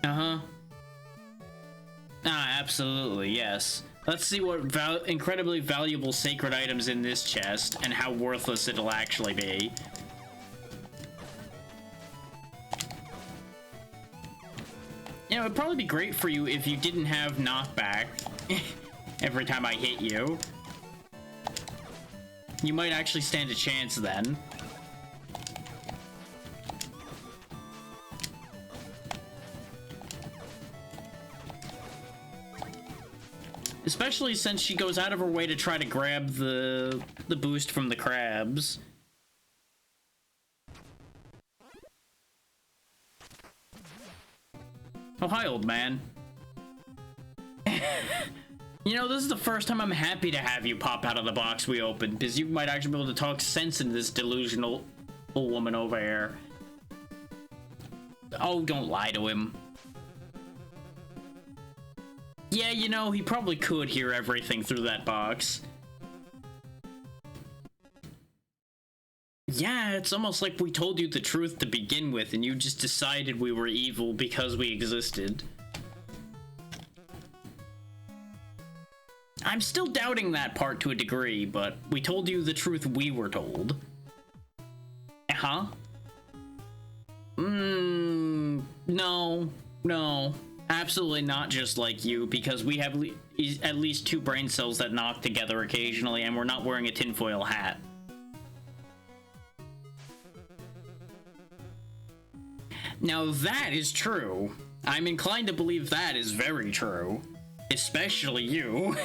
Uh-huh. Ah, absolutely, yes. Let's see what incredibly valuable sacred items in this chest and how worthless it'll actually be. You know, it'd probably be great for you if you didn't have knockback every time I hit you. You might actually stand a chance then. Especially since she goes out of her way to try to grab the boost from the crabs. Oh, hi, old man. You know, this is the first time I'm happy to have you pop out of the box we opened, because you might actually be able to talk sense into this delusional old woman over here. Oh, don't lie to him. Yeah, you know, he probably could hear everything through that box. Yeah, it's almost like we told you the truth to begin with, and you just decided we were evil because we existed. I'm still doubting that part to a degree, but we told you the truth we were told. Huh? No. Absolutely not just like you, because we have at least 2 brain cells that knock together occasionally, and we're not wearing a tinfoil hat. Now that is true. I'm inclined to believe that is very true. Especially you.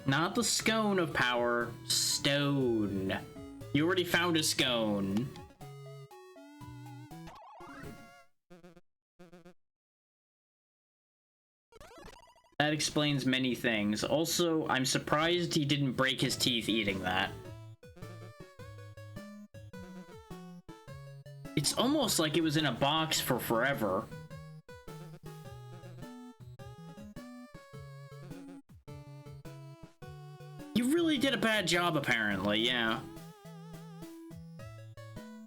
Not the scone of power, stone. You already found a scone. That explains many things. Also, I'm surprised he didn't break his teeth eating that. It's almost like it was in a box for forever. You really did a bad job, apparently, yeah.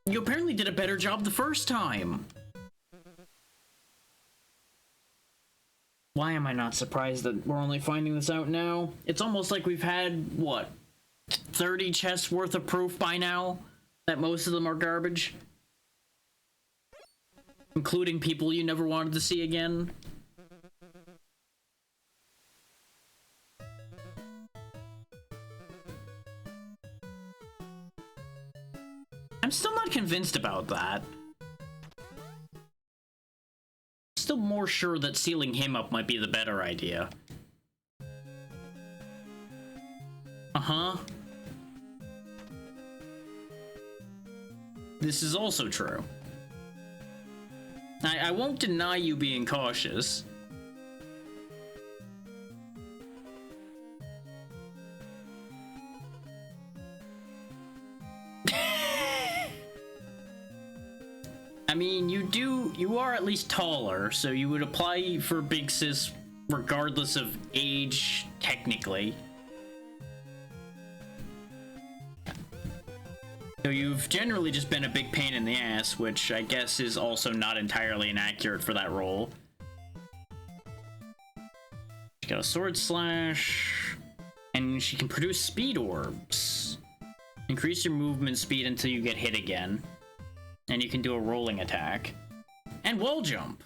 You apparently did a better job the first time. Why am I not surprised that we're only finding this out now? It's almost like we've had, what, 30 chests worth of proof by now? That most of them are garbage? Including people you never wanted to see again? I'm still not convinced about that. Still more sure that sealing him up might be the better idea. Uh-huh. This is also true. I won't deny you being cautious. I mean, you are at least taller, so you would apply for Big Sis regardless of age, technically. So you've generally just been a big pain in the ass, which I guess is also not entirely inaccurate for that role. She got a sword slash, and she can produce speed orbs. Increase your movement speed until you get hit again. And you can do a rolling attack. And wall jump!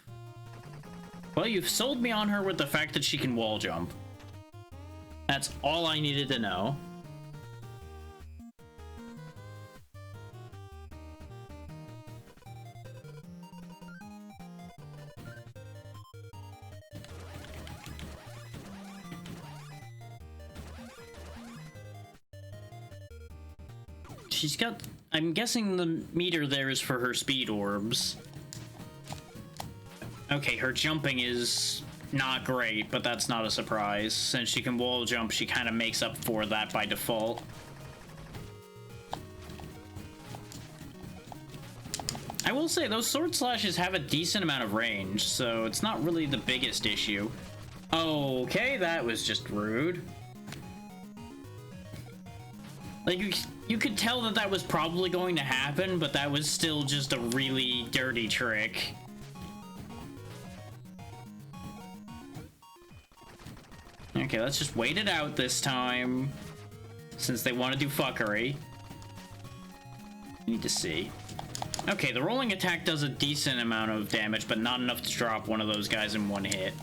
Well, you've sold me on her with the fact that she can wall jump. That's all I needed to know. She's got... I'm guessing the meter there is for her speed orbs. Okay, her jumping is not great, but that's not a surprise. Since she can wall jump, she kind of makes up for that by default. I will say, those sword slashes have a decent amount of range, so it's not really the biggest issue. Okay, that was just rude. Like, you could tell that that was probably going to happen, but that was still just a really dirty trick. Okay, let's just wait it out this time, since they want to do fuckery. Need to see. Okay, the rolling attack does a decent amount of damage, but not enough to drop one of those guys in one hit.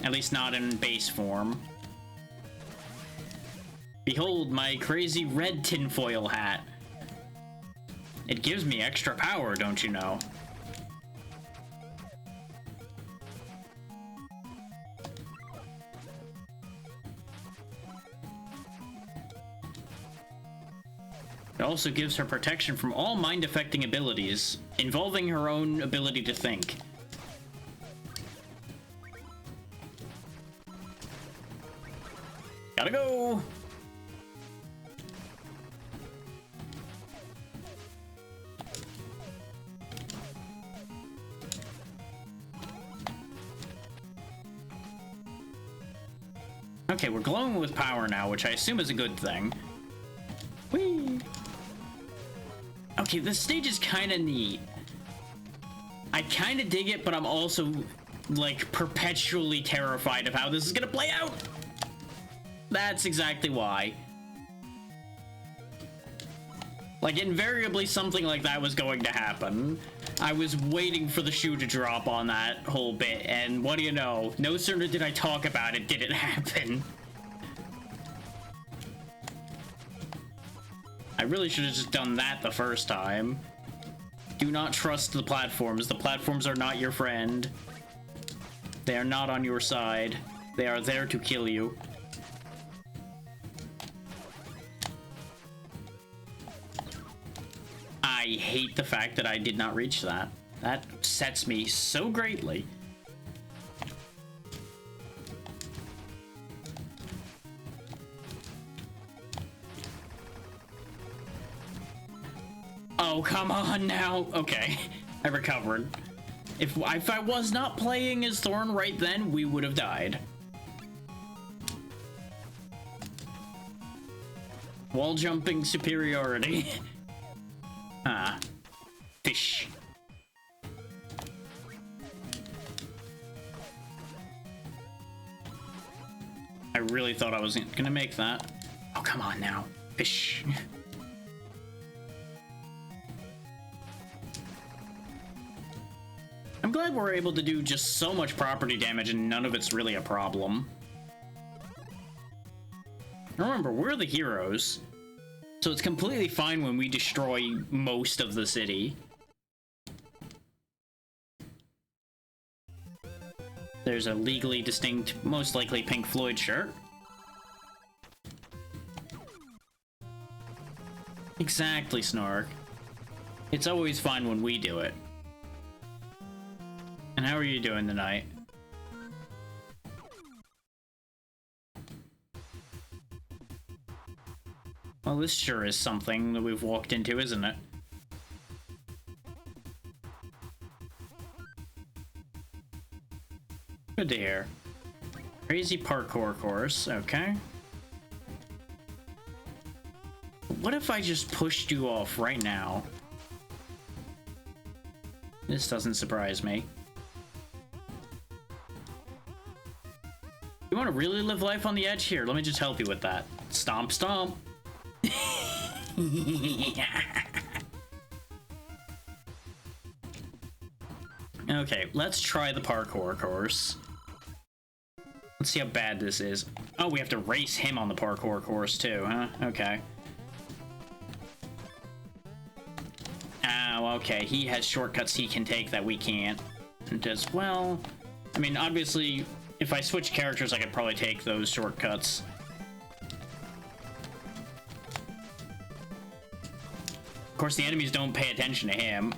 At least not in base form. Behold my crazy red tinfoil hat. It gives me extra power, don't you know? It also gives her protection from all mind-affecting abilities, involving her own ability to think. Gotta go! Okay, we're glowing with power now, which I assume is a good thing. Whee! Okay, this stage is kind of neat. I kind of dig it, but I'm also, like, perpetually terrified of how this is gonna play out! That's exactly why. Like, invariably something like that was going to happen. I was waiting for the shoe to drop on that whole bit, and what do you know? No sooner did I talk about it, did it happen. I really should have just done that the first time. Do not trust the platforms. The platforms are not your friend. They are not on your side. They are there to kill you. I hate the fact that I did not reach that. That upsets me so greatly. Oh, come on now. Okay, I recovered. If I was not playing as Thorn right then, we would have died. Wall jumping superiority. Ah, fish. I really thought I wasn't gonna make that. Oh, come on now. Fish. I'm glad we're able to do just so much property damage and none of it's really a problem. Remember, we're the heroes. So it's completely fine when we destroy most of the city. There's a legally distinct, most likely Pink Floyd shirt. Exactly, Snork. It's always fine when we do it. And how are you doing tonight? Well, this sure is something that we've walked into, isn't it? Good to hear. Crazy parkour course, okay. What if I just pushed you off right now? This doesn't surprise me. You want to really live life on the edge? Here, let me just help you with that. Stomp, stomp. Okay, let's try the parkour course. Let's see how bad this is. Oh, we have to race him on the parkour course too, huh? Okay. Oh, okay. He has shortcuts he can take that we can't. And as well, I mean, obviously, if I switch characters, I could probably take those shortcuts. Of course, the enemies don't pay attention to him.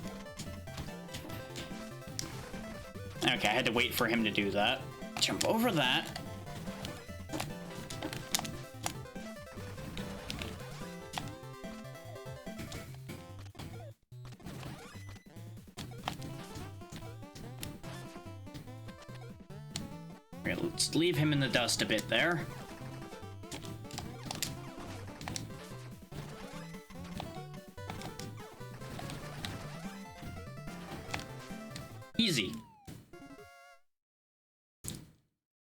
Okay, I had to wait for him to do that. Jump over that. Okay, let's leave him in the dust a bit there. Easy.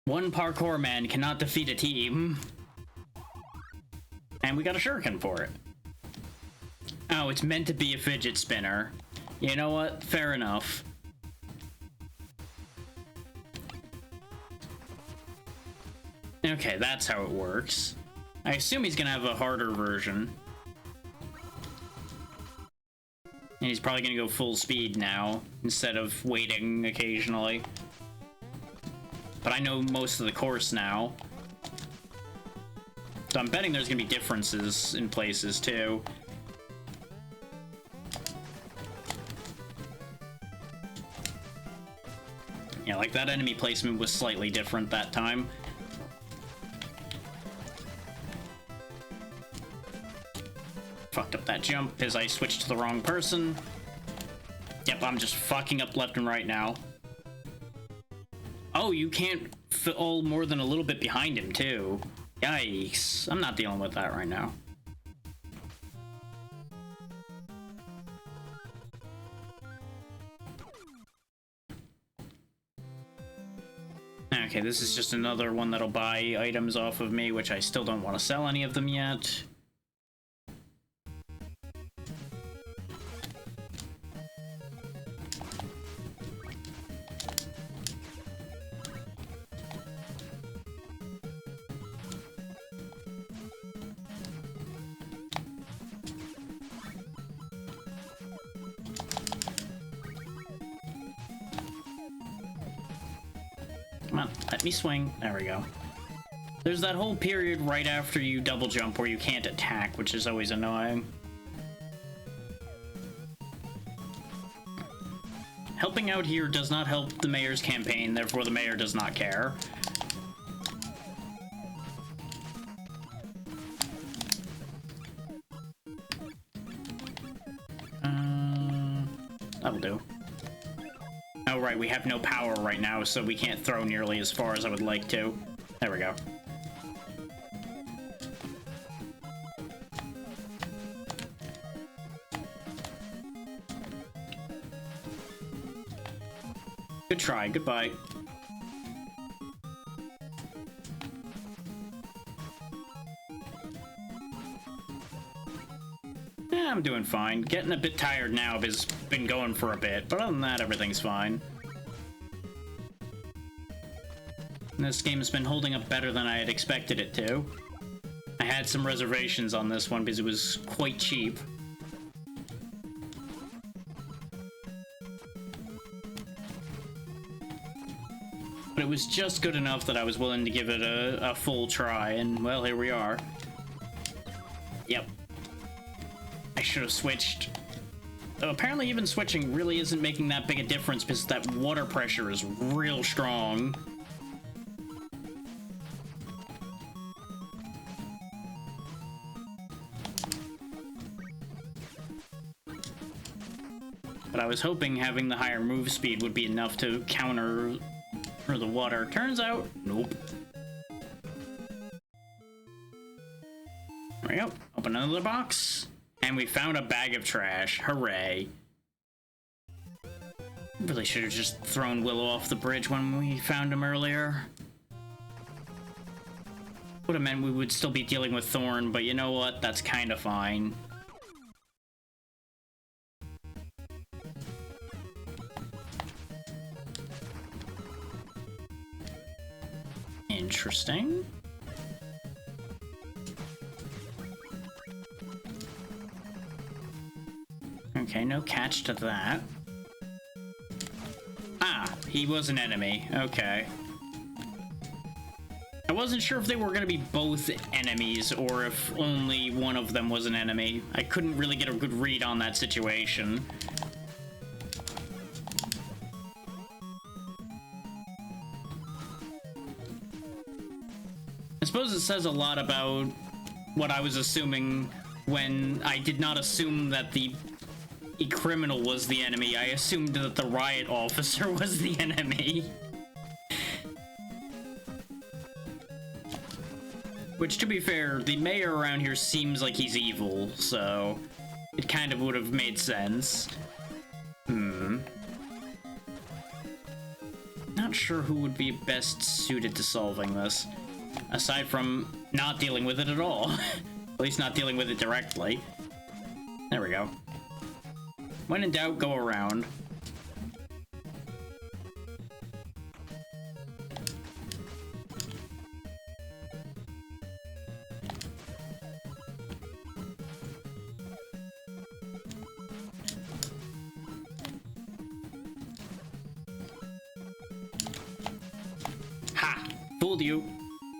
One parkour man cannot defeat a team. And we got a shuriken for it. Oh, it's meant to be a fidget spinner. You know what? Fair enough. Okay, that's how it works. I assume he's gonna have a harder version. And he's probably gonna go full speed now, instead of waiting occasionally. But I know most of the course now. So I'm betting there's gonna be differences in places too. Yeah, like that enemy placement was slightly different that time. Fucked up that jump because I switched to the wrong person. Yep, I'm just fucking up left and right now. Oh, you can't fall more than a little bit behind him, too. Yikes. I'm not dealing with that right now. Okay, this is just another one that'll buy items off of me, which I still don't want to sell any of them yet. Come on, let me swing. There we go. There's that whole period right after you double jump where you can't attack, which is always annoying. Helping out here does not help the mayor's campaign, therefore the mayor does not care. That'll do. Oh, right, we have no power right now, so we can't throw nearly as far as I would like to. There we go. Good try, goodbye. Yeah, I'm doing fine. Getting a bit tired now because it's been going for a bit, but other than that, everything's fine. This game has been holding up better than I had expected it to. I had some reservations on this one because it was quite cheap. But it was just good enough that I was willing to give it a full try, and well, here we are. Yep. I should have switched. Though apparently even switching really isn't making that big a difference because that water pressure is real strong. But I was hoping having the higher move speed would be enough to counter the water. Turns out, nope. There we go. Open another box. And we found a bag of trash. Hooray. Really should have just thrown Willow off the bridge when we found him earlier. Would have meant we would still be dealing with Thorn, but you know what? That's kind of fine. Interesting. Okay, no catch to that. Ah, he was an enemy. Okay. I wasn't sure if they were going to be both enemies or if only one of them was an enemy. I couldn't really get a good read on that situation. I suppose it says a lot about what I was assuming when I did not assume that the criminal was the enemy. I assumed that the riot officer was the enemy. Which, to be fair, the mayor around here seems like he's evil, so it kind of would have made sense. Not sure who would be best suited to solving this, aside from not dealing with it at all. At least not dealing with it directly. There we go. When in doubt, go around. Ha! Fooled you.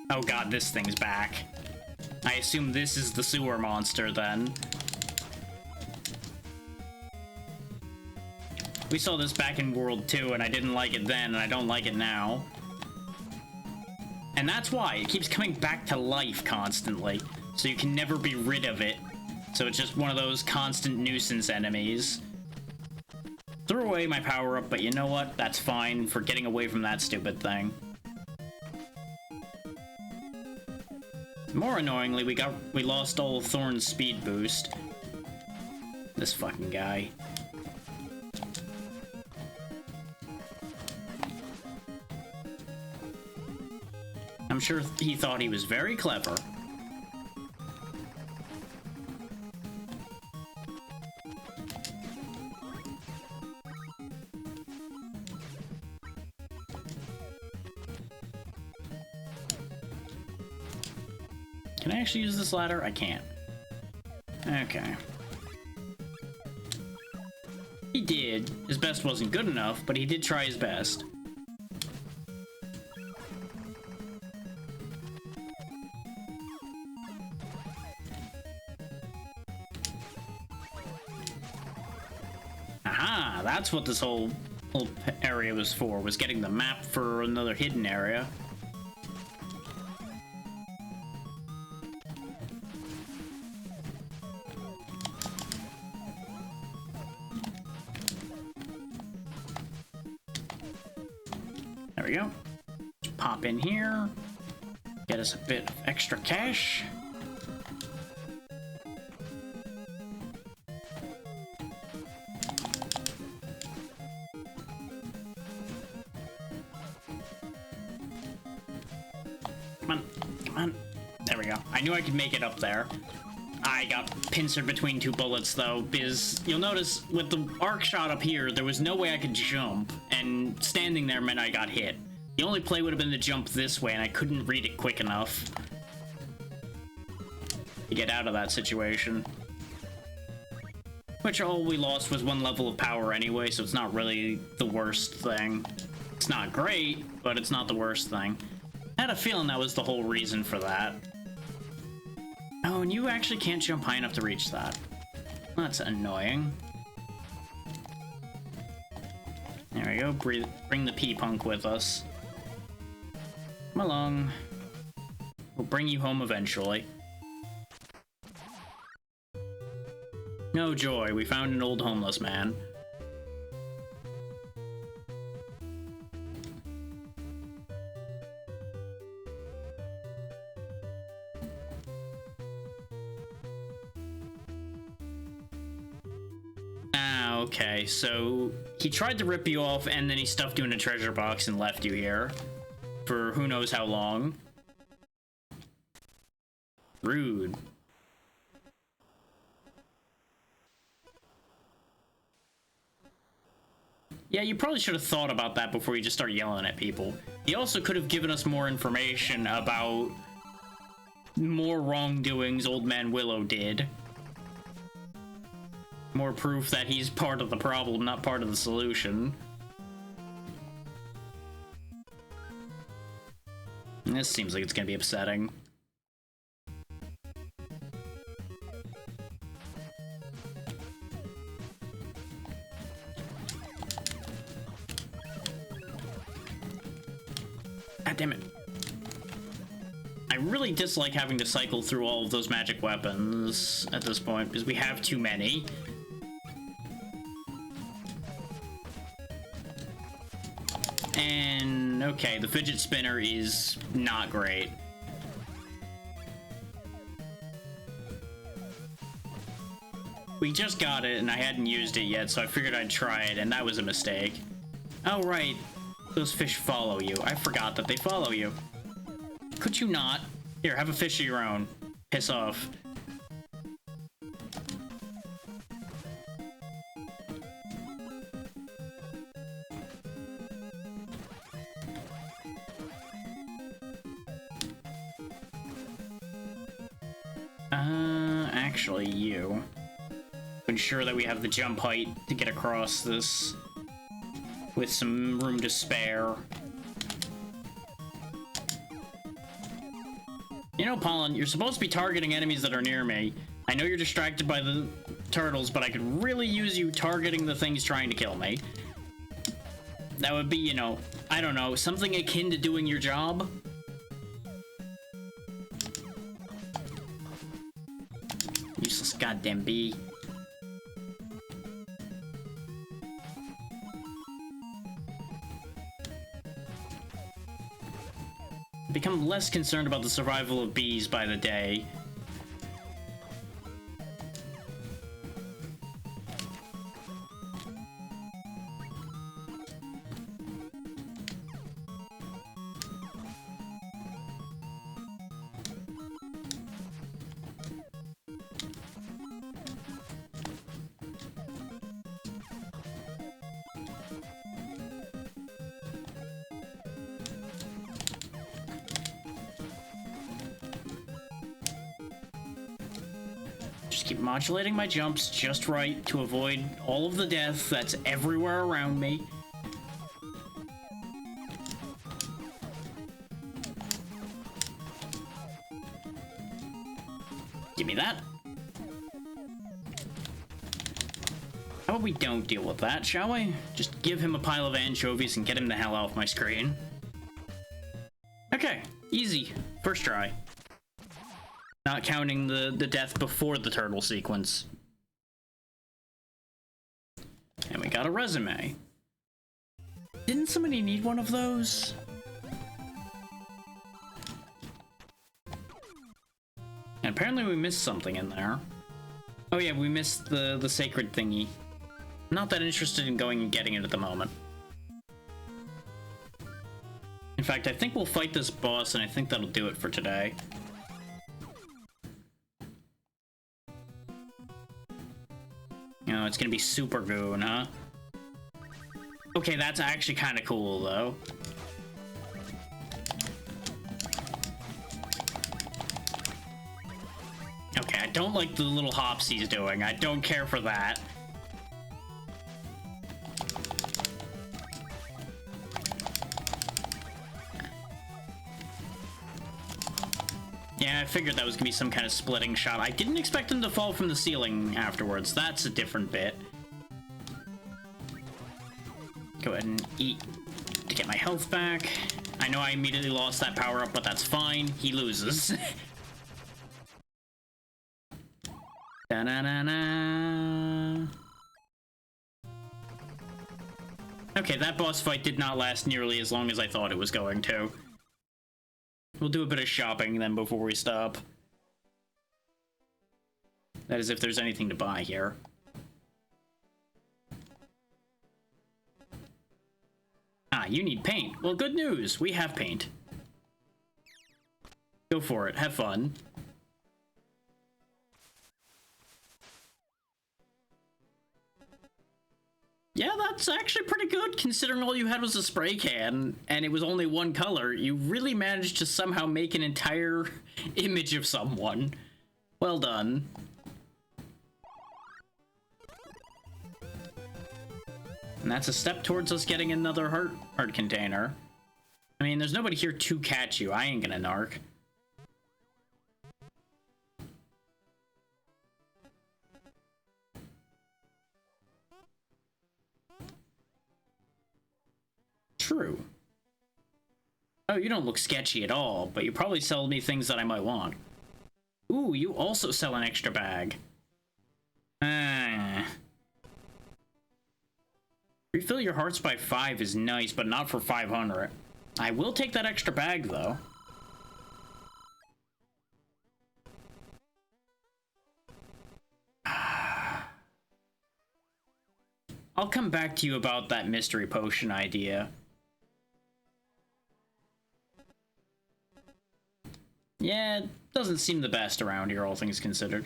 Oh god, this thing's back. I assume this is the sewer monster then. We saw this back in World 2, and I didn't like it then, and I don't like it now. And that's why it keeps coming back to life constantly, so you can never be rid of it. So it's just one of those constant nuisance enemies. Threw away my power-up, but you know what? That's fine for getting away from that stupid thing. More annoyingly, we lost all of Thorn's speed boost. This fucking guy. I'm sure he thought he was very clever. Can I actually use this ladder? I can't. Okay. He did. His best wasn't good enough, but he did try his best. Aha! That's what this whole area was for, was getting the map for another hidden area. There we go. Just pop in here. Get us a bit of extra cash. Come on, come on. There we go. I knew I could make it up there. I got pincered between two bullets though, because you'll notice with the arc shot up here, there was no way I could jump, and standing there meant I got hit. The only play would have been to jump this way, and I couldn't read it quick enough to get out of that situation. Which all we lost was one level of power anyway, so it's not really the worst thing. It's not great, but it's not the worst thing. I had a feeling that was the whole reason for that. Oh, and you actually can't jump high enough to reach that. That's annoying. There we go. Bring the P-Punk with us. Come along. We'll bring you home eventually. No joy, we found an old homeless man. Okay, so he tried to rip you off and then he stuffed you in a treasure box and left you here for who knows how long. Rude. Yeah, you probably should have thought about that before you just start yelling at people. He also could have given us more information about more wrongdoings Old Man Willow did. More proof that he's part of the problem, not part of the solution. And this seems like it's gonna be upsetting. God damn it. I really dislike having to cycle through all of those magic weapons at this point, because we have too many. And, okay, the fidget spinner is not great. We just got it, and I hadn't used it yet, so I figured I'd try it, and that was a mistake. Oh, right. Those fish follow you. I forgot that they follow you. Could you not? Here, have a fish of your own. Piss off. Actually, you. Ensure that we have the jump height to get across this with some room to spare. You know, Pollen, you're supposed to be targeting enemies that are near me. I know you're distracted by the turtles, but I could really use you targeting the things trying to kill me. That would be, you know, I don't know, something akin to doing your job. Useless goddamn bee. Become less concerned about the survival of bees by the day. Just keep modulating my jumps just right to avoid all of the death that's everywhere around me. Give me that. How about we don't deal with that, shall we? Just give him a pile of anchovies and get him the hell off my screen. Okay, easy. First try. Not counting the death before the turtle sequence. And we got a resume. Didn't somebody need one of those? And apparently we missed something in there. Oh yeah, we missed the sacred thingy. Not that interested in going and getting it at the moment. In fact, I think we'll fight this boss, and I think that'll do it for today. Oh, it's gonna be Super Goon, huh? Okay, that's actually kind of cool, though. Okay, I don't like the little hops he's doing. I don't care for that. Yeah, I figured that was gonna be some kind of splitting shot. I didn't expect him to fall from the ceiling afterwards. That's a different bit. Go ahead and eat to get my health back. I know I immediately lost that power up, but that's fine. He loses. Da-na-na-na. Okay, that boss fight did not last nearly as long as I thought it was going to. We'll do a bit of shopping then before we stop. That is if there's anything to buy here. Ah, you need paint. Well, good news. We have paint. Go for it. Have fun. Yeah, that's actually pretty good, considering all you had was a spray can, and it was only one color. You really managed to somehow make an entire image of someone. Well done. And that's a step towards us getting another heart container. I mean, there's nobody here to catch you. I ain't gonna narc. True. Oh, you don't look sketchy at all, but you probably sell me things that I might want. Ooh, you also sell an extra bag. Refill your hearts by 5 is nice, but not for 500. I will take that extra bag, though. I'll come back to you about that mystery potion idea. Yeah, it doesn't seem the best around here, all things considered.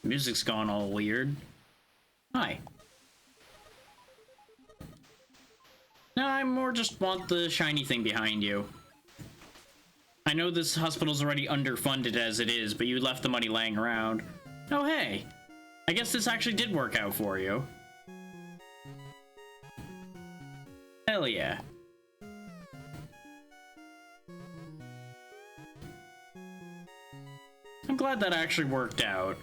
Music's gone all weird. Hi. No, I more just want the shiny thing behind you. I know this hospital's already underfunded as it is, but you left the money laying around. Oh, hey. I guess this actually did work out for you. Hell yeah. I'm glad that actually worked out.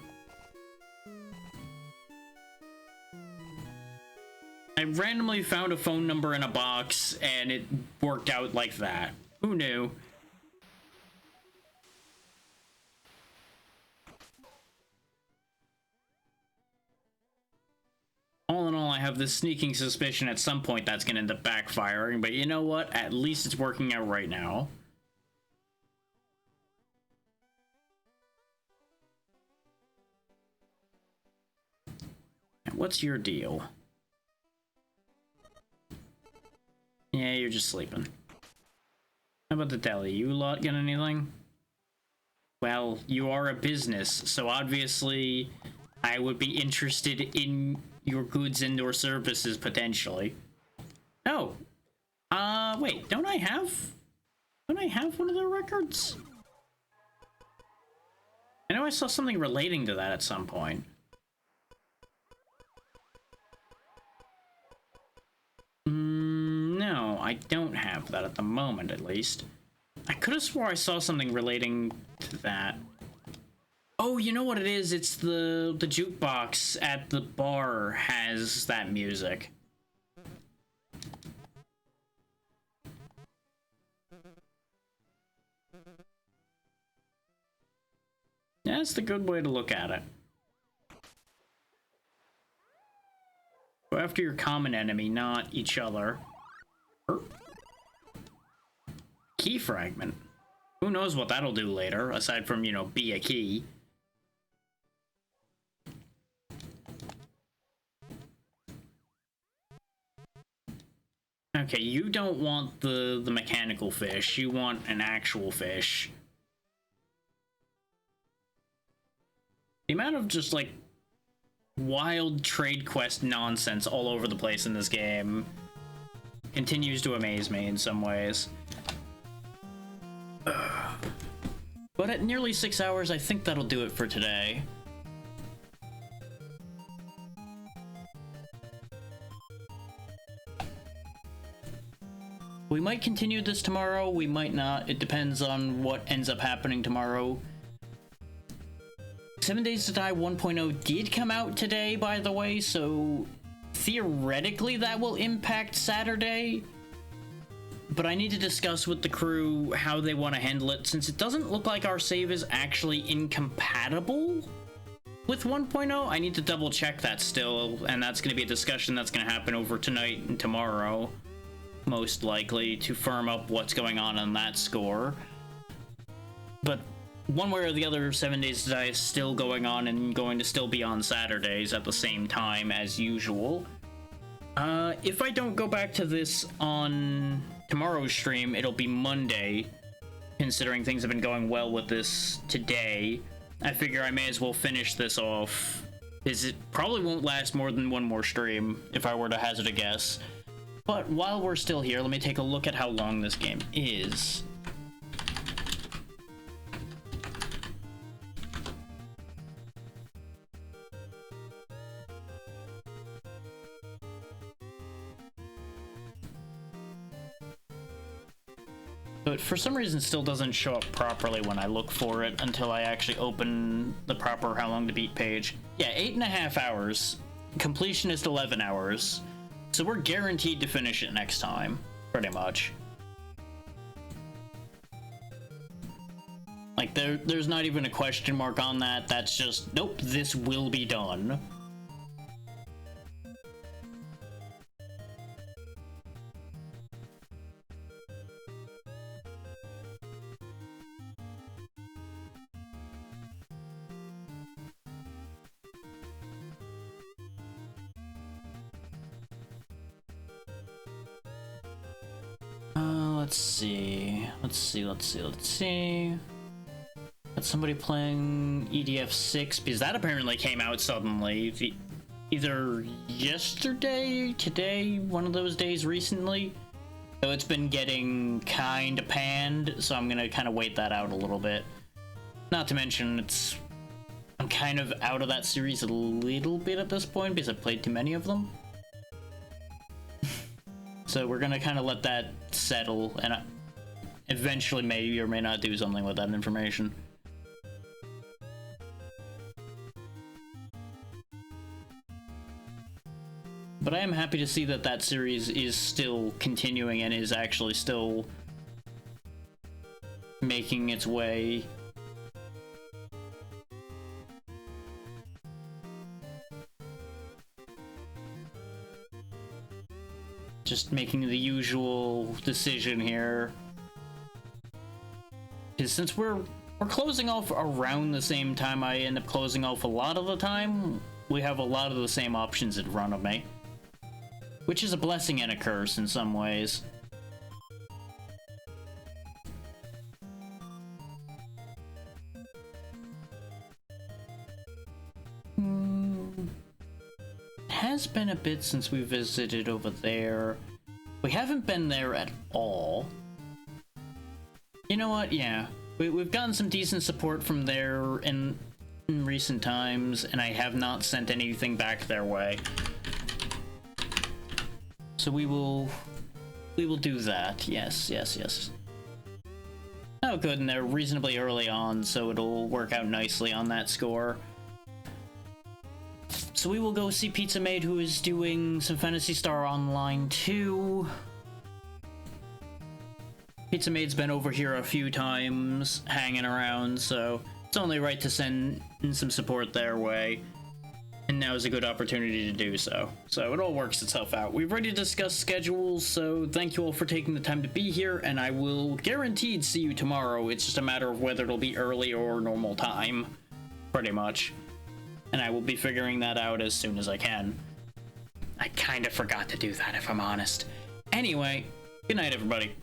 I randomly found a phone number in a box, and it worked out like that. Who knew? All in all, I have this sneaking suspicion at some point that's gonna end up backfiring, but you know what? At least it's working out right now. What's your deal? Yeah, you're just sleeping. How about the deli? You lot got anything? Well, you are a business, so obviously I would be interested in your goods and or services potentially. Oh. Wait, don't I have one of their records? I know I saw something relating to that at some point. No, I don't have that at the moment, at least. I could have swore I saw something relating to that. Oh, you know what it is? It's the jukebox at the bar has that music. That's the good way to look at it. Go after your common enemy, not each other. Key fragment. Who knows what that'll do later, aside from, you know, be a key. Okay, you don't want the mechanical fish. You want an actual fish. The amount of just, like, wild trade quest nonsense all over the place in this game continues to amaze me in some ways. But at nearly 6 hours, I think that'll do it for today. We might continue this tomorrow, we might not. It depends on what ends up happening tomorrow. 7 Days to Die 1.0 did come out today, by the way, so theoretically that will impact Saturday. But I need to discuss with the crew how they want to handle it, since it doesn't look like our save is actually incompatible with 1.0. I need to double check that still, and that's going to be a discussion that's going to happen over tonight and tomorrow, most likely, to firm up what's going on that score. But one way or the other, 7 Days to Die is still going on and going to still be on Saturdays at the same time as usual. If I don't go back to this on tomorrow's stream, it'll be Monday, considering things have been going well with this today. I figure I may as well finish this off is it probably won't last more than one more stream, if I were to hazard a guess. But while we're still here, let me take a look at how long this game is. But for some reason, it still doesn't show up properly when I look for it until I actually open the proper how long to beat page. Yeah, 8.5 hours. Completion is 11 hours. So we're guaranteed to finish it next time, pretty much. Like, there's not even a question mark on that. That's just, nope, this will be done. Let's see. Got somebody playing EDF 6 because that apparently came out suddenly. Either yesterday, today, one of those days recently. So it's been getting kinda panned, so I'm gonna kinda wait that out a little bit. Not to mention, I'm kind of out of that series a little bit at this point because I've played too many of them. So we're gonna kind of let that settle, and eventually may or may not do something with that information. But I am happy to see that that series is still continuing and is actually still making its way. Just making the usual decision here. Because since we're closing off around the same time I end up closing off a lot of the time, we have a lot of the same options in front of me. Which is a blessing and a curse in some ways. Has been a bit since we visited over there. We haven't been there at all. You know what? Yeah. We've gotten some decent support from there in recent times, and I have not sent anything back their way. So we will do that. Yes. Oh, good, and they're reasonably early on, so it'll work out nicely on that score. So we will go see Pizza Maid, who is doing some Phantasy Star Online 2. Pizza Maid's been over here a few times, hanging around, so it's only right to send in some support their way. And now is a good opportunity to do so. So it all works itself out. We've already discussed schedules, so thank you all for taking the time to be here, and I will guaranteed see you tomorrow. It's just a matter of whether it'll be early or normal time, pretty much. And I will be figuring that out as soon as I can. I kind of forgot to do that, if I'm honest. Anyway, good night, everybody.